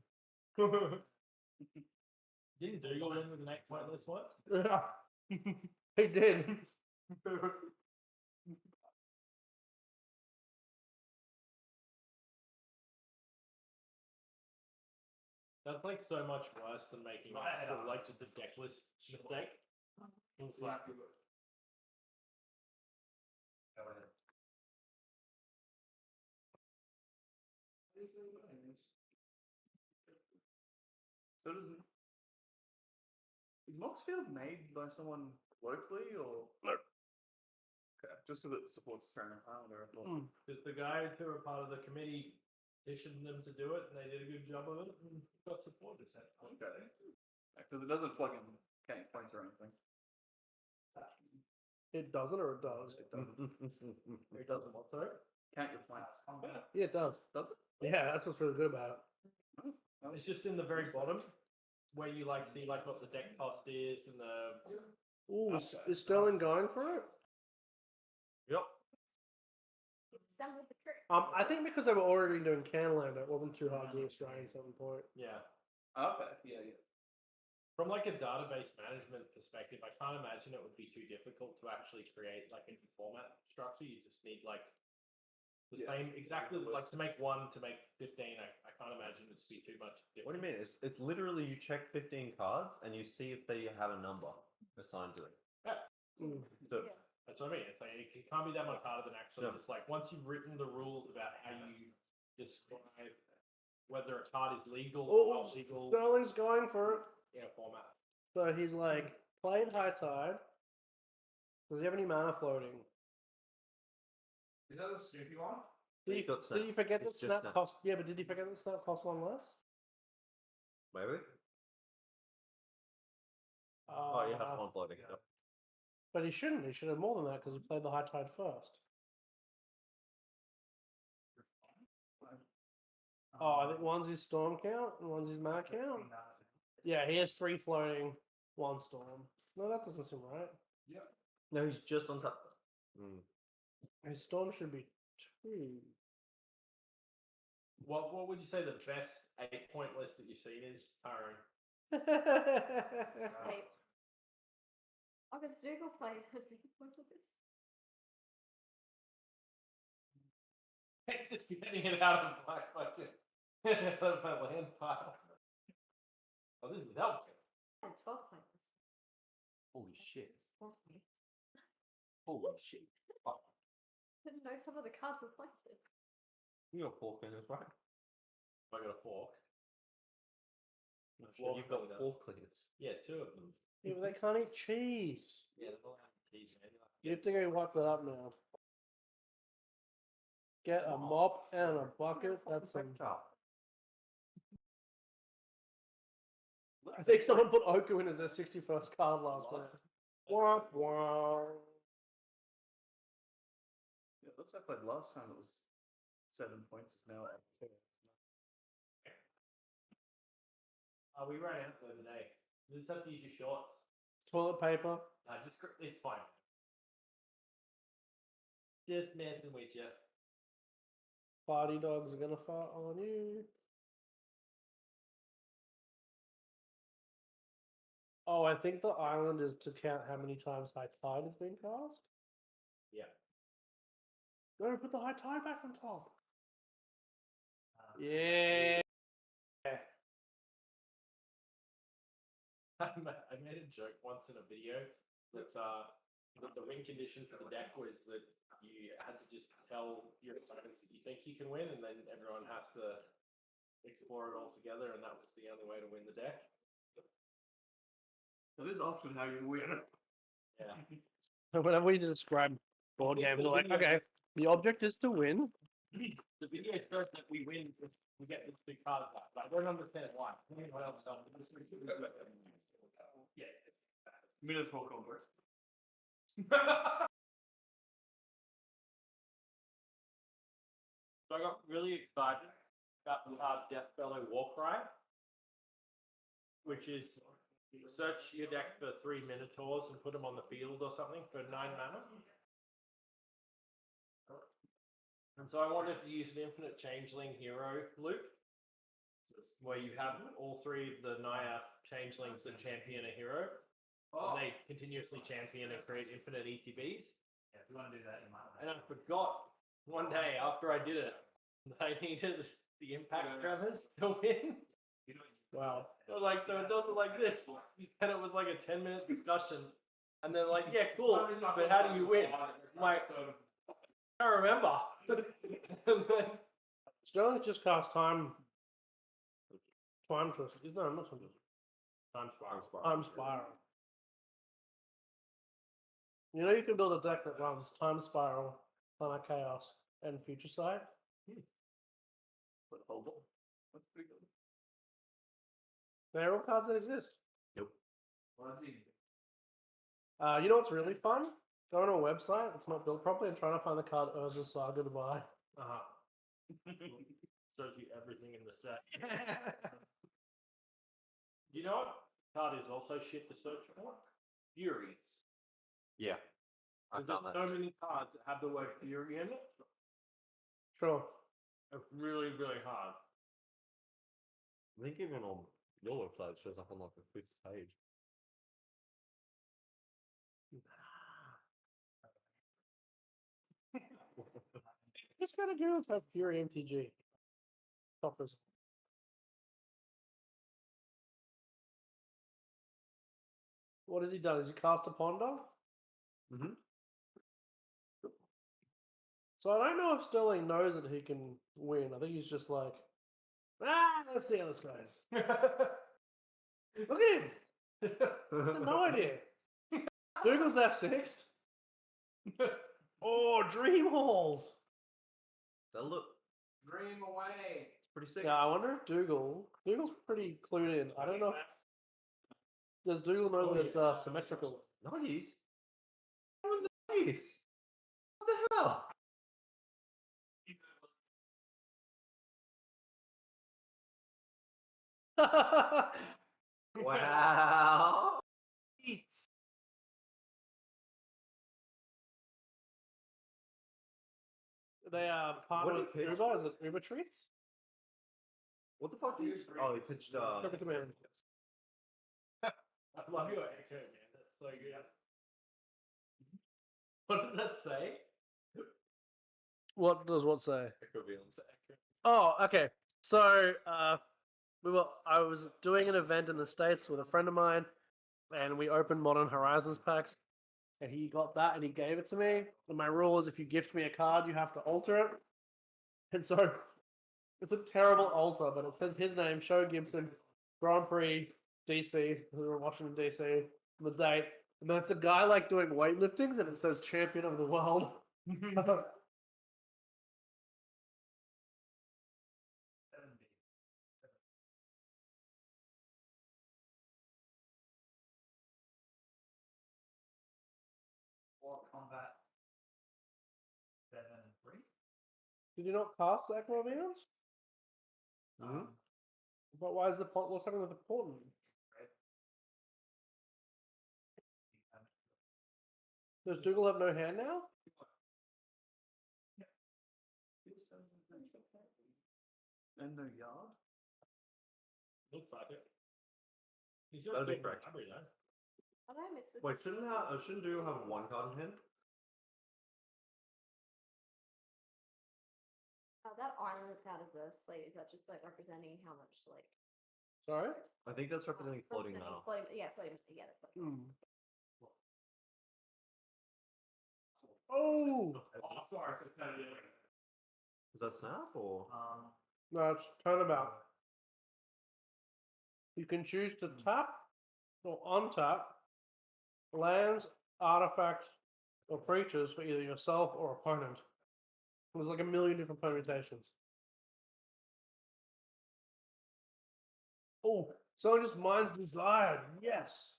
[SPEAKER 7] Didn't Dougal win with an 8 point list once?
[SPEAKER 5] Yeah, he did.
[SPEAKER 7] That's like so much worse than making like just a deck list mistake. It's like,
[SPEAKER 12] So is Moxfield made by someone locally or no? Okay, just because it supports Australian Islander. I thought.
[SPEAKER 7] Because the guys who were part of the committee petitioned them to do it, and they did a good job of it, and got supported.
[SPEAKER 12] Okay, because it doesn't plug in counting points or anything.
[SPEAKER 5] It doesn't, or it does?
[SPEAKER 12] It doesn't.
[SPEAKER 5] It doesn't. What? Sorry?
[SPEAKER 12] Count your points.
[SPEAKER 5] Yeah, it does.
[SPEAKER 12] Does it?
[SPEAKER 5] Yeah, that's what's really good about it.
[SPEAKER 7] It's just in the very bottom where you like see like what the deck cost is and the.
[SPEAKER 5] Ooh, is Sterling going for it?
[SPEAKER 11] Yep.
[SPEAKER 6] Some with the trick.
[SPEAKER 5] I think because they were already doing Canlander, it wasn't too hard to do Australian 7 point.
[SPEAKER 7] Yeah.
[SPEAKER 12] Okay. Yeah. Yeah.
[SPEAKER 7] From like a database management perspective, I can't imagine it would be too difficult to actually create like a new format structure. You just need like the same exactly like to make 1 to make 15. I can't imagine it'd be too much different.
[SPEAKER 11] What do you mean? It's literally you check 15 cards and you see if they have a number assigned to them.
[SPEAKER 7] Yeah.
[SPEAKER 11] So,
[SPEAKER 7] That's what I mean. It's like it can't be that much harder than actually just like once you've written the rules about how you describe whether a card is legal or not legal
[SPEAKER 5] Sterling's going for it.
[SPEAKER 7] in a format.
[SPEAKER 5] So he's like, played High Tide. Does he have any mana floating?
[SPEAKER 3] Is that a Snoopy one?
[SPEAKER 5] Did
[SPEAKER 11] You've got
[SPEAKER 5] you forget that
[SPEAKER 11] It's just
[SPEAKER 5] Snap
[SPEAKER 11] Snap.
[SPEAKER 5] cost? Yeah, but did you forget that Snap cost 1 less?
[SPEAKER 11] maybe? Oh, you have one floating. Yep.
[SPEAKER 5] But he shouldn't. He should have more than that because he played the High Tide first. Oh, I think one's his Storm count and one's his mana count. Yeah, he has 3 floating, 1 Storm. No, that doesn't seem right.
[SPEAKER 11] No, he's just on top.
[SPEAKER 5] His Storm should be 2.
[SPEAKER 7] What would you say the best 8 point list that you've seen is, Tyrone?
[SPEAKER 6] Hey. Oh, because Dougal played a dream point with this.
[SPEAKER 7] It's just getting it out of my fucking out of my land pile. Oh, this is helpful.
[SPEAKER 6] And 12 players.
[SPEAKER 11] Holy shit.
[SPEAKER 6] Sporty.
[SPEAKER 11] Holy shit. Fuck.
[SPEAKER 6] Didn't know some of the cards were planted.
[SPEAKER 11] You got 4 cleaners, right?
[SPEAKER 7] I got a fork.
[SPEAKER 11] You've got 4 cleaners.
[SPEAKER 7] Yeah, 2 of them.
[SPEAKER 5] Yeah, but they can't eat cheese.
[SPEAKER 7] Yeah, they're all out of cheese, man.
[SPEAKER 5] You have to go wipe that up now. Get a mop and a bucket. That's some. I think someone put Oku in as their 61st card last minute. Womp womp.
[SPEAKER 12] Yeah, it looks like last time it was 7 points. It's now 8.
[SPEAKER 7] We ran out the other day. You just have to use your shorts.
[SPEAKER 5] Toilet paper.
[SPEAKER 7] It's fine. Just messing with you.
[SPEAKER 5] Party dogs are gonna fart on you. Oh, I think the island is to count how many times high tide has been cast.
[SPEAKER 7] Yeah.
[SPEAKER 5] No, put the high tide back on top. Yeah.
[SPEAKER 7] I made a joke once in a video that the win condition for the deck was that you had to just tell your opponents that you think you can win, and then everyone has to explore it all together, and that was the only way to win the deck.
[SPEAKER 9] That is often how you win.
[SPEAKER 7] Yeah.
[SPEAKER 5] So whenever we describe board games, we're like, okay, the object is to win.
[SPEAKER 7] The video shows that we win if we get these two cards back, but I don't understand why. What else? Yeah.
[SPEAKER 9] Minotaur conquest.
[SPEAKER 7] So I got really excited about the Death Bellow Warcry, which is search your deck for 3 Minotaurs and put them on the field or something for 9 mana. And so I wanted to use an infinite changeling hero loop, where you have all 3 of the Naya changelings that champion a hero, and they continuously champion and create infinite ETBs.
[SPEAKER 1] Yeah, if you want to do that, you might.
[SPEAKER 7] And I forgot one day after I did it, that I needed the impact Travis to win.
[SPEAKER 5] Wow.
[SPEAKER 7] So like, so it does it like this, and it was like a 10-minute discussion, and they're like, "Yeah, cool, but how do you win?" I'm like, I don't remember. And then,
[SPEAKER 5] Sterling just cast time twist. No, not time twist.
[SPEAKER 7] Time Spiral.
[SPEAKER 5] Time spiral. You know you can build a deck that runs time spiral, planar chaos, and future sight.
[SPEAKER 8] But hold on. That's pretty good.
[SPEAKER 5] They're all cards that exist.
[SPEAKER 9] What is he?
[SPEAKER 5] You know what's really fun? Going to a website that's not built properly and trying to find the card Urza Saga to buy.
[SPEAKER 7] Shows you everything in the set. You know what card is also shit to search for? Furies.
[SPEAKER 11] Yeah.
[SPEAKER 7] There's so many cards that have the word Fury in it.
[SPEAKER 5] Sure.
[SPEAKER 7] It's really, really hard.
[SPEAKER 11] I think even on your website it shows up on like the 5th page.
[SPEAKER 5] Just gotta go and type Fury MTG. Toppers. What has he done? Has he cast a Ponder?
[SPEAKER 11] Mhm.
[SPEAKER 5] So I don't know if Sterling knows that he can win. I think he's just like, let's see how this goes. Look at him. No idea. Google's F6. Oh, Dream Halls.
[SPEAKER 11] So look,
[SPEAKER 3] Dream away.
[SPEAKER 11] it's pretty sick.
[SPEAKER 5] Yeah, I wonder if Dougal's pretty clued in. I don't know. Does Dougal know that it's symmetrical?
[SPEAKER 11] Nice. Nice. What the hell? Wow. Eats.
[SPEAKER 5] They are part
[SPEAKER 11] What
[SPEAKER 5] of
[SPEAKER 11] did he pitch?
[SPEAKER 5] Uber. Is it Uber Treats?
[SPEAKER 11] What the fuck did you? Oh, he pitched.
[SPEAKER 5] Look at the man.
[SPEAKER 7] I love your echo, man. That's so good. What does that say?
[SPEAKER 5] What does what say?
[SPEAKER 11] Equivalence.
[SPEAKER 5] Oh, okay. So I was doing an event in the States with a friend of mine, and we opened Modern Horizons packs, and he got that and he gave it to me. And my rule is if you gift me a card, you have to alter it. And so it's a terrible alter, but it says his name, Show Gibson, Grand Prix, DC, we were Washington DC, the date. And then it's a guy like doing weightliftings, and it says champion of the world.
[SPEAKER 1] War Combat 7-3.
[SPEAKER 5] Did you not cast that Corbians?
[SPEAKER 11] Mhm.
[SPEAKER 5] But why is the pot? What's happening with the portent? Does Dougal have no hand now?
[SPEAKER 8] And no yard?
[SPEAKER 7] Looks like it. He's
[SPEAKER 11] That'd be
[SPEAKER 7] got
[SPEAKER 11] correct.
[SPEAKER 7] Library, though.
[SPEAKER 6] What did I miss with
[SPEAKER 11] Wait, shouldn't Dougal have one card in hand?
[SPEAKER 6] that island that's out of the sleeve? Is that just like representing how much like
[SPEAKER 5] Sorry?
[SPEAKER 11] I think that's representing floating now.
[SPEAKER 6] Yeah, floating. Yeah, that's what.
[SPEAKER 5] Hmm. Oh!
[SPEAKER 7] Oh, sorry for telling you.
[SPEAKER 11] Is that snap or?
[SPEAKER 5] No, it's turnabout. You can choose to tap or untap lands, artifacts, or creatures for either yourself or opponent. There's like a million different permutations. Oh, someone just Mind's Desire. Yes.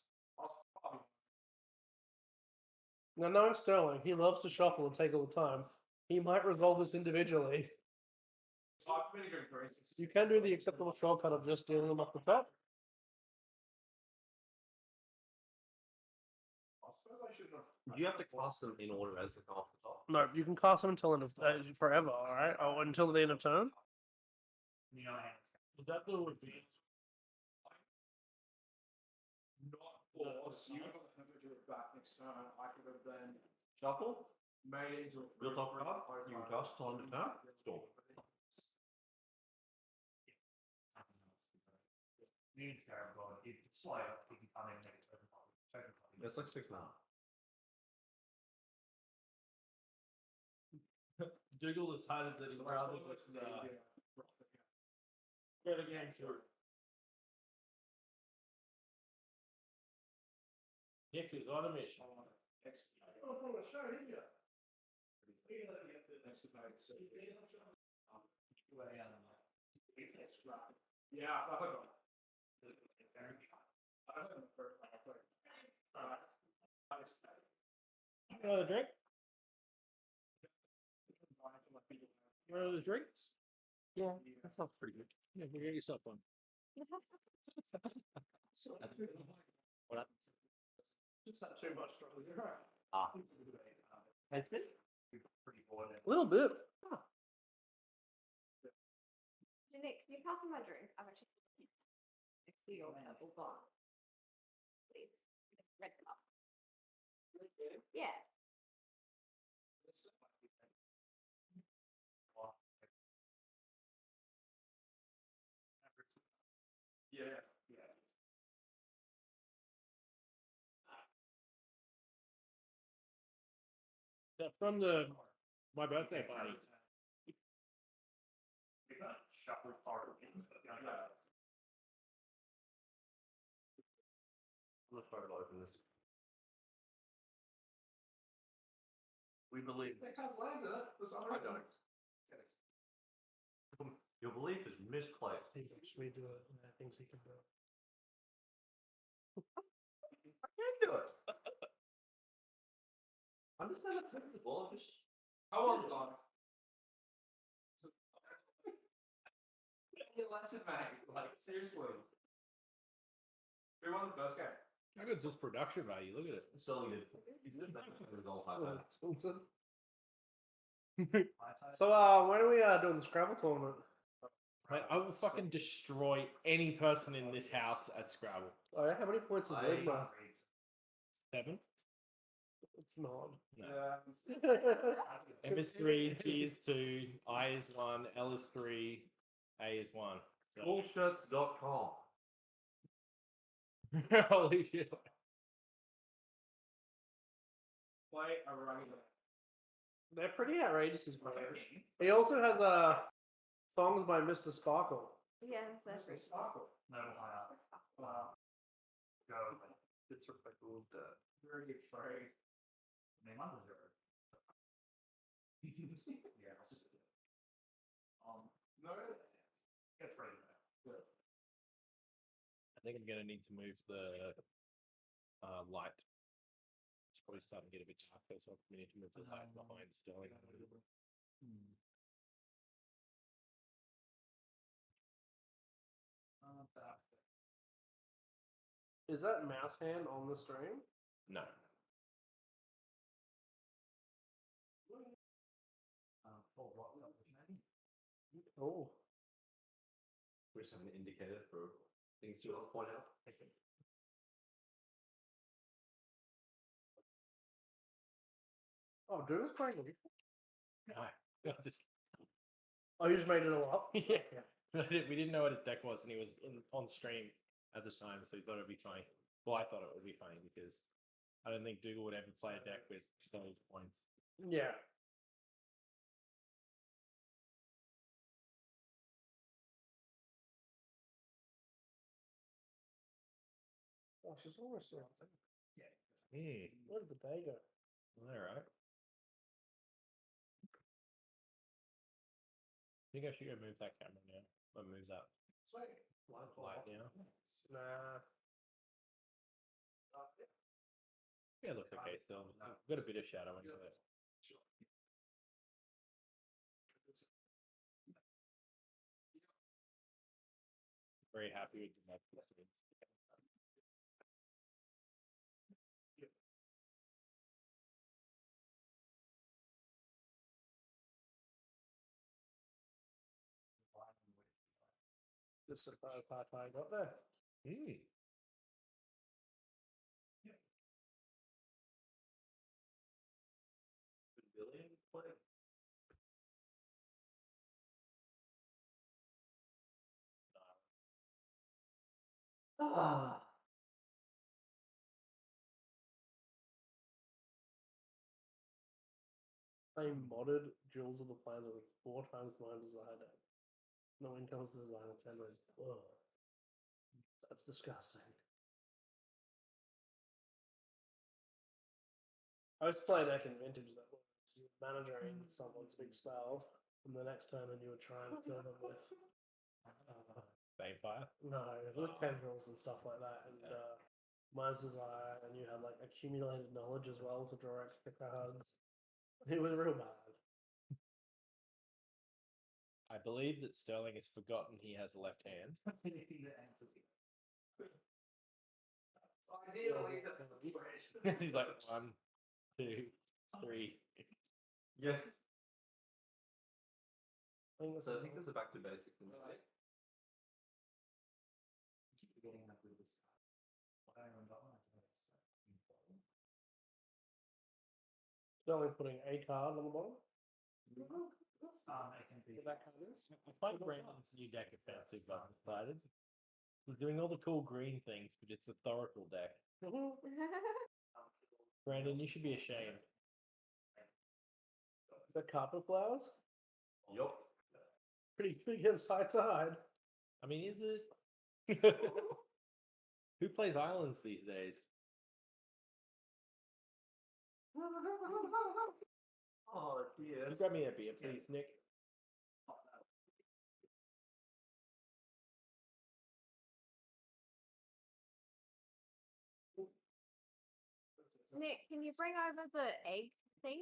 [SPEAKER 5] Now, knowing Sterling, he loves to shuffle and take all the time. He might resolve this individually. You can do the acceptable shortcut of just dealing them off the top.
[SPEAKER 11] Do you have to cast them in order as they come off the top?
[SPEAKER 5] No, you can cast them until end of forever. All right, or until the end of turn.
[SPEAKER 7] Is that the reveal?
[SPEAKER 4] Not force. You got the temperature back next turn. I could have then
[SPEAKER 11] Shuffle?
[SPEAKER 4] made it into a
[SPEAKER 11] Real top card? You can cast till end of turn? Storm. That's like 6 now.
[SPEAKER 7] Dougal decided that he'd rather just get a game to it. Nick is on a mission.
[SPEAKER 4] Yeah, I heard that.
[SPEAKER 5] Another drink? Another drink?
[SPEAKER 7] Yeah, that sounds pretty good. Yeah, you get yourself one.
[SPEAKER 11] What happened?
[SPEAKER 4] Just not too much trouble. You're right.
[SPEAKER 11] It's been
[SPEAKER 5] A little bit.
[SPEAKER 6] Nick, can you pass me my drink? I'm actually next to your purple bar. Please. Red cup. Yeah.
[SPEAKER 4] Yeah.
[SPEAKER 7] Yeah, from my birthday party.
[SPEAKER 11] I'm gonna try to open this. We believe.
[SPEAKER 4] That has lands in it for some
[SPEAKER 11] I
[SPEAKER 4] reason.
[SPEAKER 11] don't. Your belief is misplaced.
[SPEAKER 5] He can actually do it, and there are things he can do.
[SPEAKER 11] I can do it. Understand the principle. Just
[SPEAKER 4] How old is Sonic? Your lesson, mate. Like, seriously. Who won the first game?
[SPEAKER 9] How good's this production value? Look at it.
[SPEAKER 11] Sterling did. He did make the results like that.
[SPEAKER 5] So, when are we doing the Scrabble tournament?
[SPEAKER 9] Mate, I will fucking destroy any person in this house at Scrabble.
[SPEAKER 5] Oh, yeah? How many points is Liv now?
[SPEAKER 9] 7?
[SPEAKER 5] It's not.
[SPEAKER 9] No.
[SPEAKER 4] Yeah.
[SPEAKER 9] M is 3, G is 2, I is 1, L is 3, A is 1. So-
[SPEAKER 11] Coolshirts.com.
[SPEAKER 9] Holy shit.
[SPEAKER 4] Play a running.
[SPEAKER 5] They're pretty outrageous as players. He also has songs by Mr. Sparkle.
[SPEAKER 6] Yeah, that's
[SPEAKER 4] Mr.
[SPEAKER 6] great.
[SPEAKER 4] Sparkle.
[SPEAKER 1] No,
[SPEAKER 6] That's fine.
[SPEAKER 1] go.
[SPEAKER 11] It's respectable of that.
[SPEAKER 4] Very good trade.
[SPEAKER 1] Name under 0. Yeah, that's just it.
[SPEAKER 4] No.
[SPEAKER 1] Get ready.
[SPEAKER 9] I think I'm going to need to move the light. It's probably starting to get a bit darker, so we need to move the light behind Sterling.
[SPEAKER 5] Is that mouse hand on the stream?
[SPEAKER 9] No.
[SPEAKER 5] Oh.
[SPEAKER 11] just have an indicator for things to point out.
[SPEAKER 5] Oh, dude, it's playing with you.
[SPEAKER 7] No, I just
[SPEAKER 5] Oh, you just made it all up?
[SPEAKER 7] yeah. We didn't know what his deck was, and he was on stream at the time, so he thought it'd be funny. Well, I thought it would be funny because I don't think Dougal would ever play a deck with those points.
[SPEAKER 5] Yeah. Oh, she's almost there. Look at the bagel.
[SPEAKER 7] All right. I think I should go move that camera now. Or move that light now.
[SPEAKER 5] Nah.
[SPEAKER 7] Yeah, it looks okay still. Got a bit of shadow into it. Very happy with the next scenes.
[SPEAKER 5] Just a part I got there.
[SPEAKER 11] Billion play.
[SPEAKER 5] Ah. I modded Jewels of the Plaza with 4 times my design. No Intel's design of 10 was. Ugh. That's disgusting. I was playing deck in Vintage that was you were managing someone's big spell, and the next turn then you would try and kill them with
[SPEAKER 7] Banefire?
[SPEAKER 5] no, with tendrils and stuff like that, and Mine's Desire, and you had like accumulated knowledge as well to draw extra cards. It was real bad.
[SPEAKER 7] I believe that Sterling has forgotten he has a left hand.
[SPEAKER 3] Ideally, that's the question.
[SPEAKER 7] He's like 1, 2, 3.
[SPEAKER 11] Yes.
[SPEAKER 5] I think
[SPEAKER 11] So I think there's a back to basics in there.
[SPEAKER 5] Sterling putting a card on the bottom.
[SPEAKER 7] I find Brandon's new deck offensive, I've decided. He's doing all the cool green things, but it's a Thoracle deck. Brandon, you should be ashamed.
[SPEAKER 5] The carpet flowers?
[SPEAKER 11] Yup.
[SPEAKER 5] Pretty good against high tide.
[SPEAKER 7] I mean, is it? Who plays Islands these days?
[SPEAKER 11] Oh dear.
[SPEAKER 7] Can you grab me a beer, please, Nick?
[SPEAKER 6] Nick, can you bring over the egg thing?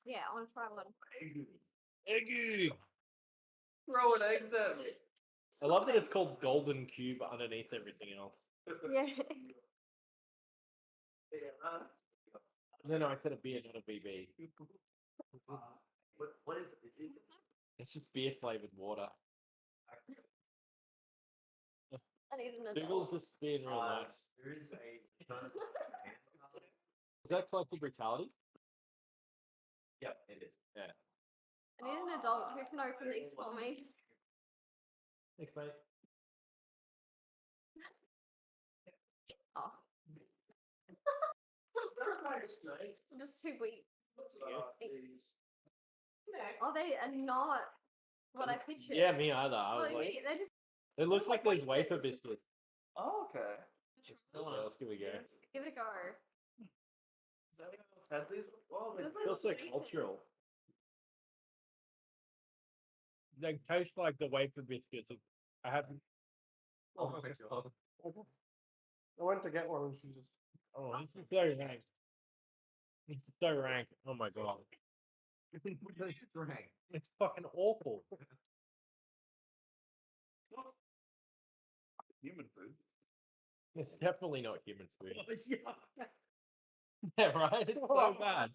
[SPEAKER 6] Yeah, I want to try one.
[SPEAKER 7] Eggy!
[SPEAKER 3] Throwing eggs at me.
[SPEAKER 7] I love that it's called Golden Cube underneath everything else.
[SPEAKER 6] Yeah.
[SPEAKER 7] No, I said a beer, not a BB.
[SPEAKER 11] What is it?
[SPEAKER 7] It's just beer flavored water.
[SPEAKER 6] I need an
[SPEAKER 7] Douglas
[SPEAKER 6] adult.
[SPEAKER 7] just being real nice.
[SPEAKER 11] There is a.
[SPEAKER 7] Is that collective brutality?
[SPEAKER 11] Yep, it is.
[SPEAKER 7] Yeah.
[SPEAKER 6] I need an adult who can open these for me.
[SPEAKER 7] Thanks, mate.
[SPEAKER 6] Oh. I'm just too weak. Oh, they are not what I pictured.
[SPEAKER 7] Yeah, me either. I was
[SPEAKER 6] Well,
[SPEAKER 7] like,
[SPEAKER 6] they just
[SPEAKER 7] it looks like there's wafer
[SPEAKER 6] wafers.
[SPEAKER 7] biscuits.
[SPEAKER 3] Oh, okay.
[SPEAKER 7] Yeah, let's give it a go.
[SPEAKER 6] give it a go.
[SPEAKER 3] Is that anyone else had these? Oh,
[SPEAKER 6] It
[SPEAKER 7] It feels so
[SPEAKER 6] wafers.
[SPEAKER 7] cultural. They taste like the wafer biscuits. I haven't.
[SPEAKER 11] Oh my god.
[SPEAKER 5] I went to get one and she just.
[SPEAKER 7] Oh, this is so rank. This is so rank. Oh my god. It's fucking awful.
[SPEAKER 3] human food.
[SPEAKER 7] It's definitely not human food. Yeah, right? It's so bad.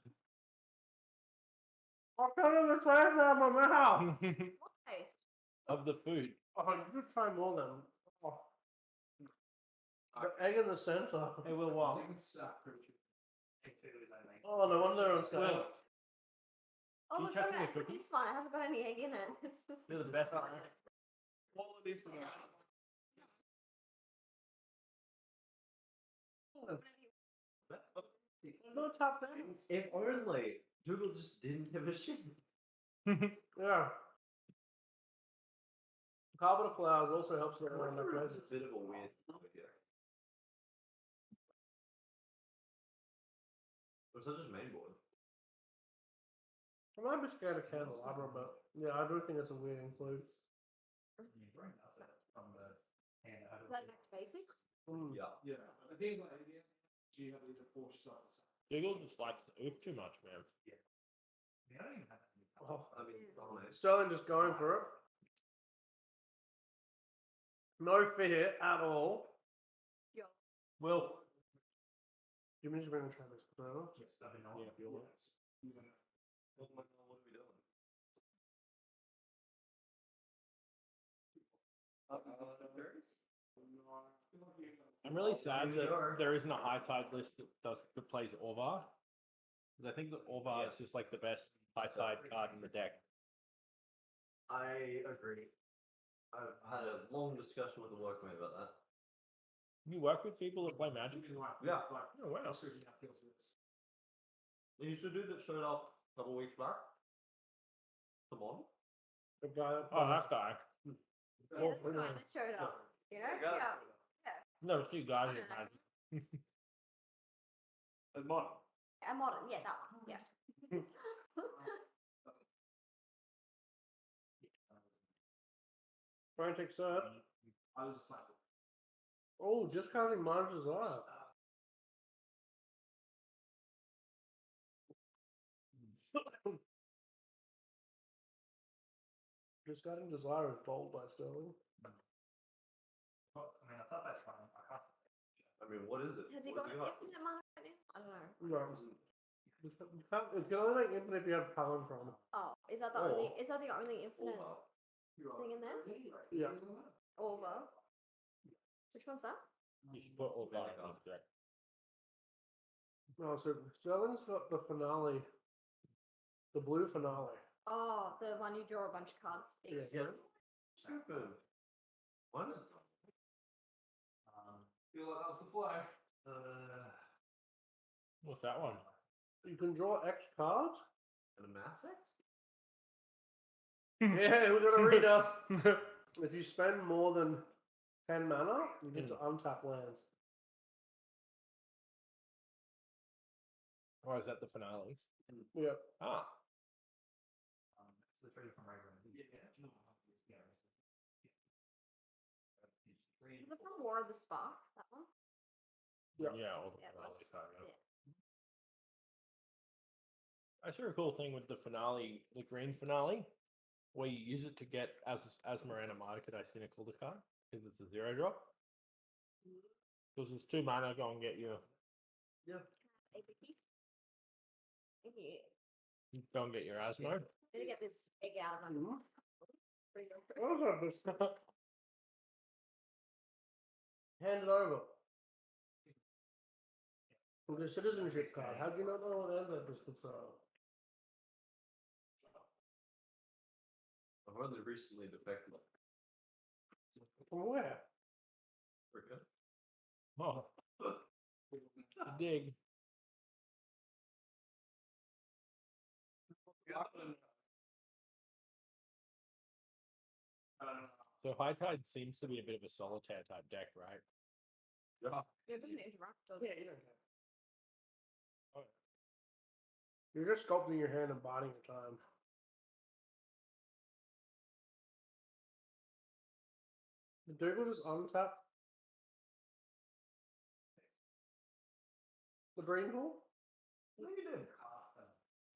[SPEAKER 5] I can't even taste it out of my mouth.
[SPEAKER 6] What taste?
[SPEAKER 7] Of the food.
[SPEAKER 5] Oh, you should try more than. Oh. The egg in the center.
[SPEAKER 9] Hey, Will, what?
[SPEAKER 5] Oh, no wonder they're on sale.
[SPEAKER 9] Will,
[SPEAKER 6] Oh,
[SPEAKER 9] You
[SPEAKER 6] look
[SPEAKER 9] chucking
[SPEAKER 6] at
[SPEAKER 9] a
[SPEAKER 6] it.
[SPEAKER 9] cookie?
[SPEAKER 6] It's fine. It hasn't got any egg in it. It's just.
[SPEAKER 9] you're the best.
[SPEAKER 4] Quality scenario.
[SPEAKER 5] No top down.
[SPEAKER 11] If only Google just didn't give a shit.
[SPEAKER 5] Yeah. Carbon flowers also helps with around that
[SPEAKER 11] It's
[SPEAKER 5] place.
[SPEAKER 11] a bit of a weird over here. Or is that just mainboard?
[SPEAKER 5] I might be scared of candelabra, but yeah, I do think it's a weird include.
[SPEAKER 6] Is that back to basics?
[SPEAKER 5] Mm.
[SPEAKER 11] Yeah.
[SPEAKER 4] Yeah. The thing is, like, you have these cautious of the
[SPEAKER 9] Google just likes the oof too much, man.
[SPEAKER 5] Oh,
[SPEAKER 11] I mean, it's honest.
[SPEAKER 5] Sterling just going for it. No fit here at all.
[SPEAKER 6] Yo.
[SPEAKER 5] Will. You mean just bring Travis through?
[SPEAKER 9] Yeah, if you want.
[SPEAKER 11] What are we doing?
[SPEAKER 9] I'm really sad that there isn't a high tide list that plays Orvar. Because I think that Orvar is just like the best high tide card in the deck.
[SPEAKER 11] I agree. I've had a long discussion with the workmate about that.
[SPEAKER 9] You work with people that play Magic?
[SPEAKER 11] Yeah.
[SPEAKER 9] Oh, wow.
[SPEAKER 11] You should do that showed up a couple weeks back. Come on.
[SPEAKER 5] The guy that
[SPEAKER 9] Oh, that guy.
[SPEAKER 6] Yeah, that's fine. It showed up. You know? Yeah.
[SPEAKER 9] No, two guys in Magic.
[SPEAKER 11] And mine.
[SPEAKER 6] A modern. Yeah, that one. Yeah.
[SPEAKER 5] Frantic search.
[SPEAKER 4] I was like,
[SPEAKER 5] Oh, just counting mine desire. Discarding desire is bold by Sterling.
[SPEAKER 11] I mean, what is it?
[SPEAKER 6] Has he
[SPEAKER 11] What
[SPEAKER 6] got
[SPEAKER 11] has
[SPEAKER 6] an infinite mana right now? I don't know.
[SPEAKER 5] No. You can only make infinite if you have palindrome.
[SPEAKER 6] Oh, is that the
[SPEAKER 11] Or-
[SPEAKER 6] only? Is that the only infinite thing in there?
[SPEAKER 5] Yeah.
[SPEAKER 6] Orva. Which one's that?
[SPEAKER 9] You should put Orvar in this deck.
[SPEAKER 5] No, so Sterling's got the finale. The blue finale.
[SPEAKER 6] Oh, the one you draw a bunch of cards. each.
[SPEAKER 5] Yeah.
[SPEAKER 11] Stupid. What is it?
[SPEAKER 4] feel like that was the play.
[SPEAKER 9] What's that one?
[SPEAKER 5] You can draw X cards.
[SPEAKER 11] And a mass X?
[SPEAKER 5] Yeah, we got a reader. If you spend more than 10 mana, you get to untap lands.
[SPEAKER 9] Or is that the finale?
[SPEAKER 5] Yeah.
[SPEAKER 9] Ah.
[SPEAKER 6] Is it from War of the Spark? That one?
[SPEAKER 9] Yeah, all the
[SPEAKER 6] Yeah, it
[SPEAKER 9] finale
[SPEAKER 6] was.
[SPEAKER 9] card, yeah.
[SPEAKER 6] Yeah.
[SPEAKER 9] Actually, a cool thing with the finale, the green finale, where you use it to get as Miranda Market Cynical the card, because it's a 0-drop. Because it's 2 mana, go and get your
[SPEAKER 6] Hey, Vicky. Thank you.
[SPEAKER 9] go and get your Asmo.
[SPEAKER 6] Better get this egg out of my mouth. Pretty good.
[SPEAKER 5] What is that? This- Hand it over. With the citizenship card. How do you not know what ends up as control?
[SPEAKER 11] I've only recently defected.
[SPEAKER 5] From where?
[SPEAKER 11] Africa.
[SPEAKER 9] Oh, dig. So High Tide seems to be a bit of a solitaire type deck, right?
[SPEAKER 11] Yeah.
[SPEAKER 6] Yeah, it doesn't interact. Does
[SPEAKER 5] Yeah,
[SPEAKER 6] it?
[SPEAKER 5] you don't care. You're just sculpting your hand and biding your time. Did Dougal just untap the brain hole?
[SPEAKER 11] No, you did.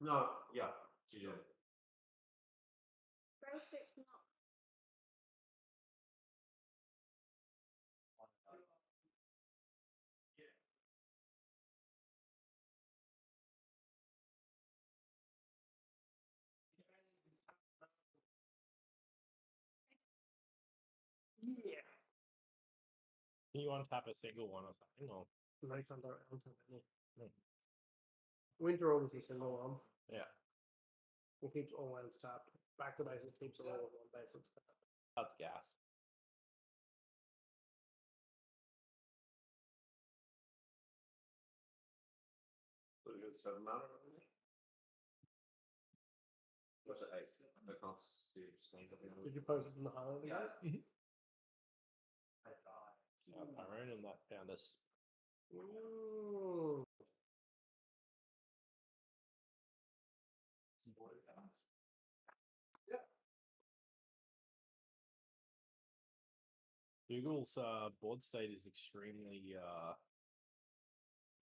[SPEAKER 11] No, yeah, you did.
[SPEAKER 6] Rose pick's not.
[SPEAKER 5] Yeah.
[SPEAKER 7] Can you untap a single one or something? Or
[SPEAKER 5] No, you can't untap any. Winter Orb is a single one.
[SPEAKER 7] yeah,
[SPEAKER 5] It keeps all lands tapped. Back to basics keeps all of one basics tapped.
[SPEAKER 7] that's gas.
[SPEAKER 11] So you got 7 mana on it? What's it, 8? I can't see.
[SPEAKER 5] Did you post this in the Highlander?
[SPEAKER 11] Yeah.
[SPEAKER 7] Tyrone and that found us.
[SPEAKER 5] Ooh.
[SPEAKER 7] Google's board state is extremely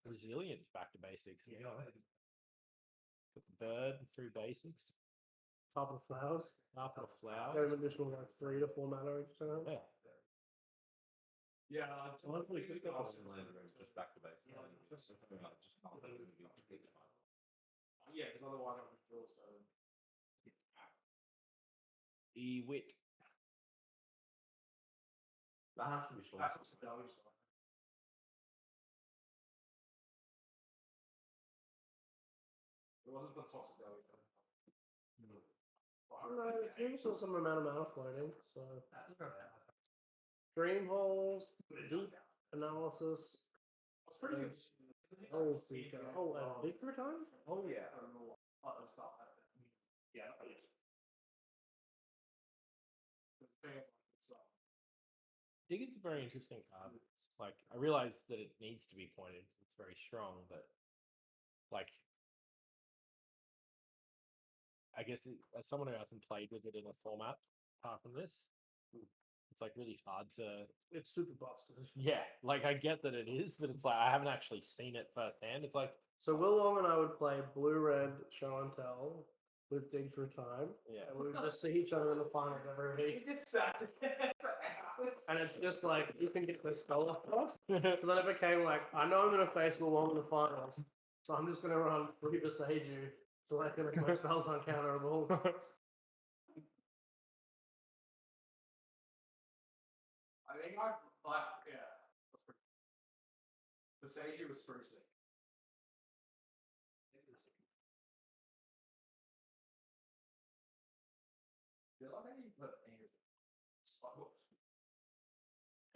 [SPEAKER 7] resilient back to basics. Yeah. Got the bird, 3 basics.
[SPEAKER 5] Top of the flowers.
[SPEAKER 7] Up and a flower.
[SPEAKER 5] Go an additional like 3 to 4 mana each time.
[SPEAKER 7] Yeah.
[SPEAKER 4] Yeah,
[SPEAKER 11] Hopefully, just back to basics. Just can't do it.
[SPEAKER 4] yeah, because otherwise I would feel so.
[SPEAKER 7] E wit.
[SPEAKER 11] That has to be short.
[SPEAKER 4] That's what's the value side. It wasn't for the toss of value.
[SPEAKER 5] No, you saw some amount of mana floating, so.
[SPEAKER 4] That's fair.
[SPEAKER 5] Dream holes, deep analysis.
[SPEAKER 4] That's pretty good.
[SPEAKER 5] Oh, Seeker. Oh, and Victory time?
[SPEAKER 4] Oh yeah. I don't know what other stuff happened. Yeah.
[SPEAKER 7] I think it's a very interesting card. Like, I realize that it needs to be pointed. It's very strong, but like, I guess as someone who hasn't played with it in a format apart from this, it's like really hard to.
[SPEAKER 5] It's super busted.
[SPEAKER 7] Yeah, like I get that it is, but it's like I haven't actually seen it firsthand. It's like,
[SPEAKER 5] So Will Long and I would play blue-red show and tell with Dig Through Time.
[SPEAKER 7] yeah,
[SPEAKER 5] And we would just see each other in the finals every week.
[SPEAKER 3] He just sat there for hours.
[SPEAKER 5] And it's just like, you can get the spell off us. So then it became like, I know I'm going to face Will Long in the finals, so I'm just going to run 3 Beseiju so I can make my spells uncounterable.
[SPEAKER 4] I think I like, yeah. The Sage was pretty sick. Feel like I need to put angry spot.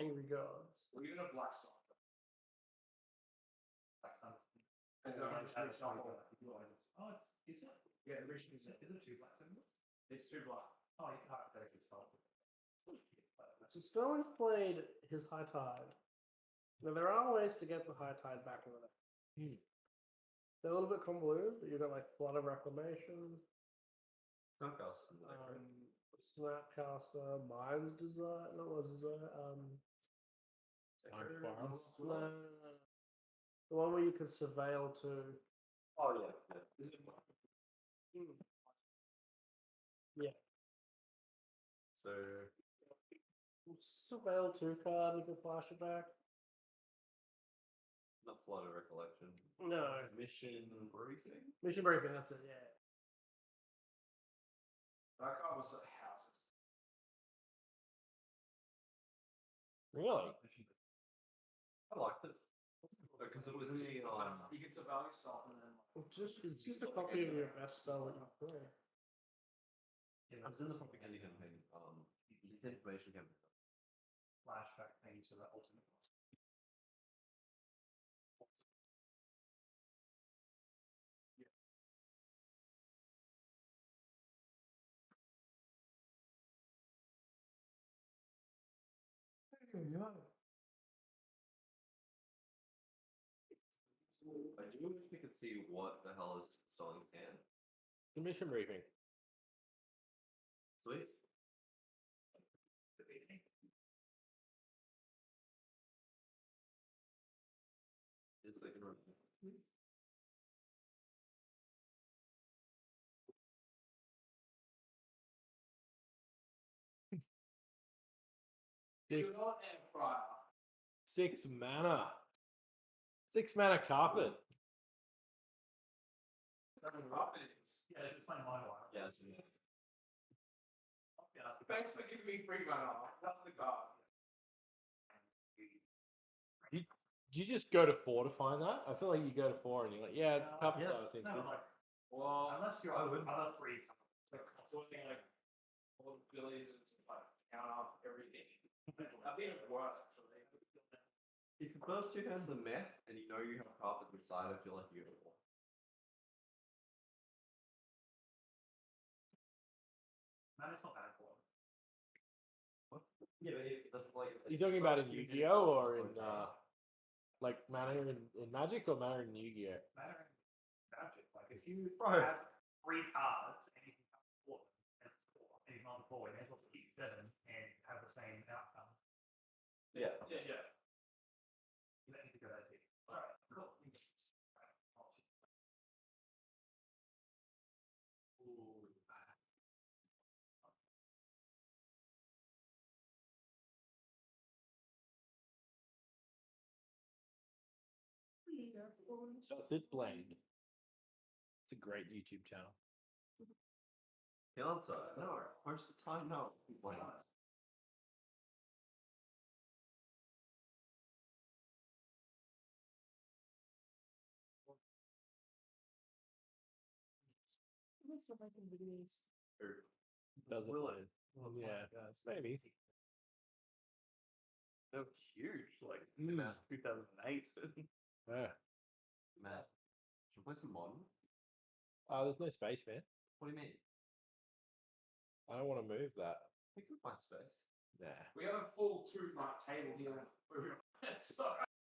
[SPEAKER 5] Angry Gods.
[SPEAKER 4] Or even a black song. Black song.
[SPEAKER 12] Oh, is it?
[SPEAKER 4] Yeah, the original
[SPEAKER 12] Is it 2 black symbols?
[SPEAKER 4] It's too black.
[SPEAKER 12] Oh, you can't take it spell.
[SPEAKER 5] So Sterling's played his High Tide. Now there are ways to get the High Tide back in the deck. They're a little bit convoluted, but you've got like Flood of Reclamation, Snapcaster, Mind's Desire, no, what was Desire?
[SPEAKER 7] Time Quarrel.
[SPEAKER 5] No. The one where you can surveil to.
[SPEAKER 11] Oh yeah.
[SPEAKER 4] Is it
[SPEAKER 5] Yeah.
[SPEAKER 11] So
[SPEAKER 5] Surveil 2 card, you can flash it back.
[SPEAKER 11] not Flood of Recollection.
[SPEAKER 5] No.
[SPEAKER 11] Mission briefing.
[SPEAKER 5] Mission Briefing, that's it, yeah.
[SPEAKER 4] that card was like houses.
[SPEAKER 7] really.
[SPEAKER 11] I liked it because it was in the
[SPEAKER 4] You can surveil yourself and then
[SPEAKER 5] It's just a copy of your best spell that you play.
[SPEAKER 11] I was in the propaganda campaign. Youth information campaign.
[SPEAKER 12] Flashback thing to the ultimate one.
[SPEAKER 11] I do wish we could see what the hell is Sterling's hand.
[SPEAKER 7] The mission briefing.
[SPEAKER 11] Sweet. It's like a
[SPEAKER 4] you're not Empire.
[SPEAKER 7] 6 mana. 6 mana carpet.
[SPEAKER 12] Yeah, it's my mind one.
[SPEAKER 11] yeah. It's,
[SPEAKER 12] Yeah.
[SPEAKER 4] Thanks for giving me free mana. That's the card.
[SPEAKER 9] Do you just go to 4 to find that? I feel like you go to 4 and you're like, yeah, cup
[SPEAKER 12] yeah.
[SPEAKER 9] size seems good.
[SPEAKER 1] Well, unless you're
[SPEAKER 12] I wouldn't.
[SPEAKER 1] other three sorting like all the billies and just like count off everything. I think it's worse actually.
[SPEAKER 11] If you first two hands are meh and you know you have carpet inside, I feel like you go to 4.
[SPEAKER 1] Man, it's not bad for them.
[SPEAKER 11] Yeah, but that's like.
[SPEAKER 9] Are you talking about in Yu-Gi-Oh or in like mana in Magic or mana in Yu-Gi-Oh?
[SPEAKER 1] Matter in Magic. Like if you
[SPEAKER 11] Right.
[SPEAKER 1] have 3 cards and you can count 4 and it's 4 and you multiple, you may as well keep 7 and have the same outcome.
[SPEAKER 11] Yeah.
[SPEAKER 1] Yeah. You don't need to go that deep. Alright, cool. Ooh.
[SPEAKER 9] Does it blend? It's a great YouTube channel.
[SPEAKER 11] The answer, no. Most of the time, no. Why not?
[SPEAKER 9] Does it
[SPEAKER 11] Will
[SPEAKER 9] blend? Yeah, maybe.
[SPEAKER 11] They're huge, like
[SPEAKER 9] Mm.
[SPEAKER 11] 2008.
[SPEAKER 9] Yeah.
[SPEAKER 11] Matt, should we play some modern?
[SPEAKER 9] There's no space, man.
[SPEAKER 11] What do you mean?
[SPEAKER 9] I don't want to move that.
[SPEAKER 11] We can find space.
[SPEAKER 9] Nah.
[SPEAKER 3] We have a full 2-night table here. So,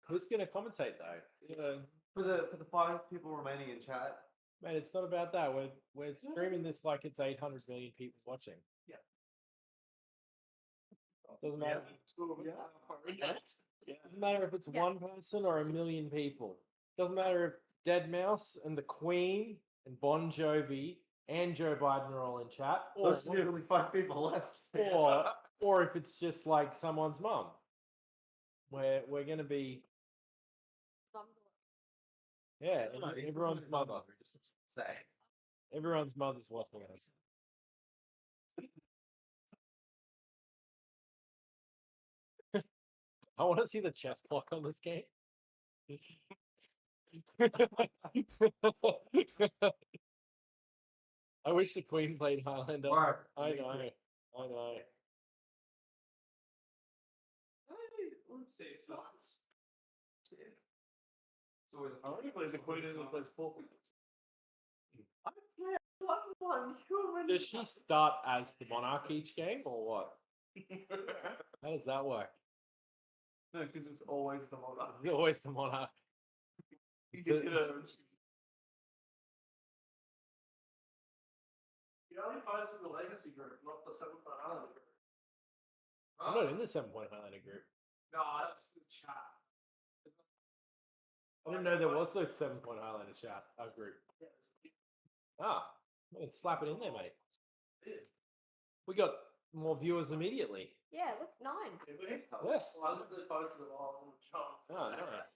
[SPEAKER 9] Who's gonna commentate though?
[SPEAKER 11] For the 5 people remaining in chat,
[SPEAKER 9] Man, it's not about that. We're streaming this like it's 800 million people watching.
[SPEAKER 1] Yeah.
[SPEAKER 9] Doesn't matter.
[SPEAKER 11] Yeah.
[SPEAKER 9] Doesn't matter if it's
[SPEAKER 6] Yeah.
[SPEAKER 9] one person or a million people. Doesn't matter if Dead Mouse and the Queen and Bon Jovi and Joe Biden are all in chat, or
[SPEAKER 11] There's literally 5 people left.
[SPEAKER 9] or if it's just like someone's mum. We're gonna be yeah, everyone's mother.
[SPEAKER 11] Just say.
[SPEAKER 9] Everyone's mother's watching us. I want to see the chess clock on this game. I wish the Queen played Highlander.
[SPEAKER 11] Right.
[SPEAKER 9] I know. I know.
[SPEAKER 3] let's see, it's not.
[SPEAKER 4] It's always a fun.
[SPEAKER 3] The Queen who plays four.
[SPEAKER 9] Does she start as the monarch each game or what? How does that work?
[SPEAKER 3] No, because it's always the monarch.
[SPEAKER 9] It's always the monarch.
[SPEAKER 3] You
[SPEAKER 9] So-
[SPEAKER 4] only find us in the legacy group, not the 7 Point Highlander group.
[SPEAKER 9] I'm not in the 7 Point Highlander group.
[SPEAKER 4] No, that's the chat.
[SPEAKER 9] I didn't know there was a 7 Point Highlander chat group. Ah, well, slap it in there, mate. We got more viewers immediately.
[SPEAKER 6] Yeah, look, 9.
[SPEAKER 9] Yes.
[SPEAKER 4] Well, I looked at the photos of the walls and the charts.
[SPEAKER 9] Oh, nice.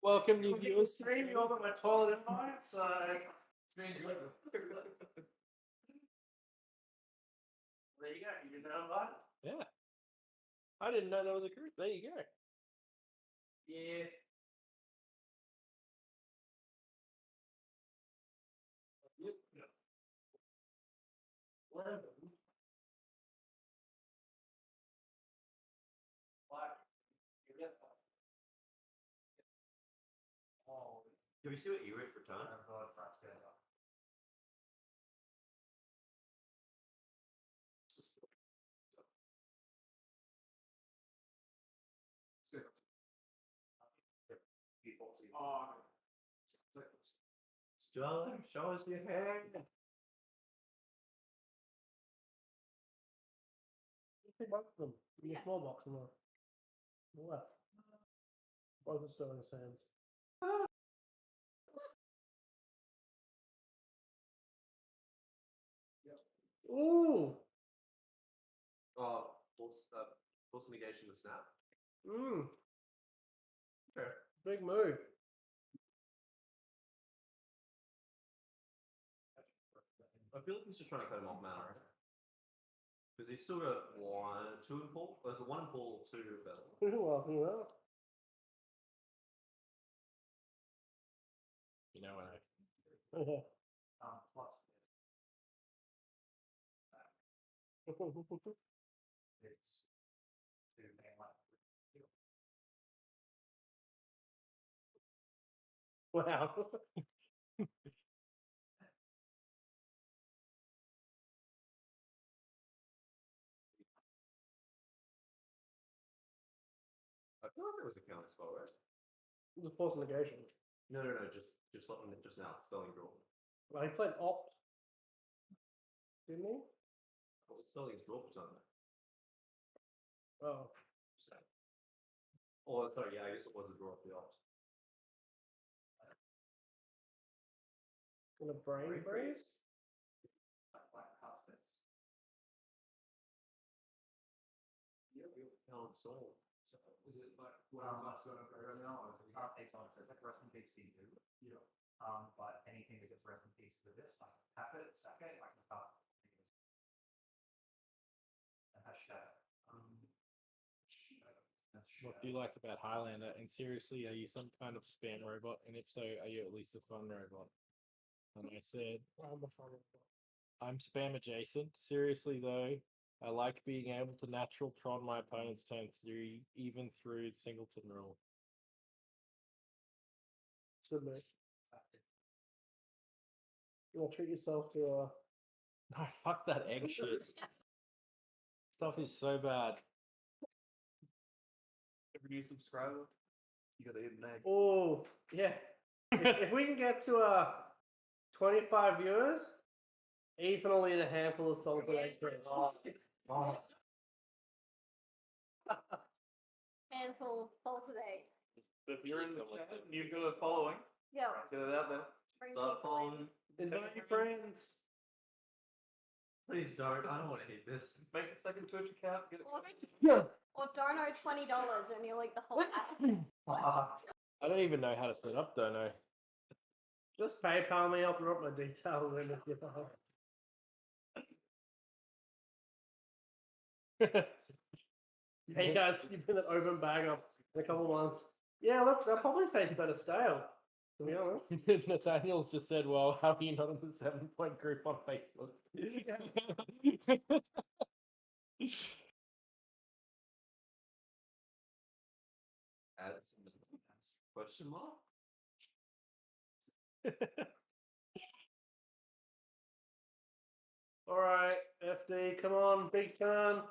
[SPEAKER 9] Welcome, new viewers.
[SPEAKER 4] Stream, you all got my toilet invite, so it's been good. There you go, you didn't know about it?
[SPEAKER 9] Yeah. I didn't know there was a group. There you go.
[SPEAKER 4] Yeah. Yep. 11. Black. Oh,
[SPEAKER 11] Did we see what E-Rate returned?
[SPEAKER 4] Oh,
[SPEAKER 11] Sterling, show us your hand.
[SPEAKER 5] Big box of them. Give me
[SPEAKER 6] Yeah.
[SPEAKER 5] a small box and one. On the left. Both are still in the sands. Ooh!
[SPEAKER 11] Force negation to snap.
[SPEAKER 5] Mmm. Okay. Big move.
[SPEAKER 11] I feel like he's just trying to cut him off mana, right? Because he's still got two in pool. There's one in pool, two available.
[SPEAKER 5] Well,
[SPEAKER 7] You know when I
[SPEAKER 5] yeah.
[SPEAKER 1] Plus it's to
[SPEAKER 5] Wow.
[SPEAKER 11] I feel like there was a counter spell, right?
[SPEAKER 5] It was a force negation.
[SPEAKER 11] No, just let me just now. Spelling draw.
[SPEAKER 5] Well, he played opt, didn't he?
[SPEAKER 11] Well, spelling's draw for turn.
[SPEAKER 5] Oh.
[SPEAKER 11] So. Oh, sorry. Yeah, I guess it was a draw for the opt.
[SPEAKER 5] Gonna brain freeze?
[SPEAKER 11] Hell, soul.
[SPEAKER 1] Is it like that's going to go now? Can't take on, so it's like rest in peace for you. Yeah. But anything that gets rest in peace with this, like tap it, sack it, I can cut. And has shadow.
[SPEAKER 7] What do you like about Highlander? And seriously, are you some kind of spam robot? And if so, are you at least a fun robot? And I said,
[SPEAKER 5] I'm a fun robot.
[SPEAKER 7] I'm spam adjacent. Seriously though, I like being able to natural tron my opponent's turn through, even through singleton rule.
[SPEAKER 5] Submit. You want to treat yourself to a.
[SPEAKER 7] No, fuck that egg shit. Stuff is so bad.
[SPEAKER 8] Every new subscriber, you gotta eat an egg.
[SPEAKER 5] Oh, yeah. if we can get to 25 viewers, Ethan will eat a handful of salted eggs for us. Oh.
[SPEAKER 6] Handful salted egg.
[SPEAKER 8] If you're in the chat and you've got a following,
[SPEAKER 6] Yeah.
[SPEAKER 8] get it out there.
[SPEAKER 6] Bring
[SPEAKER 11] Start
[SPEAKER 6] people in.
[SPEAKER 11] following.
[SPEAKER 5] Invite your friends.
[SPEAKER 11] Please don't. I don't want to eat this.
[SPEAKER 8] Make a second Twitch account. Get it.
[SPEAKER 6] Or dono $20 and you'll eat the whole pack.
[SPEAKER 7] I don't even know how to set up Dono.
[SPEAKER 5] Just PayPal me, I'll drop my details in if you want. Hey guys, can you put that open bag up in a couple of months? Yeah, look, that probably tastes better stale. To be honest.
[SPEAKER 7] Nathaniel's just said, well, how are you not in the 7-point group on Facebook?
[SPEAKER 11] Add some question mark.
[SPEAKER 5] All right, FD, come on, big turn.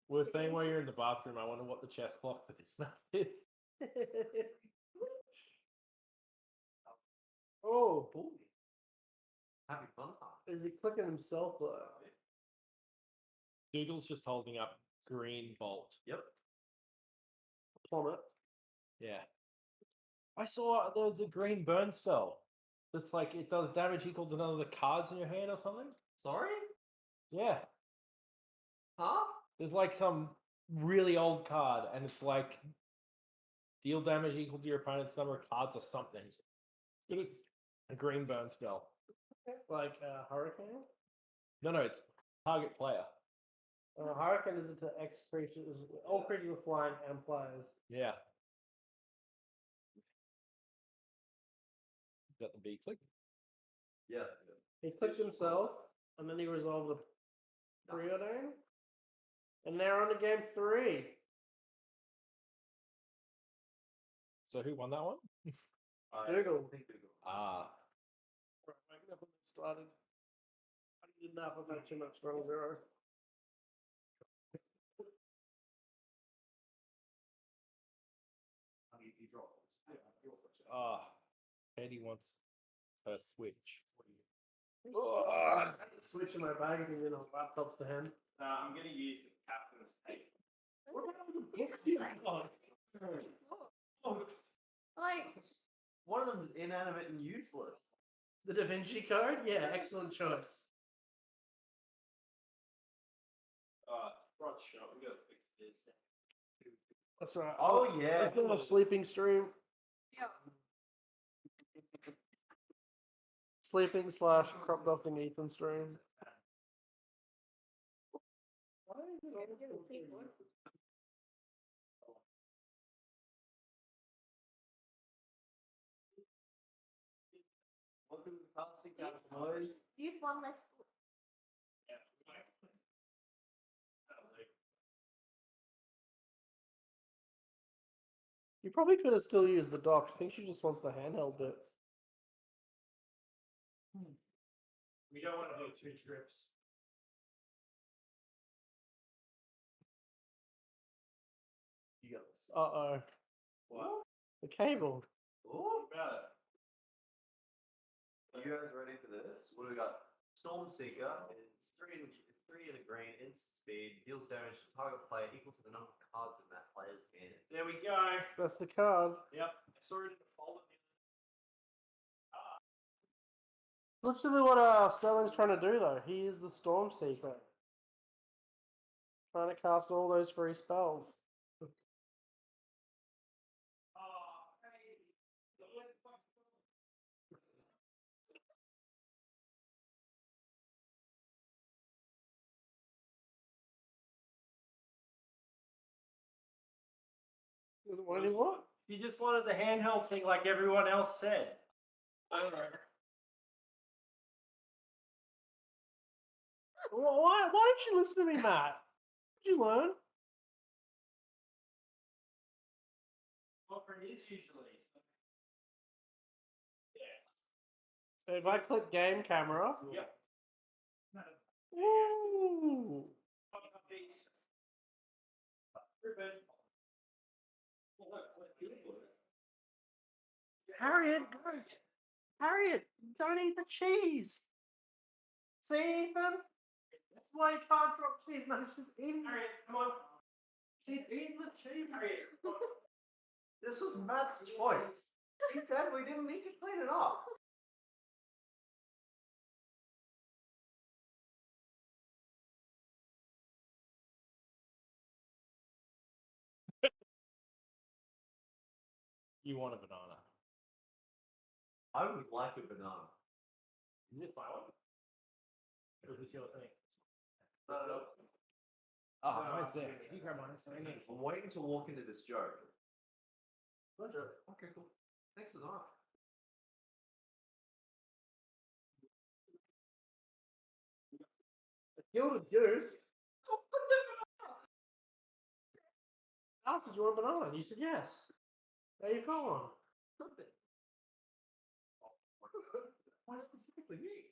[SPEAKER 7] We're saying while you're in the bathroom, I wonder what the chess clock for this map is.
[SPEAKER 5] Oh,
[SPEAKER 11] Happy fun time.
[SPEAKER 5] is he clicking himself though?
[SPEAKER 7] Dougall's just holding up green bolt.
[SPEAKER 11] Yep.
[SPEAKER 5] Plummet.
[SPEAKER 7] Yeah. I saw there's a green burn spell. That's like it does damage equal to none of the cards in your hand or something.
[SPEAKER 11] Sorry?
[SPEAKER 7] Yeah.
[SPEAKER 11] Huh?
[SPEAKER 7] There's like some really old card, and it's like deal damage equal to your opponent's number of cards or something. But it's a green burn spell.
[SPEAKER 5] Like Hurricane?
[SPEAKER 7] No, it's target player.
[SPEAKER 5] Hurricane is it to X creatures, all creatures are flying and players.
[SPEAKER 7] Yeah. Got the B click.
[SPEAKER 11] Yeah.
[SPEAKER 5] He clicked himself, and then he resolved the preordain. And now on to game 3.
[SPEAKER 7] So who won that one?
[SPEAKER 5] Dougal.
[SPEAKER 7] Ah.
[SPEAKER 5] Right, waking up when it started. I didn't know if I've had too much strong zero.
[SPEAKER 1] You draw.
[SPEAKER 7] Ah. Katie wants her Switch.
[SPEAKER 5] Switching my bag and then on laptops to hand.
[SPEAKER 2] I'm going to use the captain's tape.
[SPEAKER 5] What happened to the books you got?
[SPEAKER 11] Books.
[SPEAKER 6] Like,
[SPEAKER 11] One of them is inanimate and useless.
[SPEAKER 5] The Da Vinci Code? Yeah, excellent choice.
[SPEAKER 2] Rod shot. We got to fix this.
[SPEAKER 5] That's right.
[SPEAKER 11] Oh, yeah.
[SPEAKER 5] Let's do a sleeping stream.
[SPEAKER 6] yeah.
[SPEAKER 5] Sleeping / crop dusting Ethan stream.
[SPEAKER 11] Welcome to the Fantasy Couch, boys.
[SPEAKER 6] Use one less.
[SPEAKER 5] You probably could have still used the dock. I think she just wants the handheld bits.
[SPEAKER 7] We don't want to do 2 trips.
[SPEAKER 11] You got this.
[SPEAKER 5] Uh-oh.
[SPEAKER 7] What?
[SPEAKER 5] The cable.
[SPEAKER 11] Ooh.
[SPEAKER 7] About it.
[SPEAKER 11] Are you guys ready for this? What do we got? Storm Seeker is 3 in a green, instant speed, deals damage to target player equal to the number of cards in that player's hand.
[SPEAKER 7] There we go.
[SPEAKER 5] That's the card.
[SPEAKER 7] Yep. I saw it in the folder.
[SPEAKER 5] Literally what Sterling's trying to do, though. He is the Storm Seeker. Trying to cast all those free spells. What do you want?
[SPEAKER 7] You just wanted the handheld thing like everyone else said. I don't know.
[SPEAKER 5] Why don't you listen to me, Matt? Did you learn?
[SPEAKER 7] Opera is usually. So. Yeah.
[SPEAKER 5] So if I click game camera.
[SPEAKER 7] Yep.
[SPEAKER 5] Ooh. Harriet, go. Harriet, don't eat the cheese. See, Ethan? That's why you can't drop cheese. No, she's eating.
[SPEAKER 7] Harriet, come on.
[SPEAKER 5] She's eating the cheese.
[SPEAKER 7] Harriet, come on.
[SPEAKER 11] This was Matt's choice. He said we didn't need to clean it up.
[SPEAKER 7] You want a banana.
[SPEAKER 11] I would like a banana.
[SPEAKER 7] You just buy one. Or is this your thing?
[SPEAKER 11] No.
[SPEAKER 9] Oh, mine's there. You grab mine. So
[SPEAKER 11] I'm waiting to walk into this joke. Pleasure. Okay, cool. Thanks for that.
[SPEAKER 5] Gilded Goose. I asked, did you want a banana? And you said yes. There you go.
[SPEAKER 11] Why specifically me?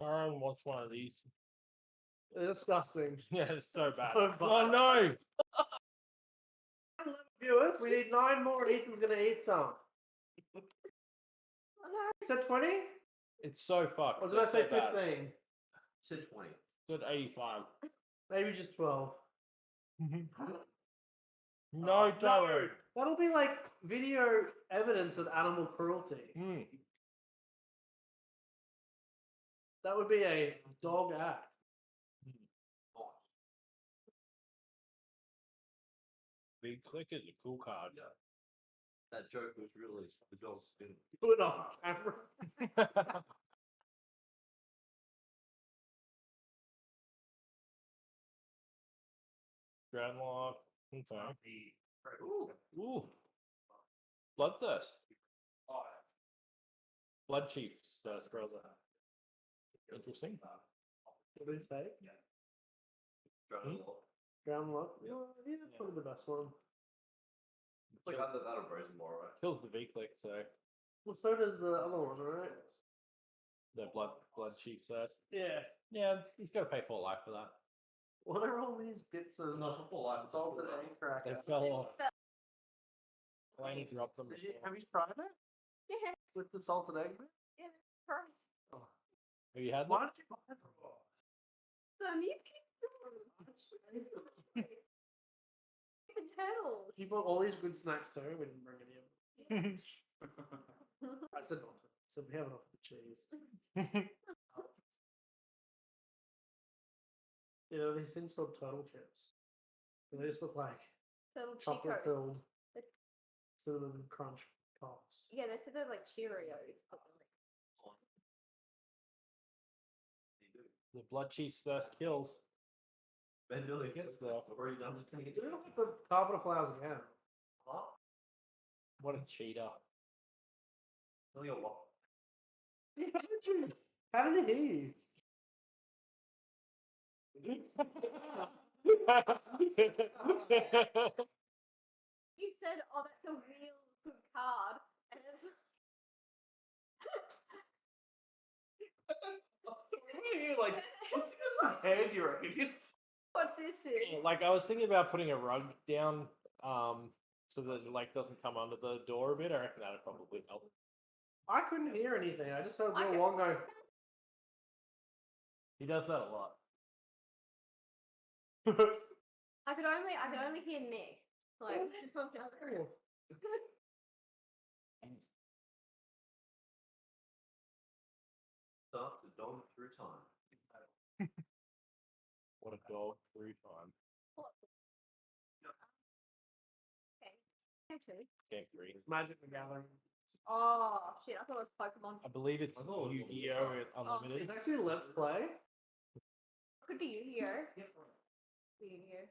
[SPEAKER 9] Tyrone wants one of these.
[SPEAKER 5] They're disgusting.
[SPEAKER 9] Yeah, it's so bad.
[SPEAKER 5] Oh no! Viewers, we need 9 more and Ethan's gonna eat some.
[SPEAKER 6] Oh no.
[SPEAKER 5] You said 20?
[SPEAKER 9] It's so fucked.
[SPEAKER 5] Or did I
[SPEAKER 9] It's
[SPEAKER 5] say
[SPEAKER 9] so
[SPEAKER 5] 15?
[SPEAKER 9] bad.
[SPEAKER 11] Said 20.
[SPEAKER 9] Said 85.
[SPEAKER 5] Maybe just 12.
[SPEAKER 9] No, Tyrone.
[SPEAKER 5] That'll be like video evidence of animal cruelty.
[SPEAKER 9] Mm.
[SPEAKER 5] That would be a dog act.
[SPEAKER 9] Big Click is a cool card.
[SPEAKER 11] That joke was really the dog's spin.
[SPEAKER 5] Do it on camera.
[SPEAKER 9] Ground lock. Okay. Ooh. Bloodthirst. Blood Chief spells that. Interesting.
[SPEAKER 5] What is fake?
[SPEAKER 11] Hmm?
[SPEAKER 5] Ground lock. Yeah, that's probably the best one.
[SPEAKER 11] It's like either that or Brazen Ball, right?
[SPEAKER 9] Kills the V-click, so
[SPEAKER 5] Well, so does the other one, right?
[SPEAKER 9] the blood Chief thirst.
[SPEAKER 5] Yeah.
[SPEAKER 9] Yeah, he's got to pay full life for that.
[SPEAKER 5] What are all these bits of salted egg cracker?
[SPEAKER 9] They fell off. I need to drop them.
[SPEAKER 5] Have you tried it?
[SPEAKER 6] Yeah.
[SPEAKER 5] With the salted egg bit?
[SPEAKER 6] Yeah. Perfect.
[SPEAKER 9] Have you had
[SPEAKER 5] Why
[SPEAKER 9] one?
[SPEAKER 5] did you buy it?
[SPEAKER 6] You can tell.
[SPEAKER 5] You bought all these good snacks too. We didn't bring any of them. I said not to. So we have enough of the cheese. You know, these things called turtle chips. And they just look like
[SPEAKER 6] Little
[SPEAKER 5] chocolate
[SPEAKER 6] Chicos.
[SPEAKER 5] filled cinnamon crunch Pops.
[SPEAKER 6] Yeah, they said they're like Cheerios. But they're like,
[SPEAKER 9] The blood cheese thirst kills.
[SPEAKER 11] Ben Billy
[SPEAKER 9] Gets there.
[SPEAKER 11] already done.
[SPEAKER 5] Do you look at the carpet flowers again?
[SPEAKER 11] Huh?
[SPEAKER 9] What a cheater.
[SPEAKER 11] Only a lot.
[SPEAKER 5] How did he hear you?
[SPEAKER 6] you said, "Oh, that's a real good card," and it's
[SPEAKER 3] So what are you like? What's this hand you're idiots?
[SPEAKER 6] what's this? Is?
[SPEAKER 9] Like I was thinking about putting a rug down, so that it like doesn't come under the door a bit. I reckon that'd probably help.
[SPEAKER 5] I couldn't hear anything. I just heard
[SPEAKER 6] I
[SPEAKER 5] Will
[SPEAKER 6] could-
[SPEAKER 5] Wong go.
[SPEAKER 9] He does that a lot.
[SPEAKER 6] I could only hear Nick. Like, from down there.
[SPEAKER 5] "Oh."
[SPEAKER 11] Start to dog through time.
[SPEAKER 9] What a dog through time.
[SPEAKER 6] Okay. Game two.
[SPEAKER 9] Game 3.
[SPEAKER 5] Magic the Gathering.
[SPEAKER 6] Oh shit! I thought it was Pokemon.
[SPEAKER 9] I believe it's
[SPEAKER 11] I thought it was
[SPEAKER 9] Yu-Gi-Oh!
[SPEAKER 6] Oh,
[SPEAKER 9] Unlimited.
[SPEAKER 5] It's actually Let's Play.
[SPEAKER 6] Could be Yu-Gi-Oh. Be Yu-Gi-Oh.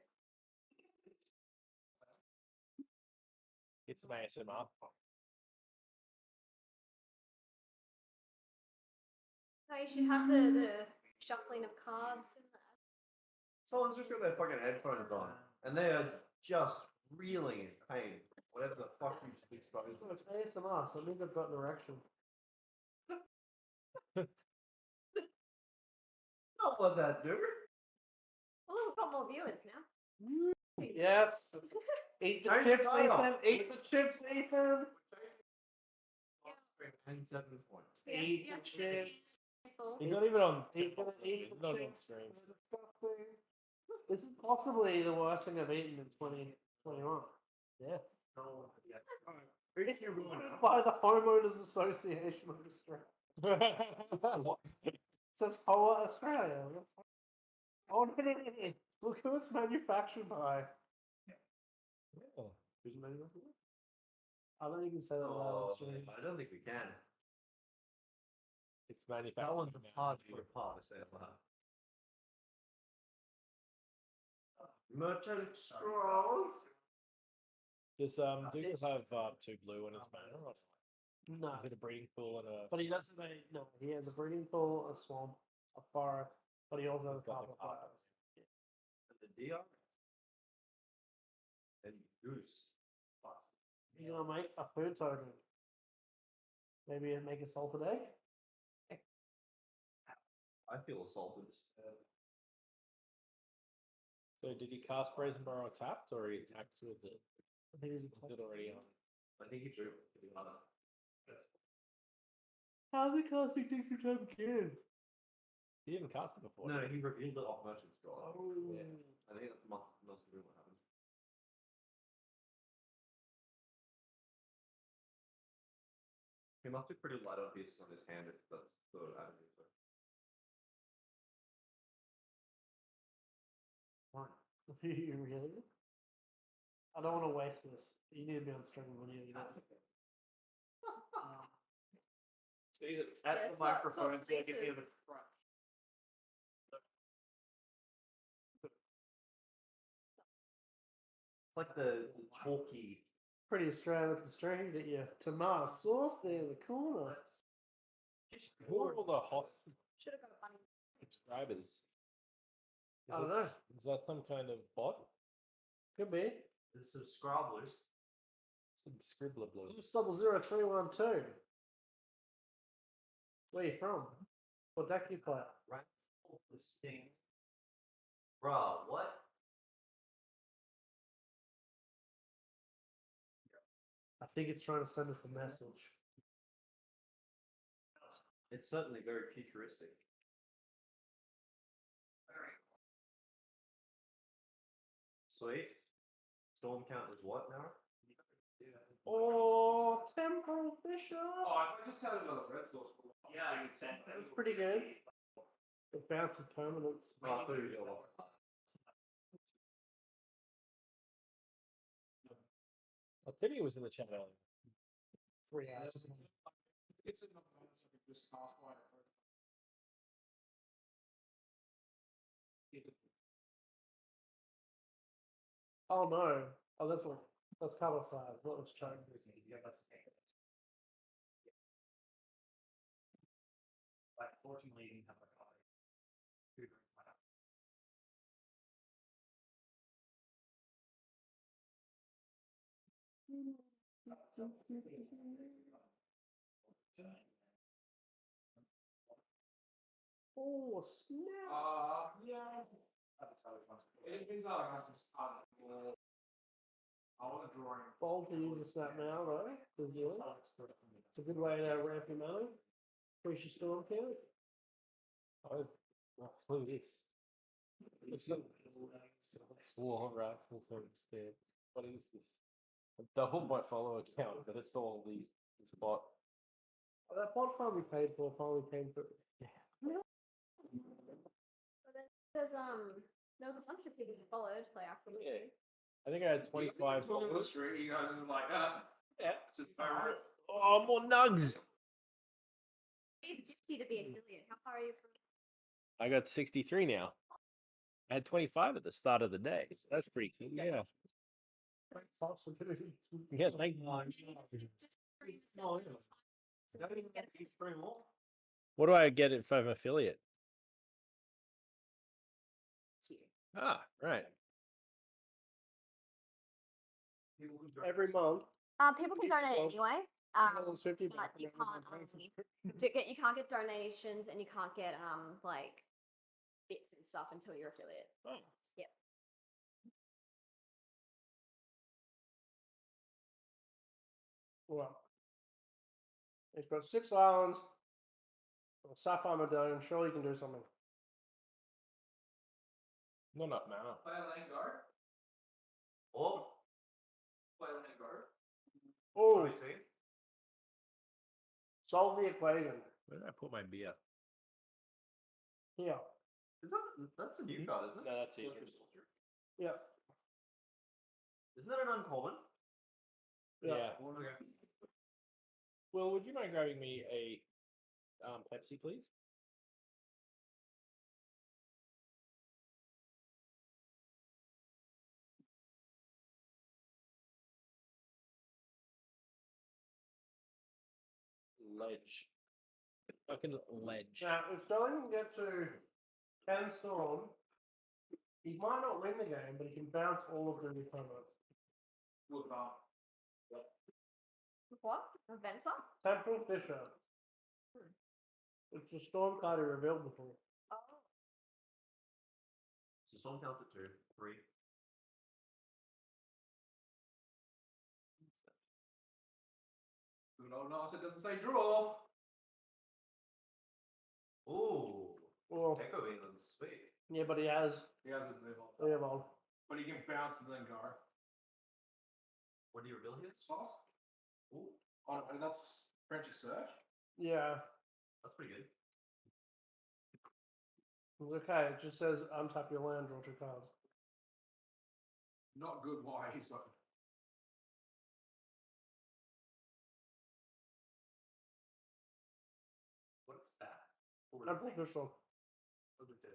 [SPEAKER 9] It's some ASMR.
[SPEAKER 6] No, you should have the shuffling of cards in there.
[SPEAKER 11] Someone's just got their fucking headphones on, and they are just reeling in pain. Whatever the fuck you just exposed.
[SPEAKER 5] So it's ASMR, so it means I've got an erection.
[SPEAKER 11] Not what that do.
[SPEAKER 6] Well, we've got more viewers now.
[SPEAKER 5] Yes. Eat the
[SPEAKER 11] Change
[SPEAKER 5] chips,
[SPEAKER 11] the title.
[SPEAKER 5] Ethan. Eat the chips, Ethan.
[SPEAKER 11] And 7 points.
[SPEAKER 5] Eat the chips.
[SPEAKER 9] He's not even on.
[SPEAKER 5] He's gonna eat
[SPEAKER 9] He's
[SPEAKER 5] the
[SPEAKER 9] not on
[SPEAKER 5] chips.
[SPEAKER 9] stream.
[SPEAKER 5] Disgusting. This is possibly the worst thing I've eaten in 2021.
[SPEAKER 9] Yeah.
[SPEAKER 5] If you're by the Homeowners Association of Australia. It says HOA Australia. That's like, oh no, no, no, no. Look who it's manufactured by.
[SPEAKER 9] Oh.
[SPEAKER 5] Who's manufactured by? I don't even say that loud on stream.
[SPEAKER 11] I don't think we can.
[SPEAKER 9] It's manufactured.
[SPEAKER 11] That one's
[SPEAKER 9] in
[SPEAKER 11] hard to
[SPEAKER 9] America.
[SPEAKER 11] put apart, I say it loud. Merchant scroll.
[SPEAKER 9] Does do you have 2 blue in its mana? Or
[SPEAKER 5] No.
[SPEAKER 9] is it a breeding pool and a?
[SPEAKER 5] But he doesn't. No, he has a breeding pool, a swamp, a forest, but he also has
[SPEAKER 9] He's got the
[SPEAKER 5] carpet
[SPEAKER 9] carpet.
[SPEAKER 5] flowers.
[SPEAKER 11] And the DR. And goose.
[SPEAKER 5] You're gonna make a food token. Maybe make a salted egg.
[SPEAKER 11] I feel assaulted.
[SPEAKER 9] So did he cast Brazen Burrow tapped, or he attacked with it?
[SPEAKER 5] I think he's
[SPEAKER 9] Was it already on?
[SPEAKER 11] I think it's true.
[SPEAKER 5] How's it casting things from time again?
[SPEAKER 9] He didn't cast it before.
[SPEAKER 11] No,
[SPEAKER 9] did he?
[SPEAKER 11] he revealed it off Merchant Scroll.
[SPEAKER 5] Oh.
[SPEAKER 11] Yeah. I think that's must have been what happened. He must be pretty light on pieces on his hand if that's sort of added into it.
[SPEAKER 5] You really? I don't want to waste this. You need to be on stream when you do this.
[SPEAKER 3] See, at
[SPEAKER 6] Yeah,
[SPEAKER 3] the
[SPEAKER 6] sort-
[SPEAKER 3] microphone
[SPEAKER 6] sort
[SPEAKER 3] so I can
[SPEAKER 6] of
[SPEAKER 3] hear the crunch.
[SPEAKER 11] It's like the chalky.
[SPEAKER 5] Pretty Australian looking stream, get your tomato sauce there in the corner.
[SPEAKER 9] Who are all the hot
[SPEAKER 6] Should have got a bunny.
[SPEAKER 9] subscribers?
[SPEAKER 5] I don't know.
[SPEAKER 9] Is that some kind of bot?
[SPEAKER 5] Could be.
[SPEAKER 11] There's some scrabblers.
[SPEAKER 9] Some scribbler blue.
[SPEAKER 5] Double 0312. Where you from? What deck you play?
[SPEAKER 11] Right off the sting. Bruh, what?
[SPEAKER 5] I think it's trying to send us a message.
[SPEAKER 11] It's certainly very futuristic. Sweet. Storm count is what now?
[SPEAKER 5] Oh, Temporal Bishop!
[SPEAKER 3] Oh, I just had another red sauce.
[SPEAKER 10] Yeah,
[SPEAKER 5] That's pretty good. It bounces permanents.
[SPEAKER 11] Oh, so you go.
[SPEAKER 9] I think he was in the chat earlier.
[SPEAKER 5] 3 hours.
[SPEAKER 4] It's in the balance of this task line.
[SPEAKER 5] Oh no! Oh, that's what. That's camouflage. What was choke?
[SPEAKER 1] Like, fortunately, you didn't have a copy.
[SPEAKER 5] Oh snap!
[SPEAKER 4] Yeah. It's not like I just I wasn't drawing.
[SPEAKER 5] Bold to use the snap now though. It's a good way to ramp your money. Increase your storm count.
[SPEAKER 9] Oh, look at this. It's not floor rifle for instead. What is this? I've doubled my follower count, but it's all these this bot.
[SPEAKER 5] Oh, that bot finally paid for. Finally came through.
[SPEAKER 6] There's there was a bunch of people you followed like after the
[SPEAKER 9] Yeah. I think I had 25.
[SPEAKER 4] Talking on the street, you guys just like,
[SPEAKER 9] Yeah.
[SPEAKER 4] just over it.
[SPEAKER 9] Oh, more nugs.
[SPEAKER 6] It's 50 to be a million. How far are you from?
[SPEAKER 9] I got 63 now. I had 25 at the start of the day. So that's pretty cool. Yeah. Yeah, thank you.
[SPEAKER 6] Just 3%. So we can get a
[SPEAKER 4] 3 more.
[SPEAKER 9] What do I get if I'm affiliate? Ah, right.
[SPEAKER 5] Every month.
[SPEAKER 6] People can donate anyway.
[SPEAKER 5] $50
[SPEAKER 6] But you can't get donations and you can't get like bits and stuff until you're affiliate.
[SPEAKER 9] Oh.
[SPEAKER 6] Yep.
[SPEAKER 5] Well, it's got 6 islands. A sapphire medallion. Sure, you can do something.
[SPEAKER 9] Not enough mana.
[SPEAKER 4] Play a lane guard.
[SPEAKER 11] Or
[SPEAKER 4] Play a lane guard.
[SPEAKER 5] Oh,
[SPEAKER 11] what do we see?
[SPEAKER 5] solve the equation.
[SPEAKER 9] Where did I put my beer?
[SPEAKER 5] Here.
[SPEAKER 11] Is that's a new card, isn't it?
[SPEAKER 9] No, that's it.
[SPEAKER 5] Yeah.
[SPEAKER 11] Isn't that an uncommon?
[SPEAKER 9] Yeah.
[SPEAKER 4] Okay.
[SPEAKER 9] Well, would you mind grabbing me a Pepsi, please? Ledge. Fucking ledge.
[SPEAKER 5] Now, if Sterling can get to 10 storm, he might not win the game, but he can bounce all of the opponents.
[SPEAKER 4] Good bar.
[SPEAKER 6] What? A Venter?
[SPEAKER 5] Temple Fisher. It's a storm card he revealed before.
[SPEAKER 6] Oh.
[SPEAKER 11] So Storm counts at 2, 3.
[SPEAKER 4] Good old Narsa doesn't say draw.
[SPEAKER 11] Ooh.
[SPEAKER 5] Well,
[SPEAKER 11] Echo England, sweet.
[SPEAKER 5] yeah, but he has.
[SPEAKER 4] He hasn't live on.
[SPEAKER 5] Leovold.
[SPEAKER 4] But he can bounce and then go.
[SPEAKER 11] What do you reveal here?
[SPEAKER 4] Sauce? Ooh. Oh, and that's French search.
[SPEAKER 5] Yeah.
[SPEAKER 11] That's pretty good.
[SPEAKER 5] It's okay. It just says untap your land, draw 2 cards.
[SPEAKER 4] Not good. Why he's got.
[SPEAKER 11] What's that?
[SPEAKER 5] Temple Fisher.
[SPEAKER 11] What does it do?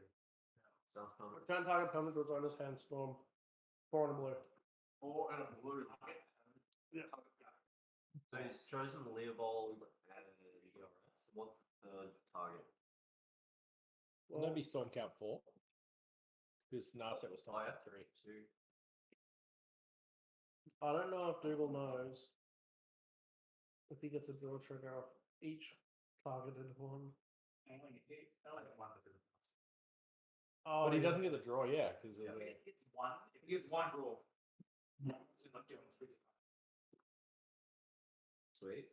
[SPEAKER 11] Sounds fun.
[SPEAKER 5] Return target permanent to its owner's hand, storm. 4 and a blue.
[SPEAKER 4] 4 and a blue.
[SPEAKER 5] Yeah.
[SPEAKER 11] So he's chosen Leovold and Yoris. What's the third target?
[SPEAKER 9] Well, that'd be Storm Count 4. Because Narset was Storm Count 3.
[SPEAKER 11] 2.
[SPEAKER 5] I don't know if Dougal knows if he gets a draw trigger off each targeted one. Oh,
[SPEAKER 9] But he
[SPEAKER 5] yeah.
[SPEAKER 9] doesn't get the draw, yeah, because
[SPEAKER 4] If he gets 1 draw.
[SPEAKER 11] Sweet.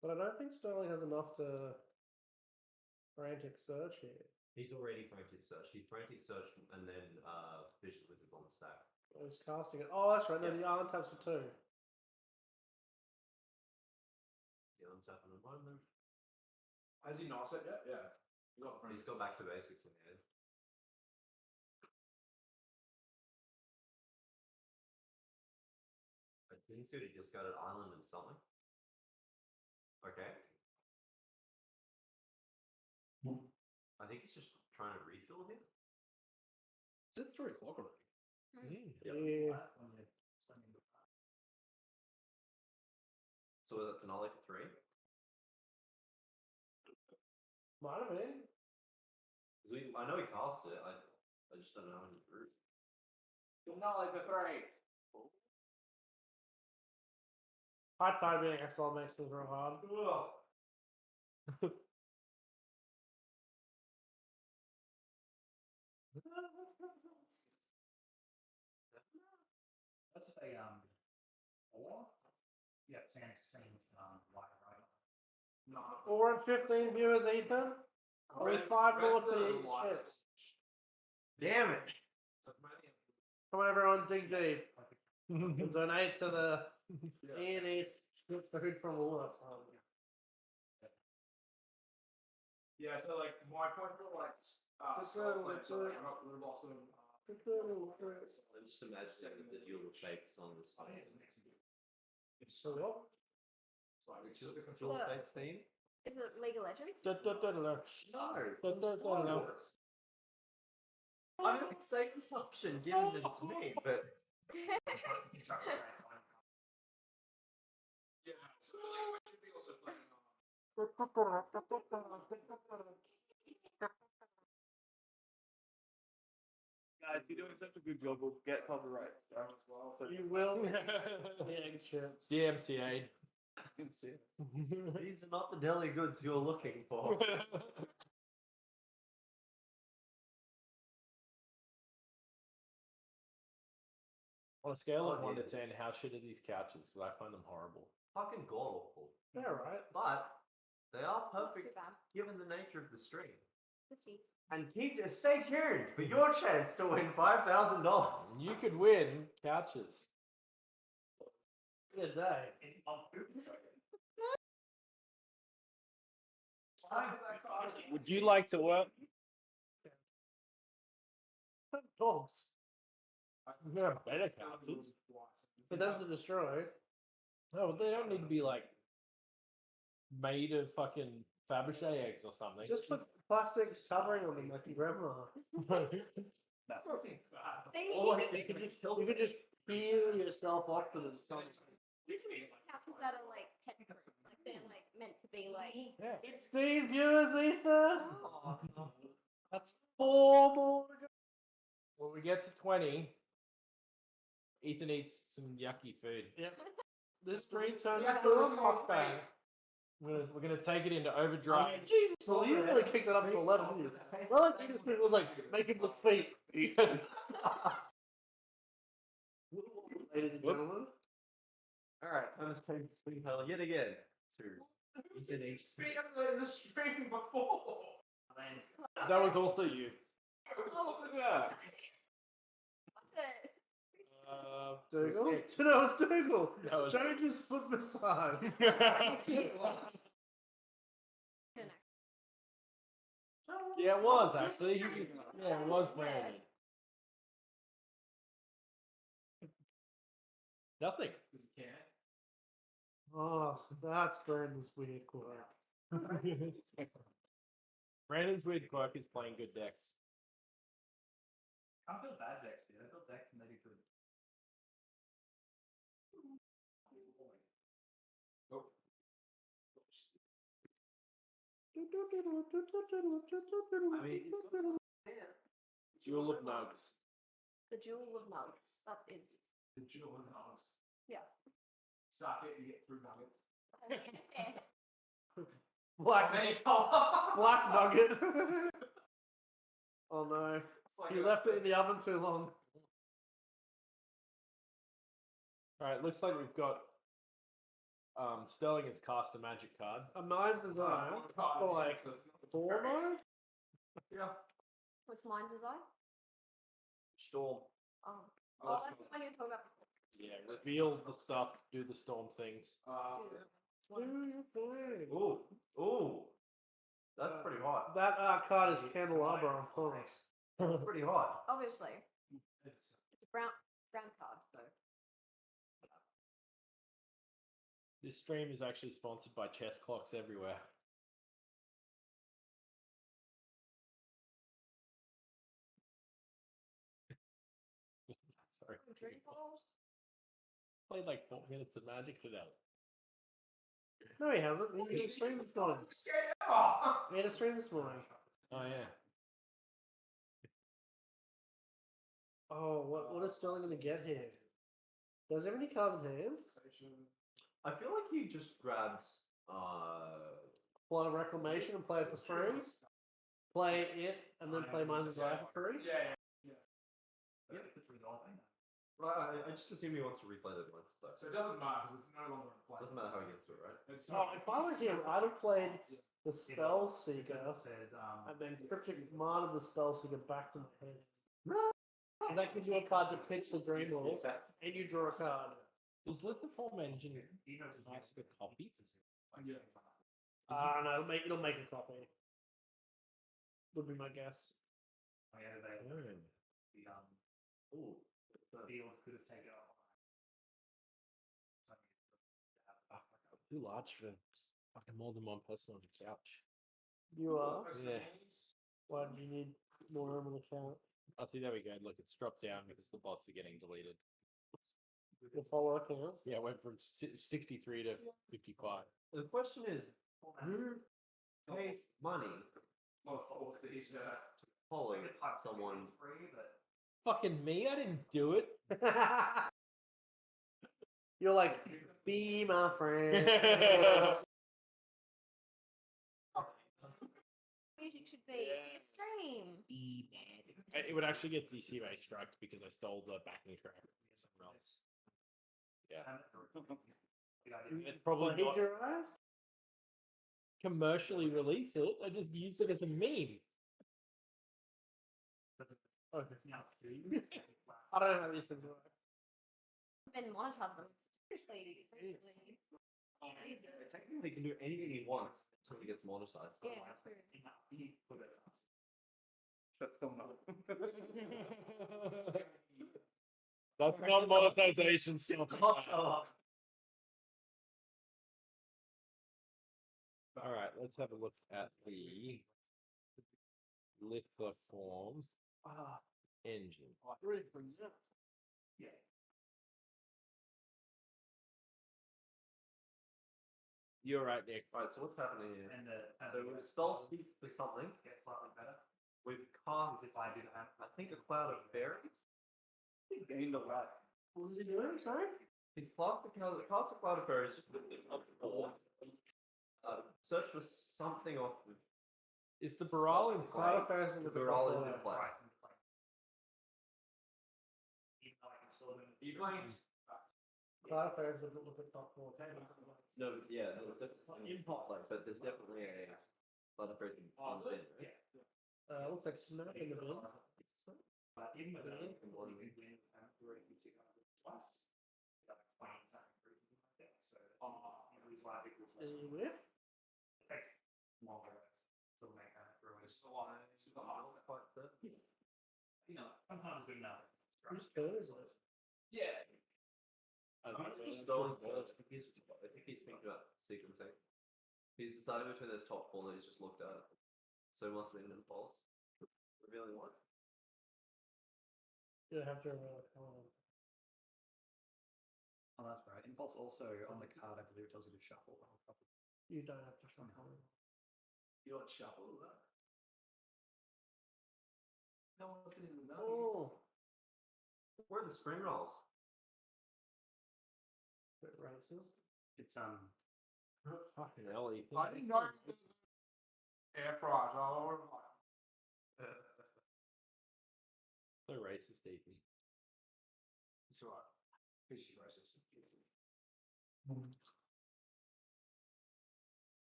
[SPEAKER 5] But I don't think Sterling has enough to frantic search here.
[SPEAKER 11] He's already frantic search. He frantic search and then fish the wizard on the stack.
[SPEAKER 5] He's casting it. Oh, that's right. No,
[SPEAKER 11] Yeah.
[SPEAKER 5] the island taps for 2.
[SPEAKER 11] Yeah, I'm tapping at the moment.
[SPEAKER 4] Has he not said yet? Yeah. You got the
[SPEAKER 11] He's got back to basics in the end. He just got an island and something. Okay. I think he's just trying to refill here.
[SPEAKER 9] Is it 3 o'clock already?
[SPEAKER 5] Yeah.
[SPEAKER 11] So was it finale for 3?
[SPEAKER 5] Might have been.
[SPEAKER 11] I know he casts it. I just don't know how many through.
[SPEAKER 3] Finale for 3.
[SPEAKER 5] High tide being XL makes things real hard.
[SPEAKER 1] Let's say 4. Yeah, seems white, right?
[SPEAKER 3] No.
[SPEAKER 5] 4 and 15 viewers, Ethan. Only 5 more to hit.
[SPEAKER 11] Damn it!
[SPEAKER 5] Come on, everyone, dig deep. And donate to the Ian Eats Food from Woolworths.
[SPEAKER 3] Yeah, so like my point for like I got rid of lots of
[SPEAKER 11] I'm just imagining the dual fates on this one. Which is the dual fates theme?
[SPEAKER 6] Is it League of Legends?
[SPEAKER 11] No. I mean, it's a safe assumption given that it's me, but
[SPEAKER 3] yeah. So like, we should be also playing.
[SPEAKER 10] Guys, you're doing such a good job. We'll get copyright as well. So
[SPEAKER 5] You will. Egg chips.
[SPEAKER 9] DMCA'd.
[SPEAKER 11] these are not the deli goods you're looking for.
[SPEAKER 9] On a scale of
[SPEAKER 11] Oh,
[SPEAKER 9] 1 to
[SPEAKER 11] yeah.
[SPEAKER 9] 10, how shit are these couches? Because I find them horrible.
[SPEAKER 11] Fucking god awful.
[SPEAKER 5] Yeah, right.
[SPEAKER 11] But they are
[SPEAKER 6] Not too
[SPEAKER 11] perfect
[SPEAKER 6] bad.
[SPEAKER 11] given the nature of the stream.
[SPEAKER 6] 50.
[SPEAKER 11] And stay tuned for your chance to win $5,000.
[SPEAKER 9] And you could win couches.
[SPEAKER 5] Good day.
[SPEAKER 10] would you like to work?
[SPEAKER 5] Dogs.
[SPEAKER 9] They're better couches.
[SPEAKER 5] For them to destroy.
[SPEAKER 9] No, they don't need to be like made of fucking Fabergé eggs or something.
[SPEAKER 5] Just put plastic covering on them like your grandma. You could just peel yourself off to the sun.
[SPEAKER 6] Couches that are like pet proof, like they're like meant to be like.
[SPEAKER 9] Yeah.
[SPEAKER 5] 16 viewers, Ethan. That's 4 more to go.
[SPEAKER 9] When we get to 20, Ethan eats some yucky food.
[SPEAKER 5] Yep. This 3 turns
[SPEAKER 3] Yeah,
[SPEAKER 5] into a
[SPEAKER 3] that's
[SPEAKER 5] Mustang.
[SPEAKER 9] We're gonna take it into overdrive.
[SPEAKER 5] Jesus, well, you really kicked it up to 11, didn't you? Well, I think this people was like, make him look feet. Ladies and gentlemen.
[SPEAKER 11] Alright, time to take Sleep Hell yet again to Ethan H.
[SPEAKER 3] Speak up in the stream before.
[SPEAKER 9] That was also you.
[SPEAKER 6] Oh,
[SPEAKER 3] Yeah.
[SPEAKER 6] what's it?
[SPEAKER 5] Dougal? No, it's Dougal.
[SPEAKER 9] That was-
[SPEAKER 5] Jones' foot massage.
[SPEAKER 9] Yeah, it was actually. Yeah, it was Brandon. Nothing.
[SPEAKER 5] Oh, so that's Brandon's weird quirk.
[SPEAKER 9] Brandon's weird quirk is playing good decks.
[SPEAKER 1] I feel bad decks, dude. I feel decks and they do good.
[SPEAKER 11] I mean,
[SPEAKER 9] Jewel of Nugs.
[SPEAKER 6] The Jewel of Nugs. That is.
[SPEAKER 3] The jewel and nuggets.
[SPEAKER 6] Yeah.
[SPEAKER 3] Suck it, you get through nuggets.
[SPEAKER 5] Black nugget. Oh no.
[SPEAKER 3] Like
[SPEAKER 5] He left it in the oven too long.
[SPEAKER 9] Alright, looks like we've got Sterling has cast a magic card.
[SPEAKER 5] A Mind's Desire for like 4 mode?
[SPEAKER 3] Yeah.
[SPEAKER 6] What's mine's desire?
[SPEAKER 11] Storm.
[SPEAKER 6] Oh. Oh, that's what I need to talk about before.
[SPEAKER 9] Yeah, reveal the stuff, do the storm things.
[SPEAKER 5] Do your thing.
[SPEAKER 11] Ooh. Ooh. That's pretty hot.
[SPEAKER 5] That card is Candelabra, of course.
[SPEAKER 11] That's pretty hot.
[SPEAKER 6] Obviously. It's a brown card, so.
[SPEAKER 7] This stream is actually sponsored by chess clocks everywhere. Sorry. Played like 4 minutes of Magic today.
[SPEAKER 5] No, he hasn't. He had a stream this morning. He had a stream this morning.
[SPEAKER 7] Oh yeah.
[SPEAKER 5] Oh, what is Sterling going to get here? Does he have any cards in hand?
[SPEAKER 11] I feel like he just grabs
[SPEAKER 5] Plot of Reclamation and play it for free? Play it and then play Mines of Life for free?
[SPEAKER 11] Right, I just assume he wants to replay the once though.
[SPEAKER 4] So it doesn't matter because it's no longer in play.
[SPEAKER 11] Doesn't matter how he gets to it, right?
[SPEAKER 4] It's
[SPEAKER 5] Oh, if I were him, I'd have played the Spell Seeker and then Cryptic Commanded the Spell Seeker back to my hand. Because that gives you a card to pitch the Dream Walls, and you draw a card.
[SPEAKER 7] Does Lithoform Engine cast a copy?
[SPEAKER 5] No, it'll make a copy. Would be my guess.
[SPEAKER 7] Too large for fucking more than one person on the couch.
[SPEAKER 5] You are?
[SPEAKER 7] Yeah.
[SPEAKER 5] Why do you need more room on the couch?
[SPEAKER 7] Oh, see, there we go. Look, it's dropped down because the bots are getting deleted.
[SPEAKER 5] Your follower counts?
[SPEAKER 7] Yeah, it went from 63 to 55.
[SPEAKER 11] The question is, who pays money to follow someone?
[SPEAKER 7] Fucking me, I didn't do it.
[SPEAKER 5] You're like, be my friend.
[SPEAKER 6] Music should be a stream.
[SPEAKER 7] It would actually get DC base striked because I stole the backing track from someone else. Yeah. It's probably not
[SPEAKER 5] Plagiarized?
[SPEAKER 7] commercially release it. I just use it as a meme.
[SPEAKER 5] I don't know how these things work.
[SPEAKER 6] Been monetize them. Seriously.
[SPEAKER 11] Technically, he can do anything he wants until he gets monetized.
[SPEAKER 6] Yeah, true.
[SPEAKER 7] That's not monetization stuff. All right, let's have a look at the lithoform engine. You're right, Nick.
[SPEAKER 11] Right, so what's happening here? So we spell speak for something. We've cast, I think, a cloud of fairies.
[SPEAKER 5] He gained a lot. What was he doing? Sorry?
[SPEAKER 11] He's cast a cloud of fairies up four. Search for something off the
[SPEAKER 7] Is the Baral in play?
[SPEAKER 5] Cloud of Fairies in the
[SPEAKER 11] Baral is in play.
[SPEAKER 5] Cloud of Fairies doesn't look at top 4.
[SPEAKER 11] No, yeah, there's definitely play, but there's definitely a cloud of fairies in the bin, right?
[SPEAKER 5] Looks like Smack in the bin. Is he whiff? Whose turn is it?
[SPEAKER 4] Yeah.
[SPEAKER 11] I think he's thinking about sequencing. He's decided between those top four that he's just looked at. So he must be an impulse. Revealing what?
[SPEAKER 5] You have to
[SPEAKER 1] Oh, that's right. Impulse also on the card, I believe, tells you to shuffle the whole couple.
[SPEAKER 5] You don't have to shuffle.
[SPEAKER 4] You don't shuffle that. No one's in the
[SPEAKER 5] Oh,
[SPEAKER 11] Where are the spring rolls?
[SPEAKER 5] bit racist.
[SPEAKER 1] It's
[SPEAKER 7] Fucking hell, Ethan.
[SPEAKER 4] I didn't know. Air fries.
[SPEAKER 7] So racist, Ethan.
[SPEAKER 4] It's alright. He's just racist.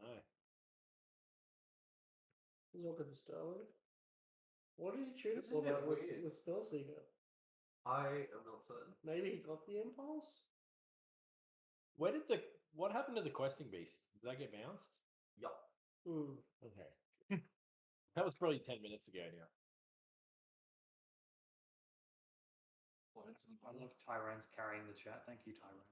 [SPEAKER 7] No.
[SPEAKER 5] He's all good for Sterling. What did he choose
[SPEAKER 11] Isn't
[SPEAKER 5] for
[SPEAKER 11] it
[SPEAKER 5] that with
[SPEAKER 11] weird?
[SPEAKER 5] Spellseeker?
[SPEAKER 11] I am not certain.
[SPEAKER 5] Maybe he got the impulse?
[SPEAKER 7] What happened to the questing beast? Did that get bounced?
[SPEAKER 11] Yup.
[SPEAKER 7] Okay. That was probably 10 minutes ago now.
[SPEAKER 1] I love Tyrone's carrying the chat. Thank you, Tyrone.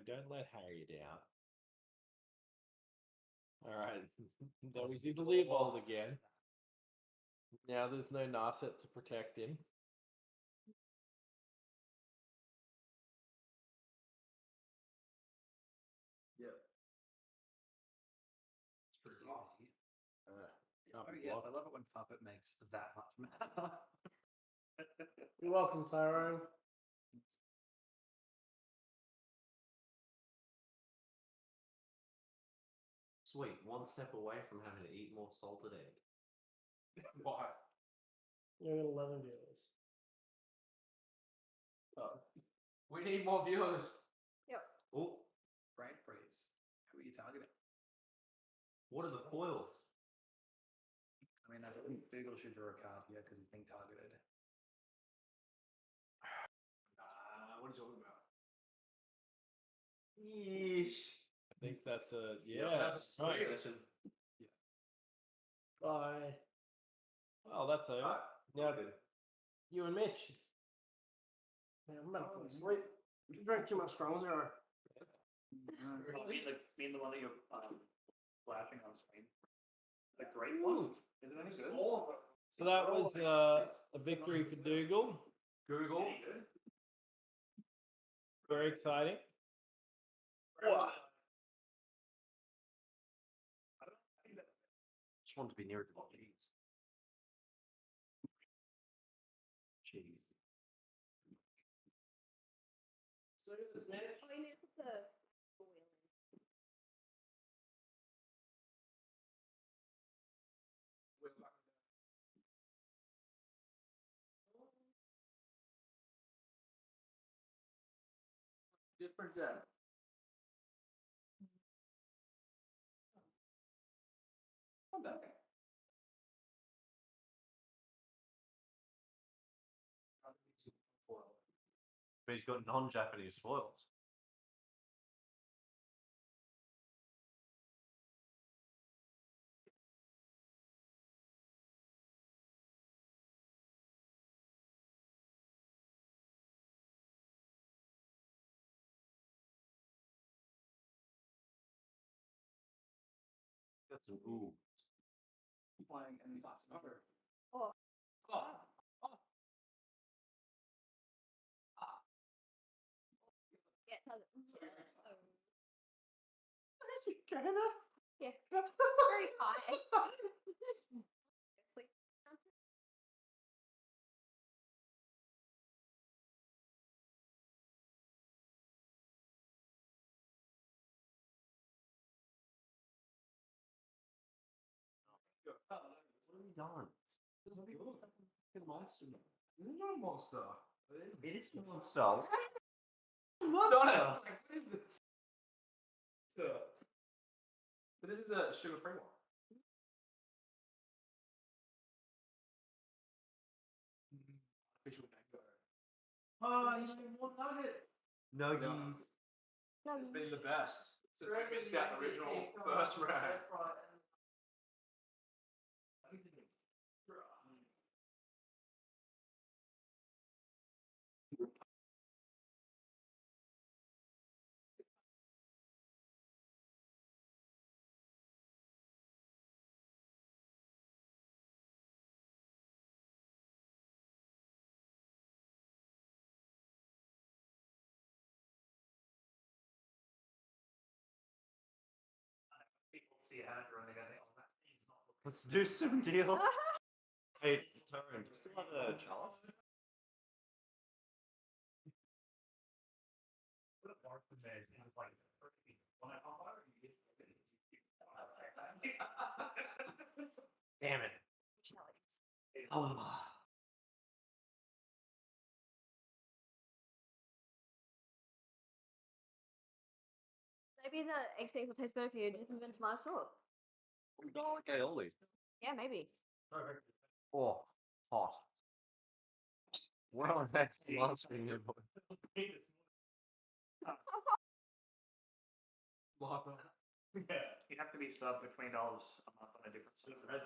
[SPEAKER 9] don't let Harry down. All right. Now he's in the Leopold again. Now there's no Narset to protect him.
[SPEAKER 11] Yep.
[SPEAKER 1] It's pretty easy.
[SPEAKER 9] Can't be
[SPEAKER 1] Yeah,
[SPEAKER 9] blocked.
[SPEAKER 1] I love it when Puppet makes that much mana.
[SPEAKER 5] You're welcome, Tyrone.
[SPEAKER 11] Sweet, one step away from having to eat more salted egg.
[SPEAKER 3] Why?
[SPEAKER 5] You're at 11 viewers.
[SPEAKER 3] We need more viewers.
[SPEAKER 11] Oh,
[SPEAKER 1] Brain freeze. Who are you targeting?
[SPEAKER 11] what are the foils?
[SPEAKER 1] I mean, I think Dougal should draw a card here because he's being targeted.
[SPEAKER 3] What are you talking about?
[SPEAKER 11] Yeesh.
[SPEAKER 9] I think that's a
[SPEAKER 3] That's a
[SPEAKER 9] right.
[SPEAKER 3] speculation.
[SPEAKER 5] Bye.
[SPEAKER 9] Well, that's over.
[SPEAKER 11] Alright,
[SPEAKER 9] Now,
[SPEAKER 11] good.
[SPEAKER 9] you and Mitch.
[SPEAKER 5] Man, I'm about to fall asleep. You drank too much strong zero.
[SPEAKER 1] Being the one that you're flashing on screen. The great one. Is it any good?
[SPEAKER 9] So that was a victory for Dougal.
[SPEAKER 3] Google.
[SPEAKER 9] Very exciting.
[SPEAKER 11] Just want to be near to the cheese. Cheese.
[SPEAKER 6] Oh, you need to put the wheel in.
[SPEAKER 3] Difference that. Not bad.
[SPEAKER 11] But he's got non-Japanese foils. That's an ooh.
[SPEAKER 1] Playing and that's another.
[SPEAKER 6] Oh. Yeah, it has oh. Yeah. It's very high. Sleep.
[SPEAKER 11] What have you done?
[SPEAKER 3] This is a monster. This is not a monster.
[SPEAKER 11] It is a monster.
[SPEAKER 3] What is this? But this is a sugar-free one. Official mango.
[SPEAKER 11] Oh, you should more nuggets. Nuggies.
[SPEAKER 3] It's been the best. Since we missed out the original first round.
[SPEAKER 1] People see a hand running and they go, oh, that thing's not looking.
[SPEAKER 11] Let's do some deal. Hey, Tyrone, do you still have a chalice?
[SPEAKER 1] Put a mark in there. And it's like, when I pop out, you get.
[SPEAKER 9] Damn it.
[SPEAKER 11] Oh.
[SPEAKER 6] Maybe the egg things will taste better if you dip them into tomato sauce.
[SPEAKER 11] We don't like aioli.
[SPEAKER 6] Yeah, maybe.
[SPEAKER 11] Oh, hot. We're on next last screen here, boy.
[SPEAKER 1] Yeah, you have to be subbed for $20 a month on a different server.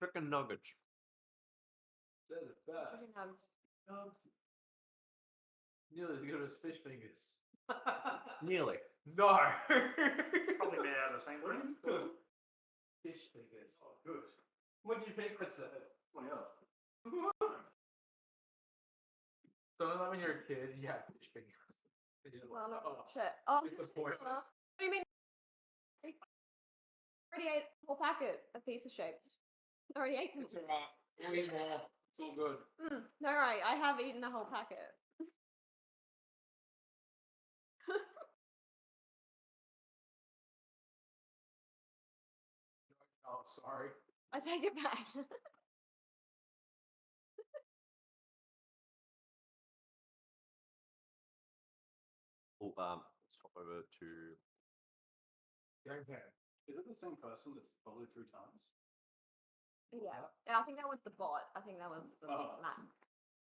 [SPEAKER 11] Chicken nuggets.
[SPEAKER 3] They're the best.
[SPEAKER 6] Chicken nuggets.
[SPEAKER 3] Nearly as good as fish fingers.
[SPEAKER 11] Nearly.
[SPEAKER 3] No.
[SPEAKER 1] Probably made out of the same thing.
[SPEAKER 3] Fish fingers.
[SPEAKER 12] Oh, good.
[SPEAKER 3] What do you think, Chris?
[SPEAKER 12] Something else.
[SPEAKER 3] So like when you're a kid, you have fish fingers. And you're
[SPEAKER 6] Well,
[SPEAKER 3] like,
[SPEAKER 6] no,
[SPEAKER 3] oh,
[SPEAKER 6] shit. Oh,
[SPEAKER 3] it's a point.
[SPEAKER 6] what do you mean? Already ate a whole packet of pizza shapes. Already ate them.
[SPEAKER 3] It's alright. We'll eat more. It's all good.
[SPEAKER 6] No, right. I have eaten a whole packet.
[SPEAKER 3] Oh, sorry.
[SPEAKER 6] I take it back.
[SPEAKER 11] Oh, let's hop over to.
[SPEAKER 3] Okay.
[SPEAKER 12] Is it the same person that's followed 3 times?
[SPEAKER 6] Yeah. Yeah, I think that was the bot. I think that was the
[SPEAKER 12] Oh.
[SPEAKER 6] Mac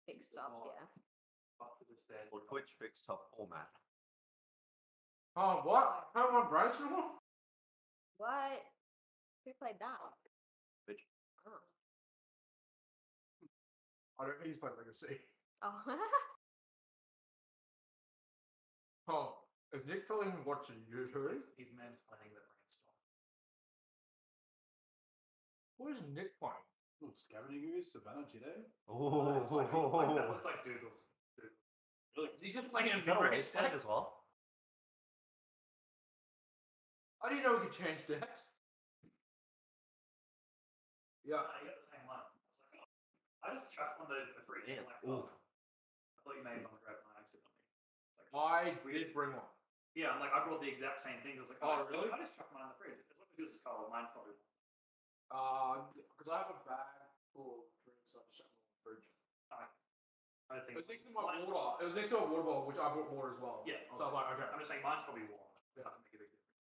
[SPEAKER 6] fixed up.
[SPEAKER 12] bot.
[SPEAKER 6] Yeah.
[SPEAKER 11] Or Twitch fixed up format.
[SPEAKER 3] Oh, what? How am I bracelet?
[SPEAKER 6] What? Who played that?
[SPEAKER 11] Bitch.
[SPEAKER 6] Oh.
[SPEAKER 3] I don't think he's played Legacy.
[SPEAKER 6] Oh.
[SPEAKER 3] Oh, is Nick telling him what to use?
[SPEAKER 1] He's mansplaining the brainstorm.
[SPEAKER 3] What is Nick playing?
[SPEAKER 12] Oh, Scavenging Ooze, Savannah Jide.
[SPEAKER 11] Oh,
[SPEAKER 1] That looks like Doodles.
[SPEAKER 3] He's just playing
[SPEAKER 11] Is that a wasteland as well?
[SPEAKER 3] I didn't know we could change decks. Yeah.
[SPEAKER 1] You got the same one. I just chucked one of those in the fridge.
[SPEAKER 11] Yeah.
[SPEAKER 1] I'm like,
[SPEAKER 11] Ooh.
[SPEAKER 1] I thought you made one grab mine accidentally. It's like,
[SPEAKER 3] I did bring one.
[SPEAKER 1] yeah, I'm like, I brought the exact same thing. I was like,
[SPEAKER 3] Oh, really?
[SPEAKER 1] I just chucked mine in the fridge. As long as yours is cold, mine's probably.
[SPEAKER 3] Because I have a bag full of drinks, I just shut them in the fridge.
[SPEAKER 1] I think
[SPEAKER 3] It was next to my water. It was next to a water bottle, which I brought water as well.
[SPEAKER 1] Yeah.
[SPEAKER 3] So I was like, okay.
[SPEAKER 1] I'm just saying mine's probably warm.
[SPEAKER 3] Yeah.
[SPEAKER 1] Doesn't make a big difference.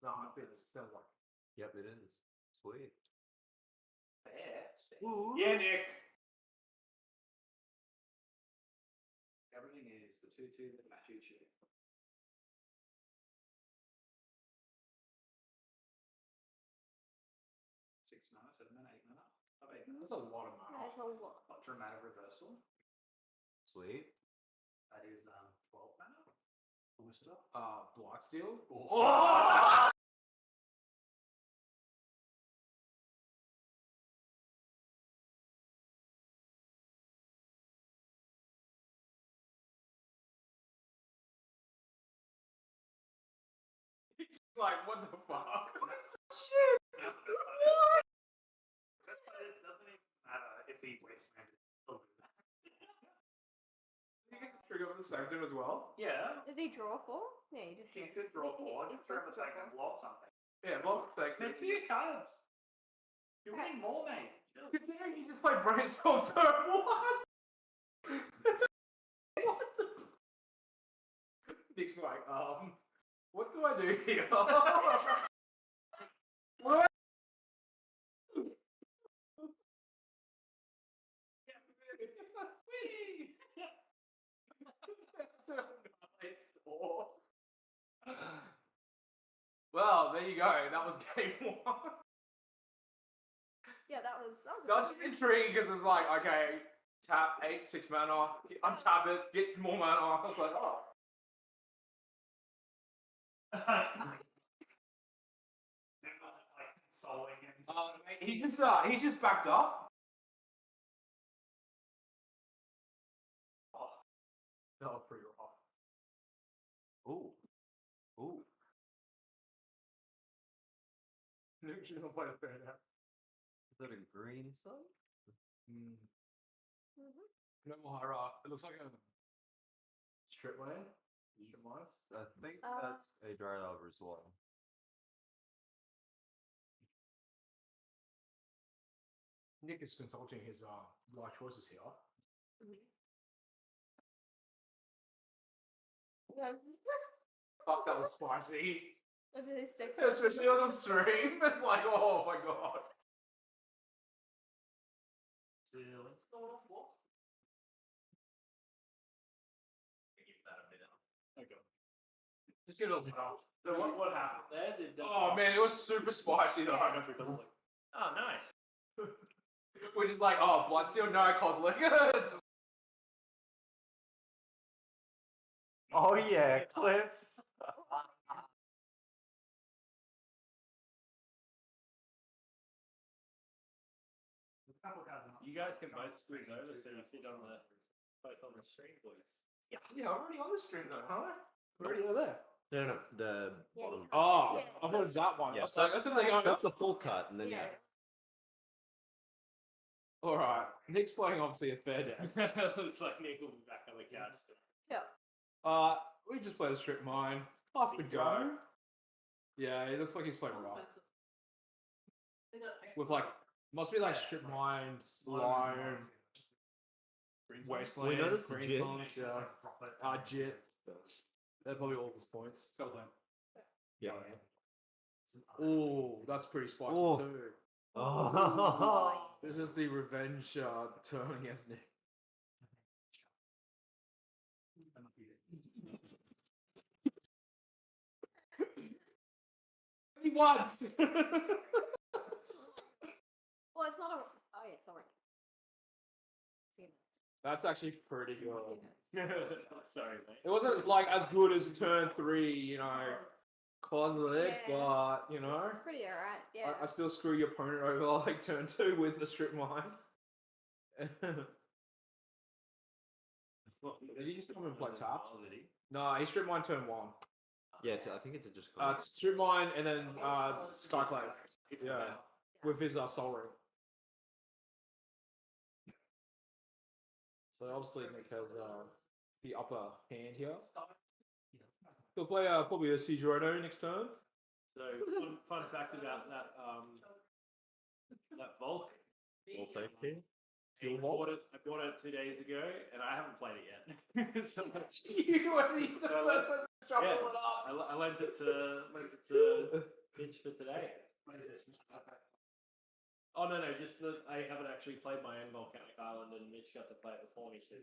[SPEAKER 3] No, I think it sounds like.
[SPEAKER 11] Yep, it is. Sweet.
[SPEAKER 3] Yeah, Nick.
[SPEAKER 1] Everything is the 2-2 that match each year. Six mana, 7 mana, 8 mana. Of 8 mana.
[SPEAKER 3] That's a lot of money.
[SPEAKER 6] That's a lot.
[SPEAKER 1] Dramatic reversal.
[SPEAKER 11] Sweet.
[SPEAKER 1] That is 12 mana.
[SPEAKER 12] Blister.
[SPEAKER 3] Blightsteel.
[SPEAKER 1] Oh!
[SPEAKER 3] It's like, what the fuck?
[SPEAKER 1] Shit! What? It doesn't even matter if he wastelanded.
[SPEAKER 3] Did you get the trigger of the Sanctum as well?
[SPEAKER 1] Yeah.
[SPEAKER 6] Did he draw 4? Yeah, he did.
[SPEAKER 1] He could draw 4.
[SPEAKER 6] He's
[SPEAKER 1] Just throw him a
[SPEAKER 6] supposed to draw
[SPEAKER 1] second
[SPEAKER 6] 4.
[SPEAKER 1] blob something.
[SPEAKER 3] Yeah, well, Sanctum.
[SPEAKER 1] They're 2 cards. You're winning more, mate. Chill.
[SPEAKER 3] Considering he just played Brainstorm turn 1! What the? Nick's like, what do I do here? What? Well, there you go. That was game 1.
[SPEAKER 6] Yeah, that was.
[SPEAKER 3] That was just intriguing because it's like, okay, tap 8, 6 mana, untap it, get more mana. I was like, oh. He just backed up. Oh, that was pretty rough.
[SPEAKER 11] Ooh. Ooh.
[SPEAKER 3] Nick should have played a fair now.
[SPEAKER 11] Is that a green sun?
[SPEAKER 3] No more. It looks like a strip land. Strip line.
[SPEAKER 11] I think that's a dry over as well.
[SPEAKER 3] Nick is consulting his life choices here. Fuck, that was spicy.
[SPEAKER 6] What did he stick?
[SPEAKER 3] Especially on the stream. It's like, oh my god.
[SPEAKER 1] Let's go off walks. Give that a minute. Okay.
[SPEAKER 3] Just give it a little off.
[SPEAKER 10] So what happened there? Did,
[SPEAKER 3] Oh man, it was super spicy though.
[SPEAKER 7] Oh, nice.
[SPEAKER 3] Which is like, oh, Bloodsteel, no, Coslick.
[SPEAKER 11] Oh yeah, clips.
[SPEAKER 7] You guys can both squeeze over so you fit on the both on the stream, boys.
[SPEAKER 3] Yeah, I'm already on the stream though, huh? We're already over there.
[SPEAKER 11] No, no, the bottom.
[SPEAKER 3] Oh,
[SPEAKER 6] Yeah.
[SPEAKER 3] I thought it was that one.
[SPEAKER 11] Yeah,
[SPEAKER 3] I was like, going,
[SPEAKER 11] that's the full cut, and then
[SPEAKER 6] Yeah.
[SPEAKER 3] all right. Nick's playing obviously a fair deck.
[SPEAKER 7] Looks like Nick will be back on the couch.
[SPEAKER 6] Yeah.
[SPEAKER 3] We just played a strip mine. Pass the go. Yeah, it looks like he's playing rough. With like, must be like strip mine, lion, wasteland,
[SPEAKER 11] We know this is Jit.
[SPEAKER 3] Queensland, yeah. Jit. They're probably all his points.
[SPEAKER 11] yeah.
[SPEAKER 3] Oh, that's pretty spicy
[SPEAKER 11] Oh.
[SPEAKER 3] too.
[SPEAKER 11] Oh.
[SPEAKER 3] This is the revenge turn against Nick. He once.
[SPEAKER 6] Well, it's not a. Oh, yeah, sorry.
[SPEAKER 3] That's actually pretty good.
[SPEAKER 7] Sorry, mate.
[SPEAKER 3] It wasn't like as good as turn 3, you know, Coslick,
[SPEAKER 6] Yeah.
[SPEAKER 3] but you know,
[SPEAKER 6] It's pretty alright. Yeah.
[SPEAKER 3] I still screw your opponent over like turn 2 with the strip mine. Did he used to come and play tapped? No, he strip mine turn 1.
[SPEAKER 11] Yeah, I think it did just come.
[SPEAKER 3] It's strip mine and then Skyclave. Yeah, with his soul ring. So obviously Nick has the upper hand here. He'll play probably a cedh next turn.
[SPEAKER 7] So fun fact about that that Volk. I bought it 2 days ago, and I haven't played it yet. So
[SPEAKER 3] You were the first person to shuffle
[SPEAKER 7] yeah,
[SPEAKER 3] it up.
[SPEAKER 7] I lent it to Mitch for today. Oh no, just that I haven't actually played my own Volcanic Island, and Mitch got to play it before me. So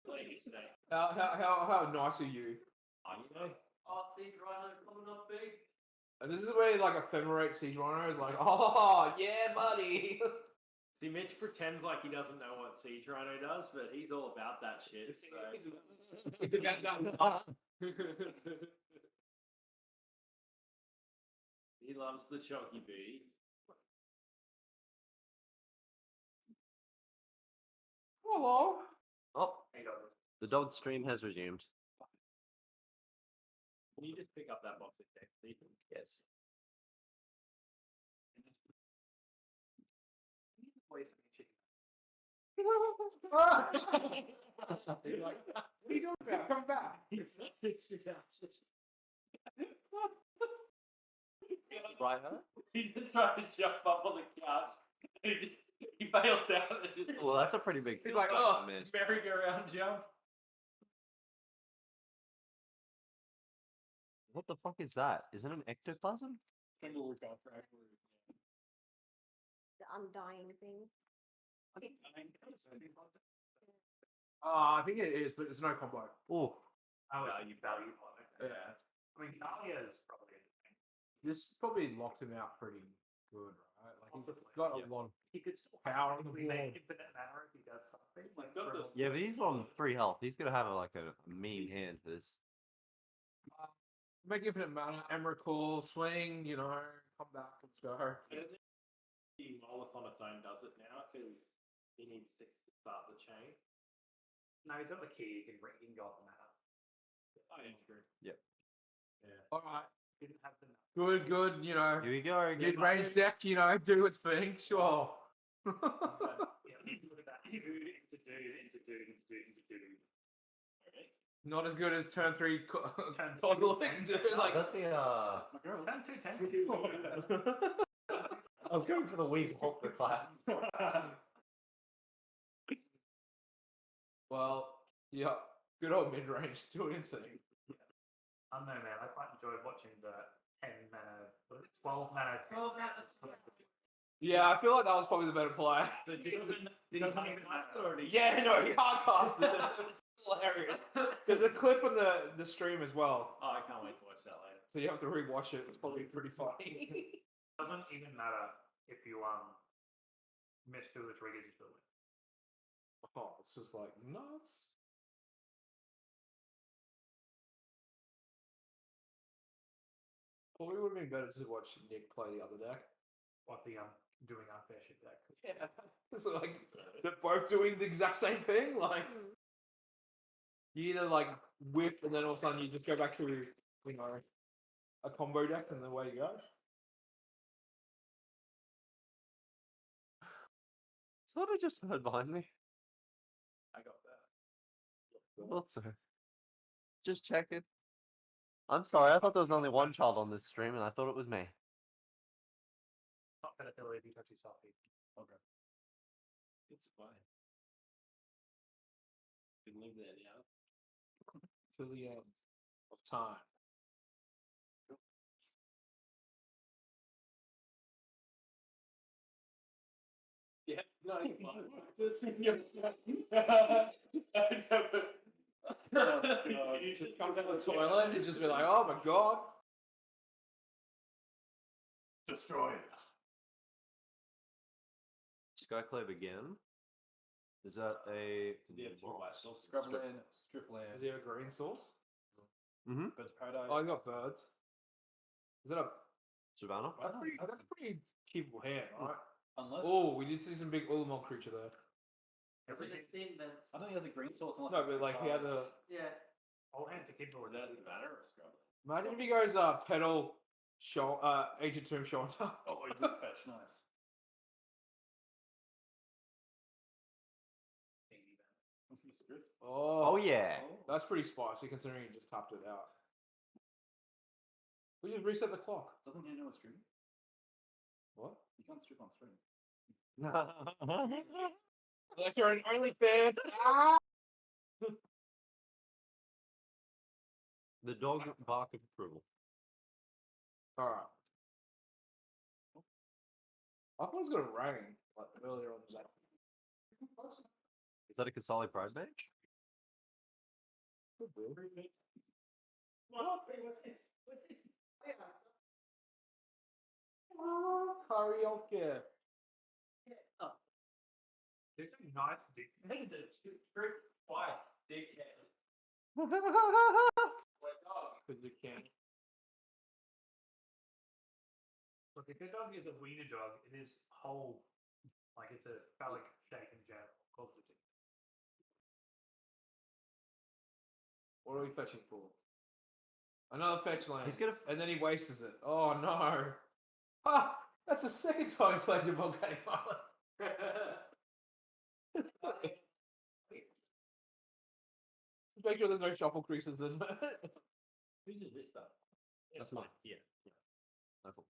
[SPEAKER 7] playing it today.
[SPEAKER 3] How nice are you?
[SPEAKER 10] Oh, see, Rhino coming up big.
[SPEAKER 3] And this is where like ephemerate siege runner is like, oh yeah, buddy.
[SPEAKER 7] See, Mitch pretends like he doesn't know what Siege Rhino does, but he's all about that shit. So.
[SPEAKER 3] It's about that.
[SPEAKER 7] He loves the chunky booty.
[SPEAKER 3] Hello.
[SPEAKER 11] Oh, the dog stream has resumed.
[SPEAKER 7] Can you just pick up that box of text, Ethan?
[SPEAKER 11] Yes.
[SPEAKER 3] He's like, what are you talking about? Come back.
[SPEAKER 7] He's such a shit ass.
[SPEAKER 11] Right, huh?
[SPEAKER 7] He just tried to jump up on the couch. He bailed out and just.
[SPEAKER 11] Well, that's a pretty big.
[SPEAKER 7] He's like,
[SPEAKER 11] oh,
[SPEAKER 7] oh,
[SPEAKER 11] man.
[SPEAKER 7] merry-go-round jump.
[SPEAKER 11] What the fuck is that? Is it an ectoplasm?
[SPEAKER 7] Kangaroo contract.
[SPEAKER 6] The undying thing.
[SPEAKER 3] I think it is, but it's no combo.
[SPEAKER 11] Oh,
[SPEAKER 1] You value on it.
[SPEAKER 3] Yeah.
[SPEAKER 1] I mean, Kalia is probably anything.
[SPEAKER 3] This probably locked him out pretty good, right? Like he's got a lot of
[SPEAKER 1] He could still
[SPEAKER 3] power on the
[SPEAKER 1] probably
[SPEAKER 3] board.
[SPEAKER 1] make infinite mana if he does something. Like,
[SPEAKER 7] got
[SPEAKER 1] for-
[SPEAKER 11] yeah, but he's on 3 health. He's gonna have like a mean hand for this.
[SPEAKER 3] Make infinite mana, Emrakul, swing, you know, come back, let's go.
[SPEAKER 7] The Molith on its own does it now because he needs 6 to start the chain.
[SPEAKER 1] No, he's got the key. You can go up the mana.
[SPEAKER 7] Oh, yeah, true.
[SPEAKER 11] Yep.
[SPEAKER 7] Yeah.
[SPEAKER 3] Alright.
[SPEAKER 1] Didn't have the.
[SPEAKER 3] Good, you know.
[SPEAKER 11] Here we go.
[SPEAKER 3] Mid-range deck, you know, do its thing, sure.
[SPEAKER 1] Yeah, look at that. Dude, into dude. Okay.
[SPEAKER 3] Not as good as turn 3
[SPEAKER 1] Turn
[SPEAKER 3] toggle
[SPEAKER 1] two,
[SPEAKER 3] thing,
[SPEAKER 1] turn
[SPEAKER 3] dude, like,
[SPEAKER 11] Is that the
[SPEAKER 1] That's my girl. Turn 2, 10.
[SPEAKER 11] I was going for the weak Hulk the claps.
[SPEAKER 3] well, yeah, good old mid-range, doing its thing.
[SPEAKER 1] I don't know, man. I quite enjoyed watching the 10 mana, 12 mana. 10.
[SPEAKER 3] Yeah, I feel like that was probably the better play.
[SPEAKER 1] Did he even matter?
[SPEAKER 3] Yeah, no, he hardcasted it. Hilarious. There's a clip on the stream as well,
[SPEAKER 7] Oh, I can't wait to watch that later.
[SPEAKER 3] so you have to rewatch it. It's probably pretty funny.
[SPEAKER 1] Doesn't even matter if you miss 2 or 3 digits to win.
[SPEAKER 3] Oh, it's just like nuts.
[SPEAKER 9] Probably would have been better to watch Nick play the other deck.
[SPEAKER 1] What the doing unfair shit deck.
[SPEAKER 9] Yeah. So like they're both doing the exact same thing. Like you either like whiff and then all of a sudden you just go back to a combo deck and away you go.
[SPEAKER 11] Somebody just heard behind me.
[SPEAKER 9] I got that.
[SPEAKER 11] Thought so. Just checking. I'm sorry, I thought there was only one child on this stream and I thought it was me.
[SPEAKER 1] Not pedophilia, if you touch yourself.
[SPEAKER 7] Okay. It's fine. You can live there now.
[SPEAKER 9] To the end of time.
[SPEAKER 7] Yeah, no,
[SPEAKER 9] You just come down the toilet and just be like, oh my god.
[SPEAKER 12] Destroy it.
[SPEAKER 11] Skyclave again? Is that a...
[SPEAKER 7] Yeah, two white sauce.
[SPEAKER 12] Scrubland, stripland.
[SPEAKER 9] Is there a green sauce?
[SPEAKER 11] Mm-hmm.
[SPEAKER 12] Bird's paradise.
[SPEAKER 9] Oh, I got birds. Is that a
[SPEAKER 11] Savannah?
[SPEAKER 9] that's a pretty keepable hand, right?
[SPEAKER 12] Unless.
[SPEAKER 9] Oh, we did see some big Ulamog creature there.
[SPEAKER 10] It's like a steam vent.
[SPEAKER 12] I think he has a green sauce. Unless
[SPEAKER 9] No, but like he had a.
[SPEAKER 10] Yeah.
[SPEAKER 1] All hands are keyboard.
[SPEAKER 7] Does it matter or scrub?
[SPEAKER 9] Imagine if he goes pedal, Ancient Tomb Shelter.
[SPEAKER 12] Oh, he did fetch. Nice. That's good.
[SPEAKER 9] Oh,
[SPEAKER 11] Oh yeah.
[SPEAKER 9] that's pretty spicy considering he just tapped it out. We just reset the clock.
[SPEAKER 12] Doesn't he know a stream?
[SPEAKER 9] What?
[SPEAKER 12] You can't strip on stream.
[SPEAKER 9] Like you're an OnlyFans.
[SPEAKER 11] The dog bark of approval.
[SPEAKER 9] Alright. I thought it was gonna rain like earlier on today.
[SPEAKER 11] Is that a Kasali Pride match?
[SPEAKER 9] Karaoke.
[SPEAKER 1] There's some nice dick.
[SPEAKER 7] Strip twice, dickhead.
[SPEAKER 9] Because you can.
[SPEAKER 1] Look, if your dog is a wiener dog, it is whole, like it's a phallic shape in general. Of course it is.
[SPEAKER 9] What are we fetching for? Another fetch land.
[SPEAKER 11] He's gonna.
[SPEAKER 9] And then he wastes it. Oh no. Ah, that's the second time he's played Volcanic Island. Make sure there's no shuffle creases in it.
[SPEAKER 7] Whose is this stuff?
[SPEAKER 11] That's mine.
[SPEAKER 7] Yeah.
[SPEAKER 11] No problem.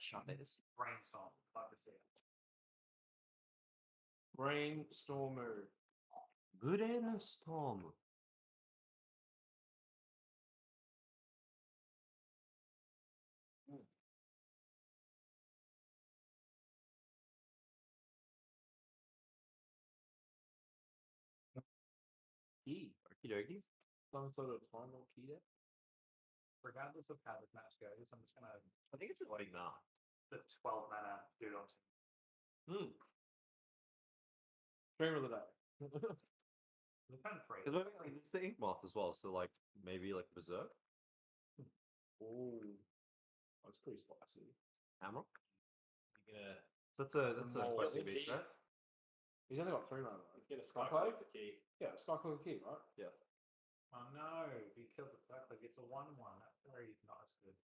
[SPEAKER 1] Shut this. Brainstorm. Like to see it.
[SPEAKER 9] Brainstormer.
[SPEAKER 11] Good in a storm.
[SPEAKER 9] Key.
[SPEAKER 11] Okie dokie.
[SPEAKER 9] Some sort of final key there.
[SPEAKER 1] Regardless of how this match goes, I'm just gonna
[SPEAKER 11] I think it's like nah.
[SPEAKER 1] the 12 mana dude on
[SPEAKER 11] Hmm.
[SPEAKER 9] Stream of the day.
[SPEAKER 1] the turn 3.
[SPEAKER 11] Because it's the ink moth as well, so like maybe like berserk.
[SPEAKER 9] Oh, that's pretty spicy.
[SPEAKER 11] Hammer.
[SPEAKER 7] You're gonna
[SPEAKER 11] So that's a
[SPEAKER 9] More
[SPEAKER 11] question
[SPEAKER 7] key.
[SPEAKER 11] based, right?
[SPEAKER 9] He's only got 3 mana.
[SPEAKER 7] get a
[SPEAKER 9] Skyclave?
[SPEAKER 7] skyclave key.
[SPEAKER 9] Yeah, Skyclave key, right?
[SPEAKER 11] Yeah.
[SPEAKER 1] Oh no, if you kill the fact like it's a 1-1. That's very not as good.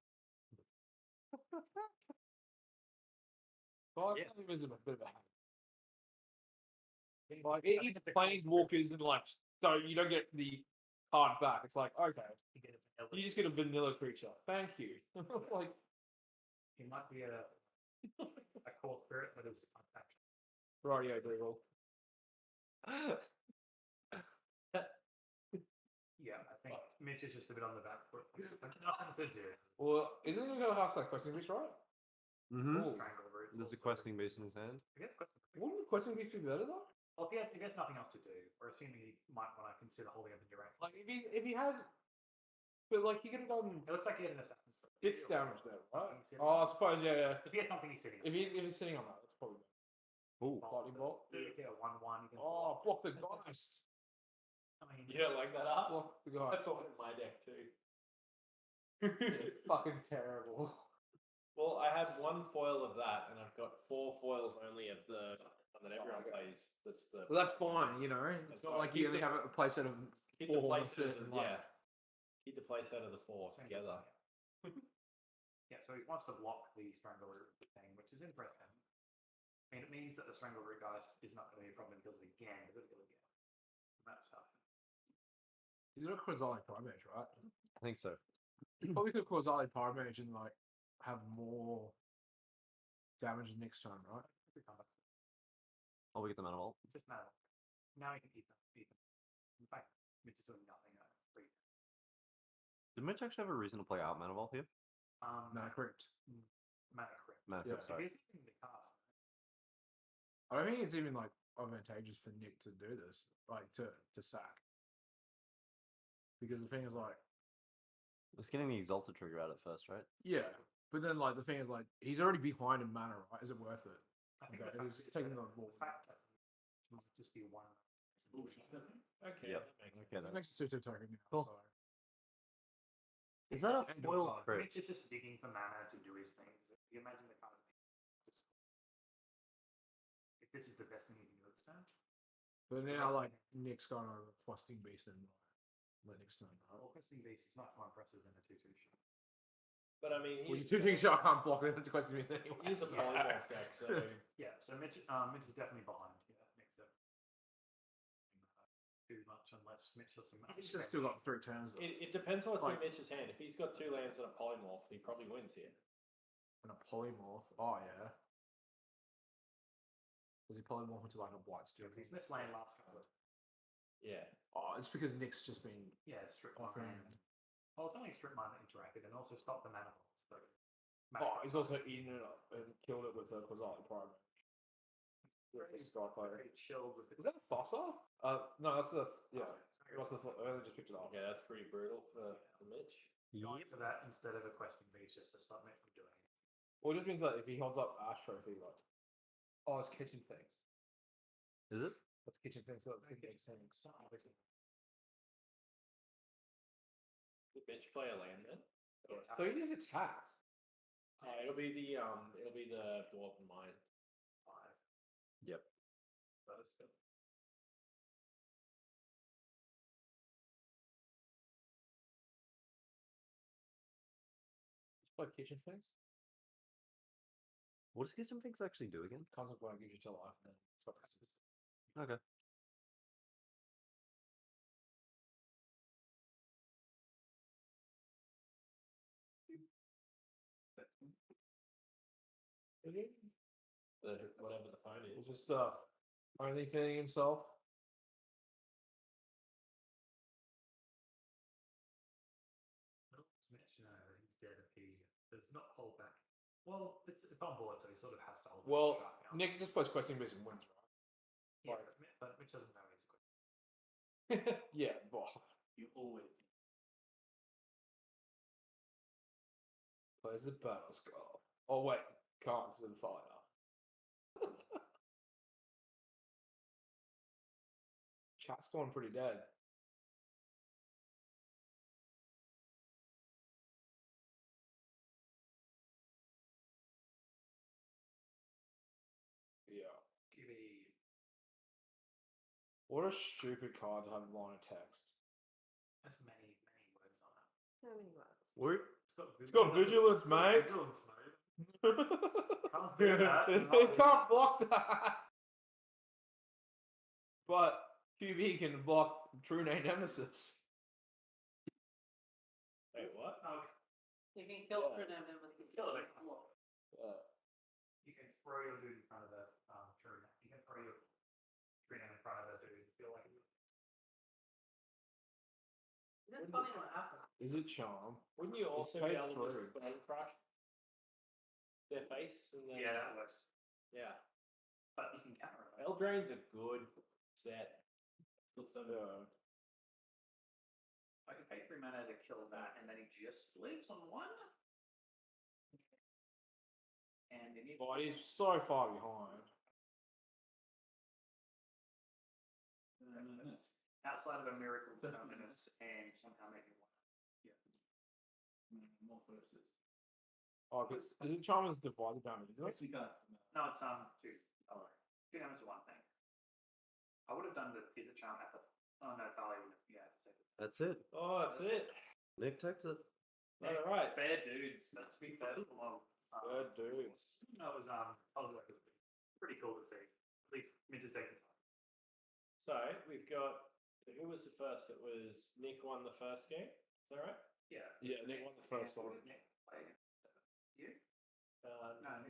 [SPEAKER 9] Skyclave is a bit of a hack. Like, it eats planeswalkers and like, so you don't get the card back. It's like, okay,
[SPEAKER 1] You get a vanilla.
[SPEAKER 9] you just get a vanilla creature. Thank you. Like,
[SPEAKER 1] It might be a core spirit, but it's unattached.
[SPEAKER 9] rightio, Google.
[SPEAKER 1] Yeah, I think Mitch is just a bit on the back foot. Nothing to do.
[SPEAKER 9] Well, isn't it going to ask that questing beast, right?
[SPEAKER 11] Mm-hmm.
[SPEAKER 9] Oh.
[SPEAKER 1] Strangle roots.
[SPEAKER 11] There's a
[SPEAKER 1] also.
[SPEAKER 11] questing beast in his hand.
[SPEAKER 1] I guess question.
[SPEAKER 9] Wouldn't the questing beast be better though?
[SPEAKER 1] Well, if he has nothing else to do, or assuming he might want to consider holding up the direct.
[SPEAKER 9] Like, if he had, but like he could have done
[SPEAKER 1] It looks like he has an assassin's Stone.
[SPEAKER 9] 6 damage there, right?
[SPEAKER 1] Something sitting
[SPEAKER 9] Oh, I
[SPEAKER 1] on-
[SPEAKER 9] suppose, yeah.
[SPEAKER 1] If he had something he's sitting on.
[SPEAKER 9] If he's sitting on that, that's probably better.
[SPEAKER 11] Ooh.
[SPEAKER 9] Lightning bolt.
[SPEAKER 1] You get a 1-1. You can
[SPEAKER 9] Oh, block the dice.
[SPEAKER 1] I mean,
[SPEAKER 7] You don't like that art?
[SPEAKER 9] Block the dice.
[SPEAKER 7] That's all in my deck too.
[SPEAKER 3] Fucking terrible.
[SPEAKER 7] Well, I have one foil of that, and I've got 4 foils only of the one that everyone plays. That's the
[SPEAKER 3] Well, that's fine, you know. It's not
[SPEAKER 7] fine.
[SPEAKER 3] like you only have a playset of
[SPEAKER 7] keep the
[SPEAKER 3] 4
[SPEAKER 7] playset
[SPEAKER 3] certain,
[SPEAKER 7] of,
[SPEAKER 3] like-
[SPEAKER 7] yeah. Keep the playset of the 4 together.
[SPEAKER 1] Yeah, so he wants to block the Strangleroot thing, which is interesting. I mean, it means that the Strangleroot guy is not going to be a problem because it again, but it'll go again. And that's tough.
[SPEAKER 3] He's got a Quasali Primage, right?
[SPEAKER 11] I think so.
[SPEAKER 3] Probably could Quasali Primage and like have more damage next time, right?
[SPEAKER 11] Oh, we get the mana vault.
[SPEAKER 1] Just matter. Now he can eat them. In fact, Mitch is doing nothing. It's free.
[SPEAKER 11] Did Mitch actually have a reason to play out mana vault here?
[SPEAKER 3] Mana Crypt.
[SPEAKER 1] Mana Crypt.
[SPEAKER 11] Mana
[SPEAKER 3] Yeah.
[SPEAKER 11] Crypt, sorry.
[SPEAKER 1] Here's the thing to cast.
[SPEAKER 3] I don't think it's even like advantageous for Nick to do this, like to sack. Because the thing is like,
[SPEAKER 11] It's getting the Exalted trigger out at first, right?
[SPEAKER 3] yeah, but then like the thing is like he's already behind in mana, right? Is it worth it?
[SPEAKER 1] I think
[SPEAKER 3] Okay,
[SPEAKER 1] the
[SPEAKER 3] it's
[SPEAKER 1] fact,
[SPEAKER 3] taking
[SPEAKER 1] the,
[SPEAKER 3] on board.
[SPEAKER 1] the fact that it might just be one.
[SPEAKER 7] Okay.
[SPEAKER 11] Yep.
[SPEAKER 7] That makes sense.
[SPEAKER 11] Okay,
[SPEAKER 3] It
[SPEAKER 11] then.
[SPEAKER 3] makes it 2/2 token now.
[SPEAKER 11] Cool.
[SPEAKER 3] So.
[SPEAKER 11] Is that a
[SPEAKER 1] And
[SPEAKER 11] foil
[SPEAKER 1] Mitch
[SPEAKER 11] crypt?
[SPEAKER 1] is just digging for mana to do his things. If you imagine the cards, if this is the best thing you can do at this time,
[SPEAKER 3] But now like Nick's gone over Questing Beast and Linux turn, right?
[SPEAKER 1] well, Questing Beast is much more impressive than a 2/2 shot.
[SPEAKER 7] But I mean,
[SPEAKER 3] Well,
[SPEAKER 7] he's
[SPEAKER 3] your 2/2 shot can't block it into Questing Beast anyway.
[SPEAKER 7] He's the polymorph deck, so
[SPEAKER 1] Yeah, so Mitch is definitely behind. Yeah, next up. Too much unless Mitch does some.
[SPEAKER 3] He's just still got 3 turns though.
[SPEAKER 7] it depends what's
[SPEAKER 3] Like-
[SPEAKER 7] in Mitch's hand. If he's got 2 lands and a polymorph, he probably wins here.
[SPEAKER 3] And a polymorph. Oh yeah. Was he polymorph into like a white steel?
[SPEAKER 1] He's missed land last couple.
[SPEAKER 7] Yeah.
[SPEAKER 3] Oh, it's because Nick's just been
[SPEAKER 1] Yeah, strip
[SPEAKER 3] offering.
[SPEAKER 1] mine. Well, it's only strip mine interactive and also stop the mana vault. So.
[SPEAKER 3] Oh, he's also eaten it up and killed it with a Quasali Primate. With the Sky Player.
[SPEAKER 1] Very chilled with it.
[SPEAKER 3] Is that a Fossa? No, that's the yeah. What's the? I just picked it up.
[SPEAKER 7] Okay, that's pretty brutal for Mitch.
[SPEAKER 1] Going for that instead of a questing beast just to stop Mitch from doing it.
[SPEAKER 3] Well, it just means that if he holds up Ash Trophy, like, oh, it's kitchen things.
[SPEAKER 11] Is it?
[SPEAKER 3] That's kitchen things. That's kitchen things.
[SPEAKER 7] Did Mitch play a land then?
[SPEAKER 3] So he just attacked.
[SPEAKER 7] It'll be the Dwarven Mine.
[SPEAKER 1] 5.
[SPEAKER 11] Yep.
[SPEAKER 1] That is good.
[SPEAKER 3] Just play kitchen things.
[SPEAKER 11] What does Kitchen Things actually do again?
[SPEAKER 3] Concept one gives you to life, and then it's got this.
[SPEAKER 11] Okay.
[SPEAKER 7] Whatever the phone is.
[SPEAKER 3] It's just only feeling himself.
[SPEAKER 1] Mitch, no, he's dead if he does not hold back. Well, it's on board, so he sort of has to hold
[SPEAKER 3] Well,
[SPEAKER 1] back. the shark out.
[SPEAKER 3] Nick just plays questing beast and wins,
[SPEAKER 1] Yeah,
[SPEAKER 3] like-
[SPEAKER 1] but Mitch doesn't know he's quick.
[SPEAKER 3] right? Yeah, well,
[SPEAKER 1] You always.
[SPEAKER 3] plays the battle scar. Oh wait, can't because of the fire. Chat's gone pretty dead. Yeah. What a stupid card to have a line of text.
[SPEAKER 1] There's many words on it.
[SPEAKER 6] So many words.
[SPEAKER 3] It's got vigilance, mate.
[SPEAKER 1] Vigilance, mate. Can't do that.
[SPEAKER 3] It can't block that. But QB can block True Name Nemesis.
[SPEAKER 7] Wait, what?
[SPEAKER 1] Oh,
[SPEAKER 13] You can kill
[SPEAKER 7] Yeah.
[SPEAKER 13] for them and with the
[SPEAKER 1] kill it. You can throw your dude in front of the true. You can throw your tree in front of the dude. Feel like
[SPEAKER 13] It's funny what happened.
[SPEAKER 3] Is it charm?
[SPEAKER 7] Wouldn't you
[SPEAKER 3] It's
[SPEAKER 7] also be
[SPEAKER 3] paid
[SPEAKER 7] able to
[SPEAKER 3] through.
[SPEAKER 7] just bone crush their face and then
[SPEAKER 1] yeah, that works.
[SPEAKER 7] yeah.
[SPEAKER 1] But you can counter it.
[SPEAKER 7] Eldrain's a good set. Still so
[SPEAKER 3] Yeah.
[SPEAKER 1] I can pay 3 mana to kill that, and then he just lives on 1. And you need
[SPEAKER 3] But he's so far behind.
[SPEAKER 1] outside of a miracle terminus and somehow make it 1. Yeah.
[SPEAKER 4] More versus.
[SPEAKER 9] Oh, because isn't Charman's divided damage, isn't it?
[SPEAKER 4] Actually, can't.
[SPEAKER 1] No, it's two. Oh, 2 damage to 1 thing. I would have done the Teaser Charm at the. Oh no, Thalia would have. Yeah,
[SPEAKER 11] That's it.
[SPEAKER 7] Oh, that's it.
[SPEAKER 11] Nick takes it.
[SPEAKER 7] All right.
[SPEAKER 1] Fair dudes. But to be fair,
[SPEAKER 9] Third dudes.
[SPEAKER 1] that was pretty cool to see. At least Mitch's taking some.
[SPEAKER 7] So we've got. Who was the first? It was Nick won the first game. Is that right?
[SPEAKER 1] Yeah.
[SPEAKER 9] Yeah, Nick won the first one.
[SPEAKER 1] You?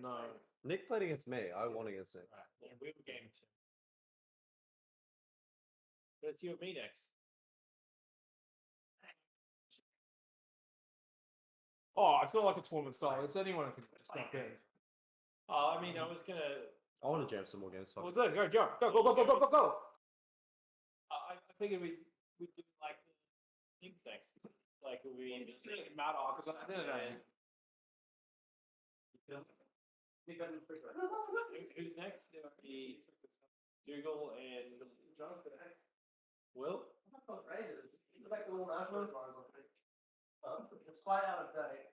[SPEAKER 9] No.
[SPEAKER 11] Nick played against me. I won against Nick.
[SPEAKER 7] Right. Yeah, we were game 2. But it's you and me next.
[SPEAKER 9] Oh, it's not like a tournament style. It's anyone can jump in.
[SPEAKER 7] Oh, I mean, I was gonna.
[SPEAKER 11] I want to jam some more games.
[SPEAKER 9] Well, do it. Go, jump. Go, go, go, go, go, go, go.
[SPEAKER 7] I figured we do like things next. Like we.
[SPEAKER 9] It doesn't matter because at the end of the day.
[SPEAKER 7] Who's next? There would be Dougal and Will.
[SPEAKER 5] Raiders. It's like the little national it's quite out of date.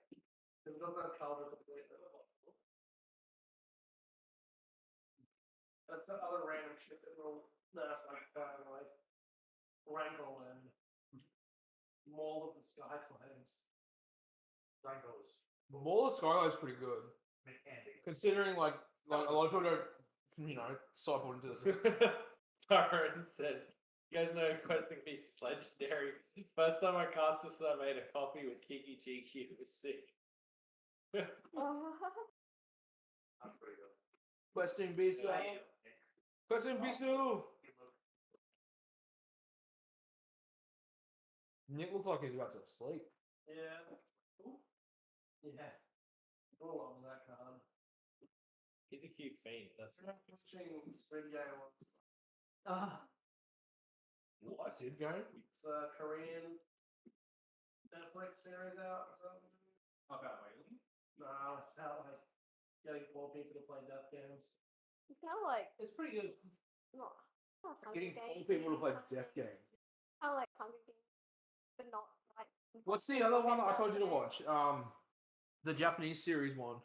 [SPEAKER 5] Because it doesn't have color to play. That's got other random shit that will that's like Rankle and Maul of the Sky Flames.
[SPEAKER 1] Rankles.
[SPEAKER 9] Maul of Skyline is pretty good.
[SPEAKER 1] McAndy.
[SPEAKER 9] Considering like a lot of people don't, sideboard into this.
[SPEAKER 7] Darren says, "You guys know Questing Beast is legendary. First time I cast this, I made a copy with Kiki Cheeky. It was sick."
[SPEAKER 1] That's pretty good.
[SPEAKER 9] Questing Beast. Questing Beast. Nick looks like he's about to sleep.
[SPEAKER 5] Yeah. Yeah. Who loves that card?
[SPEAKER 7] He's a cute fiend. That's
[SPEAKER 5] I'm watching Squid Game once.
[SPEAKER 9] What? Did game?
[SPEAKER 5] It's a Korean Netflix series out. So.
[SPEAKER 4] About whaling.
[SPEAKER 5] No, it's about like getting poor people to play death games.
[SPEAKER 6] It's kind of like
[SPEAKER 5] It's pretty good.
[SPEAKER 6] not Hunger
[SPEAKER 9] Getting
[SPEAKER 6] Games,
[SPEAKER 9] poor people to play
[SPEAKER 6] kind of
[SPEAKER 9] death
[SPEAKER 6] thing.
[SPEAKER 9] games.
[SPEAKER 6] Kind of like Hunger Games, but not like.
[SPEAKER 9] What's the other one that I told you to watch? The Japanese series one.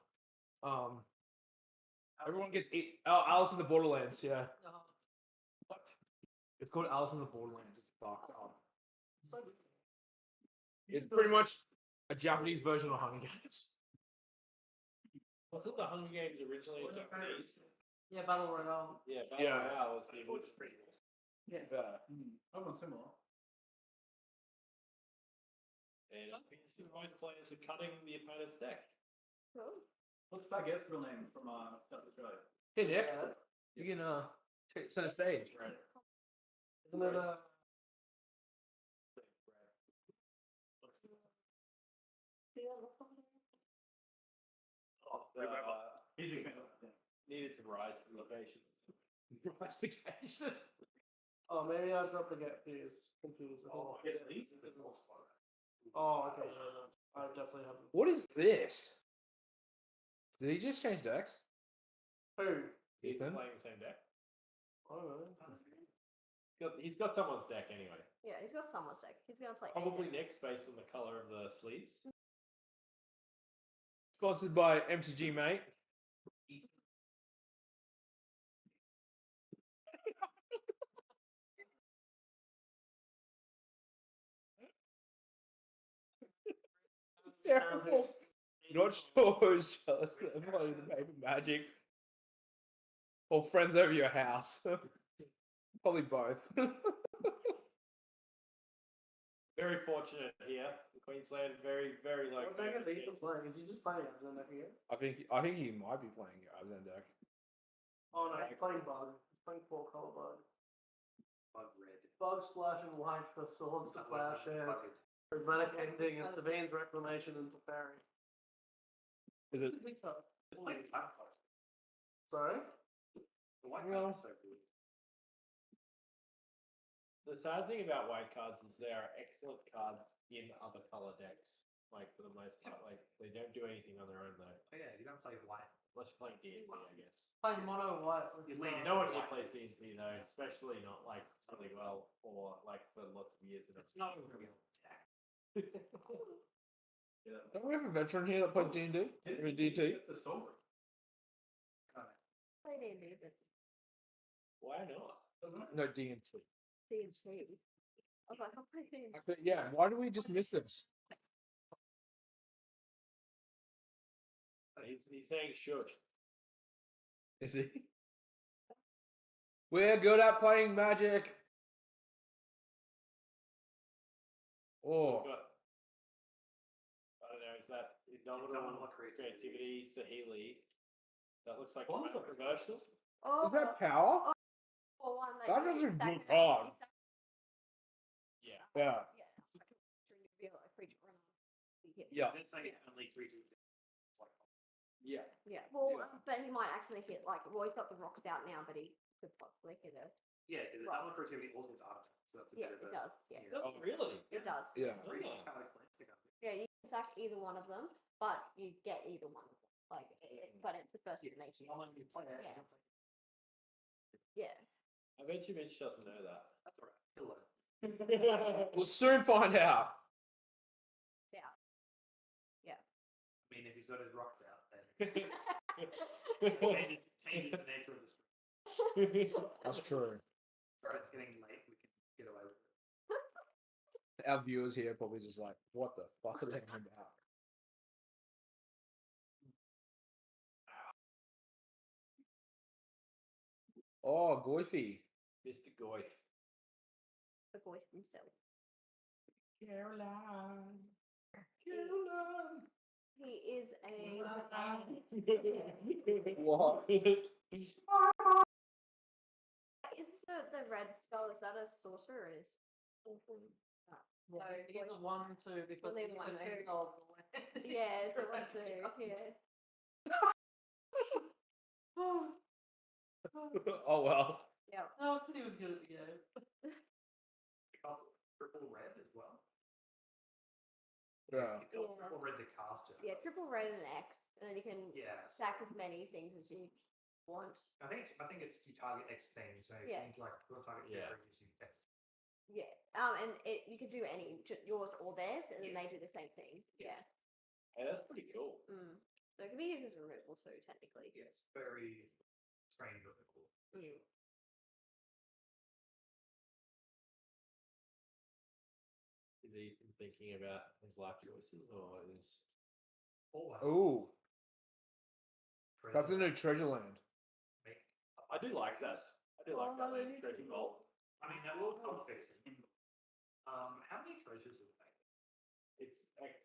[SPEAKER 9] Everyone gets eat. Oh, Alice in the Borderlands. Yeah. What? It's called Alice in the Borderlands. It's fucked up. It's pretty much a Japanese version of Hunger Games.
[SPEAKER 7] I thought the Hunger Games originally were Japanese.
[SPEAKER 5] Yeah, Battle Royale.
[SPEAKER 7] Yeah, Battle Royale was the original.
[SPEAKER 5] Yeah.
[SPEAKER 4] Almost similar.
[SPEAKER 7] And I think both players are cutting the opponent's deck.
[SPEAKER 4] What's Baguette's real name from South Australia?
[SPEAKER 9] Hey Nick, you can set a stage.
[SPEAKER 5] Isn't it
[SPEAKER 7] Needed to rise to the occasion.
[SPEAKER 9] Rise the occasion.
[SPEAKER 5] Oh, maybe I was about to get confused. Oh, okay. I definitely haven't.
[SPEAKER 9] What is this? Did he just change decks?
[SPEAKER 5] Who?
[SPEAKER 9] Ethan?
[SPEAKER 7] Playing the same deck.
[SPEAKER 5] I don't know.
[SPEAKER 7] He's got someone's deck anyway.
[SPEAKER 6] Yeah, he's got someone's deck. He's going to play.
[SPEAKER 7] Probably next based on the color of the sleeves.
[SPEAKER 9] Sponsored by MTG, mate. Terrible. Not sure who's jealous of playing the paper magic or friends over your house. Probably both.
[SPEAKER 7] Very fortunate here in Queensland. Very, very low.
[SPEAKER 5] What deck is Ethan playing? Is he just playing Alexander here?
[SPEAKER 9] I think he might be playing Abzan deck.
[SPEAKER 5] Oh no, he's playing Bug. He's playing 4-color Bug.
[SPEAKER 1] Bug red.
[SPEAKER 5] Bug splash and white for swords to plowshares. Dramatic ending and Sabine's reclamation into fairy.
[SPEAKER 9] Is it?
[SPEAKER 5] Sorry?
[SPEAKER 1] The white card's so cool.
[SPEAKER 7] The sad thing about white cards is they are excellent cards in other color decks. Like for the most part, like they don't do anything on their own though.
[SPEAKER 1] Oh yeah, you don't play white.
[SPEAKER 7] Unless you're playing D&D, I guess.
[SPEAKER 5] Playing mono white.
[SPEAKER 7] No one here plays D&D though, especially not like really well or like for lots of years. And
[SPEAKER 1] It's not even going to be able to attack.
[SPEAKER 9] Don't we have a veteran here that plays D&D? I mean DT?
[SPEAKER 12] The soul.
[SPEAKER 6] Play D&D, but
[SPEAKER 7] Why not?
[SPEAKER 9] No D&T.
[SPEAKER 6] D&T. I was like, I'll play D&D.
[SPEAKER 9] Actually, yeah. Why do we just miss this?
[SPEAKER 7] He's saying shush.
[SPEAKER 9] Is he? We're good at playing Magic. Oh,
[SPEAKER 7] I don't know, is that Indomitable Creativity, Sahili? That looks like
[SPEAKER 12] What?
[SPEAKER 7] reversals.
[SPEAKER 6] Oh,
[SPEAKER 9] is that power?
[SPEAKER 6] or one that
[SPEAKER 9] That
[SPEAKER 6] you
[SPEAKER 9] doesn't
[SPEAKER 6] sack
[SPEAKER 9] look
[SPEAKER 6] them,
[SPEAKER 9] hard.
[SPEAKER 6] you sack-
[SPEAKER 7] Yeah.
[SPEAKER 9] Yeah.
[SPEAKER 6] Yeah, I can reveal a creature or not.
[SPEAKER 9] Yeah.
[SPEAKER 7] They're saying only 3
[SPEAKER 9] Yeah.
[SPEAKER 6] Yeah, well, but he might accidentally hit he's got the rocks out now, but he could possibly hit a.
[SPEAKER 1] Yeah, because
[SPEAKER 6] Right.
[SPEAKER 1] double creativity also is artifact, so that's a
[SPEAKER 6] Yeah,
[SPEAKER 1] bit of
[SPEAKER 6] it
[SPEAKER 1] a.
[SPEAKER 6] does. Yeah,
[SPEAKER 7] Oh, really?
[SPEAKER 6] it does.
[SPEAKER 9] Yeah.
[SPEAKER 6] Yeah, you can sack either one of them, but you get either one of them. But it's the first
[SPEAKER 1] Yeah,
[SPEAKER 6] nation.
[SPEAKER 1] so you play it.
[SPEAKER 6] Yeah. Yeah.
[SPEAKER 7] I bet you Mitch doesn't know that.
[SPEAKER 1] That's alright. He'll learn.
[SPEAKER 9] We'll soon find out.
[SPEAKER 6] Yeah.
[SPEAKER 1] I mean, if he's got his rocks out, then it changes the nature of the stream.
[SPEAKER 9] That's true.
[SPEAKER 1] Sorry, it's getting late. We can get away with it.
[SPEAKER 9] Our viewers here are probably just like, what the fuck are they talking about? Oh, Goify.
[SPEAKER 7] Mr. Goif.
[SPEAKER 6] The voice himself.
[SPEAKER 9] Caroline.
[SPEAKER 6] He is a.
[SPEAKER 9] What?
[SPEAKER 6] Is the red spell, is that a sorcerer or is?
[SPEAKER 13] So either 1, 2, because
[SPEAKER 6] Leave
[SPEAKER 13] you
[SPEAKER 6] one,
[SPEAKER 13] can
[SPEAKER 6] two.
[SPEAKER 13] exile the way.
[SPEAKER 6] Yeah, it's a 1, 2, yeah.
[SPEAKER 9] Oh well.
[SPEAKER 6] Yeah.
[SPEAKER 13] No, I said he was good at the game.
[SPEAKER 1] Triple red as well.
[SPEAKER 9] Yeah.
[SPEAKER 1] You got triple red to cast it.
[SPEAKER 6] Yeah, triple red and X, and then you can
[SPEAKER 1] Yeah.
[SPEAKER 6] sack as many things as you want.
[SPEAKER 1] I think it's you target X things. So if
[SPEAKER 6] Yeah.
[SPEAKER 1] you need to target
[SPEAKER 7] Yeah.
[SPEAKER 1] creatures, you X.
[SPEAKER 6] Yeah. And you could do any, yours or theirs, and then they do the same thing. Yeah.
[SPEAKER 7] Hey, that's pretty cool.
[SPEAKER 6] Mm. So it can be used as removal too, technically.
[SPEAKER 1] Yes, very strange but cool.
[SPEAKER 6] Mm.
[SPEAKER 7] Is he thinking about his life choices or is.
[SPEAKER 9] Ooh, that's a new treasure land.
[SPEAKER 7] I do like that. I do like that land treasure vault.
[SPEAKER 1] I mean, that will come fixing. How many treasures are they?
[SPEAKER 7] It's X.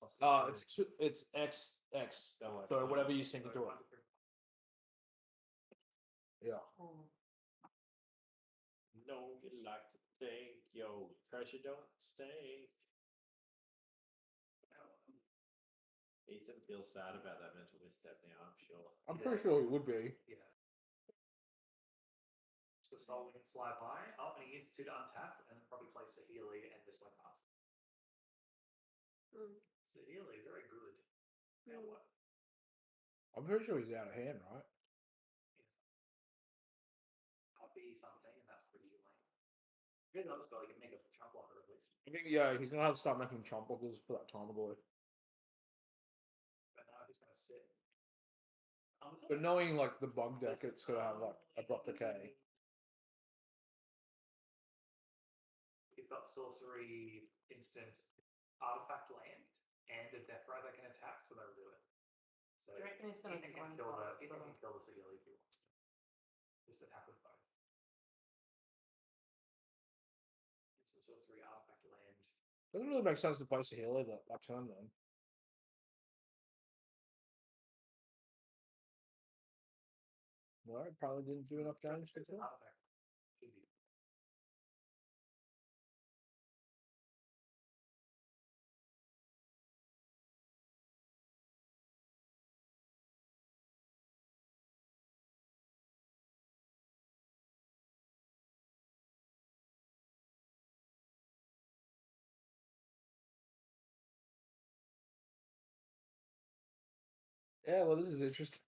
[SPEAKER 7] plus
[SPEAKER 9] It's X.
[SPEAKER 7] Don't worry.
[SPEAKER 9] So whatever you sink into it. Yeah.
[SPEAKER 7] No, you like to think your treasure don't stink. Ethan feels sad about that mental misstep now, I'm sure.
[SPEAKER 9] I'm pretty sure it would be.
[SPEAKER 1] Yeah. So soul can fly by. Oh, and he uses 2 to untap and probably play Sahili and just pass. Sahili, very good. Now what?
[SPEAKER 9] I'm pretty sure he's out of hand, right?
[SPEAKER 1] Copy something, and that's pretty lame. Here's another spell you can make a chump blocker at least.
[SPEAKER 9] I think he's gonna have to start making chump blockers for that Timer Boy.
[SPEAKER 1] But now he's gonna sit.
[SPEAKER 9] But knowing the bug deck, it's gonna have abrupt decay.
[SPEAKER 1] You've got sorcery, instant, artifact land, and a death ray that can attack, so that'll do it. So
[SPEAKER 13] You reckon he's gonna
[SPEAKER 1] Ethan
[SPEAKER 13] try
[SPEAKER 1] can
[SPEAKER 13] and
[SPEAKER 1] kill the
[SPEAKER 13] cast
[SPEAKER 1] Ethan
[SPEAKER 13] the-
[SPEAKER 1] can kill the Sigilli if he wants to. Just attack with both. Instant sorcery, artifact land.
[SPEAKER 9] Doesn't really make sense to play Sahili that turn then. Well, it probably didn't do enough damage to kill.
[SPEAKER 1] Artifact. Should be.
[SPEAKER 9] Yeah, well, this is interesting.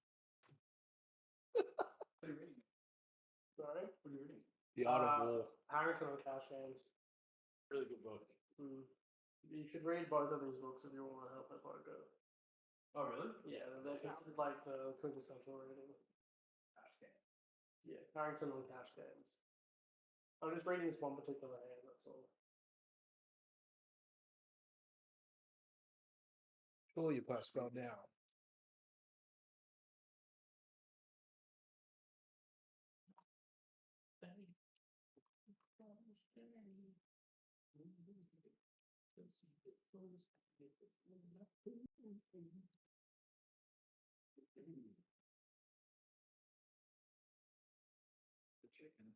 [SPEAKER 5] What are you reading? Sorry? What are you reading?
[SPEAKER 9] The Art of War.
[SPEAKER 5] Harrington on Cash Hands.
[SPEAKER 7] Really good book.
[SPEAKER 5] You should read both of these books if you want to help with poker.
[SPEAKER 7] Oh, really?
[SPEAKER 5] Yeah, they're considered like the quintessential reading.
[SPEAKER 12] Cash game.
[SPEAKER 5] Yeah, Carrington and Cash Games. I'm just reading this one particular hand, that's all.
[SPEAKER 9] Surely you play a spell now.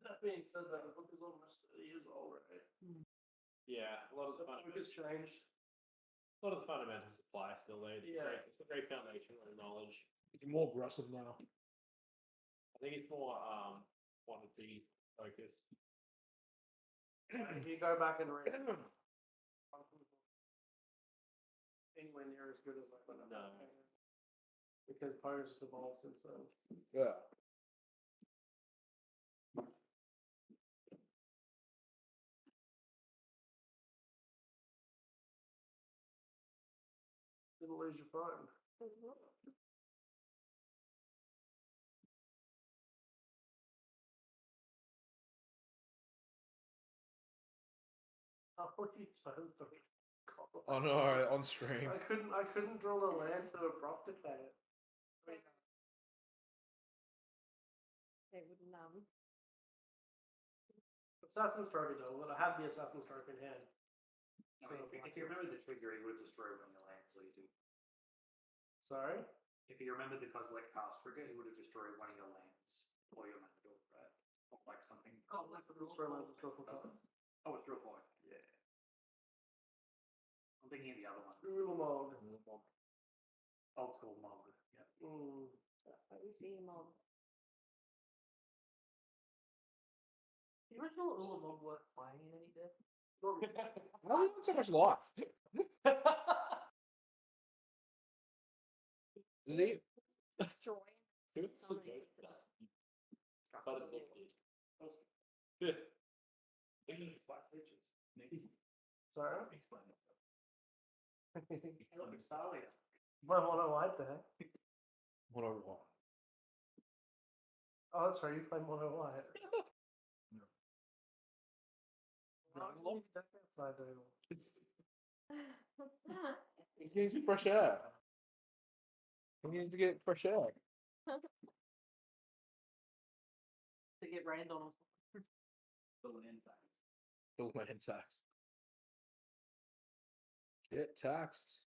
[SPEAKER 5] That being said, that book is almost 30 years old, right?
[SPEAKER 7] Yeah, a lot of the
[SPEAKER 5] The book has
[SPEAKER 7] fundamentals.
[SPEAKER 5] changed.
[SPEAKER 7] A lot of the fundamentals apply still. Though.
[SPEAKER 5] Yeah.
[SPEAKER 7] It's a great foundation of knowledge.
[SPEAKER 9] It's more aggressive now.
[SPEAKER 7] I think it's more quantity focused.
[SPEAKER 5] If you go back and read anywhere near as good as like when
[SPEAKER 7] No.
[SPEAKER 5] because poker's just evolved since then.
[SPEAKER 9] Yeah.
[SPEAKER 5] Didn't lose your phone. How are you supposed to?
[SPEAKER 9] Oh no, on stream.
[SPEAKER 5] I couldn't draw the land to a prop to pay it.
[SPEAKER 6] They wouldn't
[SPEAKER 5] Assassin's Trophy does it. I have the Assassin's Trophy in hand.
[SPEAKER 1] I mean, if you remember the trigger, he would have destroyed one of your lands, so you do.
[SPEAKER 5] Sorry?
[SPEAKER 1] If you remember the Kozilek cast trigger, he would have destroyed one of your lands or your matador, right? Or like something.
[SPEAKER 5] Oh, that's a destroy lands of triple cards.
[SPEAKER 1] Oh, it's real fine. Yeah. I'm thinking of the other one.
[SPEAKER 5] Ulamog.
[SPEAKER 1] Old school mob. Yeah.
[SPEAKER 6] Let me see your mom.
[SPEAKER 13] The original Ulamog worth playing in any bit?
[SPEAKER 9] Why do you want so much life? Is he?
[SPEAKER 6] Destroy. There's so many things that just struck
[SPEAKER 7] But
[SPEAKER 6] the
[SPEAKER 7] it
[SPEAKER 6] wall.
[SPEAKER 5] Sorry?
[SPEAKER 1] Explain it.
[SPEAKER 5] Well, what I like there.
[SPEAKER 9] What I want.
[SPEAKER 5] Oh, that's right. You play Mono White. Long deck outside table.
[SPEAKER 9] He needs fresh air. He needs to get fresh air.
[SPEAKER 13] To get rained on.
[SPEAKER 1] The land tax.
[SPEAKER 9] Bills my head tax. Get taxed.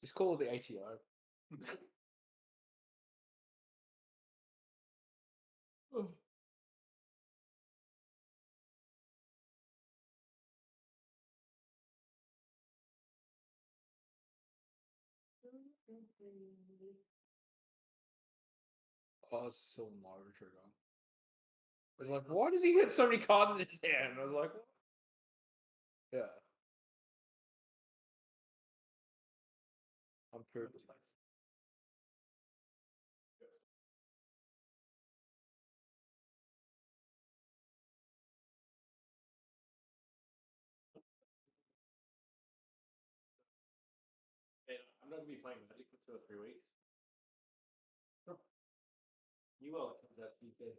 [SPEAKER 9] Just call it the ATO. Oh, it's still Mario trigger. I was like, why does he get so many cards in his hand? I was like, what? Yeah. I'm pooped.
[SPEAKER 7] And I'm not going to be playing Magic for 2 or 3 weeks. New World comes out Tuesday.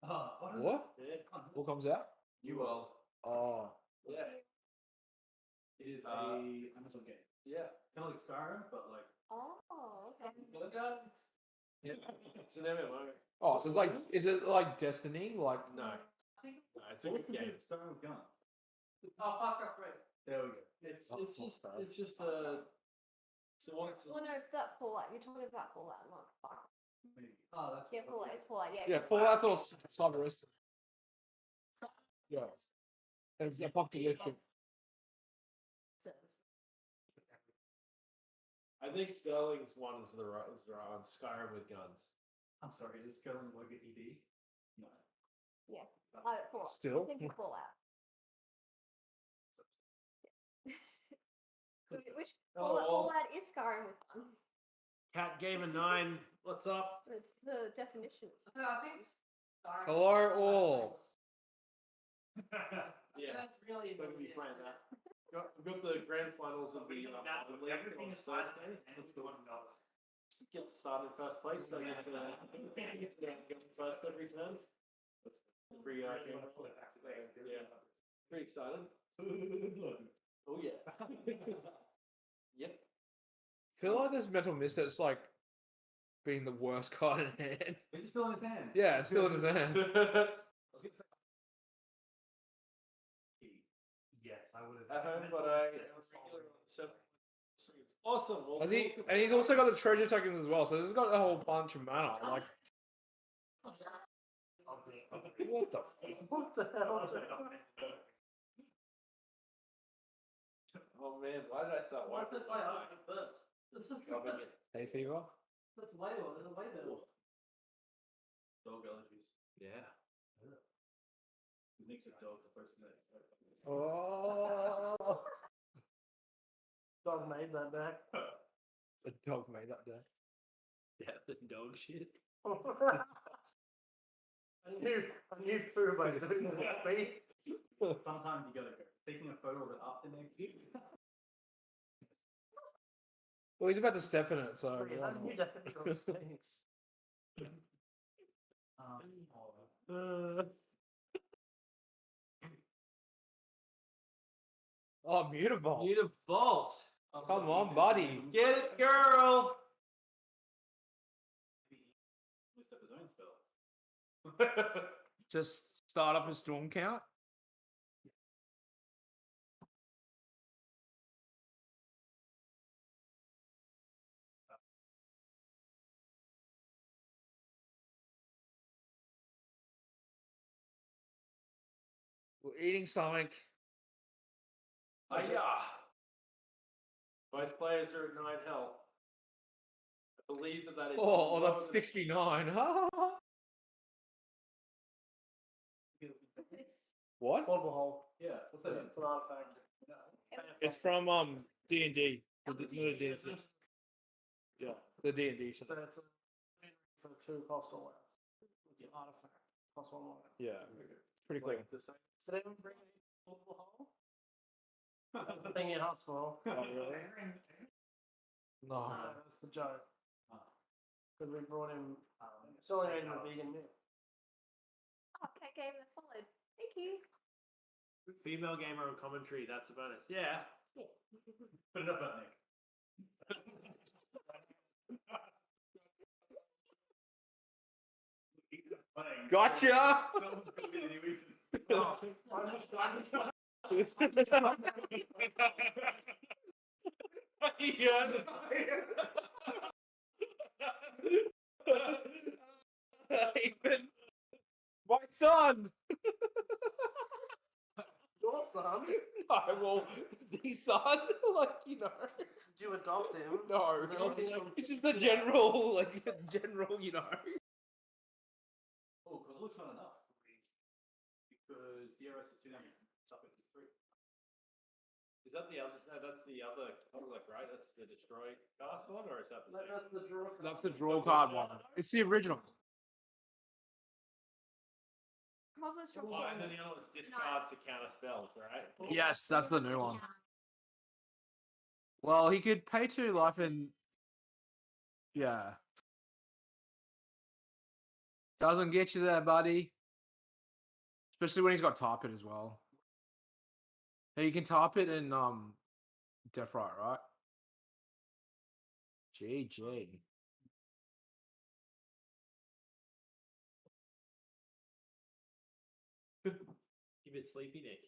[SPEAKER 9] What?
[SPEAKER 7] Yeah.
[SPEAKER 9] What comes out?
[SPEAKER 7] New World.
[SPEAKER 9] Oh.
[SPEAKER 7] Yeah.
[SPEAKER 1] It is a Amazon game.
[SPEAKER 7] Yeah.
[SPEAKER 1] Kind of like Skyrim, but like.
[SPEAKER 6] Oh, okay.
[SPEAKER 7] Got guns. Yeah. It's an MMO.
[SPEAKER 9] Oh, so it's like, is it like Destiny? Like,
[SPEAKER 7] No. No, it's a good game.
[SPEAKER 1] Skyrim with guns.
[SPEAKER 13] Oh, fuck up, right.
[SPEAKER 1] There we go.
[SPEAKER 7] It's
[SPEAKER 9] Oh,
[SPEAKER 7] just
[SPEAKER 9] sorry.
[SPEAKER 7] it's just a. So what's
[SPEAKER 6] Well, no, that Fallout. You're talking about Fallout, not Far.
[SPEAKER 1] Maybe. Oh, that's.
[SPEAKER 6] Yeah, Fallout. It's Fallout. Yeah.
[SPEAKER 9] yeah,
[SPEAKER 6] it's
[SPEAKER 9] Fallout's all cyberistic. Yeah. It's apocalyptic.
[SPEAKER 7] I think Sterling's one is the right one. Skyrim with guns.
[SPEAKER 1] I'm sorry, does Skyrim work at ED? No.
[SPEAKER 6] Yeah. Fallout.
[SPEAKER 9] Still?
[SPEAKER 6] I think it's Fallout. Which Fallout is Skyrim with guns.
[SPEAKER 7] Cat Gamer 9, what's up?
[SPEAKER 6] It's the definition.
[SPEAKER 13] I think it's
[SPEAKER 9] Hello all.
[SPEAKER 7] Yeah.
[SPEAKER 13] That's really
[SPEAKER 7] So we plan that.
[SPEAKER 9] We've got the grand finals of the league
[SPEAKER 7] Everything
[SPEAKER 9] on
[SPEAKER 7] is $5.
[SPEAKER 9] Thursday.
[SPEAKER 7] Let's go $1.
[SPEAKER 9] Get to start in first place, so you have to go first every turn. Free game. Yeah. Pretty excited. Oh yeah. Yep.
[SPEAKER 3] Feel like this mental mist that's like being the worst card in hand.
[SPEAKER 12] Is it still in his hand?
[SPEAKER 3] Yeah, it's still in his hand.
[SPEAKER 1] Yes, I would
[SPEAKER 9] At
[SPEAKER 1] have.
[SPEAKER 9] home, but awesome. Well,
[SPEAKER 3] Has he?
[SPEAKER 9] cool.
[SPEAKER 3] And he's also got the treasure tokens as well. So this has got a whole bunch of mana. Like, what the?
[SPEAKER 5] What the hell?
[SPEAKER 9] Oh man, why did I start
[SPEAKER 13] Why
[SPEAKER 9] wiping?
[SPEAKER 13] did I open first? This is
[SPEAKER 3] Hay fever.
[SPEAKER 13] that's way better. Way better.
[SPEAKER 11] Dog allergies.
[SPEAKER 12] Yeah.
[SPEAKER 11] Nick's a dog for person that.
[SPEAKER 3] Oh,
[SPEAKER 5] Dog made that day.
[SPEAKER 3] the dog made that day.
[SPEAKER 7] Yeah, the dog shit.
[SPEAKER 5] I knew Pooh by doing that. Me.
[SPEAKER 12] Sometimes you gotta go. Taking a photo of it after next week.
[SPEAKER 3] Well, he's about to step in it, so.
[SPEAKER 5] I knew that it stinks.
[SPEAKER 3] Oh, beautiful.
[SPEAKER 7] Beautiful.
[SPEAKER 3] Come on, buddy.
[SPEAKER 7] Get it, girl.
[SPEAKER 11] Lift up his own spell.
[SPEAKER 3] Just start up a storm count. We're eating something.
[SPEAKER 9] Yeah. Both players are at 9 health. I believe that is.
[SPEAKER 3] Oh,
[SPEAKER 9] lower
[SPEAKER 3] that's
[SPEAKER 9] than-
[SPEAKER 3] 69. What?
[SPEAKER 5] Portable hole.
[SPEAKER 12] Yeah. What's that?
[SPEAKER 5] It's an artifact.
[SPEAKER 3] It's from D&D. Yeah, the D&D.
[SPEAKER 5] So it's for 2 cost or less. It's an artifact. Cost 1 more.
[SPEAKER 3] Yeah, pretty clear.
[SPEAKER 9] the same.
[SPEAKER 5] Did anyone bring a portable hole? The thing in hospital.
[SPEAKER 3] Oh, really? No.
[SPEAKER 5] That's the joke. Because we brought him. It's only made him a vegan meal.
[SPEAKER 6] Oh, cat game that followed. Thank you.
[SPEAKER 7] Female gamer on commentary. That's a bonus. Yeah.
[SPEAKER 12] Put it up at Nick.
[SPEAKER 3] Gotcha!
[SPEAKER 12] Someone's gonna be the new Ethan.
[SPEAKER 5] Oh,
[SPEAKER 3] Ethan! My son!
[SPEAKER 5] your son?
[SPEAKER 3] No, well, the son? Like, you know.
[SPEAKER 5] Did you adopt him?
[SPEAKER 3] No,
[SPEAKER 5] Is there anything from-
[SPEAKER 3] it's just a general, like, general, you know.
[SPEAKER 12] Oh, because it looks not enough. Because DRS is 2 damage. It's up at 3.
[SPEAKER 7] Is that the other? No, that's the other conflict, right? That's the destroy cast one, or is that the same?
[SPEAKER 5] That's the draw.
[SPEAKER 3] That's the draw card one. It's the original.
[SPEAKER 6] Cosmos drop
[SPEAKER 7] Oh, and then the other one's discard to counter spells, right?
[SPEAKER 3] Yes, that's the new one. Well, he could pay 2 life and... Yeah. Doesn't get you there, buddy. Especially when he's got Tarp It as well. Now you can Tarp It in Death right? GG.
[SPEAKER 7] Keep it sleepy, Nick.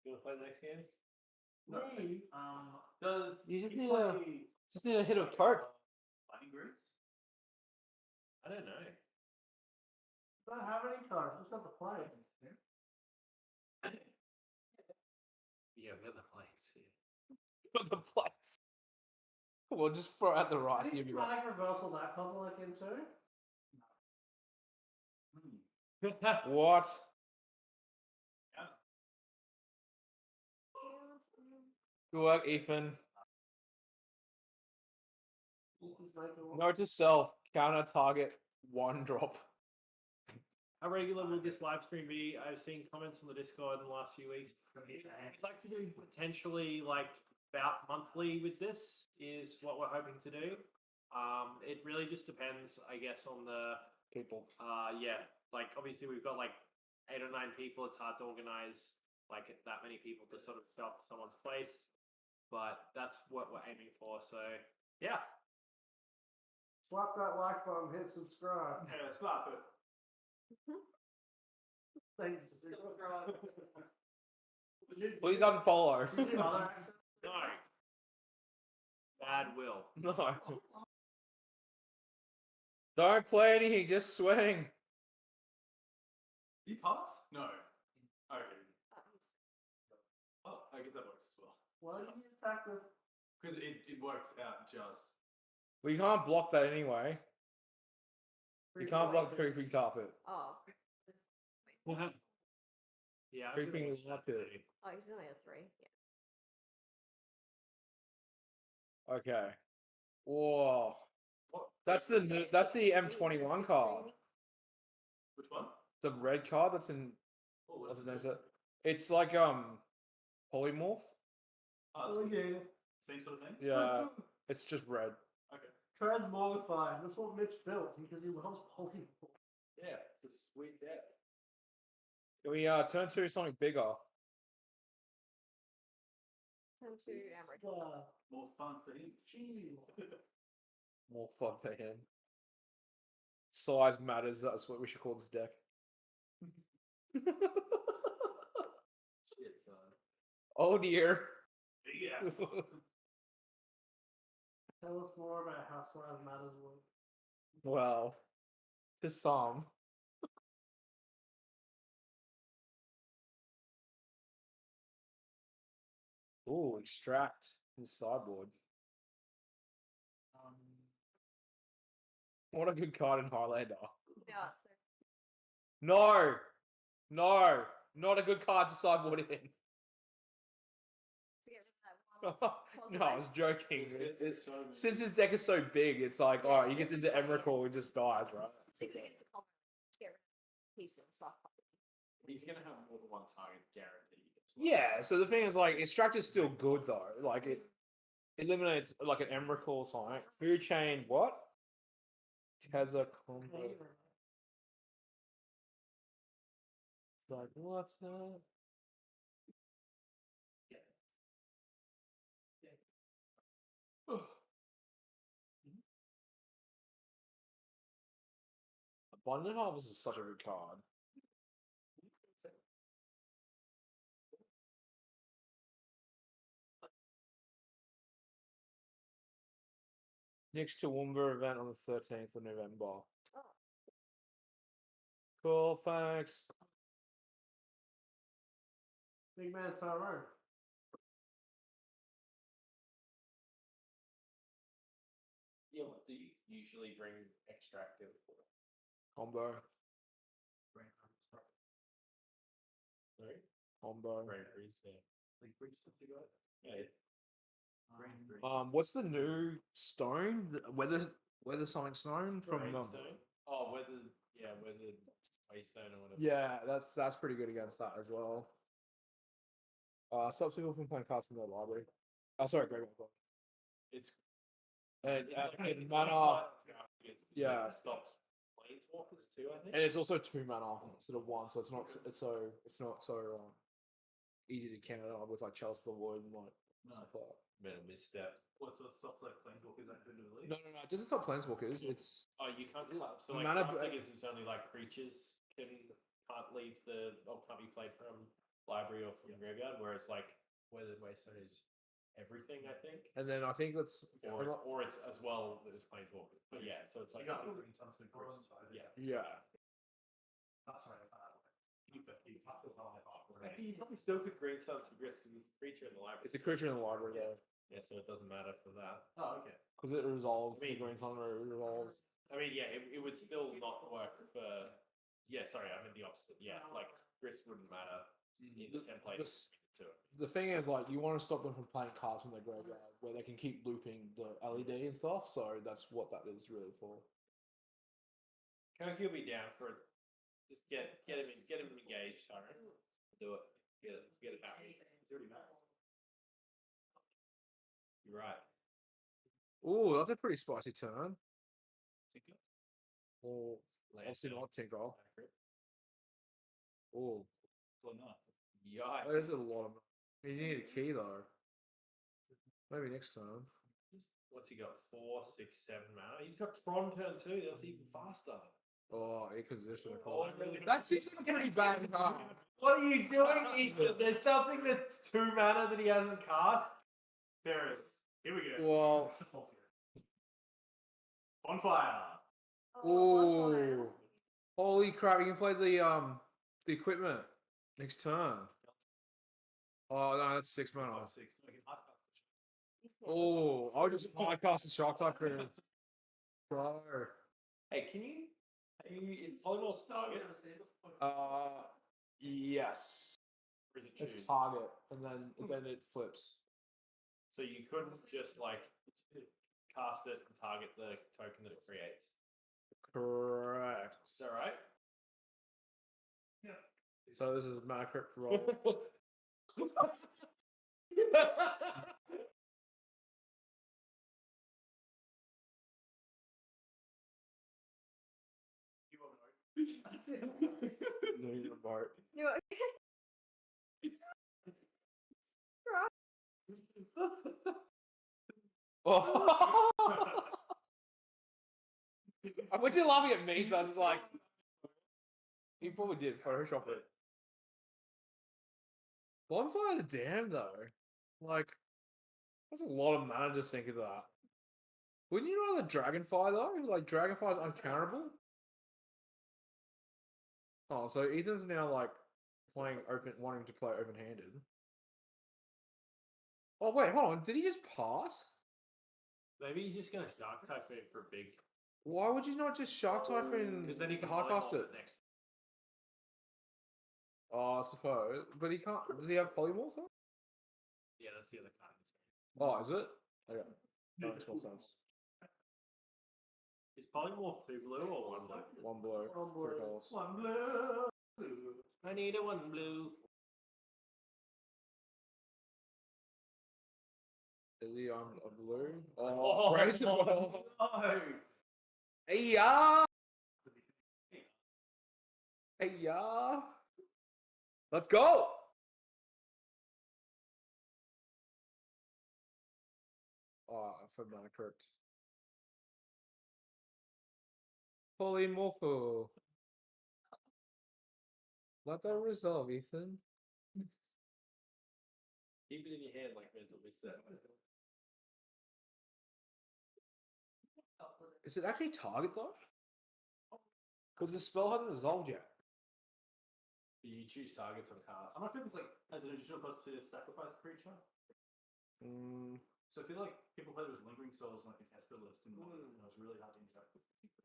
[SPEAKER 7] You want to play the next game?
[SPEAKER 5] Me?
[SPEAKER 12] Does
[SPEAKER 3] You just
[SPEAKER 12] he
[SPEAKER 3] need
[SPEAKER 12] play
[SPEAKER 3] Just need a hit of card.
[SPEAKER 12] Fighting Groups?
[SPEAKER 7] I don't know.
[SPEAKER 5] I don't have any cards. I've got the play.
[SPEAKER 7] Yeah, we got the plates here.
[SPEAKER 3] Got the plates. Well, just throw out the rice.
[SPEAKER 5] Did
[SPEAKER 3] You'll be
[SPEAKER 5] you
[SPEAKER 3] right.
[SPEAKER 5] reversal that puzzle like into?
[SPEAKER 3] What? Good work, Ethan. Note to self: counter target 1 drop.
[SPEAKER 7] a regular with this live stream video. I've seen comments on the Discord in the last few weeks. I'd like to do potentially like about monthly with this is what we're hoping to do. It really just depends, I guess, on the
[SPEAKER 9] People.
[SPEAKER 7] yeah, like obviously we've got like 8 or 9 people. It's hard to organize like that many people to sort of show up to someone's place, but that's what we're aiming for. So yeah.
[SPEAKER 5] Slap that like button, hit subscribe.
[SPEAKER 3] Yeah, slap it.
[SPEAKER 5] Thanks.
[SPEAKER 9] Please unfollow.
[SPEAKER 7] No. Bad will.
[SPEAKER 9] No. Don't play anything, just swing.
[SPEAKER 12] You pass? No. Okay. Oh, I guess that works as well.
[SPEAKER 5] Why do you attack the...
[SPEAKER 12] Because it works out just.
[SPEAKER 9] We can't block that anyway. You can't block the creeping carpet.
[SPEAKER 6] Oh.
[SPEAKER 7] Yeah. I'm
[SPEAKER 9] Creeping
[SPEAKER 7] gonna
[SPEAKER 9] is
[SPEAKER 7] watch
[SPEAKER 9] not
[SPEAKER 7] that
[SPEAKER 9] good.
[SPEAKER 7] today.
[SPEAKER 6] Oh, he's only a 3. Yeah.
[SPEAKER 9] Okay. Whoa. That's the M21 card.
[SPEAKER 12] Which one?
[SPEAKER 9] The red card that's in.
[SPEAKER 12] Oh,
[SPEAKER 9] What's
[SPEAKER 12] that's
[SPEAKER 9] it name? It's like polymorph.
[SPEAKER 12] Oh,
[SPEAKER 5] yeah.
[SPEAKER 12] same sort of thing.
[SPEAKER 9] Yeah. It's just red.
[SPEAKER 12] Okay.
[SPEAKER 5] Transmogrified. That's what Mitch built because he loves polymorph.
[SPEAKER 7] Yeah, it's a sweet deck.
[SPEAKER 9] Can we turn to something bigger?
[SPEAKER 6] Turn to America.
[SPEAKER 12] More fun for him.
[SPEAKER 9] More fun for him. Size matters. That's what we should call this deck.
[SPEAKER 7] Shit, son.
[SPEAKER 9] Oh dear.
[SPEAKER 12] Yeah.
[SPEAKER 5] Tell us more about how size matters work.
[SPEAKER 9] Well, to some. Ooh, extract in sideboard. What a good card in Highlander.
[SPEAKER 6] Yeah, so
[SPEAKER 9] No, no, not a good card to sideboard in.
[SPEAKER 6] to get rid of that one.
[SPEAKER 9] No, I was joking.
[SPEAKER 7] There's so many.
[SPEAKER 9] Since his deck is so big, it's like, alright, he gets into Emrakul and just dies, right?
[SPEAKER 6] Six against the combo. Get rid of pieces and stuff.
[SPEAKER 7] He's gonna have more than one target guaranteed.
[SPEAKER 9] Yeah, so the thing is, like, extract is still good though. Like, it eliminates like an Emrakul or something. Food chain, what? Teza combo. It's like, what's that? Abundant Harvest is such a good card. Next Toowoomba event on the 13th of November. Cool, thanks.
[SPEAKER 5] Big man Tyrone.
[SPEAKER 7] Yeah, what do you usually bring extractive for?
[SPEAKER 9] Combo.
[SPEAKER 7] Sorry?
[SPEAKER 9] Combo.
[SPEAKER 7] Brain freeze, yeah.
[SPEAKER 3] Like bridge stuff you got?
[SPEAKER 7] Yeah.
[SPEAKER 9] What's the new stone? Weather something stone from
[SPEAKER 7] Rainstone? Oh, whether Waystone or whatever.
[SPEAKER 9] Yeah, that's pretty good against that as well. Stops people from playing cards from their library. Oh, sorry, great one.
[SPEAKER 7] It's
[SPEAKER 9] And
[SPEAKER 7] it's
[SPEAKER 9] mana, yeah.
[SPEAKER 7] It stops planeswalkers too, I think.
[SPEAKER 9] and it's also 2 mana instead of 1, so it's not so easy to counter with like Chalice of the Void and like stuff like that.
[SPEAKER 7] Bit of misstep.
[SPEAKER 12] What sort of stuff like planeswalkers actively?
[SPEAKER 9] No, it doesn't stop planeswalkers. It's
[SPEAKER 7] Oh, you can't cut. So like
[SPEAKER 9] Mana
[SPEAKER 7] Craftdiggers is only like creatures can't leave the or can't be played from library or from graveyard, whereas like Weathered Waystone is everything, I think.
[SPEAKER 9] and then I think that's
[SPEAKER 7] Or it's as well as planeswalkers. But yeah, so it's like
[SPEAKER 12] You can't bring something first.
[SPEAKER 7] yeah.
[SPEAKER 9] yeah.
[SPEAKER 12] That's right.
[SPEAKER 7] You probably still could Green Suns for Grist because it's a creature in the library.
[SPEAKER 9] It's a creature in the library though,
[SPEAKER 7] Yeah, so it doesn't matter for that.
[SPEAKER 12] Oh, okay.
[SPEAKER 9] because it resolves.
[SPEAKER 7] I mean-
[SPEAKER 9] the Green Sun resolves.
[SPEAKER 7] I mean, yeah, it would still not work for. Yeah, sorry, I mean the opposite. Yeah, like Grist wouldn't matter in the template to it.
[SPEAKER 9] The thing is, like, you want to stop them from playing cards from their graveyard where they can keep looping the LED and stuff. So that's what that is really for.
[SPEAKER 7] Kokio will be down for Just get him engaged, Tyrone. Do it. Get it married. He's already married. You're right.
[SPEAKER 9] Ooh, that's a pretty spicy turn. Oh, obviously not Tinker. Oh,
[SPEAKER 7] Yikes.
[SPEAKER 9] that is a lot of. You need a key though. Maybe next turn.
[SPEAKER 7] What's he got? 4, 6, 7 mana. He's got Tron turn 2. That's even faster.
[SPEAKER 9] Oh, Inquisition.
[SPEAKER 7] Oh, really?
[SPEAKER 9] That seems like a pretty bad card.
[SPEAKER 5] What are you doing, Ethan? There's nothing that's 2 mana that he hasn't cast.
[SPEAKER 1] There is. Here we go.
[SPEAKER 9] Well,
[SPEAKER 1] On fire.
[SPEAKER 9] ooh, holy crap! You can play the equipment next turn. Oh no, that's 6 mana.
[SPEAKER 1] 6.
[SPEAKER 9] Oh, I'll just hard cast the Shock Typhoon. Bro.
[SPEAKER 7] Hey, can you? Is polymorph target?
[SPEAKER 9] Yes.
[SPEAKER 7] Or is it
[SPEAKER 9] It's
[SPEAKER 7] choose?
[SPEAKER 9] target, and then it flips.
[SPEAKER 7] So you couldn't just like cast it and target the token that it creates.
[SPEAKER 9] Correct.
[SPEAKER 7] Is that right?
[SPEAKER 9] So this is mana crypt roll. No, you're Bart.
[SPEAKER 6] You okay?
[SPEAKER 9] Oh. I want you laughing at me, so I was just like, he probably did Photoshop it. Bonfire of the Damned, though. Like, that's a lot of mana just think of that. Wouldn't you know the Dragonfire, though? Like, Dragonfire's uncounterable? Oh, so Ethan's now, like, playing open, wanting to play open-handed. Oh, wait, hold on. Did he just pass?
[SPEAKER 7] Maybe he's just going to Shark Typhoon for a big.
[SPEAKER 9] Why would you not just Shark Typhoon
[SPEAKER 7] Because then he can
[SPEAKER 9] hardcast
[SPEAKER 7] polymorph
[SPEAKER 9] it?
[SPEAKER 7] it next.
[SPEAKER 9] Oh, I suppose. But he can't. Does he have polymorph though?
[SPEAKER 7] Yeah, that's the other card.
[SPEAKER 9] Oh, is it? Okay. That makes more sense.
[SPEAKER 7] Is polymorph 2 blue or 1 blue?
[SPEAKER 9] One blue. Three colours.
[SPEAKER 1] One blue.
[SPEAKER 7] I need a 1 blue.
[SPEAKER 9] Is he on a blue? Oh, praise the Lord.
[SPEAKER 7] No.
[SPEAKER 9] Hey, ya! Hey, ya! Let's go! Oh, for mana crypt. Polymorpho. Let that resolve, Ethan.
[SPEAKER 7] Keep it in your head like mental reset.
[SPEAKER 9] Is it actually target though? Because the spell hasn't resolved yet.
[SPEAKER 7] You choose targets on cards.
[SPEAKER 1] I'm not sure if it's like as an additional cost to sacrifice a creature. So I feel like people play with Lingering Souls like an Esper list, and it was really hard to interact with the creature.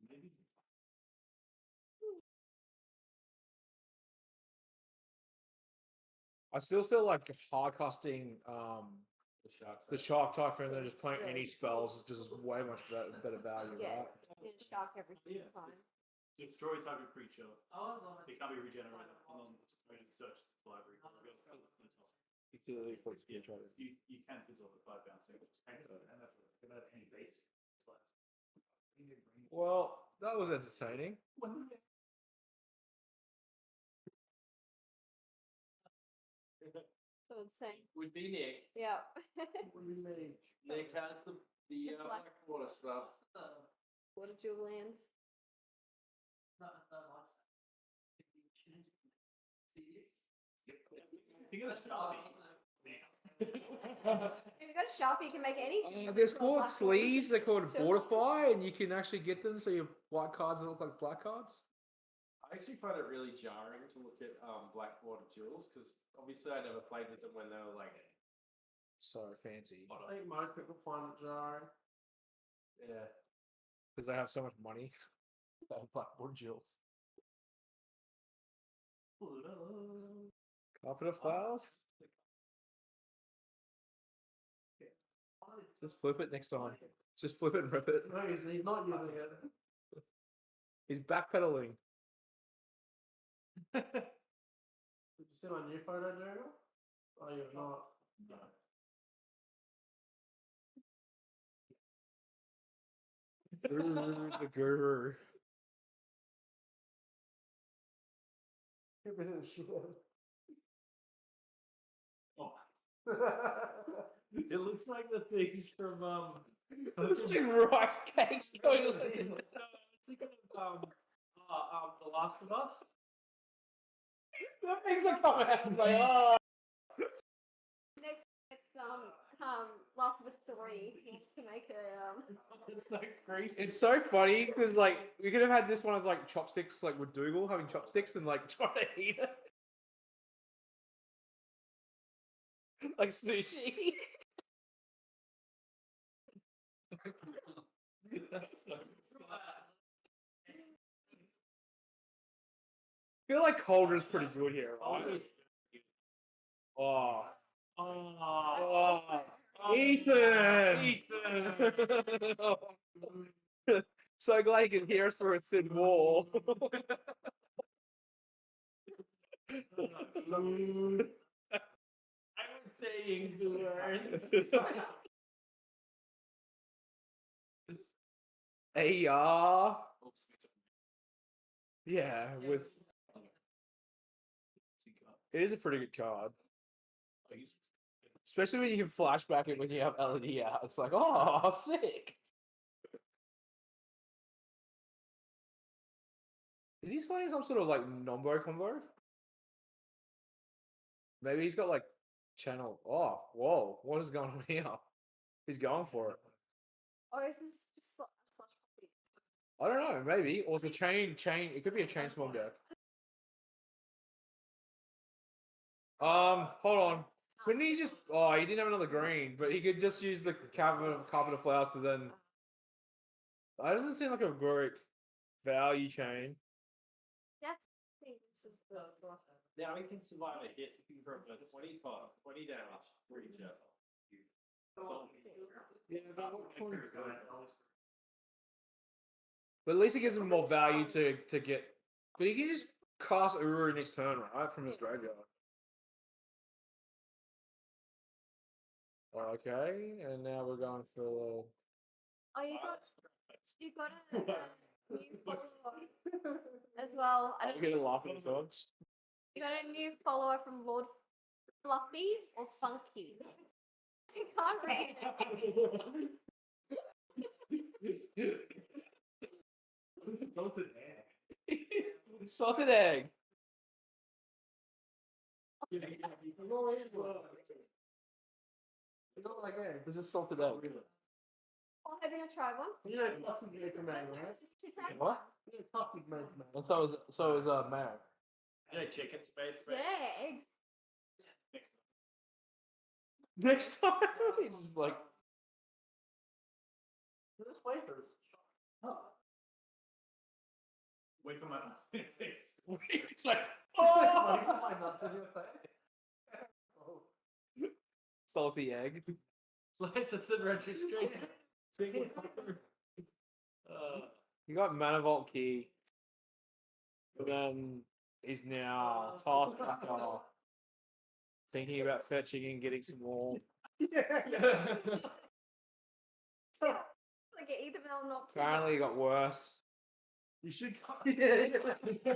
[SPEAKER 1] Maybe.
[SPEAKER 9] I still feel like hard casting
[SPEAKER 7] The
[SPEAKER 9] the Shark Typhoon and then just playing any spells is just way much better value,
[SPEAKER 6] Yeah,
[SPEAKER 9] right?
[SPEAKER 6] it's shock every single time.
[SPEAKER 1] Destroy target creature. It can't be regenerated, and then it's going to search the library. You can fizzle it by bouncing. Any base.
[SPEAKER 9] Well, that was entertaining.
[SPEAKER 6] So insane.
[SPEAKER 7] Would be Nick.
[SPEAKER 6] Yeah.
[SPEAKER 7] Nick has the
[SPEAKER 6] Black-
[SPEAKER 7] Blackwater stuff.
[SPEAKER 6] Water jewel lands.
[SPEAKER 1] You get a Sharpie.
[SPEAKER 6] If you've got a Sharpie, you can make any.
[SPEAKER 9] There's called
[SPEAKER 6] black
[SPEAKER 9] sleeves, they're called
[SPEAKER 6] Sure.
[SPEAKER 9] Fortify, and you can actually get them so your white cards look like black cards.
[SPEAKER 7] I actually find it really jarring to look at Blackwater jewels because obviously I never played with them when they were like.
[SPEAKER 9] So fancy.
[SPEAKER 5] I think most people find it jarring.
[SPEAKER 7] Yeah.
[SPEAKER 9] Because they have so much money. They have blackboard jewels. Carpet of flowers?
[SPEAKER 3] Just flip it next time. Just flip it and rip it.
[SPEAKER 5] No, he's not using it.
[SPEAKER 3] He's backpedaling.
[SPEAKER 5] Did you see my new photo, Daniel? Oh, you're not.
[SPEAKER 3] The guru.
[SPEAKER 5] You're a bit of shit.
[SPEAKER 7] It looks like the things from
[SPEAKER 3] There's two rice cakes going on.
[SPEAKER 7] No, I was thinking of The Last of Us.
[SPEAKER 3] That makes it come out and say, oh.
[SPEAKER 6] Next Last of Us story to make a
[SPEAKER 7] It's so great.
[SPEAKER 3] It's so funny because like we could have had this one as like chopsticks, like with Dougal having chopsticks and like trying to eat it. Like sushi.
[SPEAKER 7] That's so
[SPEAKER 3] I feel like Calder's pretty good here, right? Oh.
[SPEAKER 7] Oh,
[SPEAKER 3] Ethan!
[SPEAKER 7] Ethan!
[SPEAKER 3] So glad you can hear us for a thin wall.
[SPEAKER 7] I was saying to learn.
[SPEAKER 3] AR. Yeah, with it is a pretty good card. Especially when you can flashback it when you have LED out. It's like, oh, sick. Is he playing some sort of like nombo combo? Maybe he's got like channel. Oh, whoa, what is going on here? He's going for it.
[SPEAKER 6] or is this just such puppy?
[SPEAKER 3] I don't know, maybe. Or it's a chain. It could be a chain small deck. Hold on. Couldn't he just? Oh, he didn't have another green, but he could just use the carpet of flowers to then. That doesn't seem like a great value chain.
[SPEAKER 6] Yeah, I think this is the
[SPEAKER 7] Now we can survive a hit from a 20 damage creature.
[SPEAKER 3] But at least it gives him more value to get. But he can just cast Uru next turn, right, from his graveyard. Okay, and now we're going for.
[SPEAKER 6] Oh, you got a new follower as well. I
[SPEAKER 3] I'm
[SPEAKER 6] don't
[SPEAKER 3] gonna laugh at this one.
[SPEAKER 6] You got a new follower from Lord Fluffy or Funky? I can't read it.
[SPEAKER 12] Salted egg.
[SPEAKER 3] Salted egg.
[SPEAKER 5] Not like egg.
[SPEAKER 3] This is salted egg.
[SPEAKER 6] Oh, having a try one?
[SPEAKER 5] You know, sausage made from egg, right?
[SPEAKER 3] What?
[SPEAKER 5] You know, sausage made from egg.
[SPEAKER 3] And so is mayo.
[SPEAKER 7] You know, chicken space.
[SPEAKER 6] Yeah, eggs.
[SPEAKER 3] Next time, he's just like.
[SPEAKER 5] There's wafers. Oh.
[SPEAKER 12] Wait for my nuts in your face.
[SPEAKER 3] He's like,
[SPEAKER 5] Oh!
[SPEAKER 3] oh!
[SPEAKER 5] My nuts in your face. Oh.
[SPEAKER 3] Salty egg.
[SPEAKER 7] License and registration.
[SPEAKER 3] You got Manivault Key. And then he's now Task Tracker. Thinking about fetching and getting some more.
[SPEAKER 5] Yeah.
[SPEAKER 6] It's like either of them not too
[SPEAKER 3] Apparently, it got worse.
[SPEAKER 5] You should come. Yeah.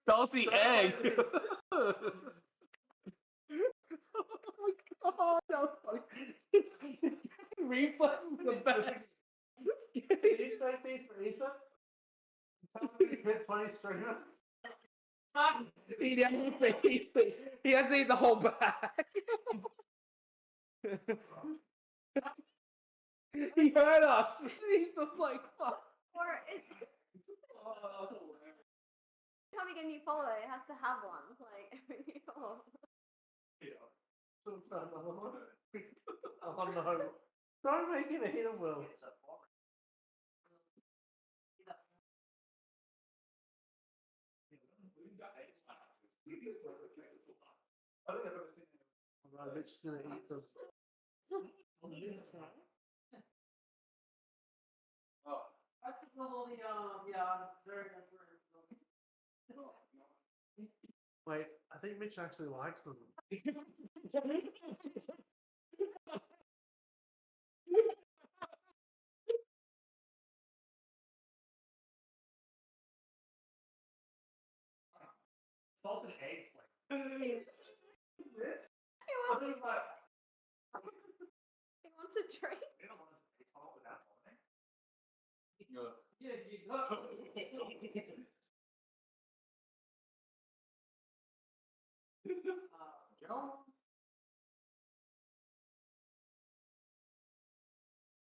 [SPEAKER 3] Salty egg!
[SPEAKER 5] Oh my god, that was funny. Reflex was the best. Did you say these for Ethan? Tell me you hit 20 streamers.
[SPEAKER 3] He has to eat the whole bag. He heard us. He's just like, fuck.
[SPEAKER 6] Or time you get a new follower, it has to have one. Like every new follower.
[SPEAKER 5] Oh no. Don't make him hit him, Will. Alright, Mitch is gonna eat this.
[SPEAKER 13] I think all the yeah, very good.
[SPEAKER 5] Wait, I think Mitch actually likes them.
[SPEAKER 1] Salted egg flavor.
[SPEAKER 6] This? He wants a drink.
[SPEAKER 1] You don't want to take all without morning.
[SPEAKER 3] Yeah, you got.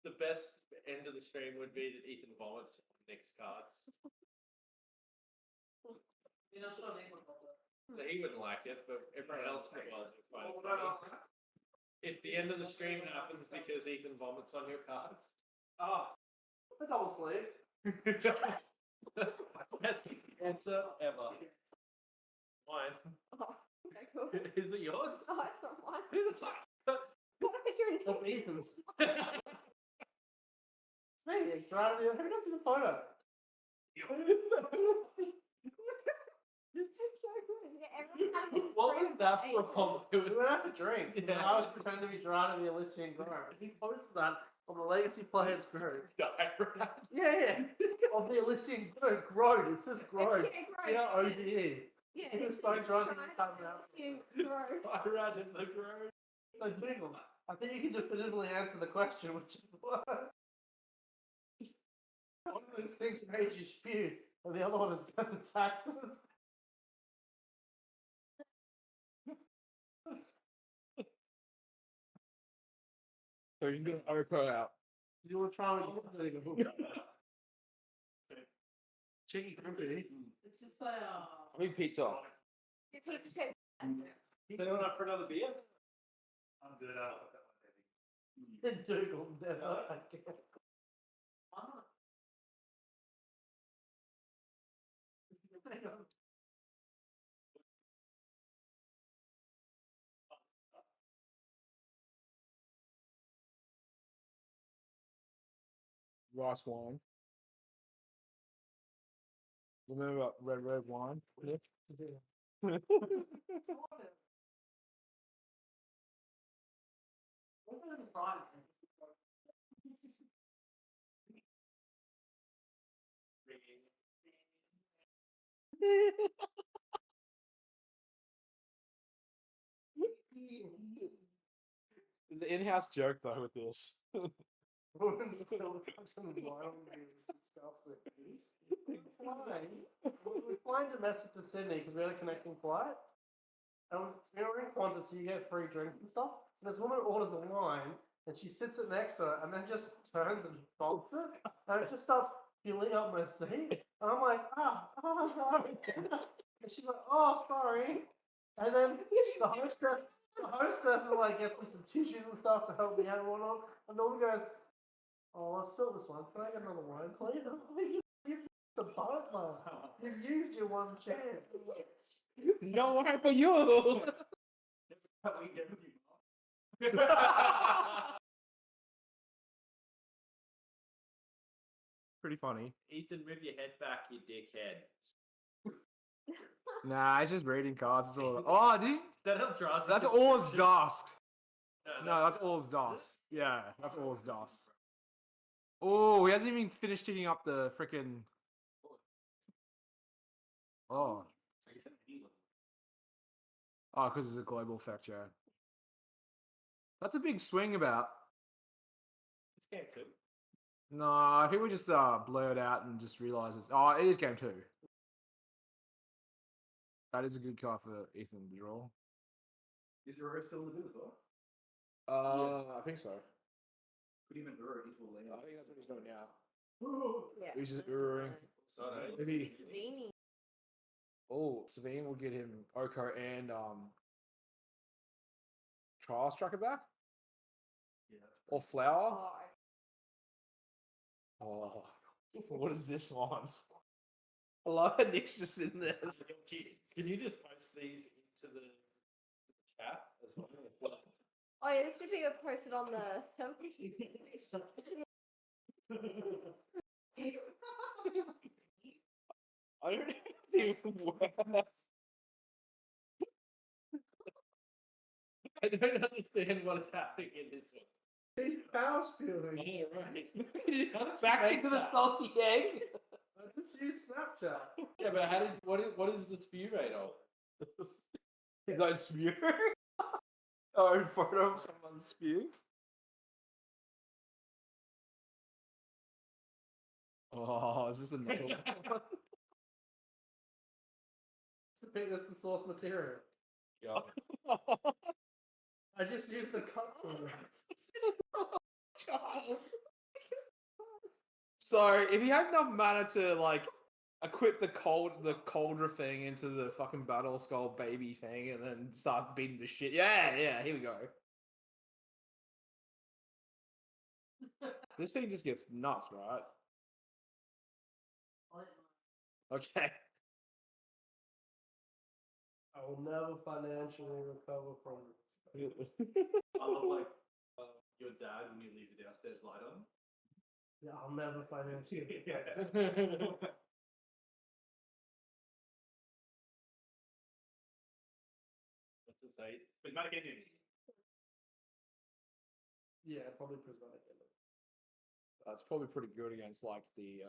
[SPEAKER 7] The best end of the stream would be that Ethan vomits on Nick's cards.
[SPEAKER 13] You know, so they would love that.
[SPEAKER 7] So he wouldn't like it, but everyone else in the world would find it funny. If the end of the stream happens because Ethan vomits on your cards.
[SPEAKER 5] Oh, a double sleeve.
[SPEAKER 7] Best answer ever. Mine.
[SPEAKER 6] Oh, okay, cool.
[SPEAKER 7] Is it yours?
[SPEAKER 6] Oh, it's not mine.
[SPEAKER 7] Who the fuck?
[SPEAKER 6] What if you're an
[SPEAKER 5] That's Ethan's. It's me. It's right over there. Who doesn't see the photo?
[SPEAKER 7] What was that for a pump? It
[SPEAKER 5] We
[SPEAKER 7] was
[SPEAKER 5] went out for drinks. And I was pretending to be Gerard of the Elysian Grove. And he posted that on the Legacy Players group.
[SPEAKER 7] diarrhea.
[SPEAKER 5] Yeah. Of the Elysian Grove. It says Grove. In our ODE.
[SPEAKER 6] Yeah,
[SPEAKER 5] He was so drunk and he cut me out.
[SPEAKER 7] Diarrhea in the grove.
[SPEAKER 5] So, Jingle, I think you can definitively answer the question, which is what? One of those things made you spew, and the other one is death and taxes.
[SPEAKER 9] So you can get an Oko out.
[SPEAKER 5] Do you want to try with Cheeky company.
[SPEAKER 13] It's just like
[SPEAKER 9] I mean pizza.
[SPEAKER 6] It's piece of cake.
[SPEAKER 10] Does anyone up for another beer?
[SPEAKER 1] I'm good. I'll put that one, baby.
[SPEAKER 5] Dougal never again.
[SPEAKER 9] Rice wine. Remember red wine? Nick? There's an in-house joke though with this.
[SPEAKER 5] Women's still fucking wild and disgusting. We're flying domestic to Sydney because we had a connecting flight. And we were in Qantas, so you get free drinks and stuff. So this woman orders a wine and she sits it next to her and then just turns and bolts it. And it just starts filling up my seat. And I'm like, sorry. And she's like, oh, sorry. And then the hostess is like, gets me some tissues and stuff to help me out and whatnot. And Norman goes, oh, I spilled this one. Can I get another wine, please? And I'm like, you've used the boat, man. You've used your one chance.
[SPEAKER 9] No wine for you. Pretty funny.
[SPEAKER 7] Ethan, move your head back, you dickhead.
[SPEAKER 9] Nah, it's just reading cards. It's all. Oh, did you?
[SPEAKER 7] That how draws.
[SPEAKER 9] That's all it's dust. No, that's all it's dust. Yeah, that's all it's dust. Oh, he hasn't even finished ticking up the freaking. Oh. Oh, because it's a global effect, yeah. That's a big swing about.
[SPEAKER 7] It's game 2.
[SPEAKER 9] No, I think we just blurred out and just realised it's. Oh, it is game 2. That is a good card for Ethan to draw.
[SPEAKER 12] Is there a still in the bit as well?
[SPEAKER 9] Yes. I think so.
[SPEAKER 12] Could even draw it into a lane.
[SPEAKER 9] I think that's what he's doing now.
[SPEAKER 6] Yeah.
[SPEAKER 9] He's just urring. Maybe.
[SPEAKER 6] Savini.
[SPEAKER 9] Oh, Savine will get him Oko and Trial Striker back.
[SPEAKER 12] Yeah.
[SPEAKER 9] or flour. Oh, what is this one? I love how Nick's just sitting there.
[SPEAKER 7] Can you just post these into the chat as well?
[SPEAKER 6] Oh yeah, this should be posted on the server.
[SPEAKER 9] I don't even work. I don't understand what is happening in this one.
[SPEAKER 5] He's power spewing.
[SPEAKER 9] Yeah, right.
[SPEAKER 5] Back into the salty egg. Just use Snapchat.
[SPEAKER 9] Yeah, but what is the spew made of? Is that spew? Oh, in front of someone's spew? Oh, is this another one?
[SPEAKER 5] That's the source material.
[SPEAKER 9] Yeah.
[SPEAKER 5] I just used the cup.
[SPEAKER 9] So, if he had enough mana to like equip the cauldron thing into the fucking battle skull baby thing, and then start beating the shit. Yeah, here we go. This thing just gets nuts, right? Okay.
[SPEAKER 5] I will never financially recover from it.
[SPEAKER 11] I love like your dad when you leave the downstairs light on.
[SPEAKER 5] Yeah, I'll never financially
[SPEAKER 7] What's it say? Prismatic engine.
[SPEAKER 5] Yeah, probably prismatic.
[SPEAKER 9] That's probably pretty good against like the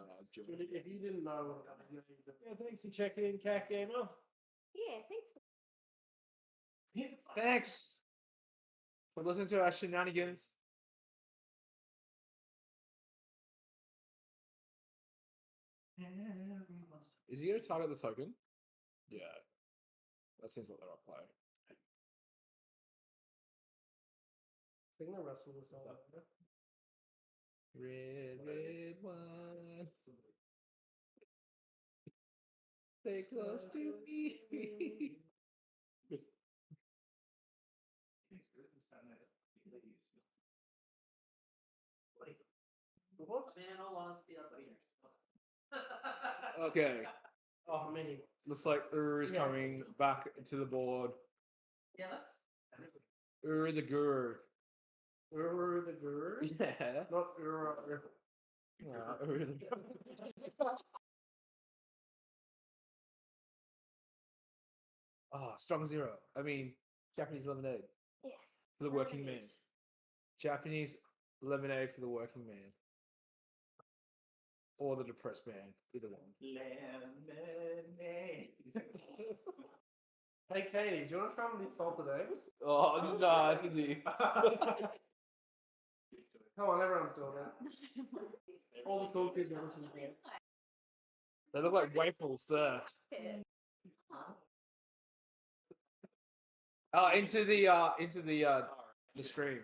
[SPEAKER 5] If you didn't know,
[SPEAKER 9] yeah, thanks for checking in, Cat Gamer.
[SPEAKER 6] Yeah, thanks.
[SPEAKER 9] Thanks for listening to our shenanigans. Is he gonna target the token? Yeah. That seems like the right play.
[SPEAKER 5] Sing the rest of the song.
[SPEAKER 9] Red wine. Stay close to me.
[SPEAKER 10] What? Man, all honesty, I think.
[SPEAKER 9] Okay.
[SPEAKER 5] Oh, me.
[SPEAKER 9] Looks like is coming back to the board.
[SPEAKER 10] Yeah,
[SPEAKER 9] The Guru.
[SPEAKER 5] The Guru?
[SPEAKER 9] Yeah.
[SPEAKER 5] Not
[SPEAKER 9] The strong zero. I mean, Japanese lemonade.
[SPEAKER 6] Yeah.
[SPEAKER 9] For the working man. Japanese lemonade for the working man. Or the depressed man. Either one.
[SPEAKER 11] Lemonade.
[SPEAKER 5] Hey, Katie, do you want to try one of these salted eggs?
[SPEAKER 9] Oh, no, it's easy.
[SPEAKER 5] Come on, everyone's doing it. All the cool kids are looking for it.
[SPEAKER 9] They look like waffles there. Into the stream.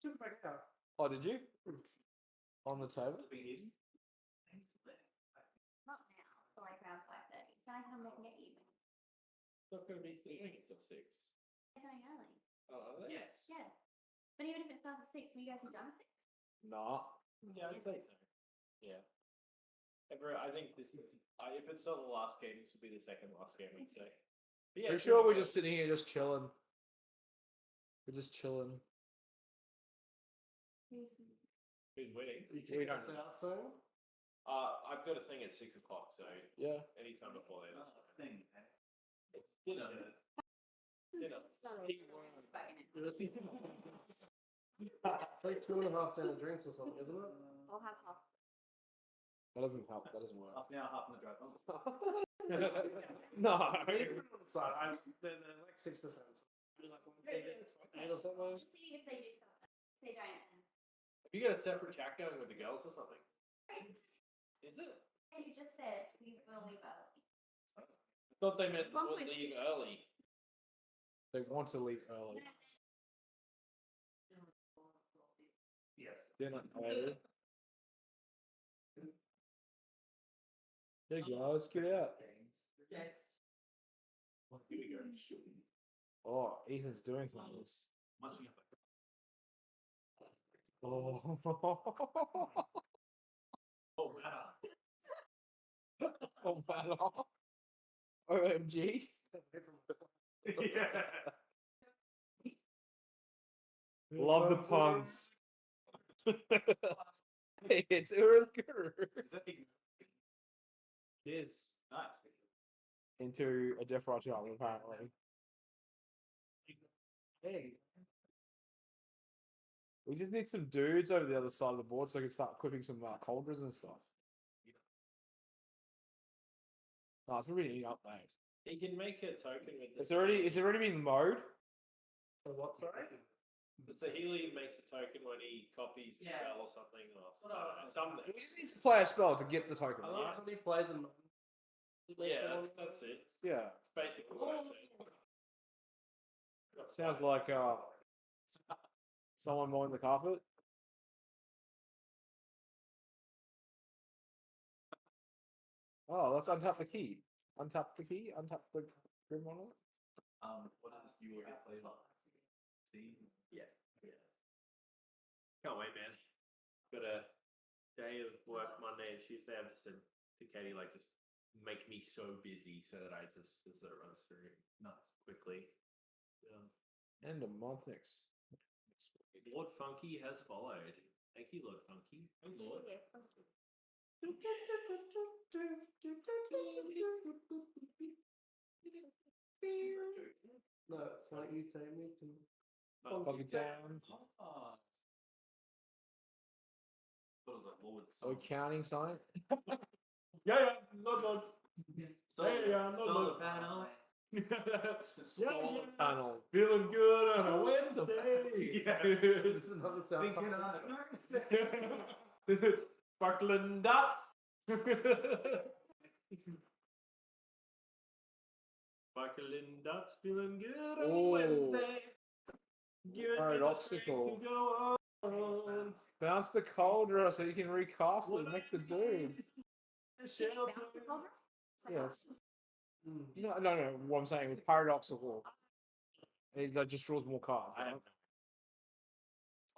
[SPEAKER 5] Took it back out.
[SPEAKER 9] Oh, did you? On the table?
[SPEAKER 6] Not now, so like around 5:30. Can I come back and get you?
[SPEAKER 7] It's not going to be streaming until 6.
[SPEAKER 6] They're going early.
[SPEAKER 7] Oh, are they?
[SPEAKER 10] Yes.
[SPEAKER 6] Yeah. But even if it starts at 6, will you guys be done at 6?
[SPEAKER 9] Nah.
[SPEAKER 7] Yeah, I'd say so. Yeah. I think this is, if it's not the last game, this will be the second last game, I'd say. But yeah,
[SPEAKER 9] Pretty sure we're just sitting here just chilling. We're just chilling.
[SPEAKER 7] Who's winning?
[SPEAKER 5] You
[SPEAKER 9] We
[SPEAKER 5] kick
[SPEAKER 9] don't
[SPEAKER 5] us
[SPEAKER 9] know.
[SPEAKER 5] out soon?
[SPEAKER 7] I've got a thing at 6 o'clock, so
[SPEAKER 9] Yeah.
[SPEAKER 7] anytime before then. That's fine.
[SPEAKER 11] Thing.
[SPEAKER 7] Dinner. Dinner.
[SPEAKER 6] It's not it's back in it.
[SPEAKER 5] It's like 2.5 cent of drinks or something, isn't it?
[SPEAKER 6] I'll have half.
[SPEAKER 9] That doesn't help. That doesn't work.
[SPEAKER 11] Half an hour, half on the drive home.
[SPEAKER 9] No.
[SPEAKER 5] They're like 6%. So like 8 or something.
[SPEAKER 6] Just see if they do something. If they don't.
[SPEAKER 7] Have you got a separate chat going with the girls or something? Is it?
[SPEAKER 6] Hey, you just said we will leave early.
[SPEAKER 7] I thought they meant
[SPEAKER 6] One
[SPEAKER 7] to
[SPEAKER 6] point
[SPEAKER 7] leave
[SPEAKER 6] two.
[SPEAKER 7] early.
[SPEAKER 9] They want to leave early.
[SPEAKER 11] Yes.
[SPEAKER 9] Dinner early. Hey guys, get out.
[SPEAKER 10] Yes.
[SPEAKER 11] Here we go.
[SPEAKER 9] Oh, Ethan's doing things.
[SPEAKER 11] Munching up.
[SPEAKER 9] Oh.
[SPEAKER 7] Oh, wow.
[SPEAKER 9] Oh, man. OMG. Love the puns. It's Urukuru.
[SPEAKER 7] It is. Nice.
[SPEAKER 9] Into a Death Roger, apparently.
[SPEAKER 5] Hey.
[SPEAKER 9] We just need some dudes over the other side of the board so I can start equipping some cauldrons and stuff. No, it's already eating up, mate.
[SPEAKER 7] He can make a token with this.
[SPEAKER 9] It's already been mowed.
[SPEAKER 5] What, sorry?
[SPEAKER 7] So Healy makes a token when he copies a spell or something, or something.
[SPEAKER 9] He just needs to play a spell to get the token.
[SPEAKER 5] I love how he plays in.
[SPEAKER 7] Yeah, that's it.
[SPEAKER 9] Yeah.
[SPEAKER 7] It's basically what I said.
[SPEAKER 9] Sounds like someone mowing the carpet. Oh, let's untap the key. Untap the key. Untap the grim monolith.
[SPEAKER 11] What is you will get played on?
[SPEAKER 7] Yeah. Can't wait, man. Got a day of work Monday and Tuesday. I've just said to Katie, like, just make me so busy so that I just so it runs through quickly.
[SPEAKER 9] End of month next.
[SPEAKER 7] Lord Funky has followed. Thank you, Lord Funky. Oh, Lord.
[SPEAKER 5] No, it's why you take me to
[SPEAKER 9] Funky Town.
[SPEAKER 11] What was that? Lord
[SPEAKER 9] Are we counting something?
[SPEAKER 3] Yeah, Lord.
[SPEAKER 11] Solar panels.
[SPEAKER 9] Solar panel.
[SPEAKER 3] Feeling good on a Wednesday.
[SPEAKER 5] This is another sound.
[SPEAKER 11] Thinking on a Thursday.
[SPEAKER 3] Sparkling dots.
[SPEAKER 7] Sparkling dots feeling good
[SPEAKER 9] Ooh.
[SPEAKER 7] on Wednesday. Give it
[SPEAKER 9] Paradoxical.
[SPEAKER 7] to go on.
[SPEAKER 9] Bounce the cauldron so you can recast it and make the dude. Yes. No. What I'm saying with paradoxical, it just draws more cards.
[SPEAKER 7] I
[SPEAKER 9] Right?
[SPEAKER 7] have no.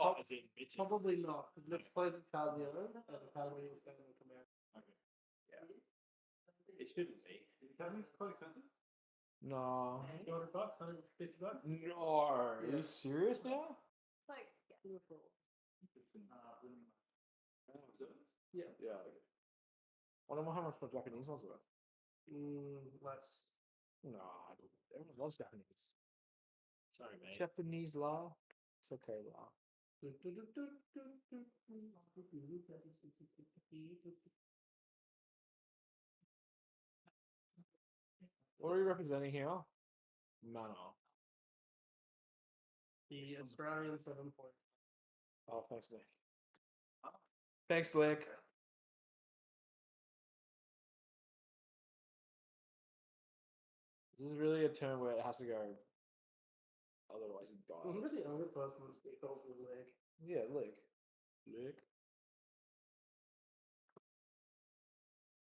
[SPEAKER 7] Oh, as in bitches.
[SPEAKER 5] Probably not. Let's play the card the other, and the card when he's going to come out.
[SPEAKER 7] Okay. Yeah. It shouldn't be.
[SPEAKER 9] No.
[SPEAKER 7] $200, $150.
[SPEAKER 9] No. Are you serious now?
[SPEAKER 6] It's like, yeah.
[SPEAKER 5] Yeah.
[SPEAKER 9] Yeah. I don't know how much my Japanese one's worth.
[SPEAKER 5] Less.
[SPEAKER 9] No, everyone loves Japanese.
[SPEAKER 7] Sorry, mate.
[SPEAKER 9] Japanese law. It's okay, law. What are you representing here? Mana.
[SPEAKER 5] The Australian 7 point.
[SPEAKER 9] Oh, thanks, Nick. Thanks, Lick. This is really a turn where it has to go. Otherwise, it
[SPEAKER 5] You're
[SPEAKER 9] dies.
[SPEAKER 5] the only person that calls me leg.
[SPEAKER 9] Yeah, Lick. Lick.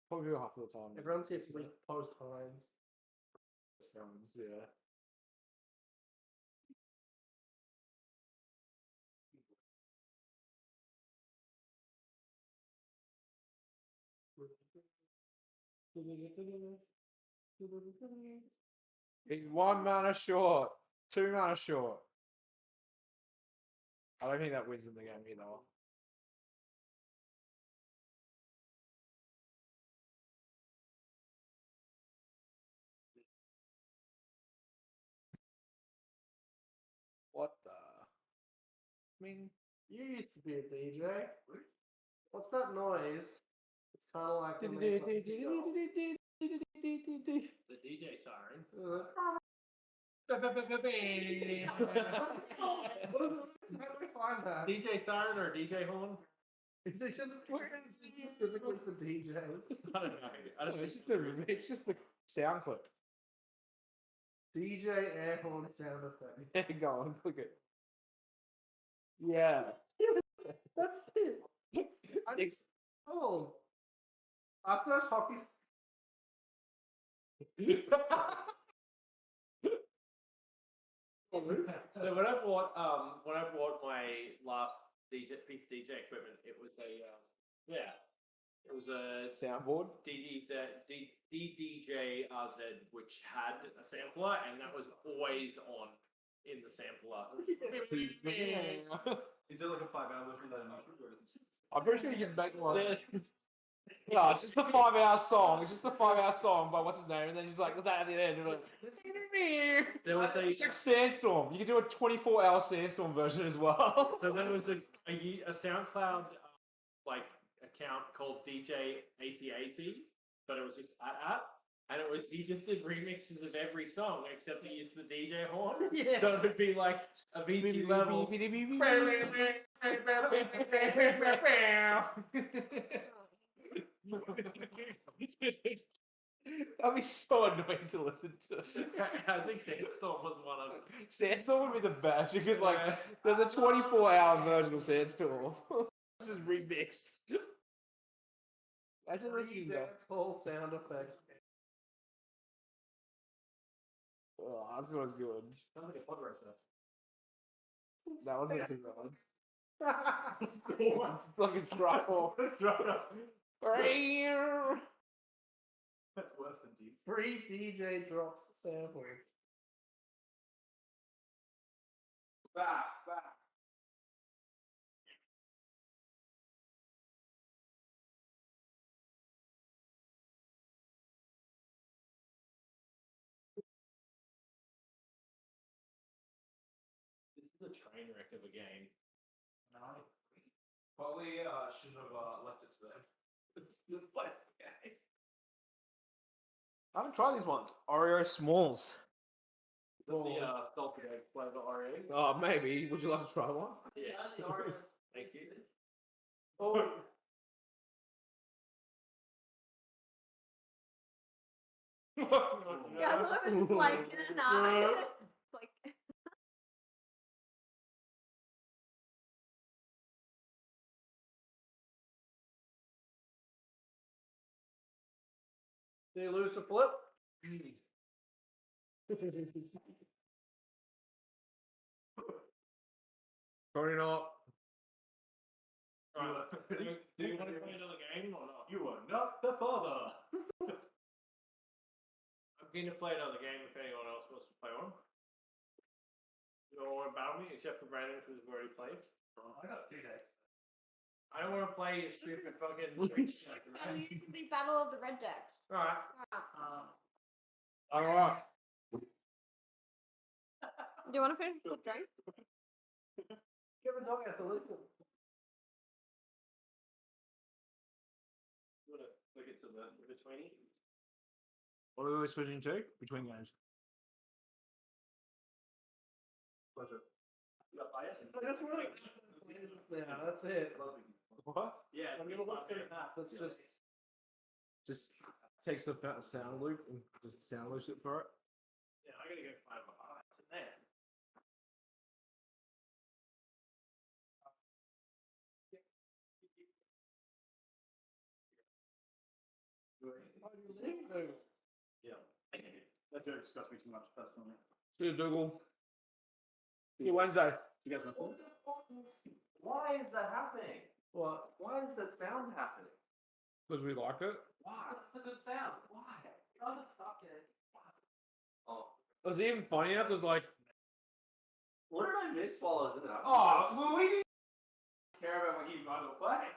[SPEAKER 9] Probably half of the time.
[SPEAKER 5] Everyone sees Lick post Hines.
[SPEAKER 9] Sounds, yeah. He's 1 mana short. 2 mana short. I don't think that wins in the game either. What the? I mean,
[SPEAKER 5] You used to be a DJ. What's that noise? It's kind of like
[SPEAKER 7] The DJ sirens.
[SPEAKER 5] What is it? How do we find that?
[SPEAKER 7] DJ siren or DJ horn?
[SPEAKER 5] Is it just specifically for DJs?
[SPEAKER 7] I don't know. I don't know.
[SPEAKER 9] it's just the sound clip.
[SPEAKER 5] DJ air horn sound effect.
[SPEAKER 9] There you go. And click it. Yeah.
[SPEAKER 5] That's it. Oh, I searched hockey.
[SPEAKER 7] So when I bought my last piece of DJ equipment. It was a it was a
[SPEAKER 3] Soundboard.
[SPEAKER 7] DDJ-RZ, which had a sampler, and that was always on in the sampler.
[SPEAKER 11] Is there like a 5-hour version of that in YouTube? Or is it...
[SPEAKER 3] I'm pretty sure you can make one. No, it's just the 5-hour song. It's just the 5-hour song by what's his name, and then just like that at the end.
[SPEAKER 7] There was
[SPEAKER 3] It's like Sandstorm. You can do a 24-hour Sandstorm version as well.
[SPEAKER 7] So there was a SoundCloud like account called DJ8080, but it was just and he just did remixes of every song except he used the DJ horn.
[SPEAKER 5] Yeah.
[SPEAKER 7] So it would be like a VT level.
[SPEAKER 3] That'd be so annoying to listen to.
[SPEAKER 7] I think Sandstorm was one of them.
[SPEAKER 3] Sandstorm would be the best because like there's a 24-hour version of Sandstorm. It's just remixed. Imagine listening to that.
[SPEAKER 5] Dance hall sound effects.
[SPEAKER 3] Oh, that was good.
[SPEAKER 7] Sounds like a pod racer.
[SPEAKER 3] That wasn't too bad. It's like a truffle.
[SPEAKER 12] That's worse than deep.
[SPEAKER 5] Free DJ drops samples.
[SPEAKER 3] Back.
[SPEAKER 7] This is a train wreck of a game.
[SPEAKER 3] No. Probably should have left it to them. Just play the game. I haven't tried these ones. Oreo s'mores.
[SPEAKER 7] The salted egg flavor Oreos.
[SPEAKER 3] Oh, maybe. Would you like to try one?
[SPEAKER 7] Yeah. Thank you.
[SPEAKER 5] Oh.
[SPEAKER 6] Yeah, I thought it was like in an eye. Like.
[SPEAKER 5] Did you lose a flip?
[SPEAKER 3] Probably not.
[SPEAKER 7] Right. Do you want to play another game or not?
[SPEAKER 12] You are not the father.
[SPEAKER 7] I'm going to play another game if anyone else wants to play one. You don't want to battle me except for Brandon because we've already played.
[SPEAKER 12] I got 2 days.
[SPEAKER 7] I don't want to play your stupid fucking.
[SPEAKER 6] The Battle of the Red Deck.
[SPEAKER 7] Alright.
[SPEAKER 3] Alright.
[SPEAKER 6] Do you want to finish the drink?
[SPEAKER 5] Give a dog at the listen.
[SPEAKER 7] You want to click it to the betweeny?
[SPEAKER 3] What are we switching to? Between games.
[SPEAKER 12] Pleasure.
[SPEAKER 5] Yeah, that's it.
[SPEAKER 3] What?
[SPEAKER 7] Yeah.
[SPEAKER 5] I'm gonna look through that. Let's
[SPEAKER 3] Just takes the sound loop and just sound loops it for it.
[SPEAKER 7] Yeah, I gotta go find my highlights in there.
[SPEAKER 12] Yeah. That joke disgusts me too much personally.
[SPEAKER 3] See you, Dougal. See you Wednesday.
[SPEAKER 12] You guys want to?
[SPEAKER 11] Why is that happening?
[SPEAKER 5] What?
[SPEAKER 11] Why is that sound happening?
[SPEAKER 3] Because we like it.
[SPEAKER 11] Why? That's a good sound. Why? Oh, stop it. Oh.
[SPEAKER 3] It was even funnier because like.
[SPEAKER 11] What did I miss while I was in there?
[SPEAKER 3] Oh, well, we didn't care about what you guys were playing.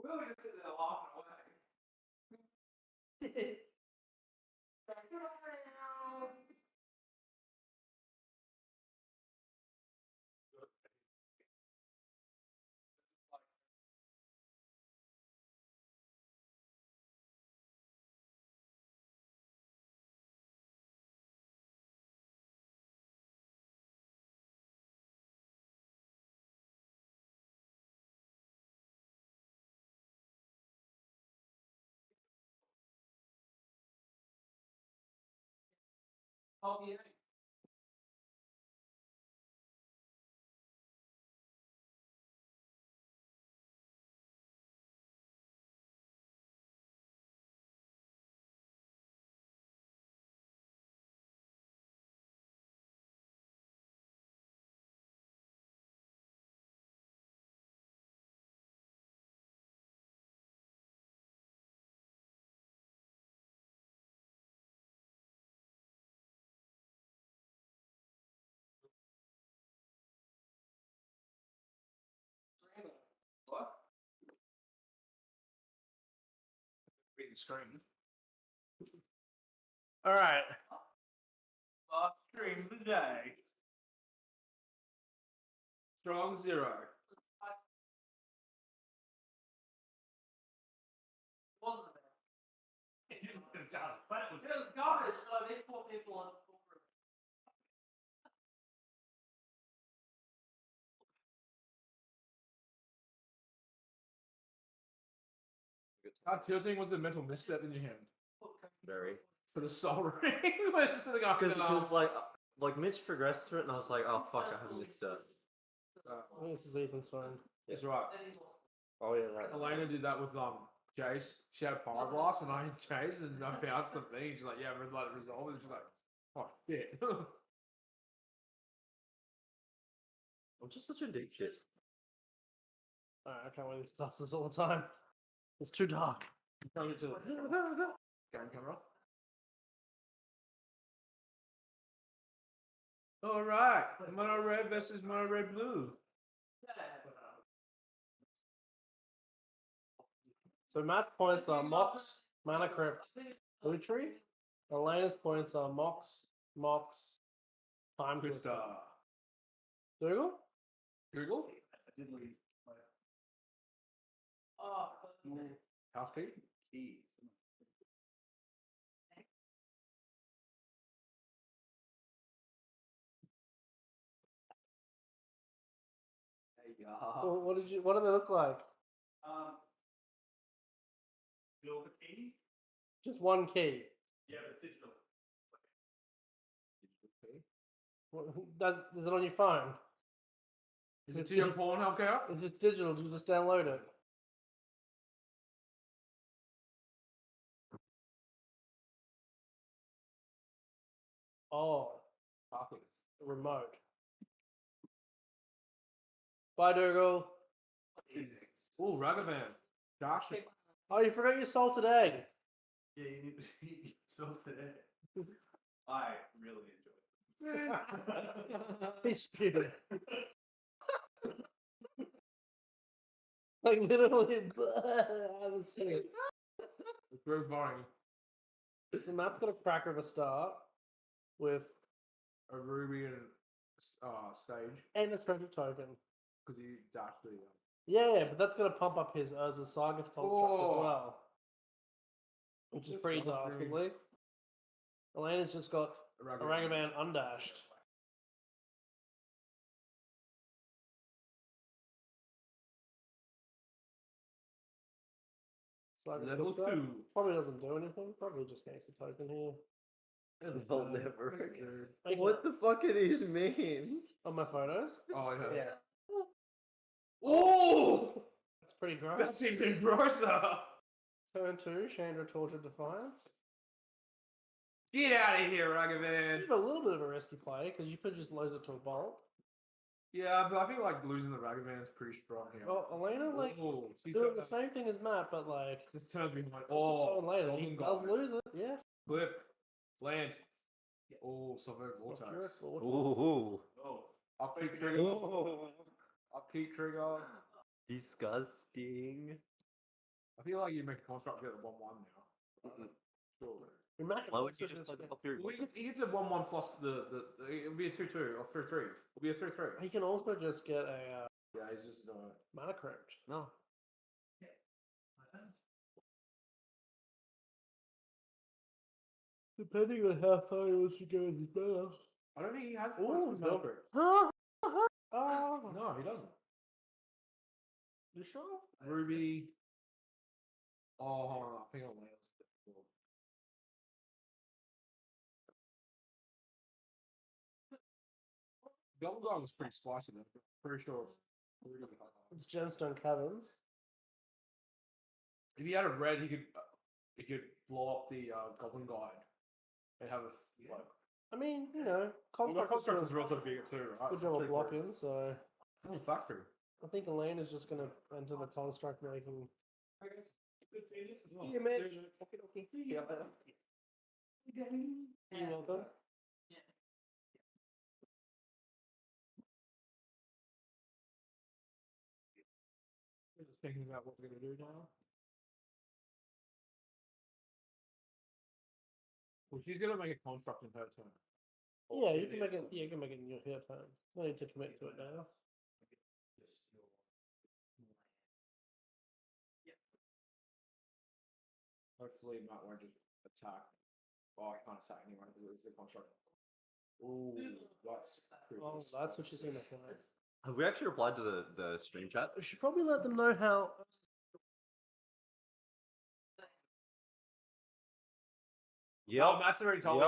[SPEAKER 11] We were just sitting there laughing away.
[SPEAKER 3] Oh, yeah.
[SPEAKER 4] your screen.
[SPEAKER 9] All right. Last stream of the day. Strong 0.
[SPEAKER 10] Wasn't there? It was garbage, but they put people on the floor.
[SPEAKER 3] How tilting was the mental misstep in your hand?
[SPEAKER 11] Very.
[SPEAKER 3] For the soul ring?
[SPEAKER 11] Because like Mitch progressed through it, and I was like, oh fuck, I have missed it.
[SPEAKER 5] This is Ethan's phone.
[SPEAKER 3] It's right.
[SPEAKER 11] Oh yeah, right.
[SPEAKER 3] Elena did that with Jace. She had a pyroblast, and I hit Jace, and I bounced the thing. She's like, "Yeah, red light resolved." And she's like, "Oh shit."
[SPEAKER 11] I'm just such a deep shit.
[SPEAKER 5] Alright, I can't wear these glasses all the time. It's too dark.
[SPEAKER 3] Game camera. All right, mono red versus mono red blue.
[SPEAKER 5] So Matt's points are Mox, Mana Crypt, Blue Tree. Elena's points are Mox, Time Twister. Google?
[SPEAKER 3] Google.
[SPEAKER 4] I did leave.
[SPEAKER 10] Oh,
[SPEAKER 3] House key.
[SPEAKER 4] Keys.
[SPEAKER 5] Well, what do they look like?
[SPEAKER 4] Build a key.
[SPEAKER 5] Just one key.
[SPEAKER 4] Yeah, but it's digital.
[SPEAKER 5] Is it on your phone?
[SPEAKER 3] Is it to your Pornhub account?
[SPEAKER 5] If it's digital, you just download it. Oh, remote. Bye, Dougal.
[SPEAKER 3] Ooh, Ragavan. Gosh.
[SPEAKER 5] Oh, you forgot your salted egg.
[SPEAKER 12] Yeah, you need to eat salted egg. I really enjoy it.
[SPEAKER 5] He spewed it. Like literally, I was saying.
[SPEAKER 3] It's very funny.
[SPEAKER 5] So Matt's got a cracker of a start with
[SPEAKER 3] A ruby and stage
[SPEAKER 5] and a treasure token.
[SPEAKER 3] because you dashed the.
[SPEAKER 5] Yeah, but that's gonna pump up his as a saga construct as well, which is pretty dastardly. Elena's just got a Ragavan undashed. Saga
[SPEAKER 3] Level
[SPEAKER 5] picks up.
[SPEAKER 3] 2.
[SPEAKER 5] Probably doesn't do anything. Probably just makes a token here.
[SPEAKER 11] They'll never.
[SPEAKER 5] Make
[SPEAKER 11] What the fuck are these memes?
[SPEAKER 5] on my photos.
[SPEAKER 3] Oh yeah.
[SPEAKER 5] Yeah,
[SPEAKER 3] Oh,
[SPEAKER 5] it's pretty gross.
[SPEAKER 3] that's even grosser.
[SPEAKER 5] Turn 2, Chandra Torture Defiance.
[SPEAKER 3] Get out of here, Ragavan.
[SPEAKER 5] You have a little bit of a risky play because you could just lose it to a bolt.
[SPEAKER 3] Yeah, but I think like losing the Ragavan is pretty strong here.
[SPEAKER 5] Well, Elena like
[SPEAKER 3] Oh, she's
[SPEAKER 5] doing
[SPEAKER 3] got
[SPEAKER 5] the
[SPEAKER 3] that-
[SPEAKER 5] same thing as Matt, but like
[SPEAKER 3] just turns behind.
[SPEAKER 5] oh,
[SPEAKER 3] Oh,
[SPEAKER 5] later he
[SPEAKER 3] golden
[SPEAKER 5] does
[SPEAKER 3] guy.
[SPEAKER 5] lose it. Yeah.
[SPEAKER 3] Clip. Land. Oh, Silver Vortex.
[SPEAKER 11] Ooh.
[SPEAKER 3] Upkeep trigger. Upkeep trigger.
[SPEAKER 11] Disgusting.
[SPEAKER 3] I feel like you make a construct get a 1/1 now. Sure.
[SPEAKER 11] Why would you just play the top three?
[SPEAKER 3] Well, he gets a 1/1 plus the it'll be a 2/2 or 3/3. It'll be a 3/3.
[SPEAKER 5] He can also just get a
[SPEAKER 3] Yeah, he's just
[SPEAKER 5] Mana Crypt.
[SPEAKER 11] No.
[SPEAKER 5] Depending on how far he wants to go with his better.
[SPEAKER 3] I don't think he has
[SPEAKER 5] Ooh,
[SPEAKER 3] points for
[SPEAKER 5] no.
[SPEAKER 3] Velcro.
[SPEAKER 5] Oh,
[SPEAKER 3] No, he doesn't.
[SPEAKER 5] you sure?
[SPEAKER 3] Ruby. Oh, hold on. I think I'll land. Golden Guy was pretty spicy though. Pretty sure it's really hot.
[SPEAKER 5] It's Gemstone Caverns.
[SPEAKER 3] If he had a red, he could blow up the Goblin Guide and have a like.
[SPEAKER 5] I mean, you know,
[SPEAKER 3] Well, the
[SPEAKER 5] Construct
[SPEAKER 3] construct
[SPEAKER 5] is
[SPEAKER 3] is relatively big too, right?
[SPEAKER 5] good job of blocking, so
[SPEAKER 3] Full factory.
[SPEAKER 5] I think Elaine is just going to enter the Construct making.
[SPEAKER 3] See
[SPEAKER 5] you, mate.
[SPEAKER 11] See ya.
[SPEAKER 5] You're welcome.
[SPEAKER 3] Just thinking about what we're gonna do now.
[SPEAKER 9] Well, she's gonna make a construct in her turn.
[SPEAKER 5] Yeah, you can make it. Yeah, you can make it in your turn. No need to commit to it now.
[SPEAKER 9] Hopefully, Matt won't just attack. Oh, I can't attack anyway because it's the construct. Ooh, that's pretty.
[SPEAKER 5] Oh, that's what she's gonna play.
[SPEAKER 11] Have we actually replied to the stream chat?
[SPEAKER 5] We should probably let them know how.
[SPEAKER 9] Oh, Matt's already told me.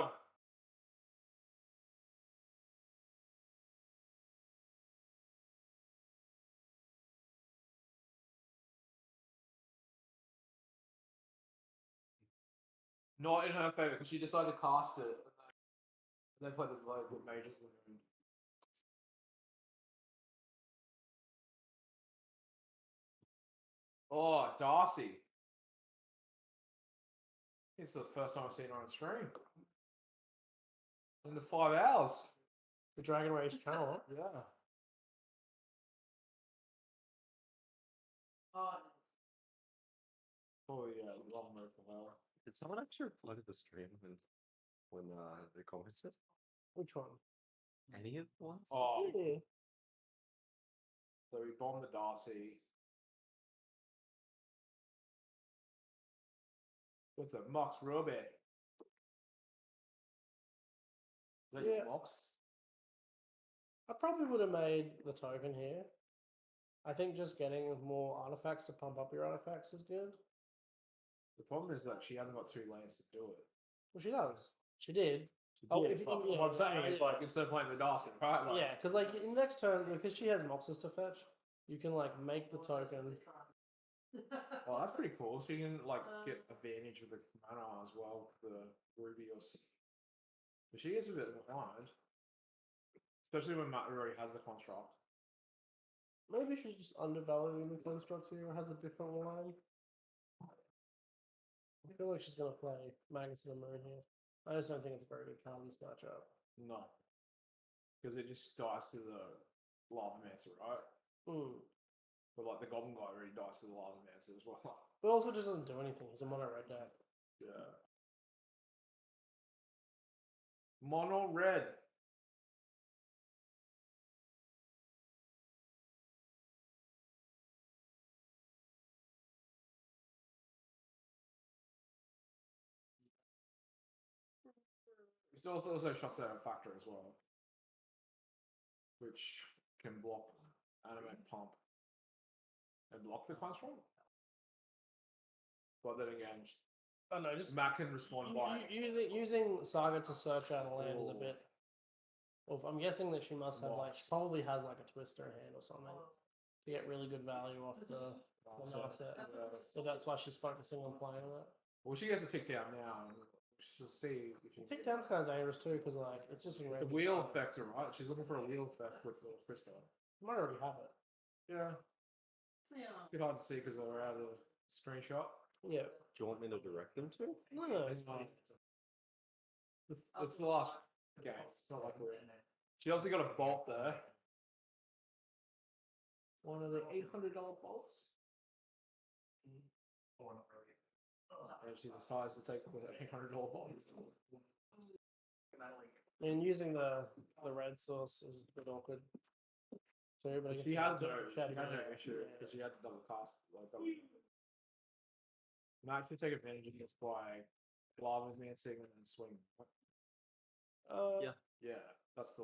[SPEAKER 9] Not in her favor because she decided to cast it and then play the mages in the moon. Oh, Darcy. It's the first time I've seen her on stream. In the 5 hours.
[SPEAKER 5] The Dragon Rage channel.
[SPEAKER 9] Yeah. Oh yeah, long way for her.
[SPEAKER 11] Did someone actually reply to the stream when they commented?
[SPEAKER 5] Which one?
[SPEAKER 11] Any of the ones?
[SPEAKER 9] Oh,
[SPEAKER 5] Yeah.
[SPEAKER 9] so we bombed the Darcy. What's a Mox Ruby? Is that
[SPEAKER 5] Yeah.
[SPEAKER 9] your Mox?
[SPEAKER 5] I probably would have made the token here. I think just getting more artifacts to pump up your artifacts is good.
[SPEAKER 9] The problem is that she hasn't got 2 lanes to do it.
[SPEAKER 5] Well, she does. She did.
[SPEAKER 9] She
[SPEAKER 5] Oh,
[SPEAKER 9] did,
[SPEAKER 5] if you
[SPEAKER 9] but
[SPEAKER 5] can- yeah,
[SPEAKER 9] what I'm saying
[SPEAKER 5] yeah,
[SPEAKER 9] is,
[SPEAKER 5] yeah.
[SPEAKER 9] like, instead of playing the Darcy, right? Like,
[SPEAKER 5] Yeah, because like in next turn, because she has Moxes to fetch, you can like make the token.
[SPEAKER 9] well, that's pretty cool. She can, like, get advantage with the mana as well, the Rubius. But she is a bit behind. Especially when Matt already has the construct.
[SPEAKER 5] Maybe she's just undervaluing the constructs here or has a different line. I feel like she's gonna play Magus of the Moon here. I just don't think it's a very good card in this matchup.
[SPEAKER 9] No. Because it just dies to the Lava Mancer, right?
[SPEAKER 5] Hmm.
[SPEAKER 9] But, like, the Goblin guy already dies to the Lava Mancer as well.
[SPEAKER 5] But also just doesn't do anything. He's a mono red deck.
[SPEAKER 9] Yeah. Mono red. It also shuts down a factor as well, which can block animate pump and block the construct. But then again,
[SPEAKER 5] Oh no, just
[SPEAKER 9] Matt can respond by.
[SPEAKER 5] using Saga to search out a land is a
[SPEAKER 9] Oh.
[SPEAKER 5] bit. Well, I'm guessing that she must have like she
[SPEAKER 9] Mox.
[SPEAKER 5] probably has like a twister in hand or something to get really good value off the Narset. So that's why she's focusing on playing that.
[SPEAKER 9] Well, she gets a tick down now. And she'll see if she
[SPEAKER 5] I think down's kind of dangerous too because like it's just
[SPEAKER 9] It's a wheel effect, right? She's looking for a wheel effect with the twister.
[SPEAKER 5] You might already have it.
[SPEAKER 9] Yeah. It's a bit hard to see because they're out of screenshot.
[SPEAKER 5] Yeah.
[SPEAKER 11] Do you want me to direct them to?
[SPEAKER 5] No.
[SPEAKER 9] It's the last game. It's not like we're in there. She also got a bolt there. One of the $800 bolts. And she decides to take the $800 bolt.
[SPEAKER 5] And using the red source is a bit awkward. Too, but
[SPEAKER 9] She had no
[SPEAKER 5] yeah.
[SPEAKER 9] issue because she had to double cast. Like, Matt can take advantage of this by Lava Mancing and then swing.
[SPEAKER 11] Yeah.
[SPEAKER 9] Yeah, that's the.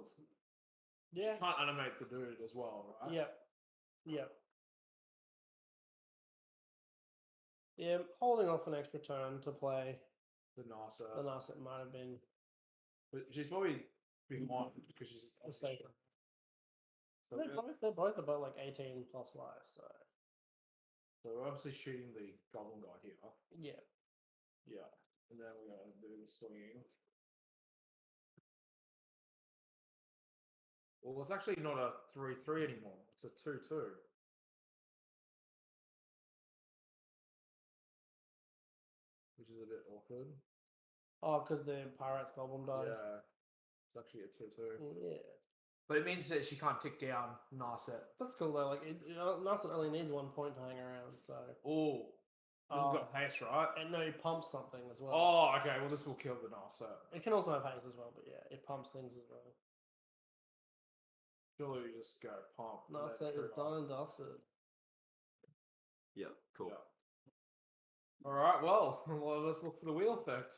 [SPEAKER 5] Yeah.
[SPEAKER 9] She can't animate the dude as well, right?
[SPEAKER 5] Yep. Yep. Yeah, holding off an extra turn to play
[SPEAKER 9] The Nasa.
[SPEAKER 5] the Narset might have been
[SPEAKER 9] But she's probably behind because she's
[SPEAKER 5] mistaken.
[SPEAKER 9] So
[SPEAKER 5] They're both about like 18 plus life, so
[SPEAKER 9] we're obviously shooting the Goblin guy here.
[SPEAKER 5] yeah.
[SPEAKER 9] Yeah. And then we're going to do the swinging. Well, it's actually not a 3-3 anymore. It's a 2-2. Which is a bit awkward.
[SPEAKER 5] Oh, because the Pirates Goblin died.
[SPEAKER 9] Yeah. It's actually a 2-2.
[SPEAKER 5] Yeah.
[SPEAKER 9] But it means that she can't tick down Narset.
[SPEAKER 5] That's cool though. Like Narset only needs 1 point to hang around, so
[SPEAKER 9] Oh. has got haste, right?
[SPEAKER 5] And no, it pumps something as well.
[SPEAKER 9] Oh, okay. Well, this will kill the Narset.
[SPEAKER 5] It can also have haste as well, but yeah, it pumps things as well.
[SPEAKER 9] Surely you just go pump. and then
[SPEAKER 5] Narset is
[SPEAKER 9] trigger.
[SPEAKER 5] done and dusted.
[SPEAKER 11] Yeah, cool.
[SPEAKER 9] Yeah. All right. Well, let's look for the wheel effect.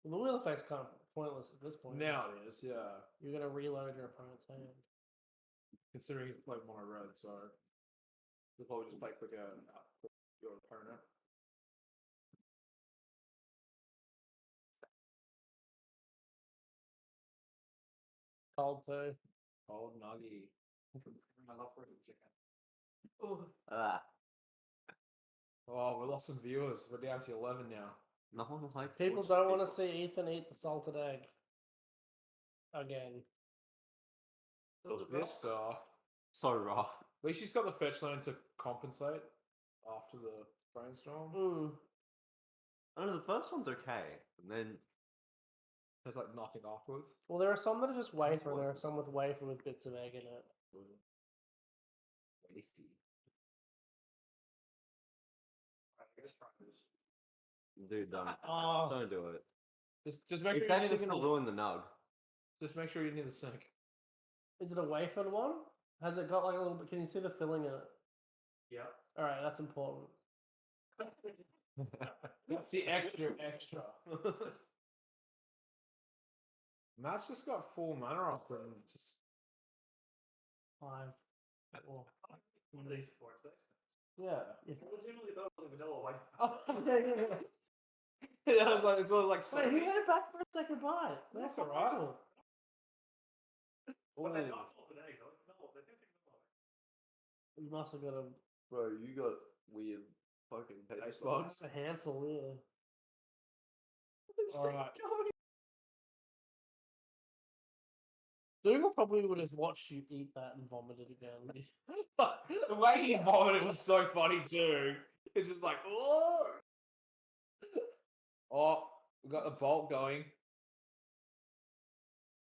[SPEAKER 5] Well, the wheel effect's kind of pointless at this point.
[SPEAKER 9] Now it is. Yeah.
[SPEAKER 5] You're gonna reload your opponent's hand.
[SPEAKER 9] Considering he's played mono red, so he'll probably just play quicker your opponent.
[SPEAKER 5] Cold too.
[SPEAKER 9] Cold nuggy.
[SPEAKER 4] I love frozen chicken.
[SPEAKER 11] Ah,
[SPEAKER 9] Oh, we lost some viewers. We're down to 11 now.
[SPEAKER 11] no one likes.
[SPEAKER 5] People
[SPEAKER 11] watching
[SPEAKER 5] don't want to
[SPEAKER 11] people.
[SPEAKER 5] see Ethan eat the salted egg. Again.
[SPEAKER 9] This star.
[SPEAKER 11] So rough.
[SPEAKER 9] At least she's got the fetch line to compensate after the brainstorm.
[SPEAKER 5] Mm.
[SPEAKER 11] I know the first one's okay, and then
[SPEAKER 9] There's like nothing afterwards.
[SPEAKER 5] Well, there are some that are just wafer.
[SPEAKER 11] That's
[SPEAKER 5] There are
[SPEAKER 11] awesome.
[SPEAKER 5] some with wafer with bits of egg in it.
[SPEAKER 9] Tasty.
[SPEAKER 11] dude, don't
[SPEAKER 5] Oh,
[SPEAKER 11] don't do it.
[SPEAKER 9] Just make
[SPEAKER 11] It's
[SPEAKER 9] sure you're near
[SPEAKER 11] actually
[SPEAKER 9] the
[SPEAKER 11] gonna
[SPEAKER 9] sink.
[SPEAKER 11] ruin the nug.
[SPEAKER 9] Just make sure you're near the sink.
[SPEAKER 5] is it a wafered one? Has it got like a little bit? Can you see the filling in it?
[SPEAKER 1] Yeah.
[SPEAKER 5] All right, that's important.
[SPEAKER 9] That's the extra. Matt's just got full mana off and just
[SPEAKER 5] 5. 4.
[SPEAKER 1] One of these before it's
[SPEAKER 5] Yeah.
[SPEAKER 1] Presumably thought it was a vanilla white.
[SPEAKER 5] Oh, yeah.
[SPEAKER 9] yeah, it's like
[SPEAKER 5] Wait,
[SPEAKER 9] so.
[SPEAKER 5] he went back for a second bite.
[SPEAKER 9] That's alright.
[SPEAKER 1] But they're
[SPEAKER 9] Ooh.
[SPEAKER 1] not salted eggs. No, they're definitely not.
[SPEAKER 5] You must have got a,
[SPEAKER 11] Bro, you got weird fucking taste
[SPEAKER 9] buds.
[SPEAKER 5] a handful, yeah.
[SPEAKER 9] All right.
[SPEAKER 5] Dougal probably would have watched you eat that and vomited again.
[SPEAKER 9] The way he vomited was so funny too. It's just like, oh, we got the bolt going.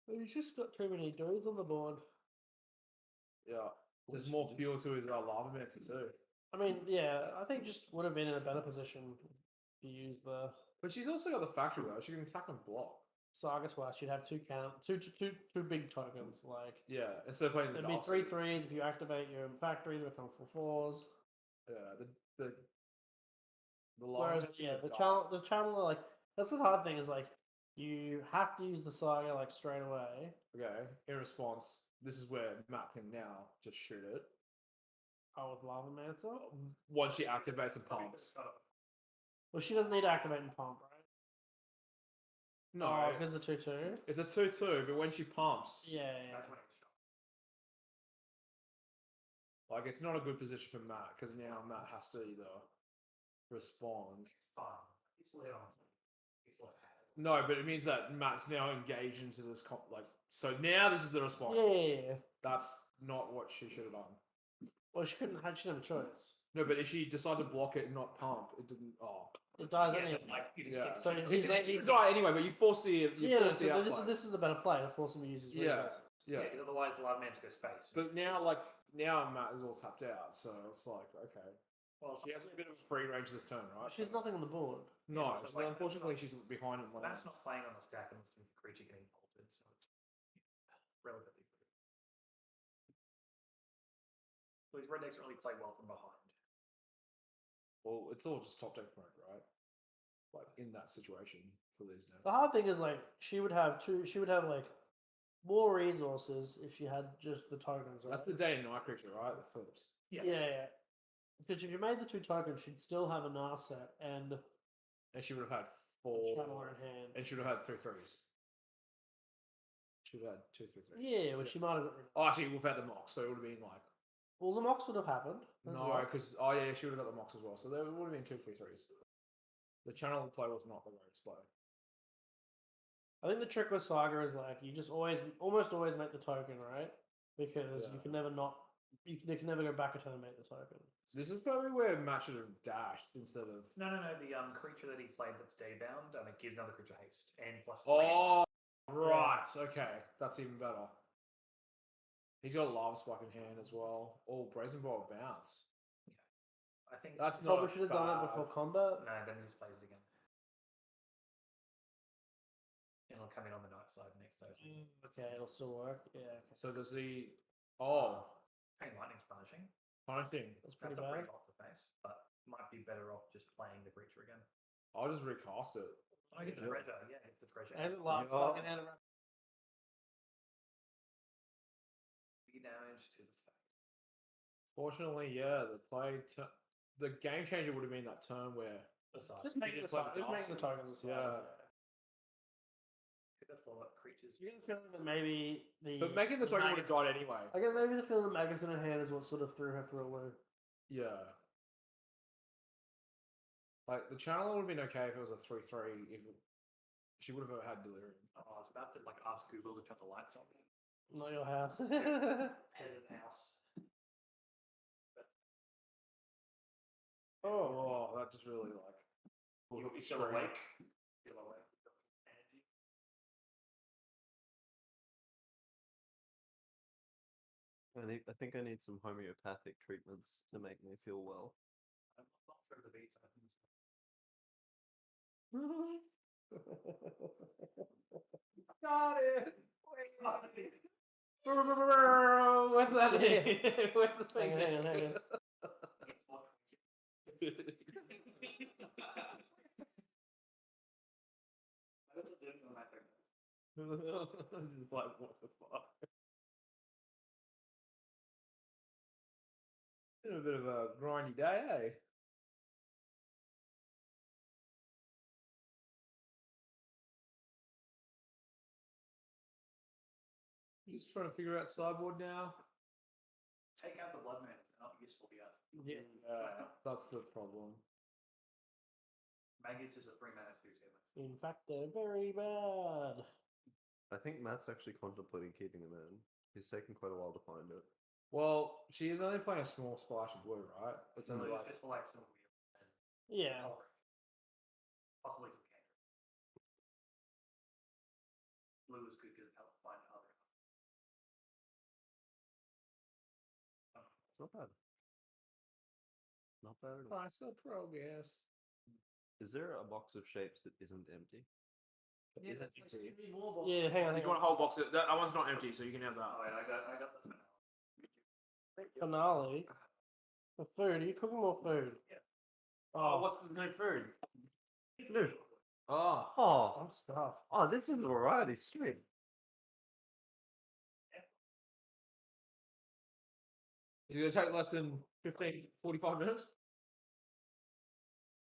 [SPEAKER 5] He's just got too many dudes on the board.
[SPEAKER 9] Yeah, there's more fuel to his lava mancer too.
[SPEAKER 5] I mean, yeah, I think just would have been in a better position to use the
[SPEAKER 9] But she's also got the factory though. She can attack and block.
[SPEAKER 5] Saga twice. You'd have two big tokens. Like
[SPEAKER 9] Yeah, instead of playing the
[SPEAKER 5] it'd be
[SPEAKER 9] Darcy.
[SPEAKER 5] 3/3s if you activate your factory to become 4/4s.
[SPEAKER 9] Yeah, the lava
[SPEAKER 5] Whereas
[SPEAKER 9] mancer
[SPEAKER 5] yeah,
[SPEAKER 9] would
[SPEAKER 5] the channel like that's the hard thing is like you have to use the saga like straight away.
[SPEAKER 9] Okay, in response, this is where Matt can now just shoot it.
[SPEAKER 5] Oh, with Lava Mancer?
[SPEAKER 9] Once she activates and pumps.
[SPEAKER 5] Well, she doesn't need to activate and pump, right?
[SPEAKER 9] No,
[SPEAKER 5] because it's a 2/2.
[SPEAKER 9] it's a 2/2, but when she pumps,
[SPEAKER 5] Yeah, yeah.
[SPEAKER 9] like it's not a good position for Matt because now Matt has to either respond. No, but it means that Matt's now engaged into this so now this is the response.
[SPEAKER 5] Yeah.
[SPEAKER 9] That's not what she should have done.
[SPEAKER 5] Well, she didn't have a choice.
[SPEAKER 9] No, but if she decided to block it and not pump, it didn't. Oh,
[SPEAKER 5] It dies
[SPEAKER 1] Yeah,
[SPEAKER 5] anyway.
[SPEAKER 1] like, you just
[SPEAKER 9] yeah.
[SPEAKER 1] get
[SPEAKER 5] So
[SPEAKER 9] It's
[SPEAKER 5] he's
[SPEAKER 9] gonna die anyway, but you force the
[SPEAKER 5] yeah,
[SPEAKER 9] force the
[SPEAKER 5] so
[SPEAKER 9] outplay.
[SPEAKER 5] this is the better play to force him to use his
[SPEAKER 9] Yeah,
[SPEAKER 5] resources.
[SPEAKER 9] yeah.
[SPEAKER 1] because otherwise the lava mancer goes face.
[SPEAKER 9] But now, Matt is all tapped out, so it's like okay.
[SPEAKER 1] Well,
[SPEAKER 9] She has a bit of free range this turn, right?
[SPEAKER 5] She's nothing on the board.
[SPEAKER 9] No,
[SPEAKER 1] so
[SPEAKER 9] so unfortunately she's behind him.
[SPEAKER 1] That's not playing on the stack unless the creature getting bolted, so it's relatively free. So these red decks don't really play well from behind.
[SPEAKER 9] Well, it's all just top deck mode, right? Like in that situation for these decks.
[SPEAKER 5] The hard thing is like she would have like more resources if she had just the tokens, right?
[SPEAKER 9] That's the day and night creature, right? The flips.
[SPEAKER 5] Yeah. Because if you made the 2 tokens, she'd still have a Narset and
[SPEAKER 9] And she would have had
[SPEAKER 5] a
[SPEAKER 9] 4.
[SPEAKER 5] Channeler in hand.
[SPEAKER 9] And she would have had 3/3s. She would have had 2 3/3s.
[SPEAKER 5] Yeah, which she might have got rid of.
[SPEAKER 9] Oh, actually, without the mox, so it would have been like
[SPEAKER 5] Well, the Mox would have happened. as
[SPEAKER 9] no,
[SPEAKER 5] well.
[SPEAKER 9] because she would have got the mox as well, so there would have been 2 3/3s. The channel play was not the greatest play.
[SPEAKER 5] I think the trick with Saga is like you just almost always make the token, right? Because you can never you can never go back a turn and make the token.
[SPEAKER 9] So this is probably where Matt should have dashed instead of.
[SPEAKER 1] No. The creature that he played that's day bound, it gives another creature haste and plus.
[SPEAKER 9] Oh, right. Okay, that's even better. He's got a lava spike in hand as well. Oh, brazen bolt bounce.
[SPEAKER 1] I think
[SPEAKER 9] That's not
[SPEAKER 5] Probably should have done it before
[SPEAKER 9] bad.
[SPEAKER 5] combat.
[SPEAKER 1] no, then he just plays it again. It'll come in on the night side next day.
[SPEAKER 5] Okay, it'll still work. Yeah, okay.
[SPEAKER 9] So does he? Oh,
[SPEAKER 1] Pain Lightning's punishing.
[SPEAKER 9] punishing.
[SPEAKER 5] That's pretty
[SPEAKER 1] That's a pretty
[SPEAKER 5] bad.
[SPEAKER 1] hot to face, but might be better off just playing the creature again.
[SPEAKER 9] I'll just recast it.
[SPEAKER 1] Oh, it's a treasure. Yeah, it's a treasure.
[SPEAKER 5] And it like fucking out of
[SPEAKER 1] 3 damage to the face.
[SPEAKER 9] Fortunately, yeah, the game changer would have been that turn where
[SPEAKER 1] Aside.
[SPEAKER 5] just make the
[SPEAKER 9] like
[SPEAKER 5] just make the
[SPEAKER 9] dust.
[SPEAKER 5] tokens aside.
[SPEAKER 9] Yeah.
[SPEAKER 1] Hit the four creatures.
[SPEAKER 5] You get the feeling that maybe the
[SPEAKER 9] But making the token would have
[SPEAKER 5] maggots-
[SPEAKER 9] died anyway.
[SPEAKER 5] I get maybe the feeling the maggots in her hand is what sort of threw her through a loop.
[SPEAKER 9] Yeah. Like the channeler would have been okay if it was a 3/3. If she would have had delirium.
[SPEAKER 1] Oh, I was about to like ask Google to turn the lights on.
[SPEAKER 5] Not your house.
[SPEAKER 1] Peasant house.
[SPEAKER 9] Oh, that just really like.
[SPEAKER 1] You'll be still
[SPEAKER 9] Scream.
[SPEAKER 1] awake. Still awake. Energy.
[SPEAKER 11] I think I need some homeopathic treatments to make me feel well.
[SPEAKER 1] I'm not sure of the beats. I think
[SPEAKER 5] Got it. Where's that? Where's the thing? Hang on, hang on.
[SPEAKER 9] Just like what the fuck. Been a bit of a grindy day, eh? Just trying to figure out sideboard now.
[SPEAKER 1] Take out the blood man. They're not useful yet.
[SPEAKER 5] Yeah.
[SPEAKER 9] That's the problem.
[SPEAKER 1] Magus is a 3-mana 2/2.
[SPEAKER 5] In fact, they're very bad.
[SPEAKER 11] I think Matt's actually contemplating keeping him in. He's taken quite a while to find it.
[SPEAKER 9] Well, she is only playing a small splash of blue, right? It's only
[SPEAKER 1] Blue
[SPEAKER 9] like
[SPEAKER 1] is just for like some weird
[SPEAKER 5] Yeah.
[SPEAKER 1] coloring. Possibly some cantrip. Blue is good because it helps find other.
[SPEAKER 11] It's not bad. Not bad at all.
[SPEAKER 9] nice little progress.
[SPEAKER 11] Is there a box of shapes that isn't empty?
[SPEAKER 9] Yeah,
[SPEAKER 5] Yeah, hang on.
[SPEAKER 9] So
[SPEAKER 5] Hang
[SPEAKER 9] you want
[SPEAKER 5] on.
[SPEAKER 9] a whole box? That one's not empty, so you can have that.
[SPEAKER 1] Oh, yeah, I got the finale.
[SPEAKER 5] Finale. The food. Are you cooking more food?
[SPEAKER 1] Yeah.
[SPEAKER 5] Oh,
[SPEAKER 10] What's the new food?
[SPEAKER 11] No.
[SPEAKER 9] Oh,
[SPEAKER 11] Oh,
[SPEAKER 5] I'm stuffed.
[SPEAKER 11] oh, this is alright. It's sweet.
[SPEAKER 9] is it gonna take less than 15, 45 minutes?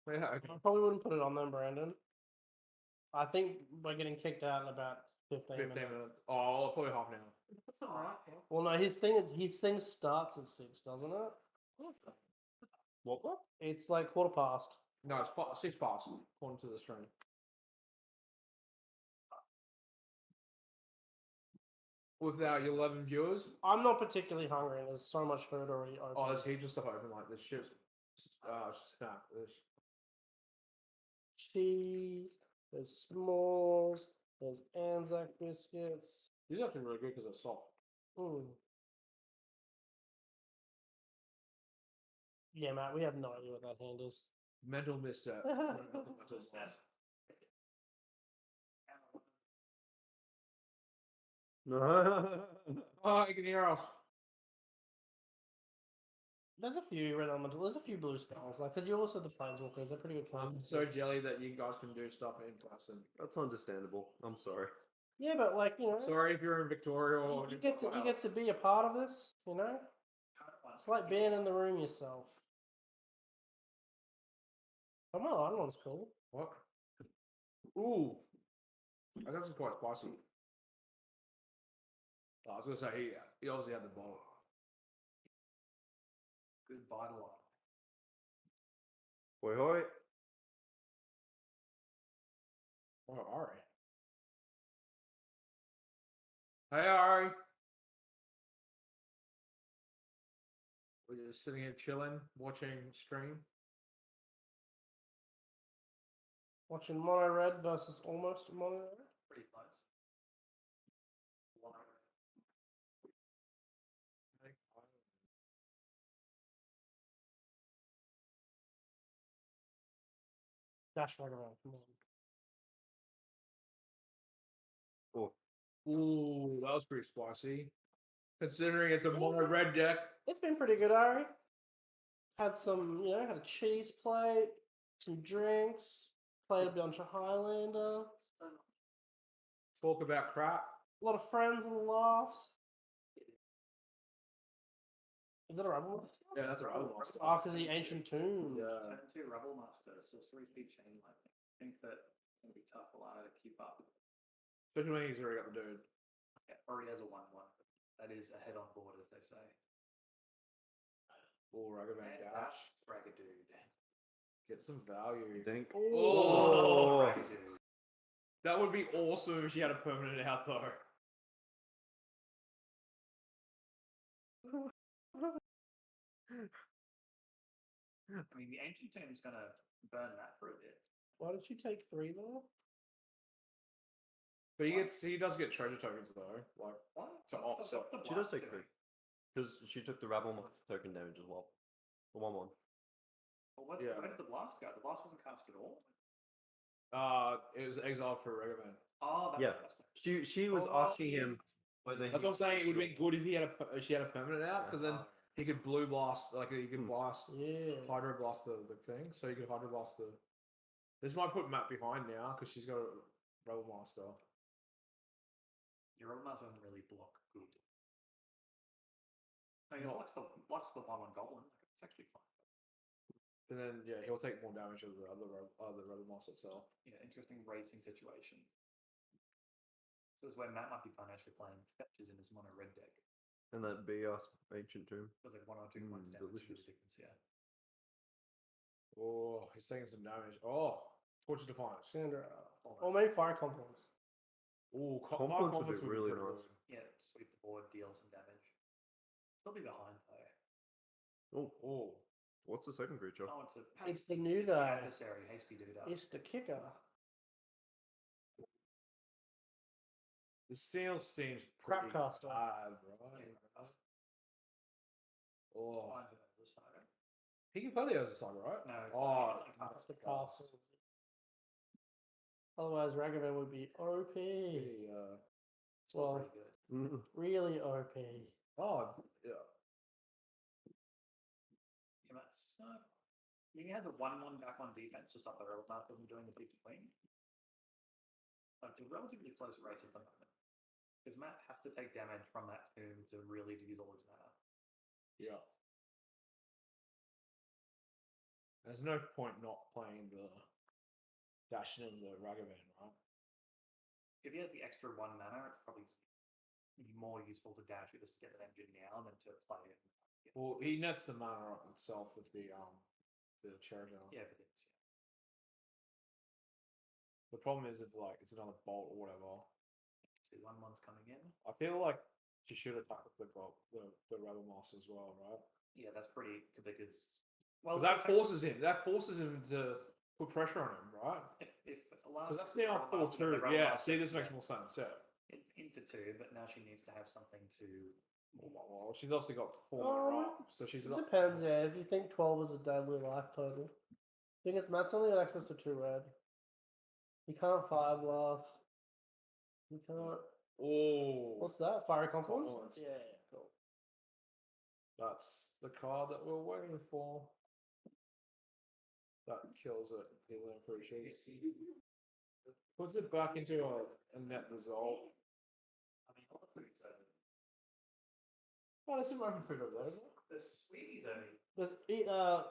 [SPEAKER 9] Yeah, okay.
[SPEAKER 5] I probably wouldn't put it on then, Brandon. I think we're getting kicked out in about 15
[SPEAKER 9] 15
[SPEAKER 5] minutes.
[SPEAKER 9] minutes. Oh, probably half an hour.
[SPEAKER 10] That's alright.
[SPEAKER 5] Well, no, his thing starts at 6, doesn't it?
[SPEAKER 11] What?
[SPEAKER 5] It's like 15:15.
[SPEAKER 9] No, it's 6 past according to the stream. With our 11 viewers,
[SPEAKER 5] I'm not particularly hungry, and there's so much food already open.
[SPEAKER 9] oh, there's heaps of stuff open. Like there's chips, snap. There's
[SPEAKER 5] cheese, there's s'mores, there's Anzac biscuits.
[SPEAKER 9] these are actually really good because they're soft.
[SPEAKER 5] Mm. Yeah, Matt, we have no idea what that hand is.
[SPEAKER 9] Mental misstep. Oh, you can hear us.
[SPEAKER 5] There's a few red elemental. There's a few blue spells. Like, could you also the planeswalkers? They're pretty good.
[SPEAKER 9] I'm
[SPEAKER 5] cards.
[SPEAKER 9] so jelly that you guys can do stuff in person.
[SPEAKER 11] That's understandable. I'm sorry.
[SPEAKER 5] Yeah, but like
[SPEAKER 9] Sorry if you're in Victoria or
[SPEAKER 5] you get to be a part of this. You know, it's like being in the room yourself. Come on, that one's cool.
[SPEAKER 9] What? Ooh, that's actually quite spicy. Oh, I was gonna say he obviously had the ball.
[SPEAKER 1] Good vital.
[SPEAKER 11] Hoi hoi.
[SPEAKER 9] Oh, Ari. Hey, Ari. We're just sitting here chilling, watching stream.
[SPEAKER 5] Watching mono red versus almost mono red.
[SPEAKER 1] Pretty close.
[SPEAKER 5] Dash Ragavan, come on.
[SPEAKER 9] Ooh, that was pretty spicy. Considering it's a mono red deck.
[SPEAKER 5] It's been pretty good, Ari. Had some, had a cheese plate, some drinks, played a bunch of Highlander,
[SPEAKER 9] Talk about crap.
[SPEAKER 5] a lot of friends and laughs. Is that a Rebel Master?
[SPEAKER 9] Yeah, that's a Rebel Master.
[SPEAKER 5] Oh, because the Ancient Tomb.
[SPEAKER 9] Yeah.
[SPEAKER 1] Turn 2 Rebel Master, sorcery speed chain lightning. I think that it's going to be tough for Lana to keep up.
[SPEAKER 9] Especially when he's already got the dude.
[SPEAKER 1] Yeah, already has a 1-1. That is ahead on board, as they say.
[SPEAKER 9] Oh, Ragavan
[SPEAKER 1] And
[SPEAKER 9] dash.
[SPEAKER 1] Ragadude.
[SPEAKER 9] Get some value.
[SPEAKER 12] Think.
[SPEAKER 9] Oh,
[SPEAKER 1] Ragadude.
[SPEAKER 9] that would be awesome if she had a permanent out though.
[SPEAKER 1] I mean, the Ancient Tomb is going to burn that for a bit.
[SPEAKER 5] Why did she take 3 though?
[SPEAKER 9] But he does get treasure tokens though, like to offset.
[SPEAKER 11] She does take 3. Because she took the Rabble Master token damage as well. The 1-1.
[SPEAKER 1] Well, where did the blast go? The blast wasn't cast at all.
[SPEAKER 9] It was exiled for Ragavan.
[SPEAKER 1] Oh, that's
[SPEAKER 11] Yeah.
[SPEAKER 1] interesting.
[SPEAKER 11] She was asking him whether
[SPEAKER 9] That's what I'm saying. It would have been good if she had a permanent out, because then he could blue blast, like he could blast, hydro blast the thing, so he could hydro blast the. This might put Matt behind now because she's got a Rebel Master.
[SPEAKER 1] Your Rebel Master doesn't really block good. No, he blocks the 1-1 Goblin. It's actually fine.
[SPEAKER 9] And then he'll take more damage of the other Rebel Master itself.
[SPEAKER 1] Yeah, interesting racing situation. This is where Matt might be punished for playing fetches in his mono red deck.
[SPEAKER 11] And that BS Ancient Tomb.
[SPEAKER 1] There's like 1 or 2 points down.
[SPEAKER 11] Delicious.
[SPEAKER 1] Difference, yeah.
[SPEAKER 9] Oh, he's taking some damage. Oh, Torch of Defiance.
[SPEAKER 5] Sandra. Or maybe Fire Confluence.
[SPEAKER 9] Oh,
[SPEAKER 11] Confluence would be really nice.
[SPEAKER 1] Yeah, sweep the board, deal some damage. Still be behind though.
[SPEAKER 11] Oh. What's the second creature?
[SPEAKER 1] Oh,
[SPEAKER 5] It's the new
[SPEAKER 1] it's the
[SPEAKER 5] guy.
[SPEAKER 1] adversary, hasty dude up.
[SPEAKER 5] It's the kicker.
[SPEAKER 9] The seal seems pretty
[SPEAKER 5] Crapcaster.
[SPEAKER 9] bad, right?
[SPEAKER 1] Yeah,
[SPEAKER 9] Oh,
[SPEAKER 1] Find it as a side.
[SPEAKER 9] he can play the other side, right?
[SPEAKER 1] No, it's
[SPEAKER 5] That's the castle. Otherwise, Ragavan would be OP.
[SPEAKER 1] It's all
[SPEAKER 5] Well,
[SPEAKER 1] pretty good.
[SPEAKER 5] really OP.
[SPEAKER 9] Oh, yeah.
[SPEAKER 1] Yeah, that's. He has a 1-1 back on defense to stop the Rebel Master from doing the big swing. It's a relatively close race at the moment. Because Matt has to take damage from that tomb to really use all his mana.
[SPEAKER 9] Yeah. There's no point not playing the dashing in the Ragavan, right?
[SPEAKER 1] If he has the extra 1 mana, it's probably more useful to dash it just to get that engine now than to play it.
[SPEAKER 9] Well, he nets the mana itself with the treasure.
[SPEAKER 1] Yeah, but it's
[SPEAKER 9] The problem is if like it's another bolt or whatever.
[SPEAKER 1] see 1-1's coming in.
[SPEAKER 9] I feel like she should attack the Rebel Master as well, right?
[SPEAKER 1] Yeah, that's pretty because
[SPEAKER 9] Because that forces him. That forces him to put pressure on him, right?
[SPEAKER 1] if
[SPEAKER 9] Because that's now 4-2. Yeah. See, this makes more sense. Yeah.
[SPEAKER 1] in for 2, but now she needs to have something to.
[SPEAKER 9] Well, she's obviously got 4 up, so she's
[SPEAKER 5] It
[SPEAKER 9] not.
[SPEAKER 5] depends, yeah. If you think 12 is a deadly life total. Thing is, Matt's only got access to 2 red. He can't Fire Blast. He can't.
[SPEAKER 9] Oh.
[SPEAKER 5] What's that? Fire Confluence?
[SPEAKER 9] Confluence.
[SPEAKER 5] Yeah, cool.
[SPEAKER 9] That's the card that we're waiting for. That kills it. Healing creatures. Puts it back into a net result.
[SPEAKER 1] I mean, all the food's over.
[SPEAKER 5] Oh, there's some open food over there. Isn't there?
[SPEAKER 1] The sweeties only.
[SPEAKER 5] There's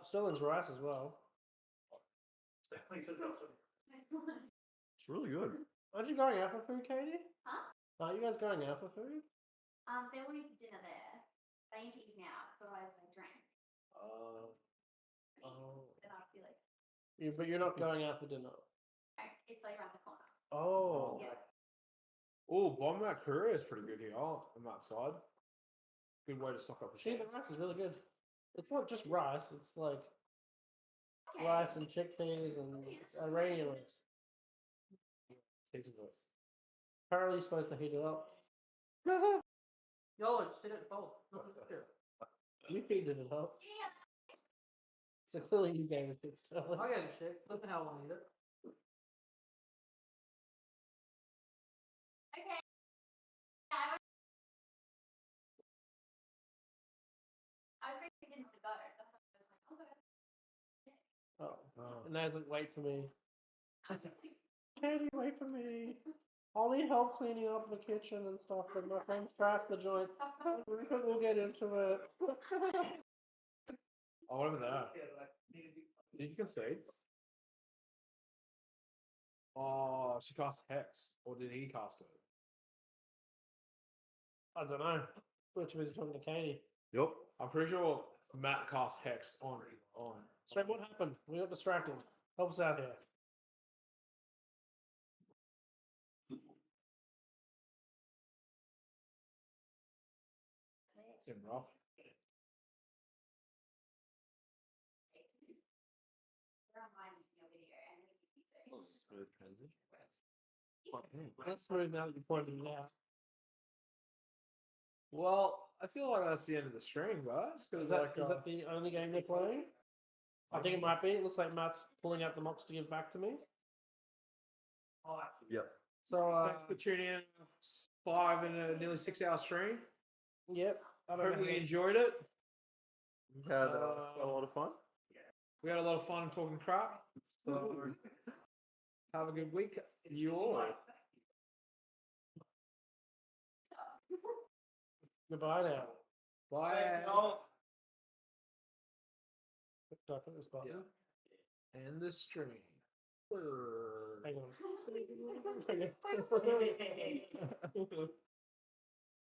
[SPEAKER 5] Sterling's rice as well.
[SPEAKER 1] Sterling's has got some.
[SPEAKER 11] It's really good.
[SPEAKER 5] Aren't you going out for food, Katie?
[SPEAKER 6] Huh?
[SPEAKER 5] Are you guys going out for food?
[SPEAKER 6] There will be dinner there. But I need to eat now, otherwise I drink. Then I'll be like,
[SPEAKER 5] Yeah, but you're not going out for dinner.
[SPEAKER 6] it's like around the corner.
[SPEAKER 5] Oh.
[SPEAKER 6] Yeah.
[SPEAKER 9] Oh, Bomb That Courier is pretty good here on that side. Good way to stock up.
[SPEAKER 5] See, the rice is really good. It's not just rice, it's like rice and chickpeas and Iranian rice. Apparently you're supposed to heat it up.
[SPEAKER 13] Yo, it's still at 12.
[SPEAKER 5] You heated it up. So clearly you gave it still.
[SPEAKER 13] I gave a shit. What the hell I need it?
[SPEAKER 6] Okay. I was ready to go. That's what I was like, I'll go.
[SPEAKER 5] Oh. And Na's like, wait for me. Katie, wait for me. I'll need help cleaning up the kitchen and stuff, but my friend's trashed the joint. We'll get into it.
[SPEAKER 9] Oh, what about that? Did you concede? Oh, she cast Hex. Or did he cast it?
[SPEAKER 5] I don't know. We're too busy talking to Katie.
[SPEAKER 12] Yep.
[SPEAKER 9] I'm pretty sure Matt cast Hex on.
[SPEAKER 5] So what happened? We got distracted. Help us out here.
[SPEAKER 9] Seemed rough.
[SPEAKER 8] That was a smooth transition.
[SPEAKER 5] That's smooth now that you pointed it out.
[SPEAKER 9] Well, I feel like that's the end of the stream, guys. Because
[SPEAKER 5] Is that the only game they're playing? I think it might be. It looks like Matt's pulling out the mocks to give back to me.
[SPEAKER 8] Yep.
[SPEAKER 5] So,
[SPEAKER 9] thanks for tuning in. 5 and a nearly 6 hour stream.
[SPEAKER 5] Yep. I don't know
[SPEAKER 9] Hopefully
[SPEAKER 5] how-
[SPEAKER 9] you enjoyed it.
[SPEAKER 12] Had a lot of fun.
[SPEAKER 9] We had a lot of fun talking crap. So have a good week. You all.
[SPEAKER 5] Goodbye now.
[SPEAKER 9] Bye.
[SPEAKER 5] Do I put this button?
[SPEAKER 9] End the stream.
[SPEAKER 5] Hang on.